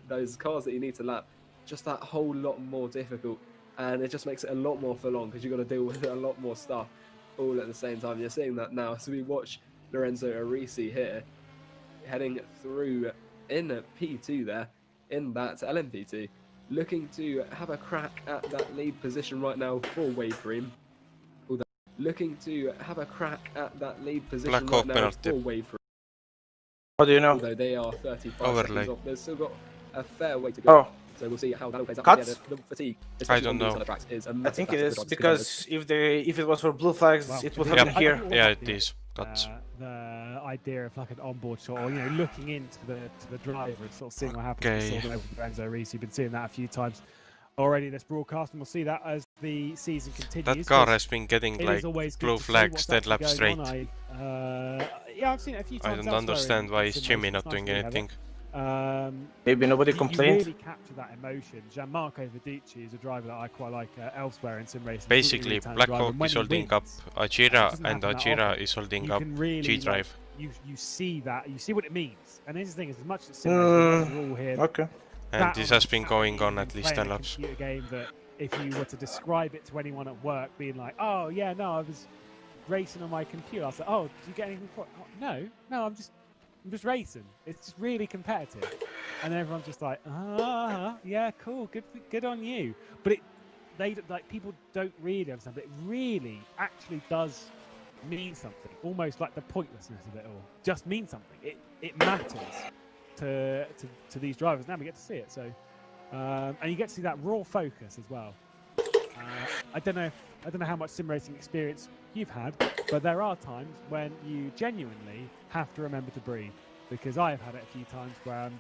those cars that you need to lap just that whole lot more difficult. And it just makes it a lot more full on because you've got to deal with a lot more stuff all at the same time. You're seeing that now. So we watch Lorenzo Arisi here heading through in P2 there, in that LMP2, looking to have a crack at that lead position right now for Wave Cream. Looking to have a crack at that lead position right now for Wave Cream. What do you know? Although they are 35 seconds off, they've still got a fair way to go. Oh. So we'll see how that all plays out. Cuts? Yeah, the fatigue, I don't know. I think it is because if it was for blue flags, it would have been here. Yeah, it is. Cuts. The idea of like an onboard shot, or looking into the driver and sort of seeing what happens. Okay. With Lorenzo Reese, you've been seeing that a few times already in this broadcast, and we'll see that as the season continues. That car has been getting like blue flags dead lap straight. Yeah, I've seen it a few times. I don't understand why is Jimmy not doing anything. Maybe nobody complained. You really capture that emotion. Gianmarco Viducci is a driver that I quite like elsewhere in sim racing. Basically, Black Hawk is holding up Ajira, and Ajira is holding up G-Drive. You see that, you see what it means. And here's the thing: is as much as sim racing, we're all here. Okay. And this has been going on at least 10 laps. A game that, if you were to describe it to anyone at work, being like, "Oh yeah, no, I was racing on my computer," I was like, "Oh, did you get anything for it?" Oh, no, I'm just racing. It's just really competitive, and then everyone's just like, yeah, cool, good on you. But people don't really understand. But it really actually does mean something. Almost like the pointlessness of it all just means something. It matters to these drivers. Now we get to see it. So, and you get to see that raw focus as well. I don't know how much sim racing experience you've had, but there are times when you genuinely have to remember to breathe, because I have had it a few times where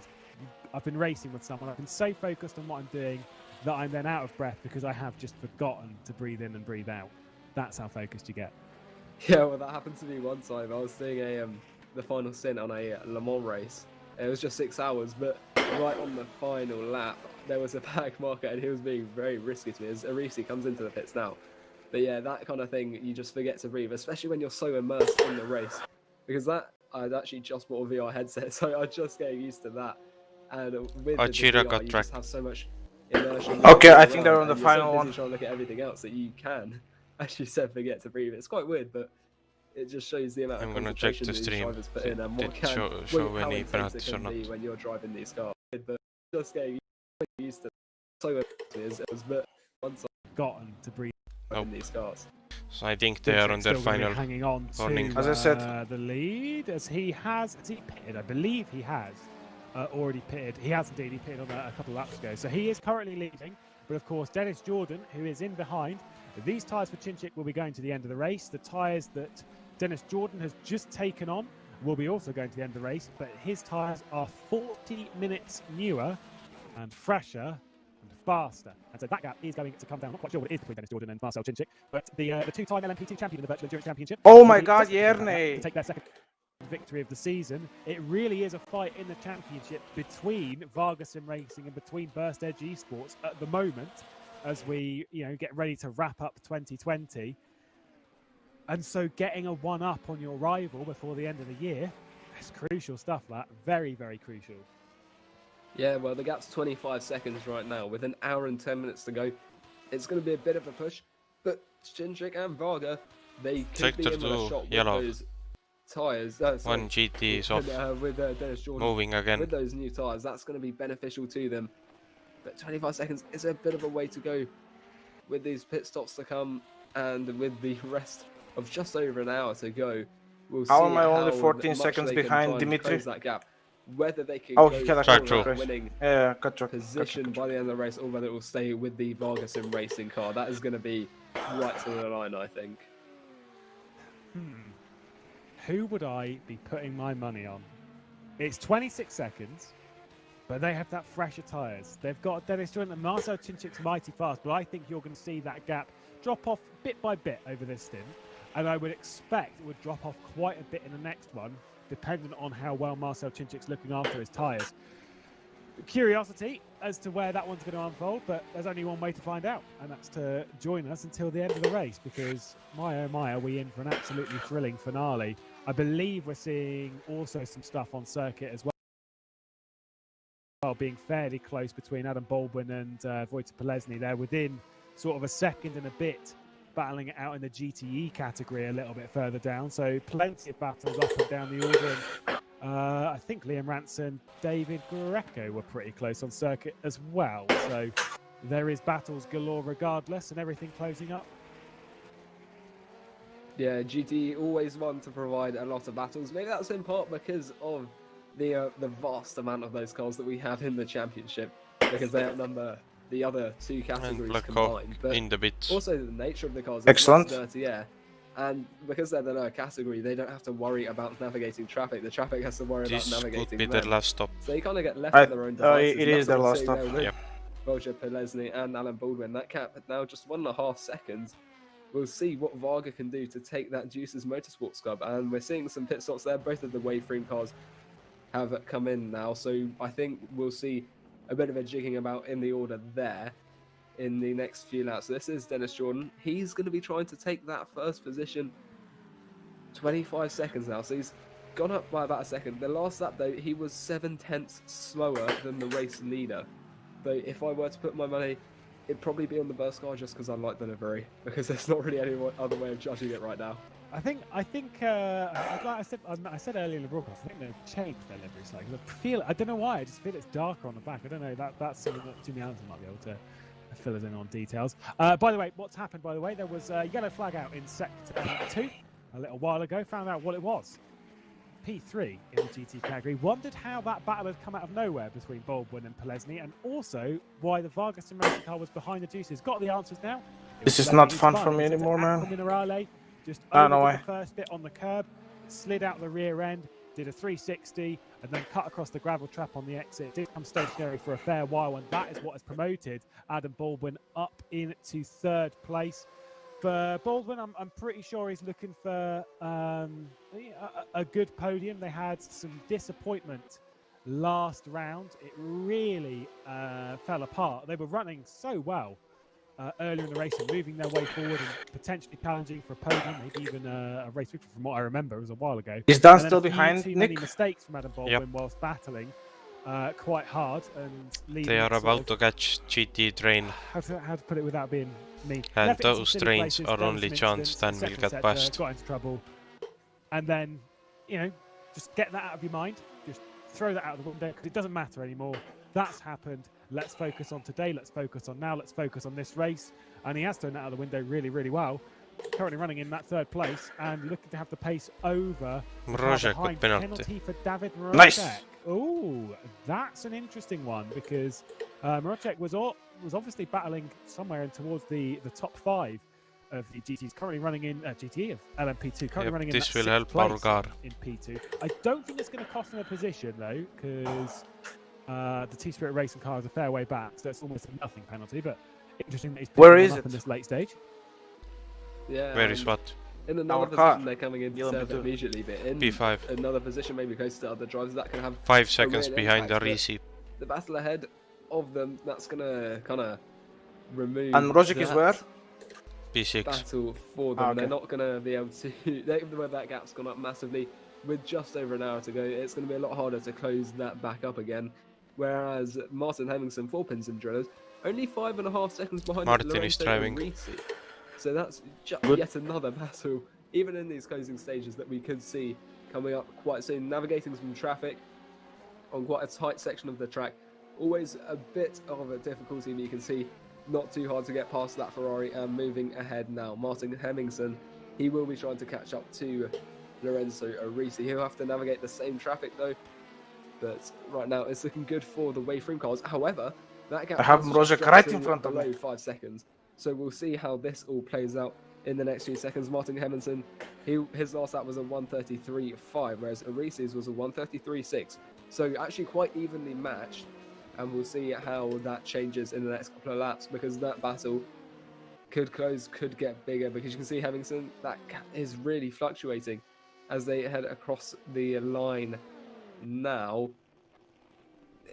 I've been racing with someone, I've been so focused on what I'm doing that I'm then out of breath because I have just forgotten to breathe in and breathe out. That's how focused you get. Yeah, well, that happened to me one time. I was doing the final stint on a Le Mans race. It was just 6 hours, but right on the final lap, there was a back marker, and he was being very risky to me as Arisi comes into the pits now. But yeah, that kind of thing, you just forget to breathe, especially when you're so immersed in the race. Because I'd actually just bought a VR headset, so I just getting used to that. And with the VR, you just have so much immersion. Okay, I think they're on the final one. You're so busy trying to look at everything else that you can, as you said, forget to breathe. It's quite weird, but it just shows the amount of concentration these drivers put in and what show any penalties or not. When you're driving these cars. But just getting used to it. So it was, but once I've gotten to breathe in these cars. So I think they are on their final hanging on warning. to, as I said, the lead, as he pitted? I believe he has already pitted. He has indeed. He pitted on a couple of laps ago. So he is currently leading. But of course, Dennis Jordan, who is in behind, these tyres for Chinchik will be going to the end of the race. The tyres that Dennis Jordan has just taken on will be also going to the end of the race, but his tyres are 40 minutes newer and fresher and faster. And so that gap is going to come down. I'm not quite sure what it is between Dennis Jordan and Marcel Chinchik, but the two-time LMP2 champion in the Virtual Endurance Championship. Oh my God, Jerne! To take their second victory of the season. It really is a fight in the championship between Vargas Sim Racing and between Burst Edge Esports at the moment, as we get ready to wrap up 2020. And so getting a one-up on your rival before the end of the year, that's crucial stuff, that. Very, very crucial. Yeah, well, the gap's 25 seconds right now. With an hour and 10 minutes to go, it's going to be a bit of a push. But Chinchik and Varga, they could be in with a shot with those tyres. One GT is off, with Dennis Jordan, moving again. With those new tyres, that's going to be beneficial to them. But 25 seconds is a bit of a way to go with these pit stops to come, and with the rest of just over an hour to go. We'll how see am I only how 14 much seconds they can behind try and Dimitri? close that gap. whether they can Oh, go he had a for cut a winning position by the end of the race, or whether it will stay with the Vargason racing car. That is going to be right to the line, I think. Who would I be putting my money on? It's 26 seconds, but they have that fresher tyres. They've got Dennis Joint and Marcel Cinchic's mighty fast, but I think you're going to see that gap drop off bit by bit over this stint, and I would expect it would drop off quite a bit in the next one, dependent on how well Marcel Cinchic's looking after his tyres. Curiosity as to where that one's going to unfold, but there's only one way to find out, and that's to join us until the end of the race, because my oh my, are we in for an absolutely thrilling finale. I believe we're seeing also some stuff on circuit as well, being fairly close between Adam Baldwin and Wojciech Polesny. They're within sort of a second and a bit, battling it out in the GTE category a little bit further down, so plenty of battles up and down the order. I think Liam Ranson, David Greco were pretty close on circuit as well. So there is battles galore regardless, and everything closing up. Yeah, GT always want to provide a lot of battles. Maybe that's in part because of the vast amount of those cars that we have in the championship, because they outnumber the other two categories combined. But in the bits. Also the nature of the cars. Excellent. Dirty air. And because they're the lower category, they don't have to worry about navigating traffic. The traffic has to worry about navigating could be them. their last stop. So you kind of get left to their own devices. It is their last stop. Yep. Wojciech Polesny and Alan Baldwin. That cap at now just 1.5 seconds. We'll see what Varga can do to take that Juices Motorsports Club. And we're seeing some pit stops there. Both of the Waveframe cars have come in now. So I think we'll see a bit of a jigging about in the order there in the next few laps. So this is Dennis Jordan. He's going to be trying to take that first position. 25 seconds now, so he's gone up by about a second. The last lap though, he was 7/10 slower than the race leader. Though if I were to put my money, it'd probably be on the burst car, just because I like the livery, because there's not really any other way of judging it right now. I think I said earlier in the broadcast, I think they've changed their livery slightly. I don't know why, I just feel it's darker on the back. I don't know, that's something that Jimmy Anderson might be able to fill us in on details. By the way, what's happened, by the way, there was a yellow flag out in sector 2 a little while ago. Found out what it was. P3 in the GT category. Wondered how that battle had come out of nowhere between Baldwin and Polesny, and also why the Vargason racing car was behind the Juices. Got the answers now. This is not fun for me anymore, man. Minerale just I don't know over why. the first bit on the curb, slid out the rear end, did a 360, and then cut across the gravel trap on the exit. Did come stationary for a fair while, and that is what has promoted Adam Baldwin up into third place. For Baldwin, I'm pretty sure he's looking for a good podium. They had some disappointment last round. It really fell apart. They were running so well earlier in the race and moving their way forward and potentially challenging for a podium, maybe even a race victory from what I remember. It was a while ago. Is Dan And then still a few behind too Nick? many mistakes from Adam Baldwin whilst battling quite hard. And They are about to catch GT train. How to put it without being mean. And Left it in some those silly trains places, are done only some chance incidents, Dan et will cetera, get past. got into trouble. And then, just get that out of your mind. Just throw that out of the window, because it doesn't matter anymore. That's happened. Let's focus on today. Let's focus on now. Let's focus on this race. And he has thrown that out of the window really, really well. Currently running in that third place and looking to have the pace over. Mrożek with penalty. For David Mrożek. Nice. Oh, that's an interesting one, because Mrożek was obviously battling somewhere in towards the top 5 of the GTs. Currently running in GT of LMP2. Currently running in this that will help 6th our place car. in P2. I don't think it's going to cost him a position though, because the T-Spirit racing car is a fair way back, so it's almost a nothing penalty. But interesting that he's Where picking is them up it? in this late stage. Yeah. Where is what? In another Our position, car. they're coming in to You'll serve be too. immediately, but in P5. another position, maybe close to other drivers, that can have 5 a seconds real behind the impact, but Risi. the battle ahead of them, that's gonna kind of remove And Mrożek is that where? P6. battle for them. Ah, okay. They're not gonna be able to. Even though that gap's gone up massively, with just over an hour to go, it's gonna be a lot harder to close that back up again. Whereas Martin Hemmingson, 4 pins and drillers, only 5.5 seconds behind Martin is Lorenzo driving. Risi. So that's Good. yet another battle, even in these closing stages, that we could see coming up quite soon. Navigating some traffic on quite a tight section of the track, always a bit of a difficulty, but you can see not too hard to get past that Ferrari and moving ahead now. Martin Hemmingson, he will be trying to catch up to Lorenzo Risi. He'll have to navigate the same traffic though, but right now it's looking good for the Wave 3 cars. However, that gap I have is Mrożek right in stretching front of me. below 5 seconds. So we'll see how this all plays out in the next few seconds. Martin Hemmingson, his last lap was a 1:33.5, whereas Arise's was a 1:33.6. So actually quite evenly matched, and we'll see how that changes in the next couple of laps, because that battle could close, could get bigger, because you can see Hemmingson, that gap is really fluctuating as they head across the line now.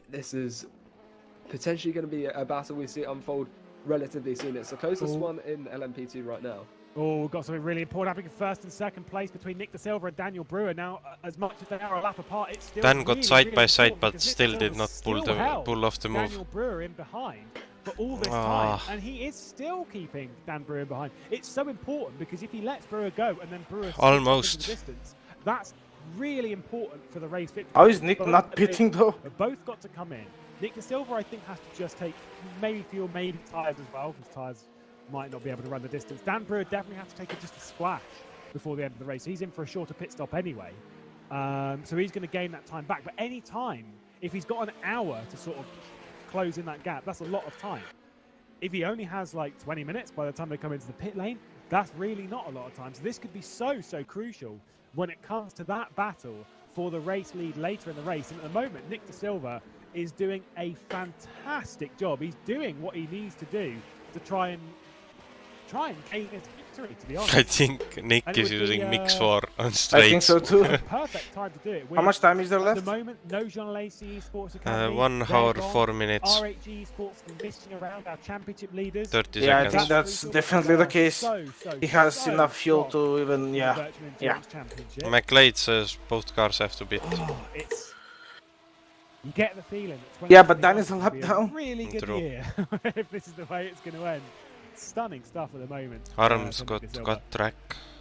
This is potentially going to be a battle we see unfold relatively soon. It's the closest one in LMP2 right now. Oh, we've got something really important happening. First and second place between Nick De Silva and Daniel Brewer. Now, as much as they are a lap apart, it's still Dan got really, side really by side, important but because still Nick did De not Silva pull still pull off the move. Daniel Brewer in behind for all this time, and he is still keeping Dan Brewer behind. It's so important because if he lets Brewer go and then Brewer Almost. into the distance, that's really important for the race victory. How is Nick not pitting though? Both got to come in. Nick De Silva, I think, has to just take maybe fuel, maybe tyres as well, because tyres might not be able to run the distance. Dan Brewer definitely has to take just a splash before the end of the race. He's in for a shorter pit stop anyway, so he's going to gain that time back. But any time, if he's got an hour to sort of close in that gap, that's a lot of time. If he only has like 20 minutes by the time they come into the pit lane, that's really not a lot of time. So this could be so crucial when it comes to that battle for the race lead later in the race. And at the moment, Nick De Silva is doing a fantastic job. He's doing what he needs to do to try and gain his victory, to be honest. I think Nick is using Mix 4 on straights. I think so too. Perfect time to do it. How much time is there left? At the moment, no Jean Lacey Sports Academy. 1 hour, 4 minutes. RHG Sports finishing around our championship leaders. 30 Yeah, I seconds. think that's definitely the case. He has enough fuel to even, yeah. McLeod says both cars have to beat. You get the feeling. Yeah, but Dan is a lap down. Really good year if this is the way it's going to end. Stunning stuff at the moment. Arms got track.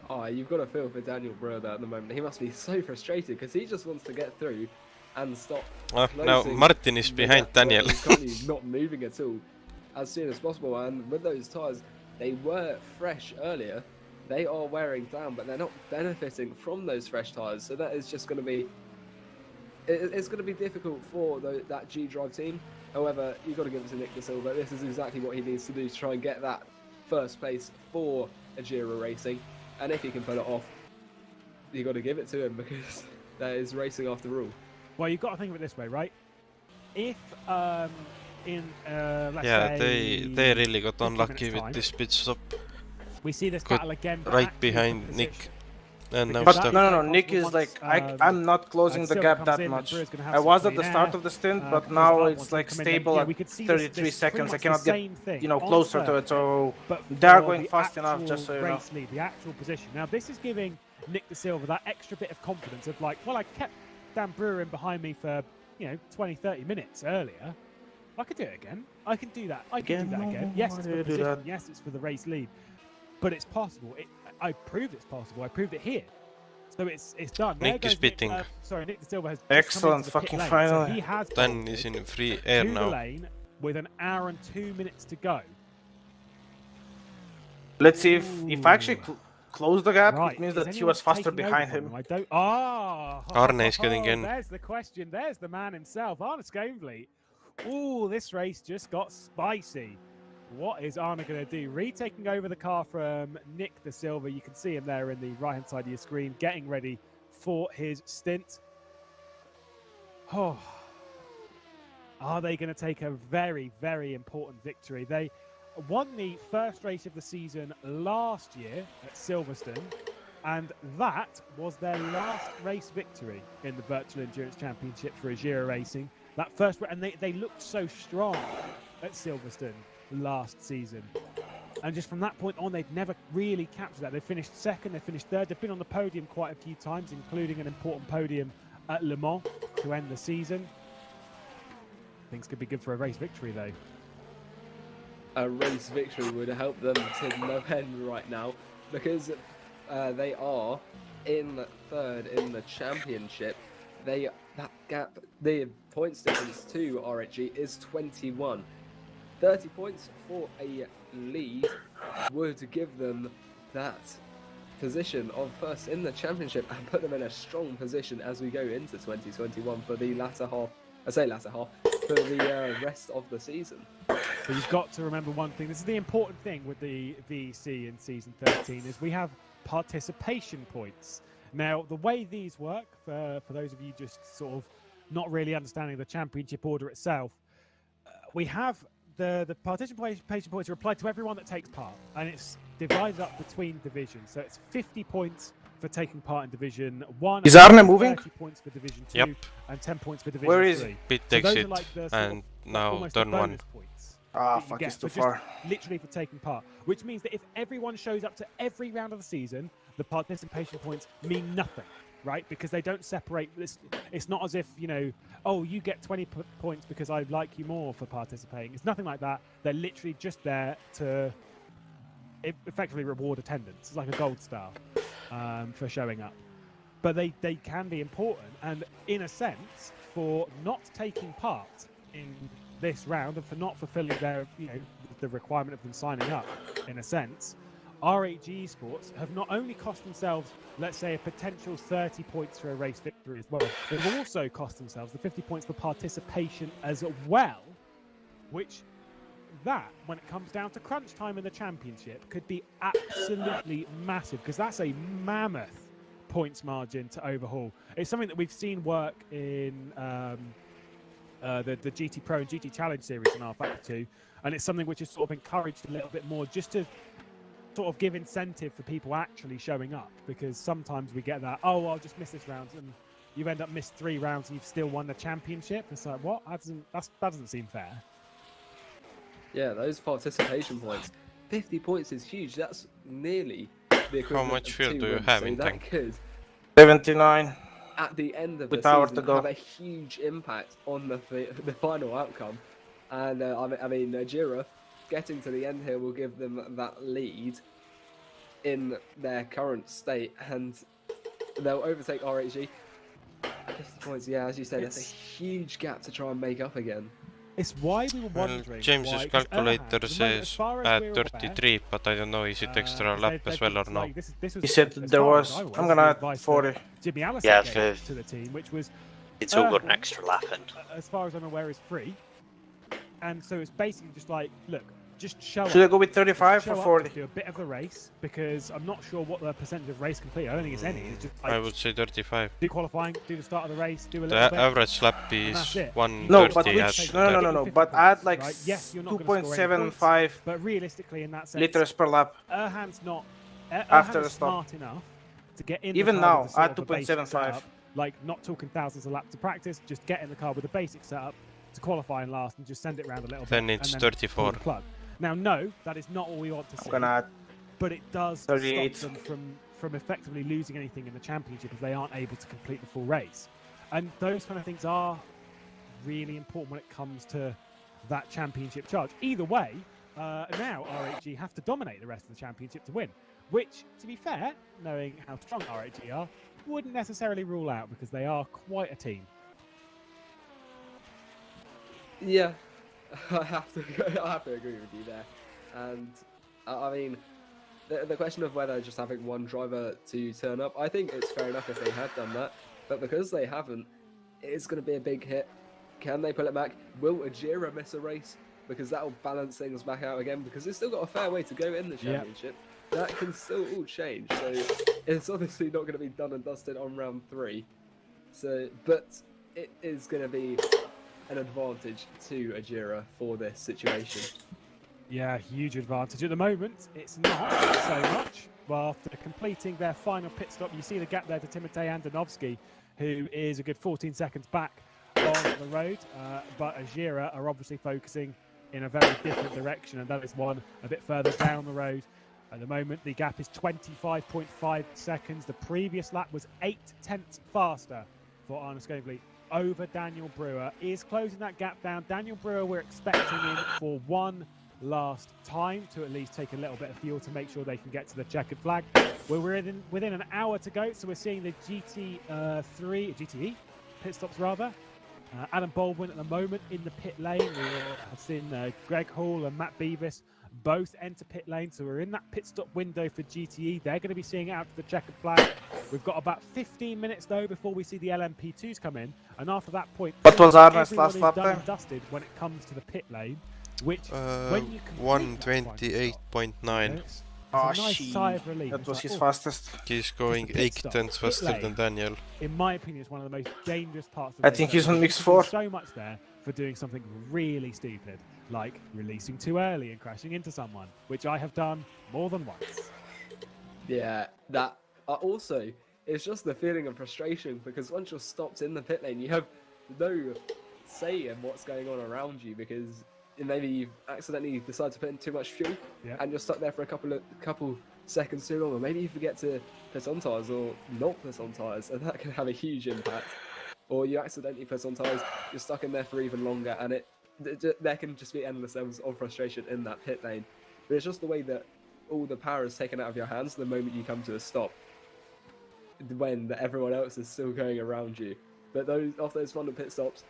Oh, you've got to feel for Daniel Brewer there at the moment. He must be so frustrated because he just wants to get through and stop. Now Martin is behind Daniel. He's currently not moving at all as soon as possible. And with those tyres, they were fresh earlier. They are wearing down, but they're not benefiting from those fresh tyres. So that is just going to be... It's going to be difficult for that G-Drive team. However, you've got to give it to Nick De Silva. This is exactly what he needs to do to try and get that first place for Ajira Racing. And if he can pull it off, you've got to give it to him because that is racing after all. Well, you've got to think of it this way, right? If let's say they really got unlucky with this pit stop. We see this battle again right behind Nick. And now But no, Nick is like, I'm not closing the gap that much. I was at the start of the stint, but now it's like stable at 33 seconds. I cannot get, closer to it, so they are going fast enough, just so you know. The actual position. Now, this is giving Nick De Silva that extra bit of confidence of like, well, I kept Dan Brewer in behind me for, 20, 30 minutes earlier. I could do it again. I can do that. I can do that again. Yes, it's for the position. Yes, it's for the race lead. But it's possible. I proved it's possible. I proved it here. So it's done. Nick is pitting. Nick De Silva has excellent fucking final. So he has Dan is in free air to now. the lane with an hour and 2 minutes to go. Let's see if I actually close the gap. It means that he was faster behind him. I don't. Arne is getting in. There's the question. There's the man himself, Arne Sconevliet. Ooh, this race just got spicy. What is Arne going to do? Retaking over the car from Nick De Silva. You can see him there in the right-hand side of your screen, getting ready for his stint. Oh, are they going to take a very, very important victory? They won the first race of the season last year at Silverstone, and that was their last race victory in the Virtual Endurance Championship for Ajira Racing. That first, and they looked so strong at Silverstone last season, and just from that point on they've never really captured that. They finished second, they finished third, they've been on the podium quite a few times, including an important podium at Le Mans to end the season. Things could be good for a race victory though. A race victory would help them to no end right now because they are in third in the championship. That gap, the points difference to RHG is 21. 30 points for a lead would give them that position of first in the championship and put them in a strong position as we go into 2021 for the latter half. I say latter half, for the rest of the season. But you've got to remember one thing. This is the important thing with the VEC in Season 13 is we have participation points. Now, the way these work, for those of you just sort of not really understanding the championship order itself, we have the participation points are applied to everyone that takes part, and it's divided up between divisions. So it's 50 points for taking part in Division 1. Is Arne moving? 30 points for Division 2, Yep. and 10 points for Division 3. Where is he? Pit So those exit are like the sort and of, now almost turn the 1. bonus points Ah, that you fuck, get it's too for far. just literally for taking part, which means that if everyone shows up to every round of the season, the participation points mean nothing, right? Because they don't separate this. It's not as if, you know, oh, you get 20 points because I like you more for participating. It's nothing like that. They're literally just there to effectively reward attendance. It's like a gold star for showing up. But they can be important, and in a sense, for not taking part in this round and for not fulfilling their, you know, the requirement of them signing up, in a sense, RHG Sports have not only cost themselves, let's say, a potential 30 points for a race victory as well, they've also cost themselves the 50 points for participation as well, which that, when it comes down to crunch time in the championship, could be absolutely massive, because that's a mammoth points margin to overhaul. It's something that we've seen work in the GT Pro and GT Challenge series in rFactor 2, and it's something which is sort of encouraged a little bit more just to sort of give incentive for people actually showing up, because sometimes we get that, oh, I'll just miss this round, and you end up missed 3 rounds and you've still won the championship. It's like, what? That doesn't seem fair. Yeah, those participation points. 50 points is huge. That's nearly the equivalent. How much of fuel 2 do you wins. have So in that tank? could, 79. at the end of With the hours season, to go. have a huge impact on the final outcome. And I mean, Jira getting to the end here will give them that lead in their current state, and they'll overtake RHG. 50 points, yeah, as you said, that's a huge gap to try and make up again. It's why we were wondering. James's why, 'cause calculator Erhan, as says far as at we're aware, 33, but I don't know, is it extra lap as well or no? like, this was He said as there far was. as I was, I'm gonna the add advice that 40. Jimmy Allison Yeah, gave to the team, which was It's all got an Erhan, extra lap in. as far as I'm aware, is free, and so it's basically just like, look, just show up. Should I go with 35 Show or up, 40? do a bit of the race, because I'm not sure what the percentage of race complete. I don't think it's any. It's just I like, would say 35. do qualifying, do the start of the race, do a The little bit. average lap and is that's it. 130 No, but at which, that. no, but add like Right, yes, you're not gonna score any 2.75 But realistically, in that sense, liters per lap. Erhan's not. After Erhan the is stop. smart enough to get in Even the car now, with a sort add of a basic 2.75. setup, like not talking thousands of laps to practice, just get in the car with a basic setup to qualify and last, and just send it around a little Then bit. it's and then 34. pull the plug. Now, no, that is not what we want to see. I'm gonna add But it does 38. stop them from effectively losing anything in the championship if they aren't able to complete the full race. And those kind of things are really important when it comes to that championship charge. Either way, now RHG have to dominate the rest of the championship to win, which, to be fair, knowing how strong RHG are, wouldn't necessarily rule out, because they are quite a team. Yeah, I have to agree with you there. And I mean, the question of whether just having one driver to turn up, I think it's fair enough if they had done that. But because they haven't, it's going to be a big hit. Can they pull it back? Will Ajira miss a race? Because that will balance things back out again, because they've still got a fair way to go in the championship. That can still all change. So it's obviously not going to be done and dusted on round 3. So, but it is going to be an advantage to Ajira for this situation. Yeah, huge advantage. At the moment, it's not so much. Well, after completing their final pit stop, you see the gap there to Timotej Andonovski, who is a good 14 seconds back on the road. But Ajira are obviously focusing in a very different direction, and that is one a bit further down the road. At the moment, the gap is 25.5 seconds. The previous lap was 0.8 faster for Arne Skovli over Daniel Brewer. Is closing that gap down. Daniel Brewer, we're expecting him for one last time to at least take a little bit of fuel to make sure they can get to the checkered flag. We're within an hour to go, so we're seeing the GTE pit stops rather. Adam Baldwin at the moment in the pit lane. We have seen Greg Hall and Matt Beavis both enter pit lane, so we're in that pit stop window for GTE. They're going to be seeing it out to the checkered flag. We've got about 15 minutes though before we see the LMP2s come in, and after that point, what was Arne's everyone last is lap done time? and dusted when it comes to the pit lane, which 1:28.9. Oh, it's a nice sigh of relief. That It's was like, his oh, fastest. He's going pit 8 stop. tenths Pit faster than lane, Daniel. in my opinion, it's one of the most dangerous parts of I the think race. he's on mix There's 4. so much there for doing something really stupid, like releasing too early and crashing into someone, which I have done more than once. Yeah, that also, it's just the feeling of frustration because once you're stopped in the pit lane, you have no say in what's going on around you because maybe you've accidentally decided to put in too much fuel and you're stuck there for a couple seconds too long, or maybe you forget to put on tyres or not put on tyres, and that can have a huge impact. Or you accidentally put on tyres, you're stuck in there for even longer, and there can just be endless levels of frustration in that pit lane. But it's just the way that all the power is taken out of your hands the moment you come to a stop, when everyone else is still going around you. But after those final pit stops,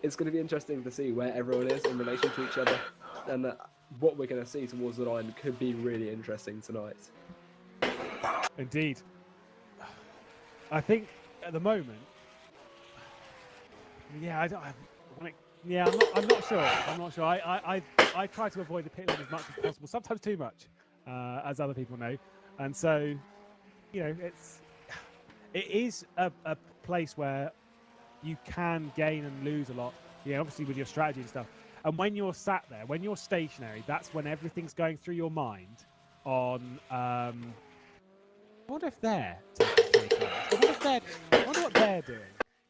it's going to be interesting to see where everyone is in relation to each other, and what we're going to see towards the line could be really interesting tonight. Indeed. I think at the moment, yeah, I'm not sure. I try to avoid the pit lane as much as possible, sometimes too much, as other people know, and so, you know, it is a place where you can gain and lose a lot, obviously with your strategy and stuff. And when you're sat there, when you're stationary, that's when everything's going through your mind on, what if they're taking 3 cars? I wonder what they're doing.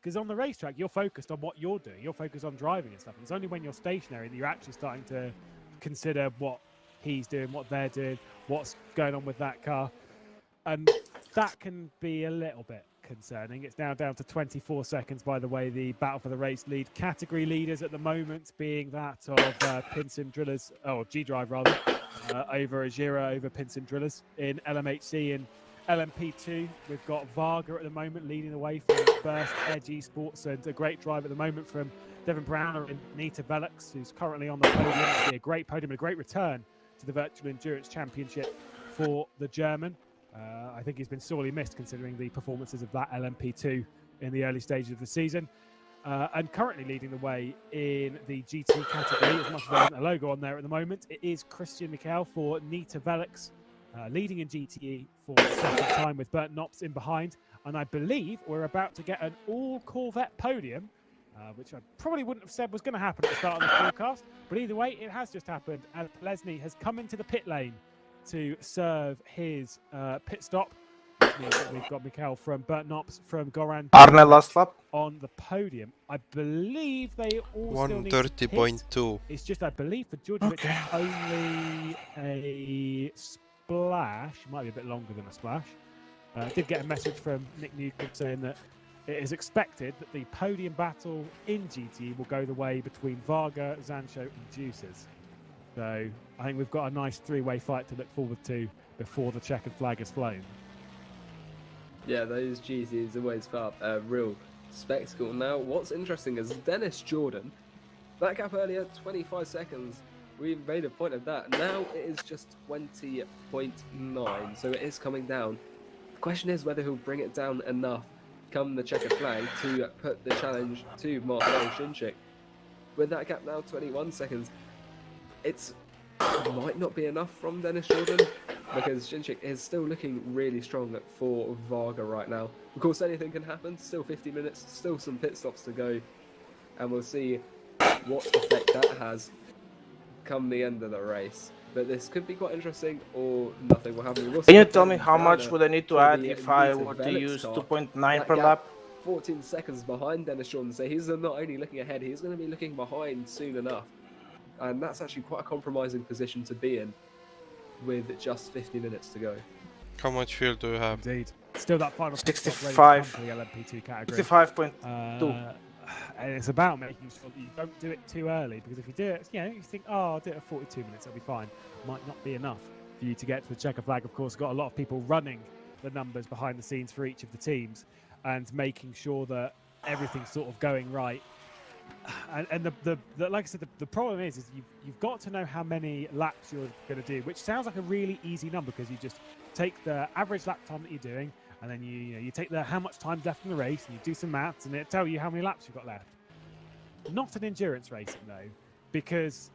Because on the racetrack, you're focused on what you're doing. You're focused on driving and stuff. And it's only when you're stationary that you're actually starting to consider what he's doing, what they're doing, what's going on with that car. And that can be a little bit concerning. It's now down to 24 seconds, by the way, the battle for the race lead. Category leaders at the moment being that of Pinsim Drillers, or G-Drive rather, over Ajira, over Pinsim Drillers. In LMHC and LMP2, we've got Varga at the moment leading the way from Burst Edge Esports, and a great drive at the moment from Devin Browner and Nita Velux, who's currently on the podium. It'll be a great podium and a great return to the Virtual Endurance Championship for the German. I think he's been sorely missed considering the performances of that LMP2 in the early stages of the season. And currently leading the way in the GT category, as much as there isn't a logo on there at the moment, it is Christian Michael for Nita Velux, leading in GTE for the second time with Bert Knops in behind. And I believe we're about to get an all-Corvette podium, which I probably wouldn't have said was going to happen at the start of the broadcast. But either way, it has just happened, as Plesny has come into the pit lane to serve his pit stop. Which means that we've got Michael from Bert Knops, from Goran Arne last lap on the podium. I believe they all 1:30.2. It's just, I believe, for Georgievich, it's only a splash. Might be a bit longer than a splash. I did get a message from Nick Newcomb saying that it is expected that the podium battle in GT will go the way between Varga, Zancho, and Juices. So I think we've got a nice 3-way fight to look forward to before the checkered flag is flown. Yeah, those GTs always put up a real spectacle. Now, what's interesting is Dennis Jordan, that gap earlier, 25 seconds. We made a point of that. Now it is just 20.9, so it is coming down. The question is whether he'll bring it down enough come the checkered flag to put the challenge to Marcel Shinchik. With that gap now 21 seconds, it might not be enough from Dennis Jordan, because Shinchik is still looking really strong for Varga right now. Of course, anything can happen. Still 50 minutes, still some pit stops to go, and we'll see what effect that has come the end of the race. But this could be quite interesting, or nothing will happen. Can you tell me how much would I need to add if I were to use 2.9 per lap? 14 seconds behind Dennis Jordan, so he's not only looking ahead, he's going to be looking behind soon enough. And that's actually quite a compromising position to be in with just 50 minutes to go. How much fuel do you have? Indeed. Still that final 65. for the LMP2 category. 65.2. And it's about making sure that you don't do it too early, because if you do it, you think, oh, I'll do it at 42 minutes, I'll be fine. Might not be enough for you to get to the checker flag. Of course, got a lot of people running the numbers behind the scenes for each of the teams and making sure that everything's sort of going right And the like I said, the problem is you've got to know how many laps you're going to do, which sounds like a really easy number because you just take the average lap time that you're doing, and then you take the how much time's left in the race, and you do some maths, and it tell you how many laps you've got left. Not an endurance racing though, because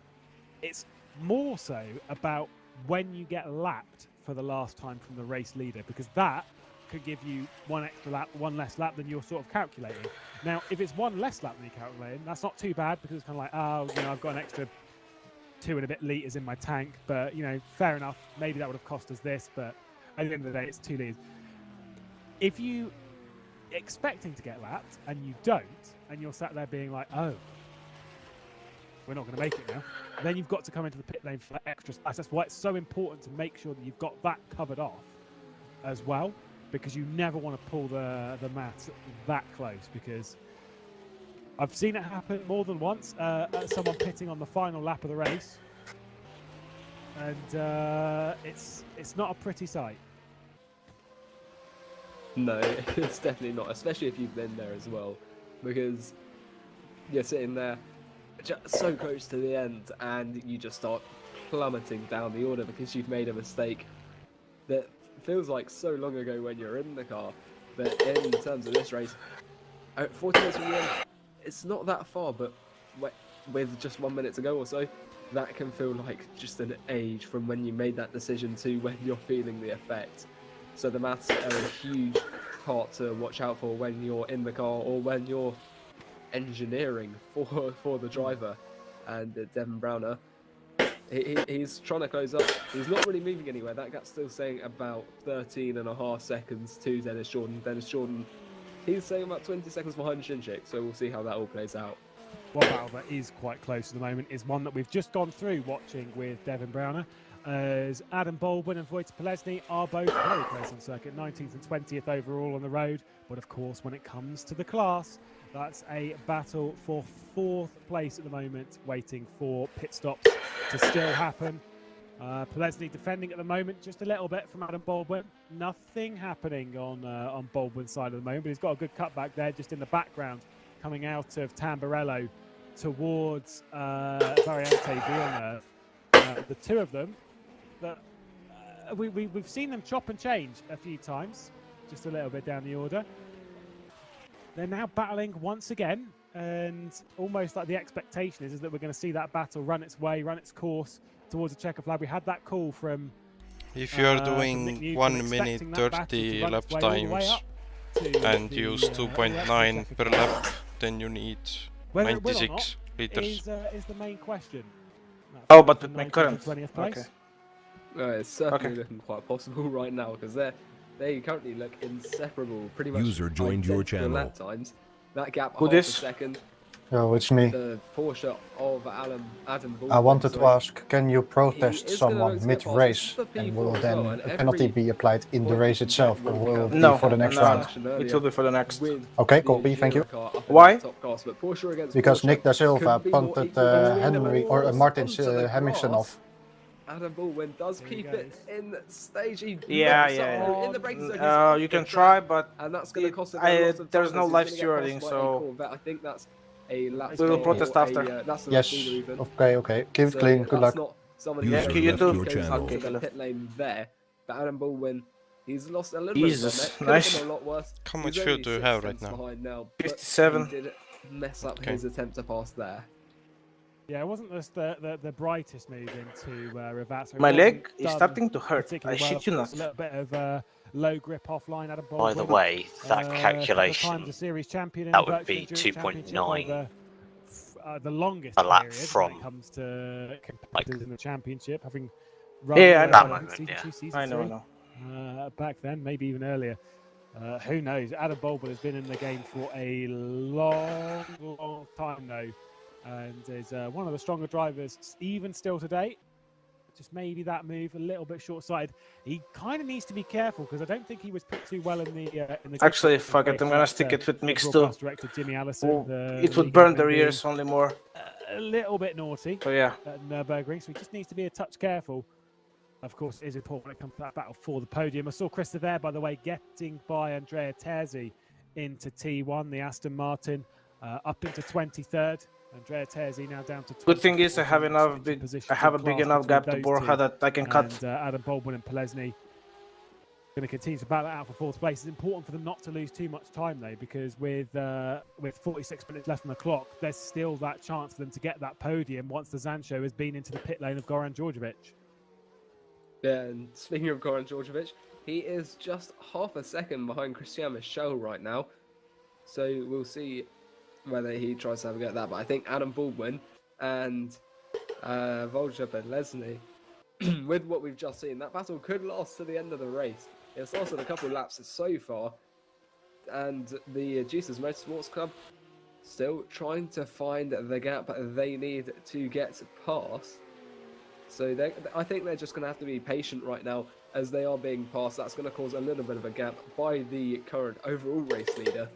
it's more so about when you get lapped for the last time from the race leader, because that could give you one extra lap, one less lap than you're sort of calculating. Now, if it's one less lap than you're calculating, that's not too bad because it's kind of like, oh, I've got an extra 2 and a bit litres in my tank, but, fair enough. Maybe that would have cost us this, but at the end of the day, it's 2 litres. If you expecting to get lapped and you don't, and you're sat there being like, oh, we're not going to make it now, then you've got to come into the pit lane for that extra space. That's why it's so important to make sure that you've got that covered off as well, because you never want to pull the maths that close, because I've seen it happen more than once. Someone pitting on the final lap of the race, and it's not a pretty sight. No, it's definitely not, especially if you've been there as well, because you're sitting there just so close to the end and you just start plummeting down the order because you've made a mistake that feels like so long ago when you're in the car. But in terms of this race, 40 minutes from the end, it's not that far, but with just 1 minute to go or so, that can feel like just an age from when you made that decision to when you're feeling the effect. So the maths are a huge part to watch out for when you're in the car or when you're engineering for the driver. And Devin Browner, he's trying to close up. He's not really moving anywhere. That gap's still saying about 13.5 seconds to Dennis Jordan. Dennis Jordan, he's saying about 20 seconds behind Shinchik, so we'll see how that all plays out. One battle that is quite close at the moment is one that we've just gone through watching with Devin Browner, as Adam Baldwin and Wojtek Polesny are both very close on circuit, 19th and 20th overall on the road. But of course, when it comes to the class, that's a battle for 4th place at the moment, waiting for pit stops to still happen. Polesny defending at the moment just a little bit from Adam Baldwin. Nothing happening on Baldwin's side at the moment, but he's got a good cutback there just in the background, coming out of Tamburello towards Variante Villeneuve. The two of them, we've seen them chop and change a few times, just a little bit down the order. They're now battling once again, and almost like the expectation is that we're going to see that battle run its way, run its course towards the checker flag. We had that call from... If you are doing 1 minute 30 lap times and use 2.9 per lap, then you need 96 liters. Is the main question. Oh, but with my current. 20th place. Okay. It's certainly looking quite possible right now, because they currently look inseparable, pretty much. User joined your channel. Lap times. That gap Who half this? a second. Oh, it's me. The Porsche of Adam Baldwin, I wanted to sorry. ask, can you protest someone mid-race, and will then a penalty be applied in the race itself, or will it be for the next round? It will be for the next. Okay, copy, thank you. Why? Because Nick Da Silva punted Martin's Hemmingsen off. Adam Baldwin does keep it in stage. He Yeah. in the braking zone. You can try, but and that's going to cost him there's no live stewarding, so I think that's a lap we will protest after. Yes. Okay. Keep it clean. Good luck. Yeah, you too. Okay, the pit lane there, but Adam Baldwin, he's lost a little Jesus, bit. nice. A lot worse. How much fuel do you have right now? 57. He did mess up his attempt to pass there. Yeah, it wasn't just the brightest move into rFactor. My leg is starting to hurt. I shit you not. A little bit of low grip offline. Adam By Baldwin, the way, that calculation, series champion that would be 2.9 the longest a lap period from when it comes to competitors in the championship, having I know. I know. Back then, maybe even earlier. Who knows? Adam Baldwin has been in the game for a long time now, and is one of the stronger drivers even still today. Just maybe that move a little bit short-sighted. He kind of needs to be careful, because I don't think he was put too well in the Actually, fuck it, I'm gonna stick it with mix too. Director Jimmy Allison, It would burn their ears only more. A little bit naughty. So yeah. At Nürburgring, so he just needs to be a touch careful. Of course, it is important when it comes to that battle for the podium. I saw Krista there, by the way, getting by Andrea Terzi into T1, the Aston Martin up into 23rd. Andrea Terzi now down to 24th. Good thing is I have a big enough gap to Borja that I can cut. And Adam Baldwin and Pelesny going to continue to battle it out for 4th place. It's important for them not to lose too much time though, because with 46 minutes left on the clock, there's still that chance for them to get that podium once the Zancho has been into the pit lane of Goran Djordjevic. Yeah, and speaking of Goran Djordjevic, he is just half a second behind Christian Michel right now. So we'll see whether he tries to have a go at that. But I think Adam Baldwin and Volja Pelesny, with what we've just seen, that battle could last to the end of the race. It's lasted a couple of laps so far. And the Juicers Motorsports Club still trying to find the gap they need to get past. So I think they're just going to have to be patient right now as they are being passed. That's going to cause a little bit of a gap by the current overall race leader.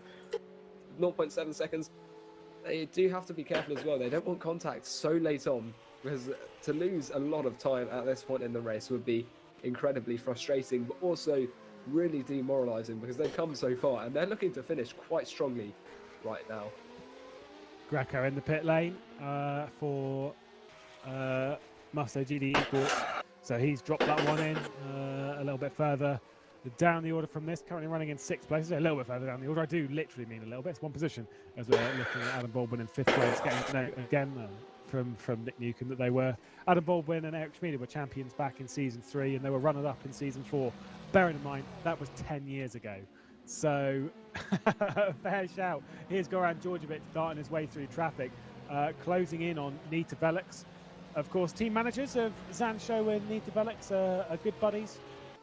0.7 seconds. They do have to be careful as well. They don't want contact so late on, because to lose a lot of time at this point in the race would be incredibly frustrating, but also really demoralising, because they've come so far and they're looking to finish quite strongly right now. Greco in the pit lane for Musto GD Esports. So he's dropped that one in a little bit further down the order from this. Currently running in 6th place. A little bit further down the order. I do literally mean a little bit. It's one position as we're looking at Adam Baldwin in 5th place. Getting a note again from Nick Newcomb that they were Adam Baldwin and Eric Schmieder were champions back in season 3, and they were runners-up in season 4. Bearing in mind that was 10 years ago. So fair shout. Here's Goran Djordjevic darting his way through traffic, closing in on Nita Velix. Of course, team managers of Zancho and Nita Velix are good buddies.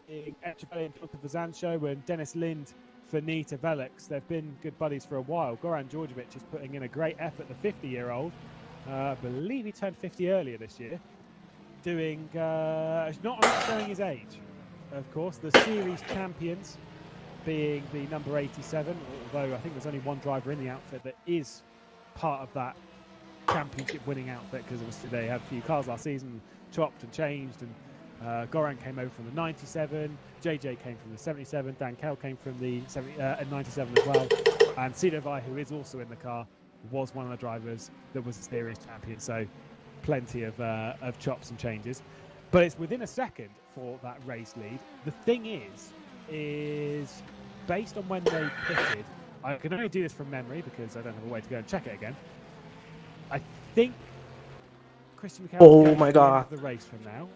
Echeverry for the Zancho and Dennis Lind for Nita Velix. They've been good buddies for a while. Goran Djordjevic is putting in a great effort. The 50-year-old, I believe he turned 50 earlier this year, doing not only showing his age. Of course, the series champions being the number 87, although I think there's only one driver in the outfit that is part of that championship winning outfit, because obviously they had a few cars last season, chopped and changed, and Goran came over from the 97, JJ came from the 77, Dan Kell came from the 97 as well, and Cito Vai, who is also in the car, was one of the drivers that was a series champion, so plenty of chops and changes. But it's within a second for that race lead. The thing is based on when they pitted, I can only do this from memory because I don't have a way to go and check it again. I think Christian McCall is going to the race from now.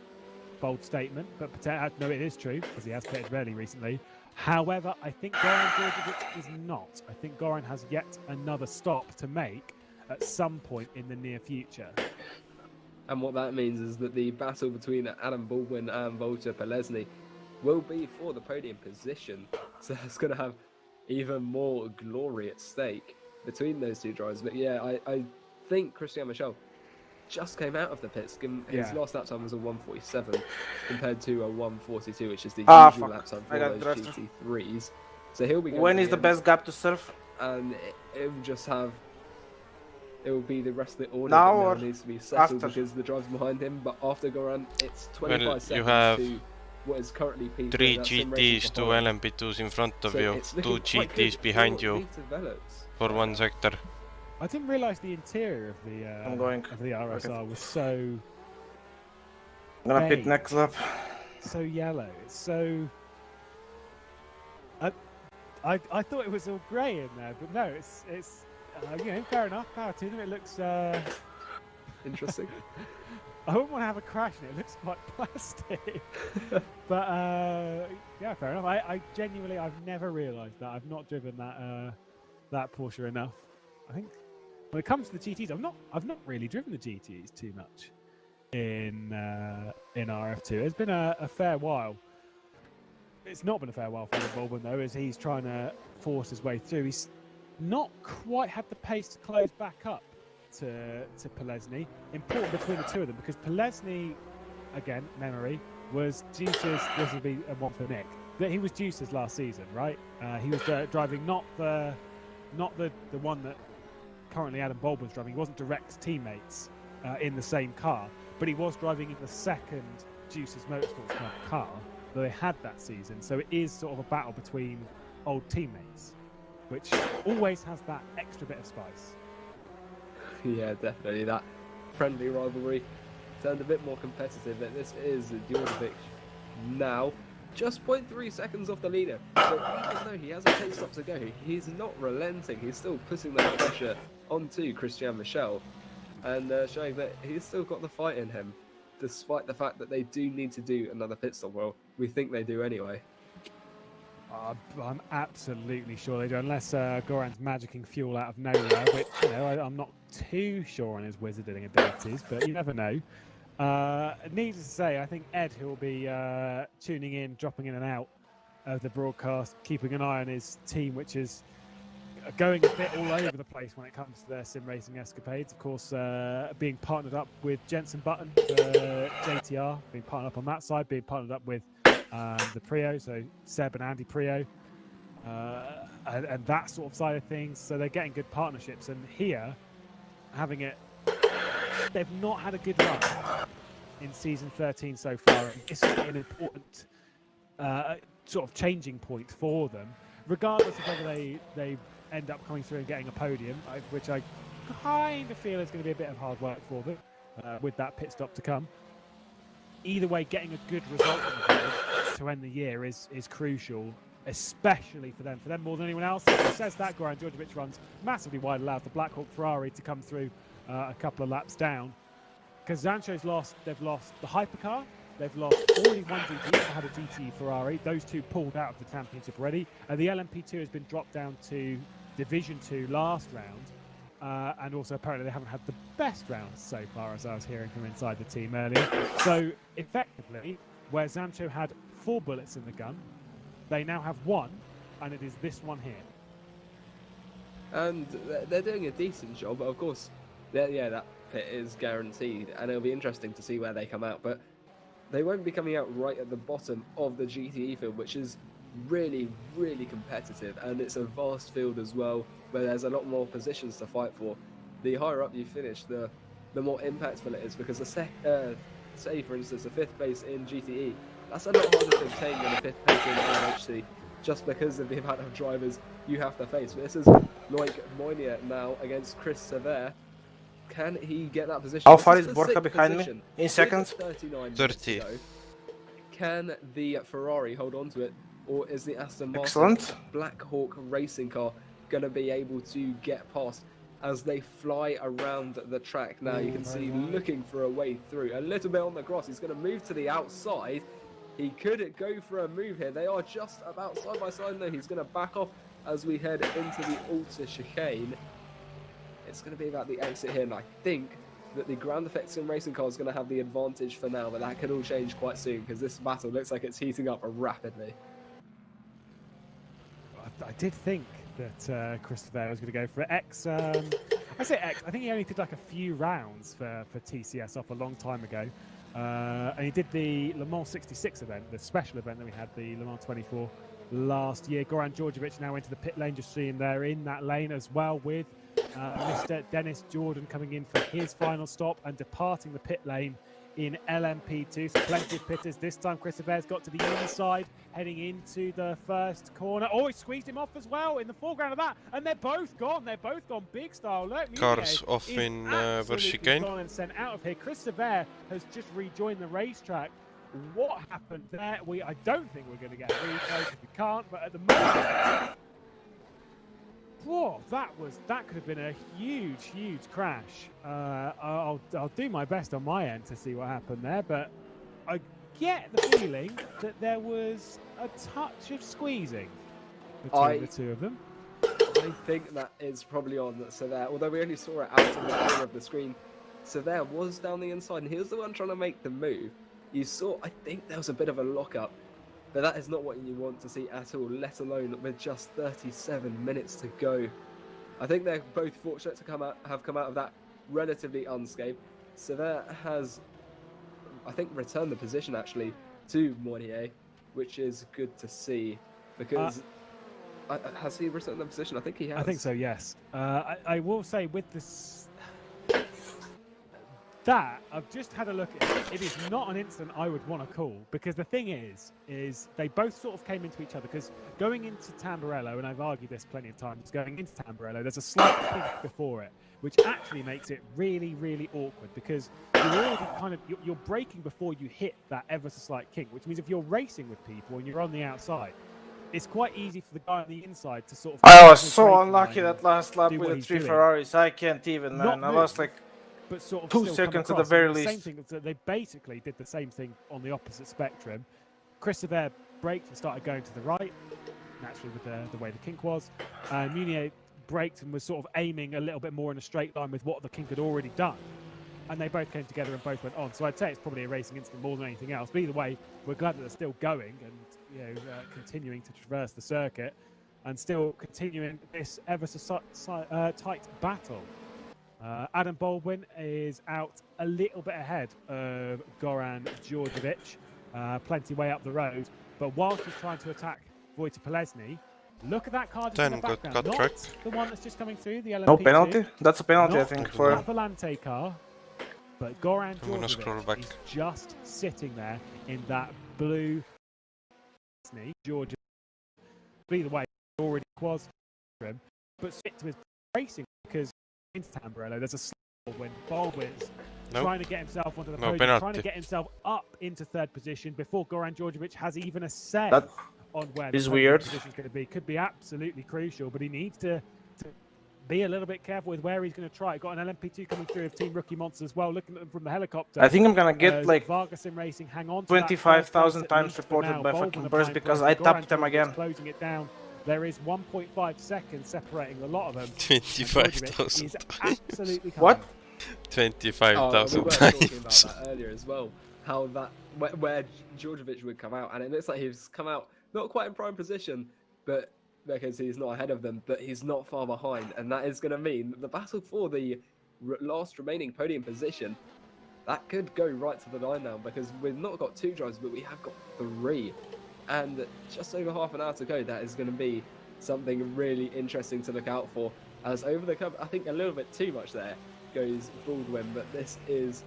Bold statement, but no, it is true because he has pitted fairly recently. However, I think Goran Djordjevic is not. I think Goran has yet another stop to make at some point in the near future. And what that means is that the battle between Adam Baldwin and Volta Pelesny will be for the podium position. So it's going to have even more glory at stake between those two drivers. But yeah, I think Christian Michel just came out of the pits. His last lap time was a 1:47 compared to a 1:42, which is the usual lap time for those GT3s. So he'll be going when is the best gap to surf? And it will just have... It will be the rest of the order now that needs to be settled because the driver's behind him. But after Goran, it's 25 seconds to what is currently P3. 3 GTs, 2 LMP2s in front of you, 2 GTs behind you for 1 sector. I didn't realise the interior of the RSR was so... I'm gonna pit next lap. So yellow. It's so... I thought it was all grey in there, but no, it's fair enough. Power to them. It looks interesting. I wouldn't want to have a crash in it. It looks quite plastic. But yeah, fair enough. I genuinely, I've never realised that. I've not driven that Porsche enough. I think when it comes to the GTs, I've not really driven the GTs too much in RF2. It's been a fair while. It's not been a fair while for Baldwin though, as he's trying to force his way through. He's not quite had the pace to close back up to Pelesny. Important between the two of them because Pelesny, again, memory, was Juice's. This would be a one for Nick. That he was Juice's last season, right? He was driving not the one that currently Adam Baldwin's driving. He wasn't direct teammates in the same car, but he was driving in the second Juice's Motorsports car that they had that season. So it is sort of a battle between old teammates. which always has that extra bit of spice. Yeah, definitely. That friendly rivalry turned a bit more competitive. This is Djordjevic now just 0.3 seconds off the leader. So even though he has a pit stop to go, he's not relenting. He's still putting that pressure onto Christian Michel and showing that he's still got the fight in him, despite the fact that they do need to do another pit stop. Well, we think they do anyway. I'm absolutely sure they do, unless Goran's magicking fuel out of nowhere, which, you know, I'm not too sure on his wizarding abilities, but you never know. Needless to say, I think Ed, who will be tuning in, dropping in and out of the broadcast, keeping an eye on his team, which is going a bit all over the place when it comes to their sim racing escapades. Of course, being partnered up with Jensen Button for JTR, being partnered up on that side, being partnered up with the Prio, so Seb and Andy Prio, and that sort of side of things. So they're getting good partnerships, and here, having it, they've not had a good run in season 13 so far. It's an important sort of changing point for them, regardless of whether they end up coming through and getting a podium, which I kind of feel is going to be a bit of hard work for them with that pit stop to come. Either way, getting a good result to end the year is crucial, especially for them more than anyone else. It says that Goran Djordjevic runs massively wide, allows the Black Hawk Ferrari to come through a couple of laps down. Because they've lost the hypercar, they've lost already one GT, they had a GT Ferrari, those two pulled out of the championship already. The LMP2 has been dropped down to Division 2 last round. And also apparently they haven't had the best rounds so far, as I was hearing from inside the team earlier. So effectively, where Zancho had 4 bullets in the gun, they now have 1, and it is this one here. And they're doing a decent job, but of course, that pit is guaranteed, and it'll be interesting to see where they come out. But they won't be coming out right at the bottom of the GTE field, which is really, really competitive, and it's a vast field as well, where there's a lot more positions to fight for. The higher up you finish, the more impactful it is, because say for instance the 5th place in GTE, that's a lot harder to obtain than a 5th place in LHC, just because of the amount of drivers you have to face. But this is Loic Moynier now against Chris Sever. Can he get that position? How far is Borja behind me in seconds? 30. Can the Ferrari hold on to it, or is the Aston Martin Excellent. Black Hawk racing car going to be able to get past as they fly around the track? Now you can see looking for a way through, a little bit on the grass. He's going to move to the outside. He could go for a move here. They are just about side by side. No, he's going to back off as we head into the Alta chicane. It's going to be about the exit here, and I think that the ground effect sim racing car is going to have the advantage for now, but that could all change quite soon, because this battle looks like it's heating up rapidly. I did think that Christopher was going to go for X. I say X. I think he only did like a few rounds for TCS off a long time ago. And he did the Le Mans 66 event, the special event that we had, the Le Mans 24 last year. Goran Djordjevic now into the pit lane, just seeing there in that lane as well, with Mr. Dennis Jordan coming in for his final stop and departing the pit lane in LMP2. So plenty of pitters. This time Christopher's got to the inside, heading into the first corner. Oh, he squeezed him off as well in the foreground of that, and they're both gone. They're both gone big style. Look, cars off in chicane. Gone and sent out of here. Christopher has just rejoined the racetrack. What happened there? I don't think we're going to get a replay because we can't. But at the moment, whoa, that could have been a huge crash. I'll do my best on my end to see what happened there, but I get the feeling that there was a touch of squeezing between the two of them. I think that is probably on Sever, although we only saw it out of the corner of the screen. Sever was down the inside, and he was the one trying to make the move. You saw, I think there was a bit of a lock-up, but that is not what you want to see at all, let alone with just 37 minutes to go. I think they're both fortunate to have come out of that relatively unscathed. Sever has, I think, returned the position actually to Moynier, which is good to see, because has he returned the position? I think he has. I think so, yes. I will say with this, That, I've just had a look at it. It is not an incident I would want to call, because the thing is they both sort of came into each other, because going into Tamburello, and I've argued this plenty of times, going into Tamburello, there's a slight kink before it, which actually makes it really, really awkward, because you're already kind of, you're braking before you hit that ever so slight kink, which means if you're racing with people and you're on the outside, it's quite easy for the guy on the inside to sort of... I was so unlucky that last lap with the 3 Ferraris. I can't even, man. I lost like but sort of 2 seconds at the very least. Same thing, they basically did the same thing on the opposite spectrum. Christopher braked and started going to the right, naturally with the way the kink was. Munier braked and was sort of aiming a little bit more in a straight line with what the kink had already done. And they both came together and both went on. So I'd say it's probably a racing incident more than anything else. But either way, we're glad that they're still going and continuing to traverse the circuit and still continuing this ever so tight battle. Adam Baldwin is out a little bit ahead of Goran Djordjevic, plenty way up the road. But whilst he's trying to attack Wojciech Polesny, look at that car just in the background. Got not tracked. the one that's just coming through, the LMP2. No penalty? That's a penalty, not I think. For the Volante car. But Goran Djordjevic is just sitting there in that blue Georgia. Either way, already was for him, but stick to his racing because into Tamburello there's a slip when Baldwin's trying to get himself onto the podium, trying to get himself up into 3rd position before Goran Djordjevic has even a say on where the position's going to be. Could be absolutely crucial, but he needs to be a little bit careful with where he's going to try. Got an LMP2 coming through of Team Rookie Monster as well, looking at them from the helicopter. I think I'm going to get like Vargas Racing, hang on to 25,000 times reported by fucking Burst because I tapped them again. Closing it down. There is 1.5 seconds separating a lot of them. 25,000 absolutely What? 25,000 we were times. talking about that earlier as well. How that where Djordjevic would come out, and it looks like he's come out not quite in prime position, but because he's not ahead of them, but he's not far behind, and that is going to mean that the battle for the last remaining podium position that could go right to the line now, because we've not got 2 drivers, but we have got 3. And just over half an hour to go, that is going to be something really interesting to look out for. As over the cup, I think a little bit too much there goes Baldwin, but this is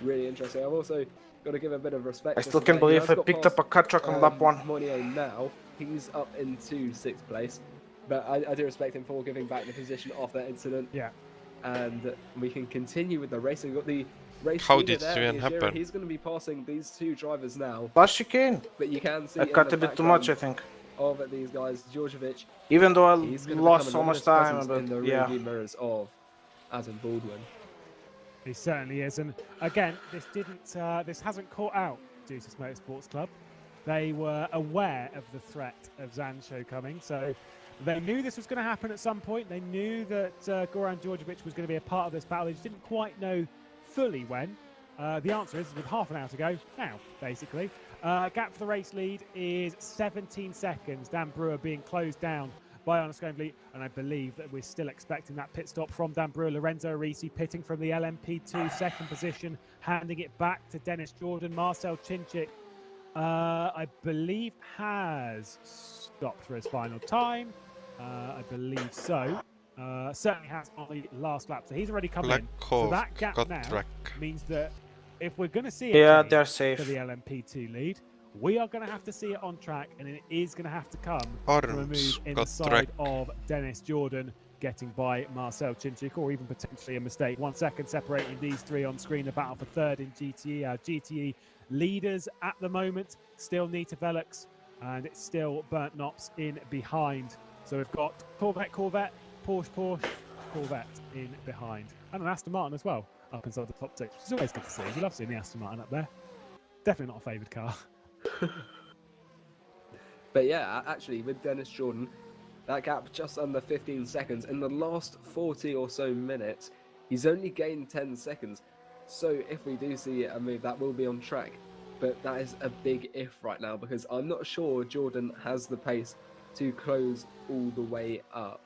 really interesting. I've also got to give a bit of respect. I still can't believe I picked up a cut truck on lap 1. Monnier now, he's up into 6th place, but I do respect him for giving back the position off that incident. Yeah. And we can continue with the racing. We've got the race How leader did there, it happen? He's going to be passing these 2 drivers now. Last chicane. But you can see I cut a bit too much, I think. Of these guys, Djordjevic. Even though I he's lost so much time, but in the yeah. rearview mirrors of Adam Baldwin. He certainly is, and again, this hasn't caught out Deuces Motorsports Club. They were aware of the threat of Zancho coming, so they knew this was going to happen at some point. They knew that Goran Djordjevic was going to be a part of this battle. They just didn't quite know fully when. The answer is, with half an hour to go, now, basically. Gap for the race lead is 17 seconds. Dan Brewer being closed down by Arno Sconvli, and I believe that we're still expecting that pit stop from Dan Brewer. Lorenzo Arisi pitting from the LMP2 2nd position, handing it back to Dennis Jordan. Marcel Chinchik, I believe, has stopped for his final time. I believe so. Certainly has on the last lap, so he's already come in. So that gap now means that if we're going to see it they're safe for the LMP2 lead, we are going to have to see it on track, and it is going to have to come from a move inside of Dennis Jordan getting by Marcel Chinchik, or even potentially a mistake. 1 second separating these 3 on screen. The battle for 3rd in GTE. Our GTE leaders at the moment still Nita Velux, and it's still Bernd Knops in behind. So we've got Corvette, Porsche, Corvette in behind, and an Aston Martin as well up inside the top 6, which is always good to see. We love seeing the Aston Martin up there. Definitely not a favoured car. But yeah, actually, with Dennis Jordan, that gap just under 15 seconds. In the last 40 or so minutes, he's only gained 10 seconds. So if we do see a move, that will be on track. But that is a big if right now, because I'm not sure Jordan has the pace to close all the way up.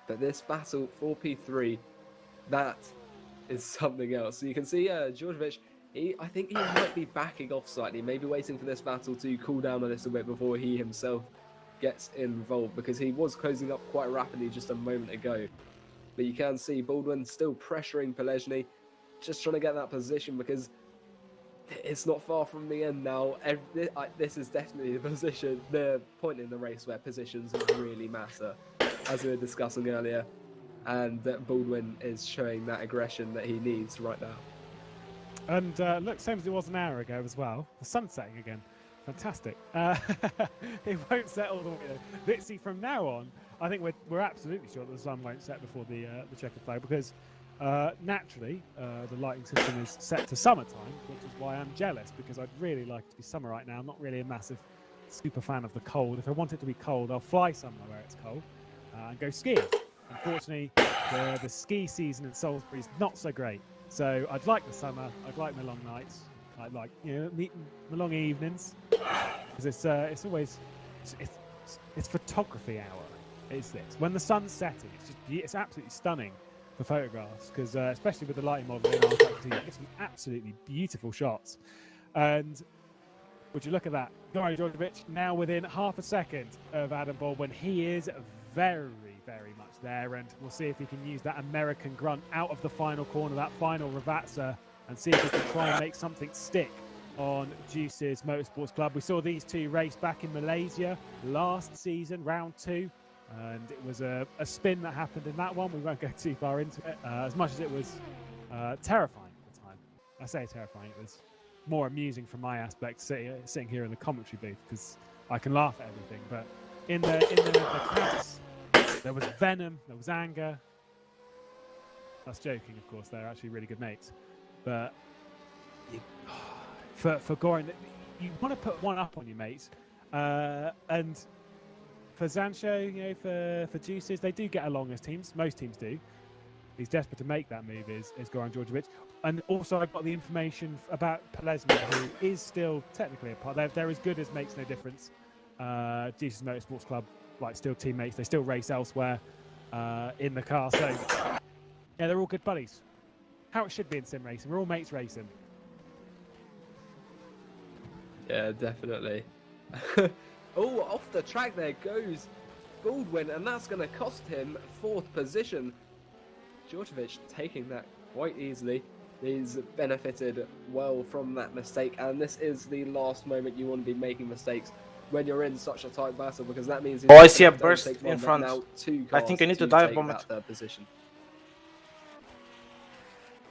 But this battle for P3, that is something else. So you can see Djordjevic, I think he might be backing off slightly, maybe waiting for this battle to cool down a little bit before he himself gets involved, because he was closing up quite rapidly just a moment ago. But you can see Baldwin still pressuring Polesny, just trying to get that position because it's not far from the end now. This is definitely the point in the race where positions really matter, as we were discussing earlier. And Baldwin is showing that aggression that he needs right now. And look, same as it was an hour ago as well. The sun's setting again. Fantastic. It won't set all the way. Literally from now on, I think we're absolutely sure that the sun won't set before the checkered flag because naturally the lighting system is set to summertime, which is why I'm jealous because I'd really like it to be summer right now. I'm not really a massive super fan of the cold. If I want it to be cold, I'll fly somewhere where it's cold and go skiing. Unfortunately, the ski season in Salisbury is not so great. So I'd like the summer. I'd like my long nights. I'd like my long evenings because it's always it's photography hour. It's this when the sun's setting. It's absolutely stunning for photographs because especially with the lighting model in rFactor, you get some absolutely beautiful shots. And would you look at that? Goran Djordjevic now within half a second of Adam Baldwin. He is very much there, and we'll see if he can use that American grunt out of the final corner, that final rFactor, and see if he can try and make something stick on Juice's Motorsports Club. We saw these two race back in Malaysia last season, round 2, and it was a spin that happened in that one. We won't go too far into it, as much as it was terrifying at the time. I say terrifying, it was more amusing from my aspect sitting here in the commentary booth because I can laugh at everything, but in the camps, there was venom, there was anger. That's joking, of course. They're actually really good mates. But for Goran, you want to put one up on your mates. And for Zancho, for Juices, they do get along as teams. Most teams do. He's desperate to make that move, is Goran Djordjevic. And also, I got the information about Pelesma, who is still technically a part. They're as good as makes no difference. Juice's Motorsports Club, still teammates. They still race elsewhere in the car. So, yeah, they're all good buddies. How it should be in sim racing. We're all mates racing. Yeah, definitely. Oh, off the track there goes Baldwin, and that's going to cost him 4th position. Djordjevic taking that quite easily. He's benefited well from that mistake, and this is the last moment you want to be making mistakes when you're in such a tight battle, because that means I see a burst in front. I think I need to dive bomb it. Third position.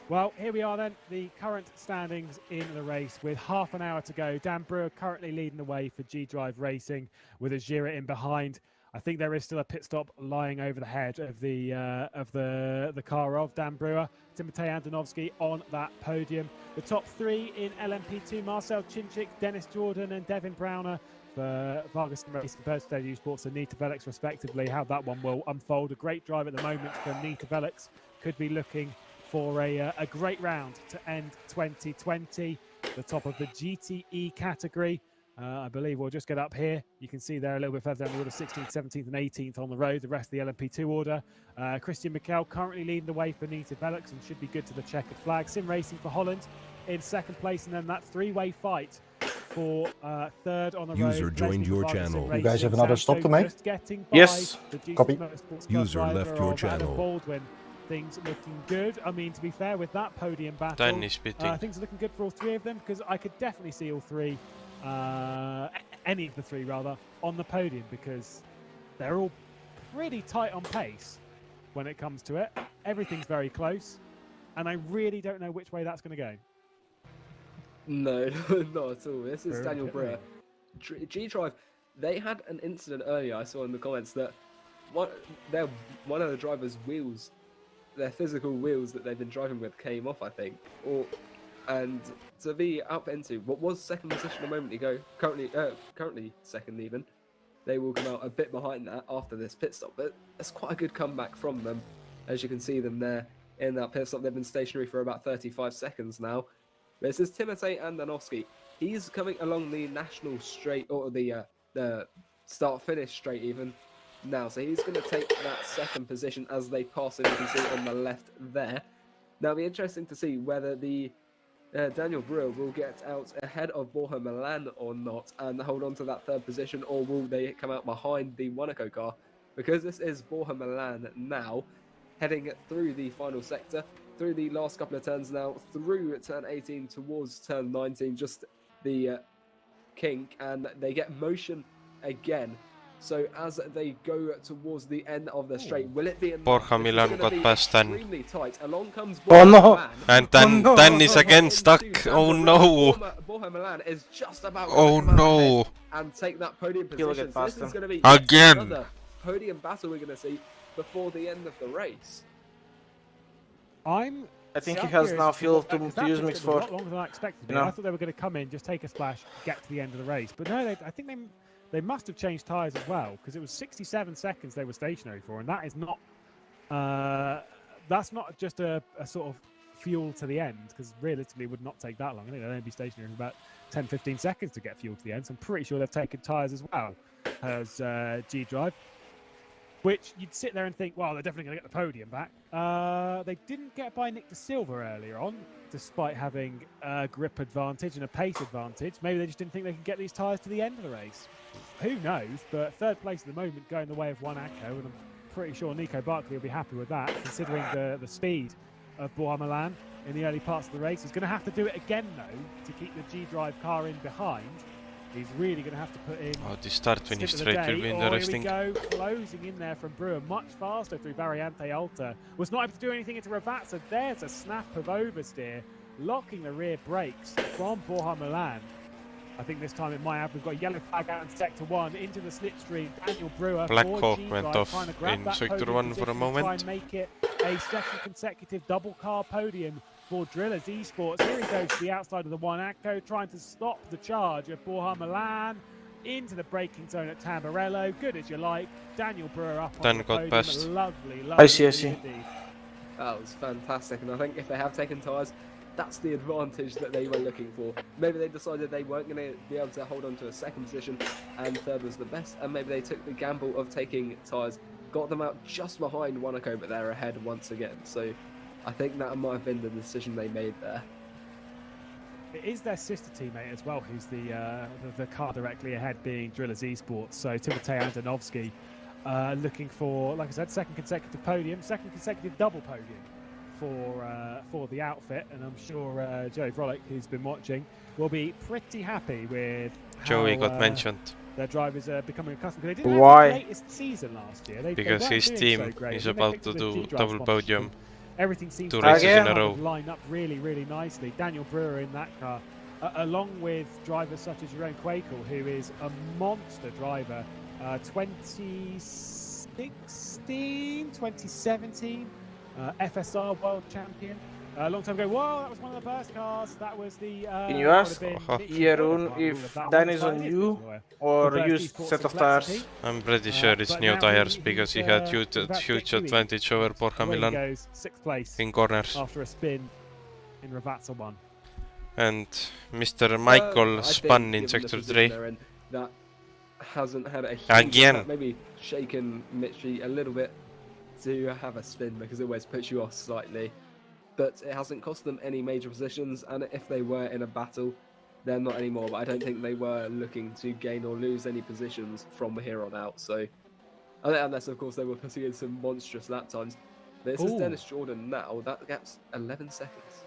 Well, here we are then, the current standings in the race with half an hour to go. Dan Brewer currently leading the way for G-Drive Racing with Azura in behind. I think there is still a pit stop lying over the head of the car of Dan Brewer. Timotej Andonovski on that podium. The top 3 in LMP2, Marcel Chinchik, Dennis Jordan and Devin Browner for Vargas Racing, Birdsdale U Sports and Nita Velix respectively. How that one will unfold. A great drive at the moment for Nita Velix. Could be looking for a great round to end 2020. The top of the GTE category. I believe we'll just get up here. You can see there a little bit further down the order, 16th, 17th and 18th on the road. The rest of the LMP2 order. Christian Mikel currently leading the way for Nita Velix and should be good to the checkered flag. Sim Racing for Holland in 2nd place, and then that 3-way fight for 3rd on the road. User joined your channel. You guys have another stop to make? Yes. Copy. User left your channel. Baldwin. Things looking good. I mean, to be fair, with that podium battle, Danny's pitting. things are looking good for all 3 of them because I could definitely see all 3, any of the 3 rather, on the podium because they're all pretty tight on pace when it comes to it. Everything's very close, and I really don't know which way that's going to go. No, not at all. This is Daniel Brewer. G-Drive, they had an incident earlier, I saw in the comments, that one of the driver's wheels, their physical wheels that they've been driving with came off, I think. And to be up into what was 2nd position a moment ago, currently 2nd even, they will come out a bit behind that after this pit stop. But it's quite a good comeback from them. As you can see them there in that pit stop, they've been stationary for about 35 seconds now. This is Timotej Andonovski. He's coming along the national straight, or the start-finish straight even, now. So he's going to take that 2nd position as they pass him, you can see on the left there. Now it'll be interesting to see whether the Daniel Brewer will get out ahead of Borja Milan or not and hold on to that 3rd position, or will they come out behind the Monaco car, because this is Borja Milan now heading through the final sector. through the last couple of turns now, through turn 18 towards turn 19, just the kink, and they get motion again. So as they go towards the end of the straight, will it be enough? Borja Milan got past 10. Extremely tight. Along comes Oh no! And then 10 is again stuck. Oh no! Borja Milan is just about Oh no! and take that podium position. So this is going to be again another podium battle we're going to see before the end of the race. I think he has now fuel to use mix for. A lot longer than I expected. I thought they were going to come in, just take a splash, get to the end of the race. But no, I think they must have changed tyres as well, because it was 67 seconds they were stationary for, and that is not that's not just a sort of fuel to the end, because realistically it would not take that long. I think they'd only be stationary for about 10-15 seconds to get fuel to the end. So I'm pretty sure they've taken tyres as well as G-Drive, which you'd sit there and think, well, they're definitely going to get the podium back. They didn't get by Nick De Silva earlier on, despite having a grip advantage and a pace advantage. Maybe they just didn't think they could get these tyres to the end of the race. Who knows? But third place at the moment, going the way of one Acco, and I'm pretty sure Nico Barkley will be happy with that, considering the speed of Borja Milan in the early parts of the race. He's going to have to do it again, though, to keep the G-Drive car in behind. He's really going to have to put in... Oh, the start-finish straight will be interesting. Here we go, closing in there from Brewer, much faster through Variante Alta. Was not able to do anything into rFactor. There's a snap of oversteer, locking the rear brakes from Borja Milan. I think this time it might have. We've got a yellow flag out in Sector 1, into the slipstream. Daniel Brewer, Black Hawk went off in Sector 1 for a moment. Try and make it a second consecutive double car podium for Drillers Esports. Here he goes to the outside of the one Acco, trying to stop the charge of Borja Milan into the braking zone at Tamburello. Good as you like. Daniel Brewer up on the podium. Past. Lovely. I see. That was fantastic, and I think if they have taken tyres, that's the advantage that they were looking for. Maybe they decided they weren't going to be able to hold on to a second position and third was the best, and maybe they took the gamble of taking tyres, got them out just behind Monaco, but they're ahead once again. So I think that might have been the decision they made there. It is their sister teammate as well, who's the car directly ahead, being Drillers Esports. So Timotej Andonovski looking for, like I said, second consecutive podium, second consecutive double podium for the outfit, and I'm sure Joey Vrolik, who's been watching, will be pretty happy with how Joey got mentioned. Their drivers are becoming accustomed. They didn't Why? have the latest season last year. Because his team is about to do double podium. Everything seems 2 races in a row. Line up really, really nicely. Daniel Brewer in that car, along with drivers such as Jeroen Kwekel, who is a monster driver. 2016, 2017. FSR World Champion. A long time ago. Whoa, that was one of the first cars. That was the... Can you ask Jeroen if Dan is on new or used set of tires? I'm pretty sure it's new tires, because he had huge advantage over Borja Milan goes 6th place in corners. after a spin in rFactor 1. And Mr. Michael spun in Sector 3. That hasn't had a huge Again. impact, maybe shaken Mitchie a little bit to have a spin, because it always puts you off slightly, but it hasn't cost them any major positions, and if they were in a battle, they're not anymore. But I don't think they were looking to gain or lose any positions from here on out, so unless of course they were putting in some monstrous lap times. This is Dennis Jordan now. That gap's 11 seconds.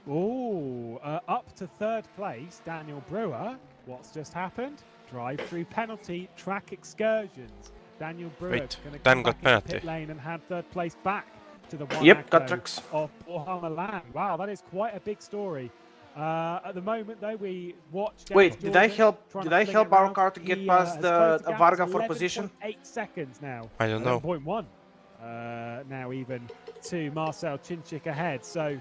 Up to 3rd place, Daniel Brewer. What's just happened? Drive-through penalty, track excursions. Daniel Brewer going to come back into pit lane and hand 3rd place back to the one got tracks. of Borja Milan. Wow, that is quite a big story. At the moment, though, we watch. Wait, did I help our car to get past the Varga for position? 8 seconds now. I don't know. 11.1. Now even to Marcel Chinchik ahead. So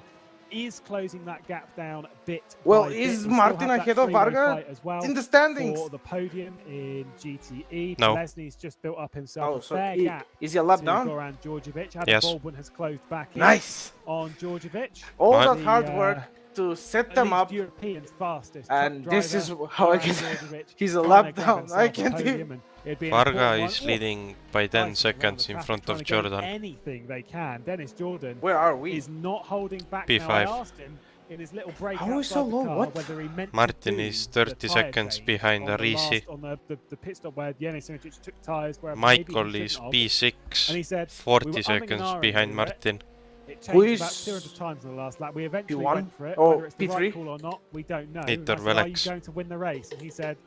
is closing that gap down bit. Well, by is bit. Martin ahead of Varga in the standings? For the podium in GTE, no. Lesney's just built up himself a so fair gap. Is he a lap down? Goran Djordjevic. Adam Yes. Baldwin has closed back in on Djordjevic. All that hard work to set them up, European's fastest and this is how I can. He's a lap down. I can't even. Varga is leading by 10 seconds in front of Jordan. Anything they can. Dennis Jordan. Where are we? Is not holding back. P5. Now, I asked him in his little break. How is so low? What? Martin is 30 seconds behind Arisi. On the pit stop where Yanis Simic took tyres. Michael is P6, and he said, 40 seconds behind Martin. It Who changed about is 200 times in the last lap. We eventually P1? went for it. Oh, Whether it's the P3? right call or not, we don't know. Peter And I said, are you Velix. going to win the race? And he said,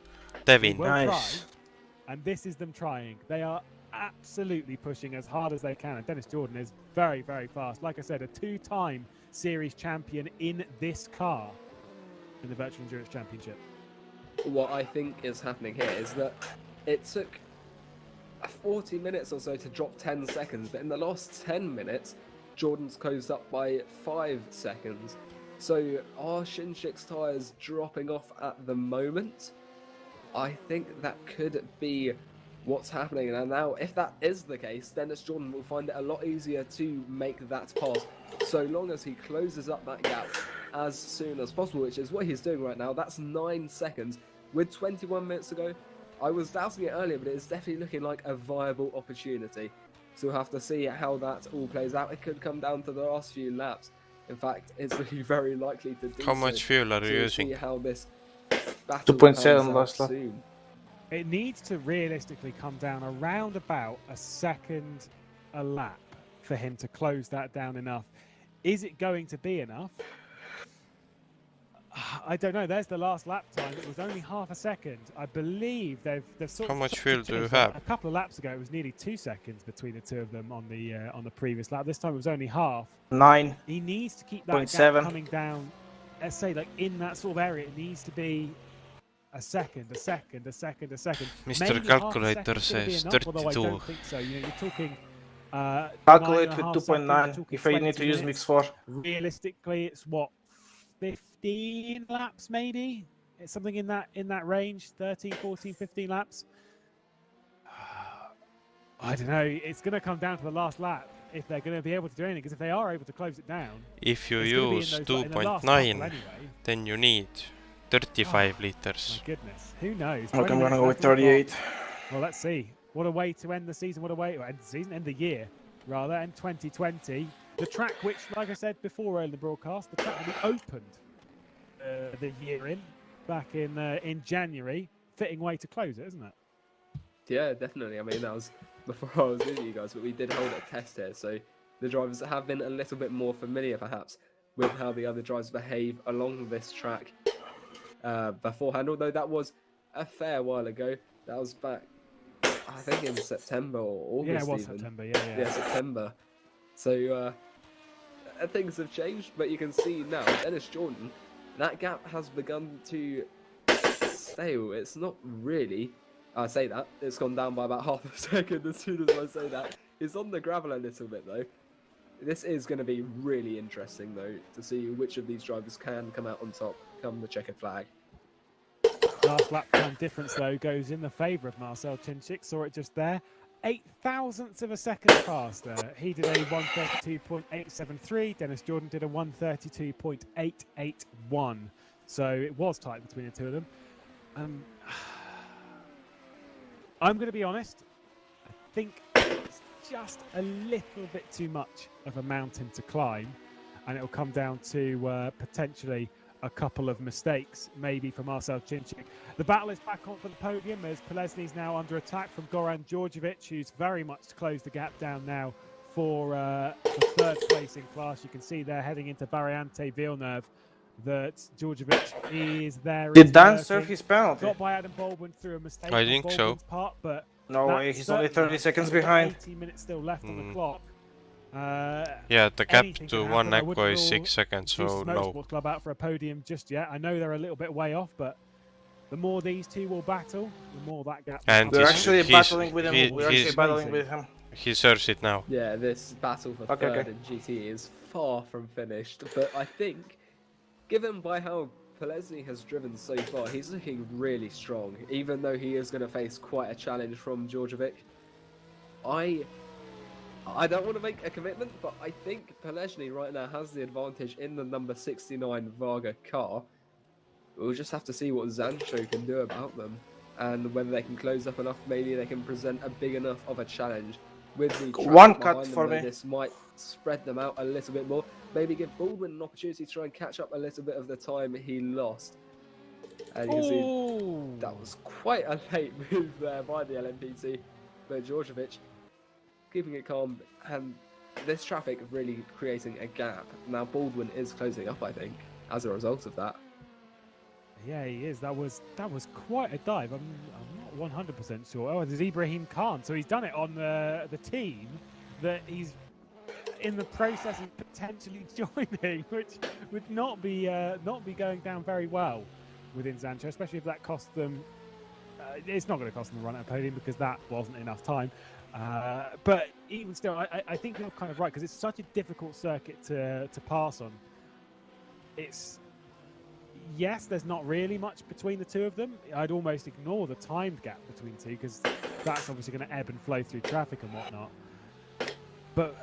Devin. we'll Nice. try. And this is them trying. They are absolutely pushing as hard as they can. And Dennis Jordan is very, very fast. Like I said, a 2-time series champion in this car in the Virtual Endurance Championship. What I think is happening here is that it took 40 minutes or so to drop 10 seconds, but in the last 10 minutes, Jordan's closed up by 5 seconds. So are Shinshik's tyres dropping off at the moment? I think that could be what's happening. And now, if that is the case, Dennis Jordan will find it a lot easier to make that pass, so long as he closes up that gap as soon as possible, which is what he's doing right now. That's 9 seconds with 21 minutes to go. I was doubting it earlier, but it is definitely looking like a viable opportunity. So we'll have to see how that all plays out. It could come down to the last few laps. In fact, it's looking very likely to do How much fuel are you using? See how this battle 2.7 last lap. soon. It needs to realistically come down around about a second a lap for him to close that down enough. Is it going to be enough? I don't know. There's the last lap time. It was only half a second. I believe they've sort of. How much fuel do you a have? couple of laps ago, it was nearly 2 seconds between the two of them on the previous lap. This time it was only half. 9. He needs to keep that gap 0.7. coming down. Let's say like in that sort of area, it needs to be a second. Mr. Maybe Calculator half a second's says gonna be enough, although I 32. don't think so. You know, you're talking. Calculate with 9.5 seconds, 2.9 talking if I need 20 to use minutes. Mix 4. Realistically, it's what 15 laps maybe. It's something in that range. 13, 14, 15 laps. I don't know. It's going to come down to the last lap if they're going to be able to do anything. Because if they are able to close it down, If you it's gonna be in use those, like, in the last 2.9, couple anyway. then you need 35 liters. My goodness, who knows? Okay, 20 I'm gonna minutes go with left on the 38. clock. Well, let's see. What a way to end the season. What a way to end the season, end the year, rather, end 2020. The track, which, like I said before in the broadcast, the track that we opened the year back in January. Fitting way to close it, isn't it? Yeah, definitely. I mean, that was before I was with you guys, but we did hold a test here, so the drivers have been a little bit more familiar, perhaps, with how the other drivers behave along this track beforehand. Although that was a fair while ago. That was back, I think, in September or August. Yeah, it was even. September. Yeah. September. So things have changed, but you can see now, Dennis Jordan, that gap has begun to stale. It's not really. I say that, it's gone down by about half a second as soon as I say that. It's on the gravel a little bit though. This is going to be really interesting though, to see which of these drivers can come out on top come the checkered flag. Last lap time difference though goes in the favour of Marcel Chinchik. Saw it just there. 0.08 of a second faster. He did a 132.873. Dennis Jordan did a 132.881. So it was tight between the two of them. I'm going to be honest. I think it's just a little bit too much of a mountain to climb, and it'll come down to potentially a couple of mistakes, maybe for Marcel Chinchik. The battle is back on for the podium as Polesny's now under attack from Goran Djordjevic, who's very much closed the gap down now for the third place in class. You can see there heading into Variante Villeneuve that Djordjevic is there. Did Dan serve his penalty? Got by Adam Baldwin through a mistake I on think so. Baldwin's part, but no way, he's only 30 seconds behind. 18 minutes still left on the clock. Yeah, the gap Anything to can one happen. I Echo is wouldn't 6 seconds, rule so Juice no. Motorsport Club out for a podium just yet. I know they're a little bit way off, but the more these two will battle, the more that gap. And We're actually battling with him. We're he's- actually battling with him. He serves it now. Yeah, this battle for third in GT is far from finished, but I think, given by how Polesny has driven so far, he's looking really strong, even though he is going to face quite a challenge from Djordjevic. I don't want to make a commitment, but I think Polesny right now has the advantage in the number 69 Varga car. We'll just have to see what Zancho can do about them, and whether they can close up enough. Maybe they can present a big enough of a challenge with the track One cut behind them, for though. me. This might spread them out a little bit more. Maybe give Baldwin an opportunity to try and catch up a little bit of the time he lost. And you can see that was quite a late move there by the LMP2, but Djordjevic keeping it calm and this traffic really creating a gap. Now Baldwin is closing up, I think, as a result of that. Yeah, he is. That was quite a dive. I'm not 100% sure. Oh, there's Ibrahim Khan. So he's done it on the team that he's in the process of potentially joining, which would not be going down very well within Zancho, especially if that cost them. It's not going to cost them the run at a podium because that wasn't enough time. But even still, I think you're kind of right because it's such a difficult circuit to pass on. Yes, there's not really much between the two of them. I'd almost ignore the timed gap between two because that's obviously going to ebb and flow through traffic and whatnot. But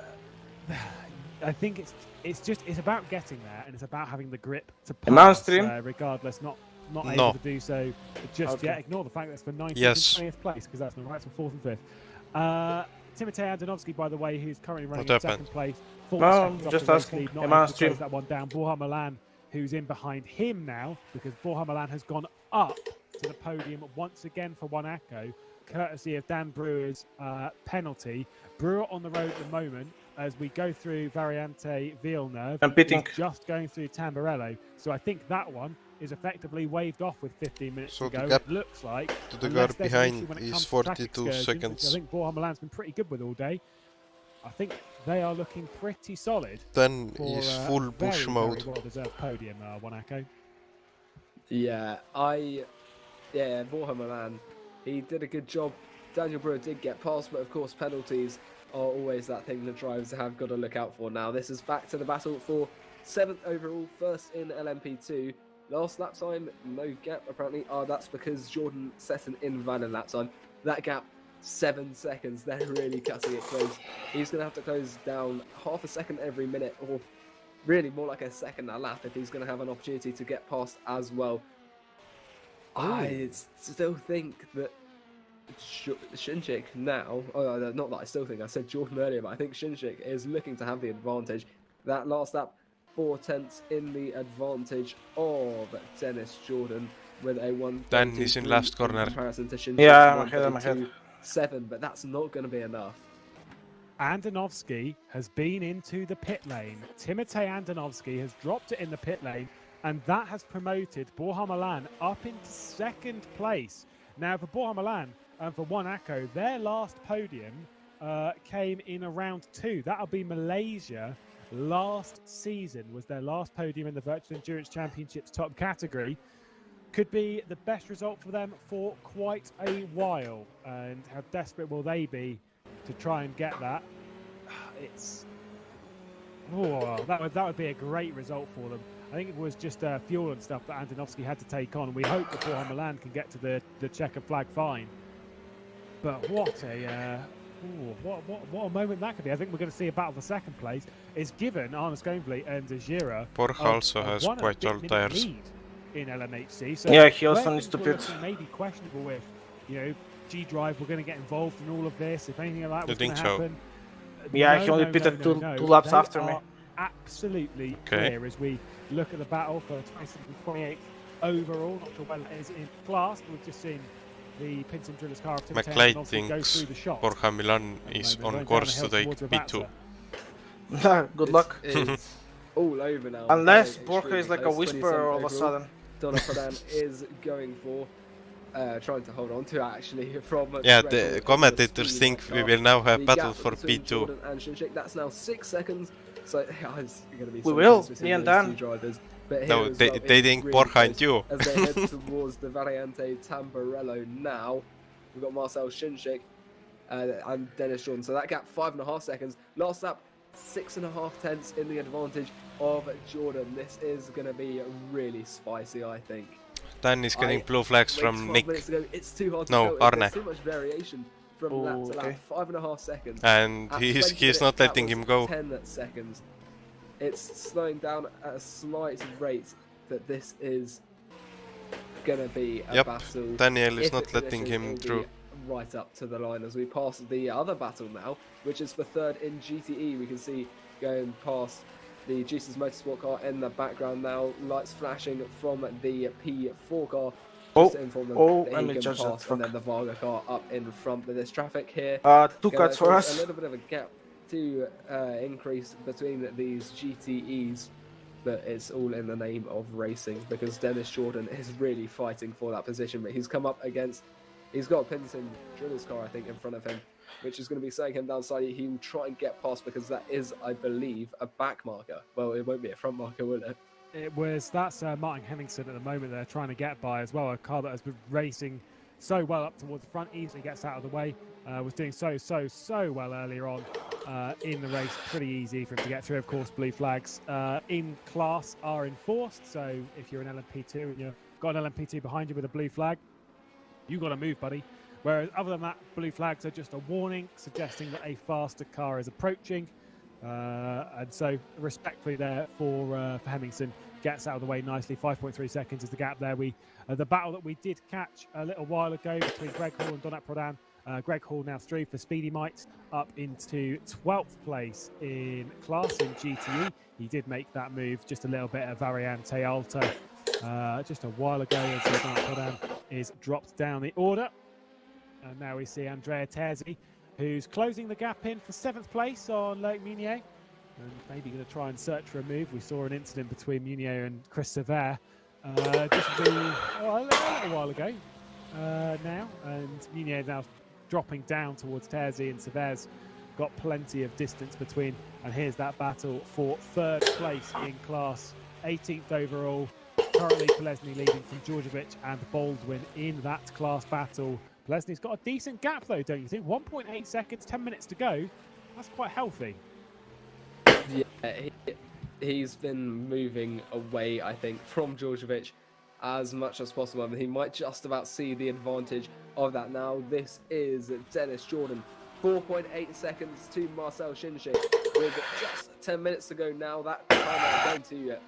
I think it's about getting there and it's about having the grip to pass, regardless. Not able to do so just yet. Ignore the fact that it's for 19th and 20th place because that's the right for 4th and 5th. Timotej Andonovski, by the way, who's currently running in second place. 4 seconds off the race lead, not able to close that one down. Borja Milan, who's in behind him now because Borja Milan has gone up to the podium once again for Monaco, courtesy of Dan Brewer's penalty. Brewer on the road at the moment as we go through Variante Villeneuve. He's just going through Tamburello. So I think that one is effectively waved off with 15 minutes to go. It looks like to the car behind is 42 seconds. I think Borja Milan's been pretty good with all day. I think they are looking pretty solid. Then is full push mode. Very well-deserved podium, Monaco. Yeah, Borja Milan, he did a good job. Daniel Brewer did get past, but of course penalties are always that thing that drivers have got to look out for. Now this is back to the battle for 7th overall, first in LMP2. Last lap time, no gap apparently. That's because Jordan set an invalid lap time. That gap, 7 seconds. They're really cutting it close. He's going to have to close down half a second every minute, or really more like a second a lap if he's going to have an opportunity to get past as well. I still think that Shinchik now, not that I still think, I said Jordan earlier, but I think Shinchik is looking to have the advantage. That last lap, 4/10 in the advantage of Dennis Jordan with a 1. Dan is in last corner. Comparison to Shinchik's I'm ahead. 7, but that's not going to be enough. Andonovski has been into the pit lane. Timotej Andonovski has dropped it in the pit lane, and that has promoted Borja Milan up into second place. Now, for Borja Milan and for Monaco, their last podium came in round 2. That'll be Malaysia. Last season was their last podium in the Virtual Endurance Championships top category. Could be the best result for them for quite a while. And how desperate will they be to try and get that? That would be a great result for them. I think it was just fuel and stuff that Andonovski had to take on. We hope that Borja Milan can get to the checker flag fine. But what a moment that could be. I think we're going to see a battle for second place. It's given Arnes Gonvli and Gira. Borja also has quite old tires in LMHC. So yeah, he also needs to pit. Maybe questionable if, G Drive were going to get involved in all of this. If anything like that was going to happen. Yeah, he only pitted two laps after me. Absolutely clear as we look at the battle for 27th and 28th overall. Not sure whether it is in class, but we've just seen the Pinson Driller's car of McLeod thinks Borja Milan is on course to take P2. Good luck. It's all over now. Unless Borja is like a whisperer all of a sudden. Donna Prodan is going for trying to hold on to actually from the commentators think we will now have battle for P2. And Shinchik, that's now 6 seconds. So it's going to be we will, me and Dan. Drivers. But no, they think Borja and you. As they head towards the Variante Tamburello now, we've got Marcel Shinchik and Dennis Jordan. So that gap 5.5 seconds. Last lap 6.5 in the advantage of Jordan. This is going to be really spicy, I think. Dan is getting blue flags from Nick. It's too hard to no, tell. Arne. There's too much variation from lap to lap. 5.5 seconds. And he's not letting him go. 10 seconds. It's slowing down at a slight rate. That this is gonna be a battle. Daniel is not letting him through. Right up to the line as we pass the other battle now, which is for 3rd in GTE. We can see going past the Jesus Motorsport car in the background now. Lights flashing from the P4 car. Let me judge that. And then the Varga car up in front. But there's traffic here. 2 cuts for us. A little bit of a gap to increase between these GTEs, but it's all in the name of racing because Dennis Jordan is really fighting for that position. But he's come up against, he's got a Pinson Driller's car, I think, in front of him, which is going to be slowing him down slightly. He will try and get past because that is, I believe, a back marker. Well, it won't be a front marker, will it? That's Martin Henningsen at the moment they're trying to get by as well. A car that has been racing so well up towards the front, easily gets out of the way. Was doing so well earlier on in the race. Pretty easy for him to get through. Of course, blue flags in class are enforced. So if you're an LMP2 and you've got an LMP2 behind you with a blue flag, you've got to move, buddy. Whereas other than that, blue flags are just a warning, suggesting that a faster car is approaching. And so respectfully there for Hemmingson, gets out of the way nicely. 5.3 seconds is the gap there. The battle that we did catch a little while ago between Greg Hall and Donat Prodan. Greg Hall now through for Speedy Mites, up into 12th place in class in GTE. He did make that move just a little bit at Variante Alta just a while ago, and so Donat Prodan is dropped down the order. And now we see Andrea Terzi, who's closing the gap in for 7th place on Loic Meunier. And maybe going to try and search for a move. We saw an incident between Meunier and Chris Sever just a little while ago now. And Meunier now dropping down towards Terzi, and Sever's got plenty of distance between. And here's that battle for 3rd place in class, 18th overall. Currently Polesny leading from Djordjevic and Baldwin in that class battle. Polesny's got a decent gap though, don't you think? 1.8 seconds, 10 minutes to go. That's quite healthy. Yeah, he's been moving away, I think, from Djordjevic as much as possible. I mean, he might just about see the advantage of that now. This is Dennis Jordan. 4.8 seconds to Marcel Shinshik with just 10 minutes to go now. That time going to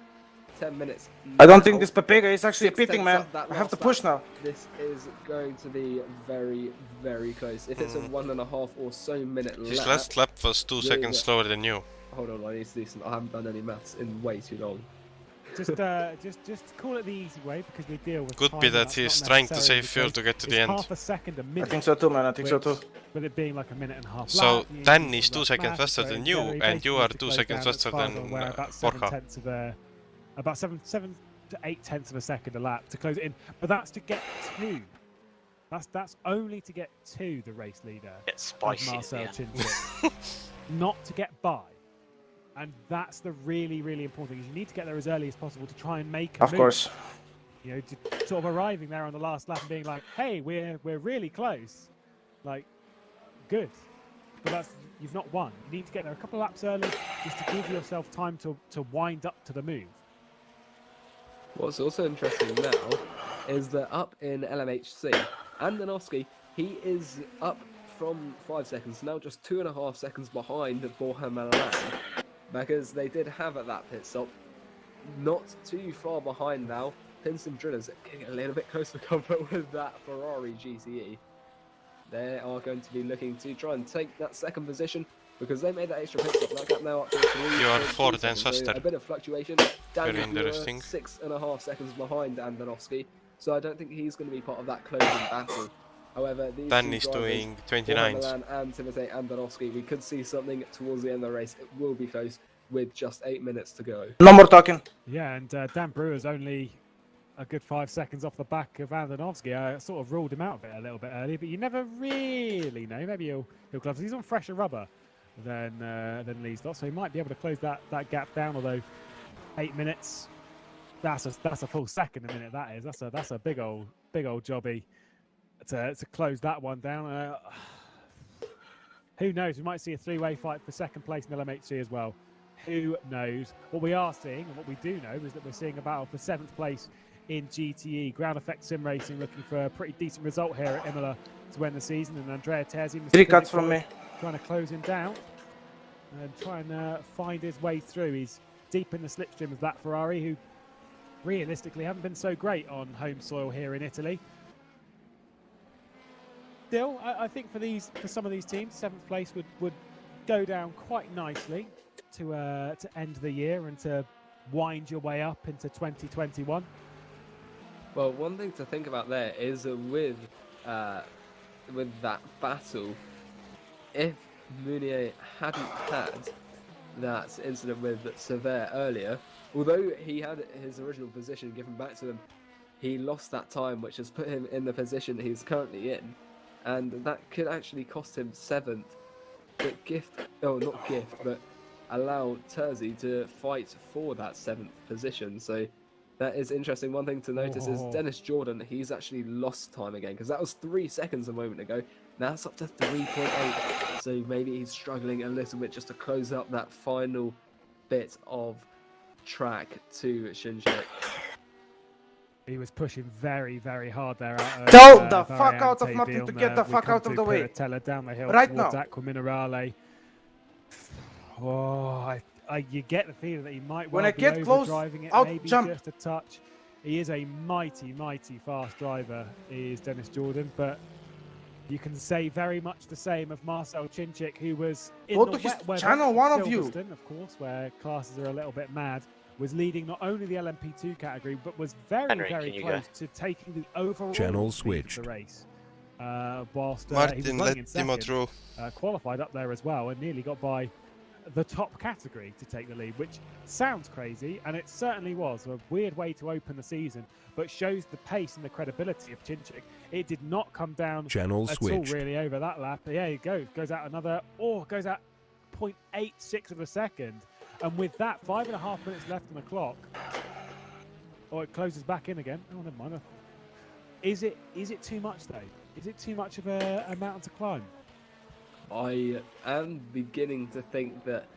10 minutes. I don't think this Pepega is actually pitting, man. I have to push now. This is going to be very, very close. If it's a 1.5 or so minute lap. His last lap was 2 seconds slower than you. Hold on, I need to do some. I haven't done any maths in way too long. Just call it the easy way because we deal with. Could be that he's trying to save fuel to get to the end. Half a second, a minute. I think so too, man. I think so too. With it being like a minute and a half. So Dan is 2 seconds faster than you, and you are 2 seconds faster than Borja. About 7 to 8 tenths of a second a lap to close it in, but that's to get to. That's only to get to the race leader. It's spicy. Marcel Chinchilla. Not to get by. And that's the really, really important thing. Is you need to get there as early as possible to try and make a move. Of course. You know, sort of arriving there on the last lap and being like, "Hey, we're really close." Like, good. But you've not won. You need to get there a couple of laps early just to give yourself time to wind up to the move. What's also interesting now is that up in LMHC, Andonovski, he is up from 5 seconds, now just 2.5 seconds behind Borja Milan, because they did have at that pit stop. Not too far behind now. Pinson Drillers getting a little bit close to comfort with that Ferrari GTE. They are going to be looking to try and take that second position because they made that extra pit stop. That gap now up to 3. You are 4 times faster. A bit of fluctuation. Very interesting. 6.5 seconds behind Andonovski, so I don't think he's going to be part of that closing battle. However, these Dan two is drivers, doing 29. Milan and Timotej Andonovski, we could see something towards the end of the race. It will be close with just 8 minutes to go. No more talking. Yeah, and Dan Brewer's only a good 5 seconds off the back of Andonovski. I sort of ruled him out of it a little bit early, but you never really know. Maybe he'll close. He's on fresher rubber than Lee's got, so he might be able to close that gap down. Although 8 minutes, that's a full second a minute. That is. That's a big old jobby to close that one down. Who knows? We might see a 3-way fight for second place in LMHC as well. Who knows? What we are seeing, and what we do know, is that we're seeing a battle for 7th place in GTE. Ground Effect Sim Racing looking for a pretty decent result here at Imola to win the season. And Andrea Terzi, 3 cuts from me, trying to close him down and trying to find his way through. He's deep in the slipstream of that Ferrari, who realistically haven't been so great on home soil here in Italy. Still, I think for some of these teams, 7th place would go down quite nicely to end the year and to wind your way up into 2021. Well, one thing to think about there is with that battle, if Meunier hadn't had that incident with Sever earlier, although he had his original position given back to him, he lost that time, which has put him in the position he's currently in, and that could actually cost him 7th, but but allow Terzi to fight for that 7th position. So that is interesting. One thing to notice is Dennis Jordan, he's actually lost time again, because that was 3 seconds a moment ago. Now it's up to 3.8, so maybe he's struggling a little bit just to close up that final bit of track to Shinjek. He was pushing very, very hard there. Tell the fuck out of Martin to get the fuck out of the way. Down the hill right towards now. Aqua Minerale. Oh, you get the feeling that he might well When I be get close, overdriving it, I'll maybe jump. just a touch. He is a mighty, mighty fast driver, is Dennis Jordan, but you can say very much the same of Marcel Chinchik, who was in Go the to his wet weather channel, one of you. Silverstone, of course, where classes are a little bit mad, was leading not only the LMP2 category, but was very, Henry, very close to taking the overall Channel speed switched. of the race. Whilst he Martin, was running let in Timo second, through. qualified up there as well, and nearly got by the top category to take the lead, which sounds crazy, and it certainly was a weird way to open the season, but shows the pace and the credibility of Chinchik. It did not come down Channel at switched. all really over that lap. Yeah, he goes out another, goes out 0.86 of a second, and with that 5.5 minutes left on the clock, it closes back in again. Oh, never mind. Is it too much though? Is it too much of a mountain to climb? I am beginning to think that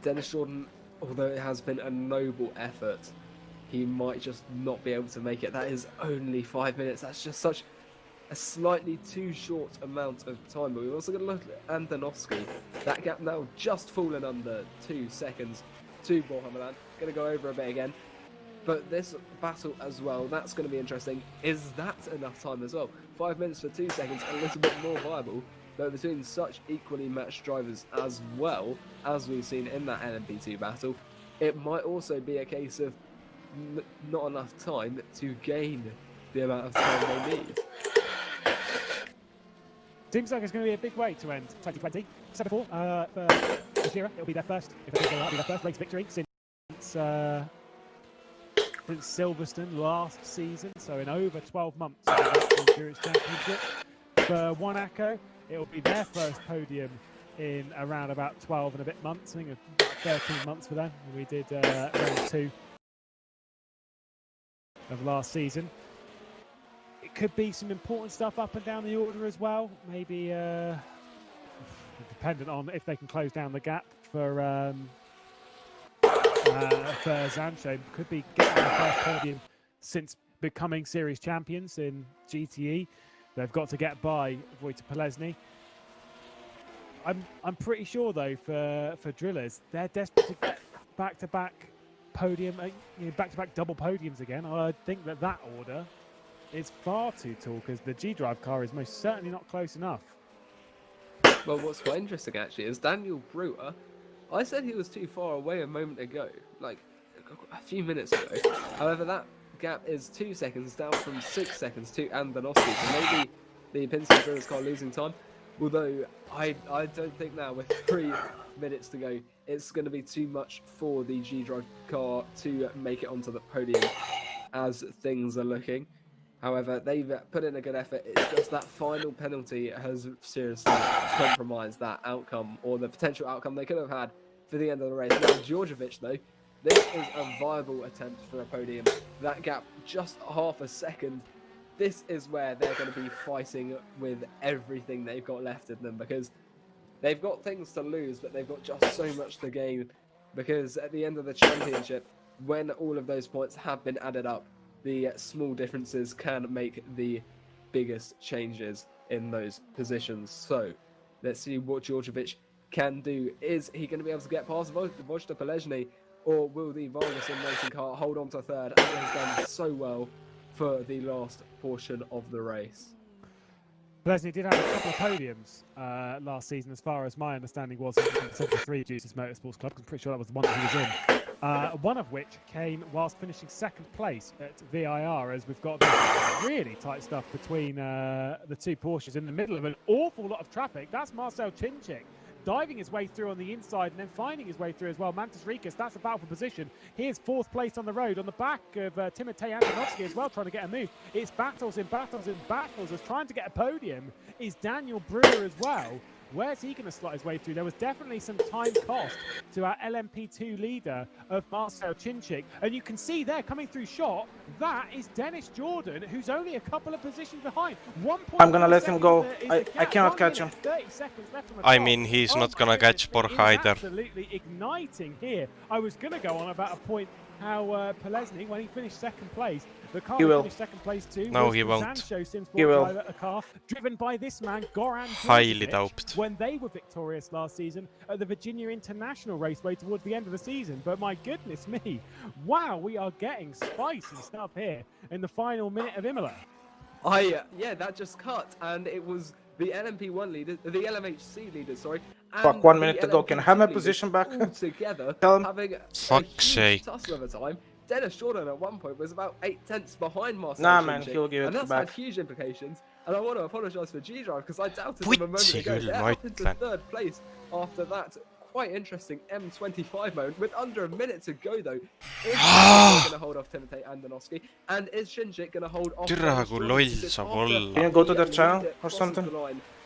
Dennis Jordan, although it has been a noble effort, he might just not be able to make it. That is only 5 minutes. That's just such a slightly too short amount of time. But we're also going to look at Antonovsky. That gap now just fallen under 2 seconds to Mohamedan. Going to go over a bit again. But this battle as well, that's going to be interesting. Is that enough time as well? 5 minutes for 2 seconds, a little bit more viable. But between such equally matched drivers as well, as we've seen in that LMP2 battle, it might also be a case of not enough time to gain the amount of time they need. Seems like it's going to be a big way to end 2020. 7-4 for Ashira. It'll be their first, race victory since Silverstone last season. So in over 12 months of the Endurance Championship. For Monaco, it will be their first podium in around about 12 and a bit months. I think about 13 months for them. We did round 2 of last season. It could be some important stuff up and down the order as well. Maybe dependent on if they can close down the gap for Zancho. Could be getting the first podium since becoming series champions in GTE. They've got to get by Wojciech Polesny. I'm pretty sure though for drillers, they're desperate to get back-to-back podium, back-to-back double podiums again. I think that order is far too tall because the G-Drive car is most certainly not close enough. Well, what's quite interesting actually is Daniel Brewer. I said he was too far away a moment ago, like a few minutes ago. However, that gap is 2 seconds down from 6 seconds to Andonovsky. So maybe the Penske Drillers car losing time. Although I don't think now with 3 minutes to go, it's going to be too much for the G-Drive car to make it onto the podium as things are looking. However, they've put in a good effort. It's just that final penalty has seriously compromised that outcome, or the potential outcome they could have had for the end of the race. Now, Djordjevic, though, this is a viable attempt for a podium. That gap, just half a second. This is where they're going to be fighting with everything they've got left in them, because they've got things to lose, but they've got just so much to gain. Because at the end of the championship, when all of those points have been added up, the small differences can make the biggest changes in those positions. So let's see what Djordjevic can do. Is he going to be able to get past Wojciech Polesny, or will the Vargason racing car hold on to third, as it has done so well for the last portion of the race? Polesny did have a couple of podiums last season, as far as my understanding was, in 73 Juices Motorsports Club. I'm pretty sure that was the one that he was in. One of which came whilst finishing second place at VIR, as we've got this really tight stuff between the two Porsches in the middle of an awful lot of traffic. That's Marcel Chinchik diving his way through on the inside and then finding his way through as well. Mantis Rikas, that's a battle for position. Here's 4th place on the road on the back of Timotej Antonovsky as well, trying to get a move. It's battles in battles in battles as trying to get a podium is Daniel Brewer as well. Where's he going to slot his way through? There was definitely some time cost to our LMP2 leader of Marcel Cinchik. And you can see there coming through shot, that is Dennis Jordan, who's only a couple of positions behind. I'm going to let him go. I cannot catch him. 30 seconds left on the I clock. mean, he's not my gonna catch goodness, Borja it is either. Absolutely igniting here. I was going to go on about a point how Pelesny, when he finished 2nd place, the car finished 2nd place too. No, was he the won't. Zancho Sims He will. driver, a car driven by this man, Goran Highly Djordjevic, doubted. when they were victorious last season at the Virginia International Raceway towards the end of the season. But my goodness me, wow, we are getting spicy stuff here in the final minute of Imola. Yeah, that just cut, and it was the LMP1 leader, the LMHC leader, sorry. Fuck, 1 minute to go. Can I have my position back? All together, Tell him. having a Fuck's huge sake. tussle of a time. Dennis Jordan at one point was about 8/10 behind Marcel Nah, man, Cinchik, he'll give it and that's back. had huge implications. And I want to apologise for G-Drive because I doubted him a moment Vitsi ago. küll, They're ma up into ütlen. 3rd place after that quite interesting M25 moment with under a minute to go though. Is going to hold off Timotej Antonovsky, and is Cinchik going to hold off? Türa, kui loll saab olla. Can you go to their channel or something?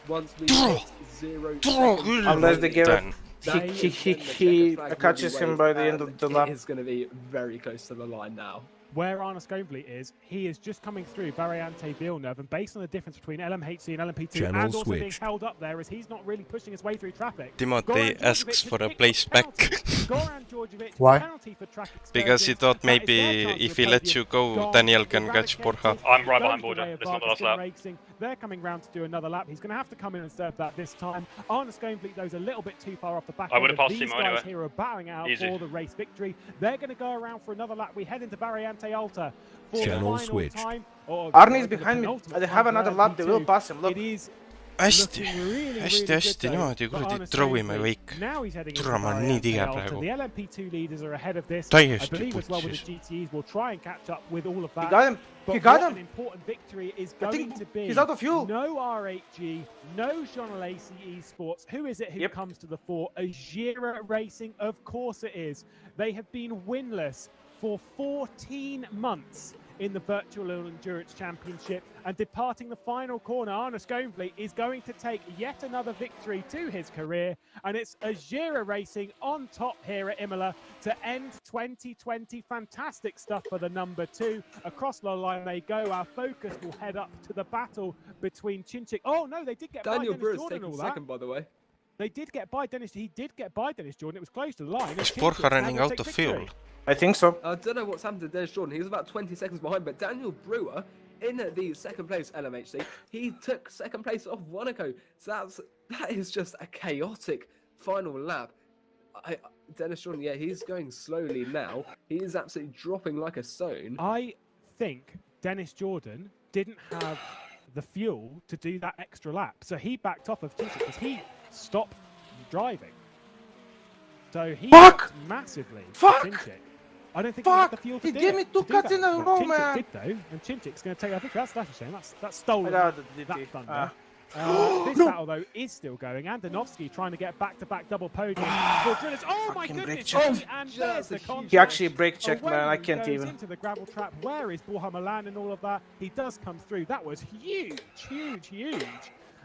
Once we Türa, hit 0 türa seconds. küll Unless they give it. mõtlen. He catches him by the end of the lap. It is going to be very close to the line now. Where Arne Skånvliet is, he is just coming through Variante Villeneuve, and based on the difference between LMHC and LMP2, Channel and also being switched. held up there as he's not really pushing his way through traffic. Timotej Goran asks Djordjevic for a has place picked up back. penalty. Goran Djordjevic, Why? penalty for track Because he excursions. thought That is maybe their chance if to he the lets you podium. go, Gone, Daniel can catch eradicated. Borja. I'm right Goes behind the Borja. way of It's not the last Vargas lap. Racing. They're coming round to do another lap. He's going to have to come in and serve that this time. Arne Skånvliet, though, is a little bit too far off the back. I would end have of passed these him guys anyway. here are battling out Easy. for the race victory. They're going to go around for another lap. We head into Variante Alta for Channel the final switch. time. Or Arne is for the behind me. penultimate They time have for another lap. They will LMP2. pass him. Look. It is hästi , looking really, hästi , really hästi good, niimoodi , though, for kuradi Arne trovime Skånvliet. kõik . Now he's heading into Türa , ma olen nii Variante tige Alta. praegu The . LMP2 leaders are ahead of this. Täiesti I believe as well with putsis. the GTEs. We'll try and catch up with all of that. He got him. But He got what him. an important victory is I going think to be. he's out of fuel. No RHG, no Jean Lacey Esports. Who is it who Yep. comes to the fore? Ajira Racing, of course it is. They have been winless for 14 months in the Virtual Endurance Championship, and departing the final corner, Arne Skånvliet is going to take yet another victory to his career, and it's Ajira Racing on top here at Imola to end 2020. Fantastic stuff for the number 2. Across the line they go. Our focus will head up to the battle between Cinchik. Oh no, they did get Daniel by Dennis Brewer's Jordan taken and all that. second, by the way. They did get by Dennis. He did get by Dennis Jordan. It was close to the line. Is and Borja Cinchik running now out will of take fuel? victory. I think so. I don't know what's happened to Dennis Jordan. He was about 20 seconds behind, but Daniel Brewer in the second place LMHC, he took second place off Wanako. So that is just a chaotic final lap. Dennis Jordan, yeah, he's going slowly now. He is absolutely dropping like a stone. I think Dennis Jordan didn't have the fuel to do that extra lap, so he backed off of Cinchik because he stopped driving. So he Fuck! helped massively. Fuck! Cinchik. I don't think he had the Fuck! fuel to He do gave it, me 2 to do cuts that. in a But row, Cinchik man. did though, and Cinchik's going to take. I think that's a shame. That's stolen. I got that the DT. thunder. This battle though is still going. Andonovsky trying to get back-to-back double podium for Drillers. Oh my Fucking brake goodness! check. And there's the contact. He actually brake checked, Away man. I he can't goes even. into the gravel trap. Where is Borja Milan and all of that? He does come through. That was huge.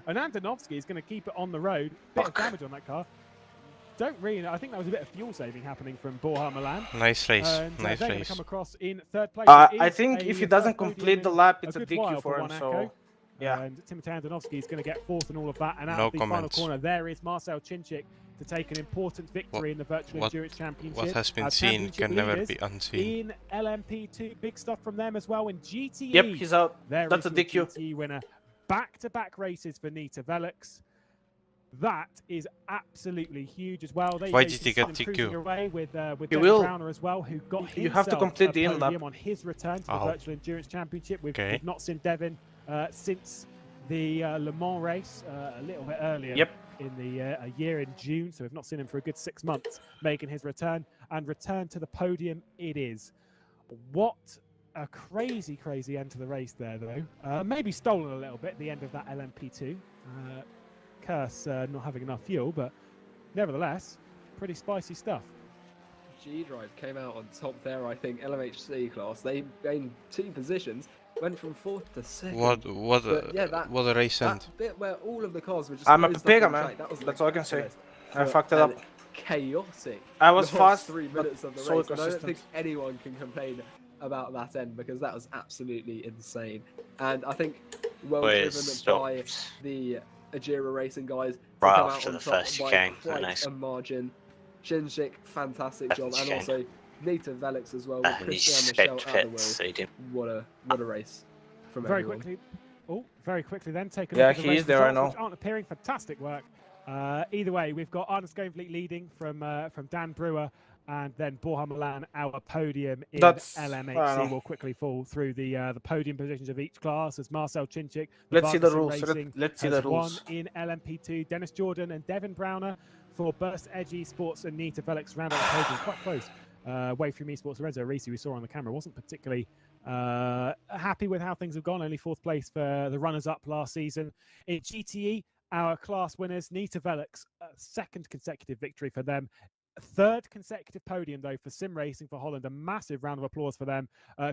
And Andonovsky is going to keep it on the road. Bit of damage on that car. Don't really know. I think that was a bit of fuel saving happening from Borja Milan. Nice race, And, nice they're going to race. come across in third place. I It is think a if he doesn't third podium complete the in lap, it's a good DQ while for him. Wanako. So, yeah. And Timotej Andonovsky is going to get fourth and all of that. And out No of the final comments. corner, there is Marcel Cinchik to take an important victory in the Virtual Endurance Championship. What has been Our seen championship can never leaders be unseen. in LMP2, big stuff from them as well. In GTE, Yep, he's out. there That's is a your DQ. GTE winner. Back-to-back races for Nita Velix. That is absolutely huge as well. Why did he get cruising DQ? away with He Dennis will. Browner as well, who got You have to himself complete a the in lap. podium on his return to the Oh. Virtual Endurance Championship. We've Okay. not seen Devin since the Le Mans race a little bit earlier. Yep. In the a year in June, so we've not seen him for a good 6 months, making his return to the podium. It is. What a crazy end to the race there, though. Maybe stolen a little bit at the end of that LMP2. Curse not having enough fuel, but nevertheless, pretty spicy stuff. G-Drive came out on top there, I think. LMHC class, they gained 2 positions, went from 4th to 2nd. What a race end. That bit where all of the cars were just I'm a closed up Pega, on the man. track, that was That's all I can say. I for fucked it up. Chaotic. I was last fast, 3 but minutes of the so race. And I don't think consistent. anyone can complain about that end because that was absolutely insane. And I think well driven by the Ajira Racing guys to Right come out after on the top first by chicane. quite Nice. a margin. Shinshik, fantastic job, and chicane. also Nita Velix as well. And With he Christian Michel escaped at the pits, so he didn't. wheel. What a race from Very everyone. quickly. Oh, very quickly then. Take a Yeah, look at the he race is there, I results, know. which aren't appearing. Fantastic work. Either way, we've got Arne Schoenfleet leading from Dan Brewer, and then Borja Milan, our podium in LMHC, will quickly fall through the podium positions of each class as Marcel Chinchik, Let's see the Vargas rules. Racing, Let's see has the rules. won in LMP2. Dennis Jordan and Devin Browner for Burst Edgy Sports and Nita Felix round out the podium. Quite close. Way through Esports. Lorenzo Risi, we saw on the camera, wasn't particularly happy with how things have gone. Only 4th place for the runners-up last season. In GTE, our class winners, Nita Velix, 2nd consecutive victory for them. 3rd consecutive podium, though, for Sim Racing for Holland. A massive round of applause for them.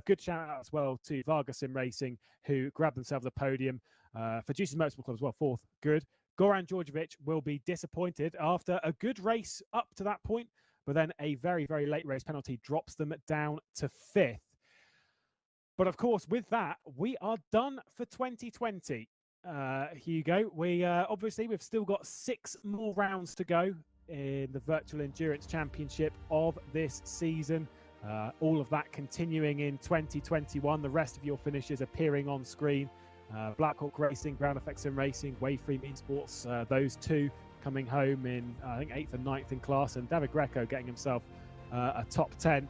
Good shout out as well to Vargas Sim Racing, who grabbed themselves a podium. For Juicy's Motorsport Club as well, 4th. Good. Goran Djordjevic will be disappointed after a good race up to that point, but then a very, very late race penalty drops them down to 5th. But of course, with that, we are done for 2020. Hugo, we obviously we've still got 6 more rounds to go in the Virtual Endurance Championship of this season. All of that continuing in 2021. The rest of your finishes appearing on screen. Blackhawk Racing, Ground Effect Sim Racing, Wave 3 Mean Sports, those 2 coming home in, I think, 8th and 9th in class, and David Greco getting himself a top 10.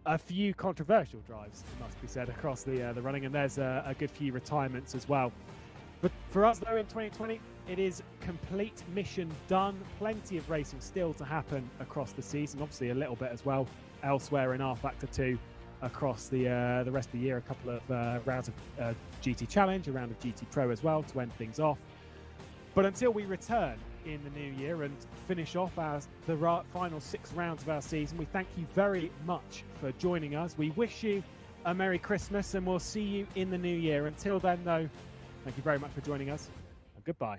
A few controversial drives, it must be said, across the running, and there's a good few retirements as well. But for us, though, in 2020, it is complete mission done. Plenty of racing still to happen across the season. Obviously, a little bit as well elsewhere in rFactor 2 across the rest of the year. A couple of rounds of GT Challenge, a round of GT Pro as well to end things off. But until we return in the new year and finish off the final 6 rounds of our season, we thank you very much for joining us. We wish you a Merry Christmas, and we'll see you in the new year. Until then, though, thank you very much for joining us, and goodbye.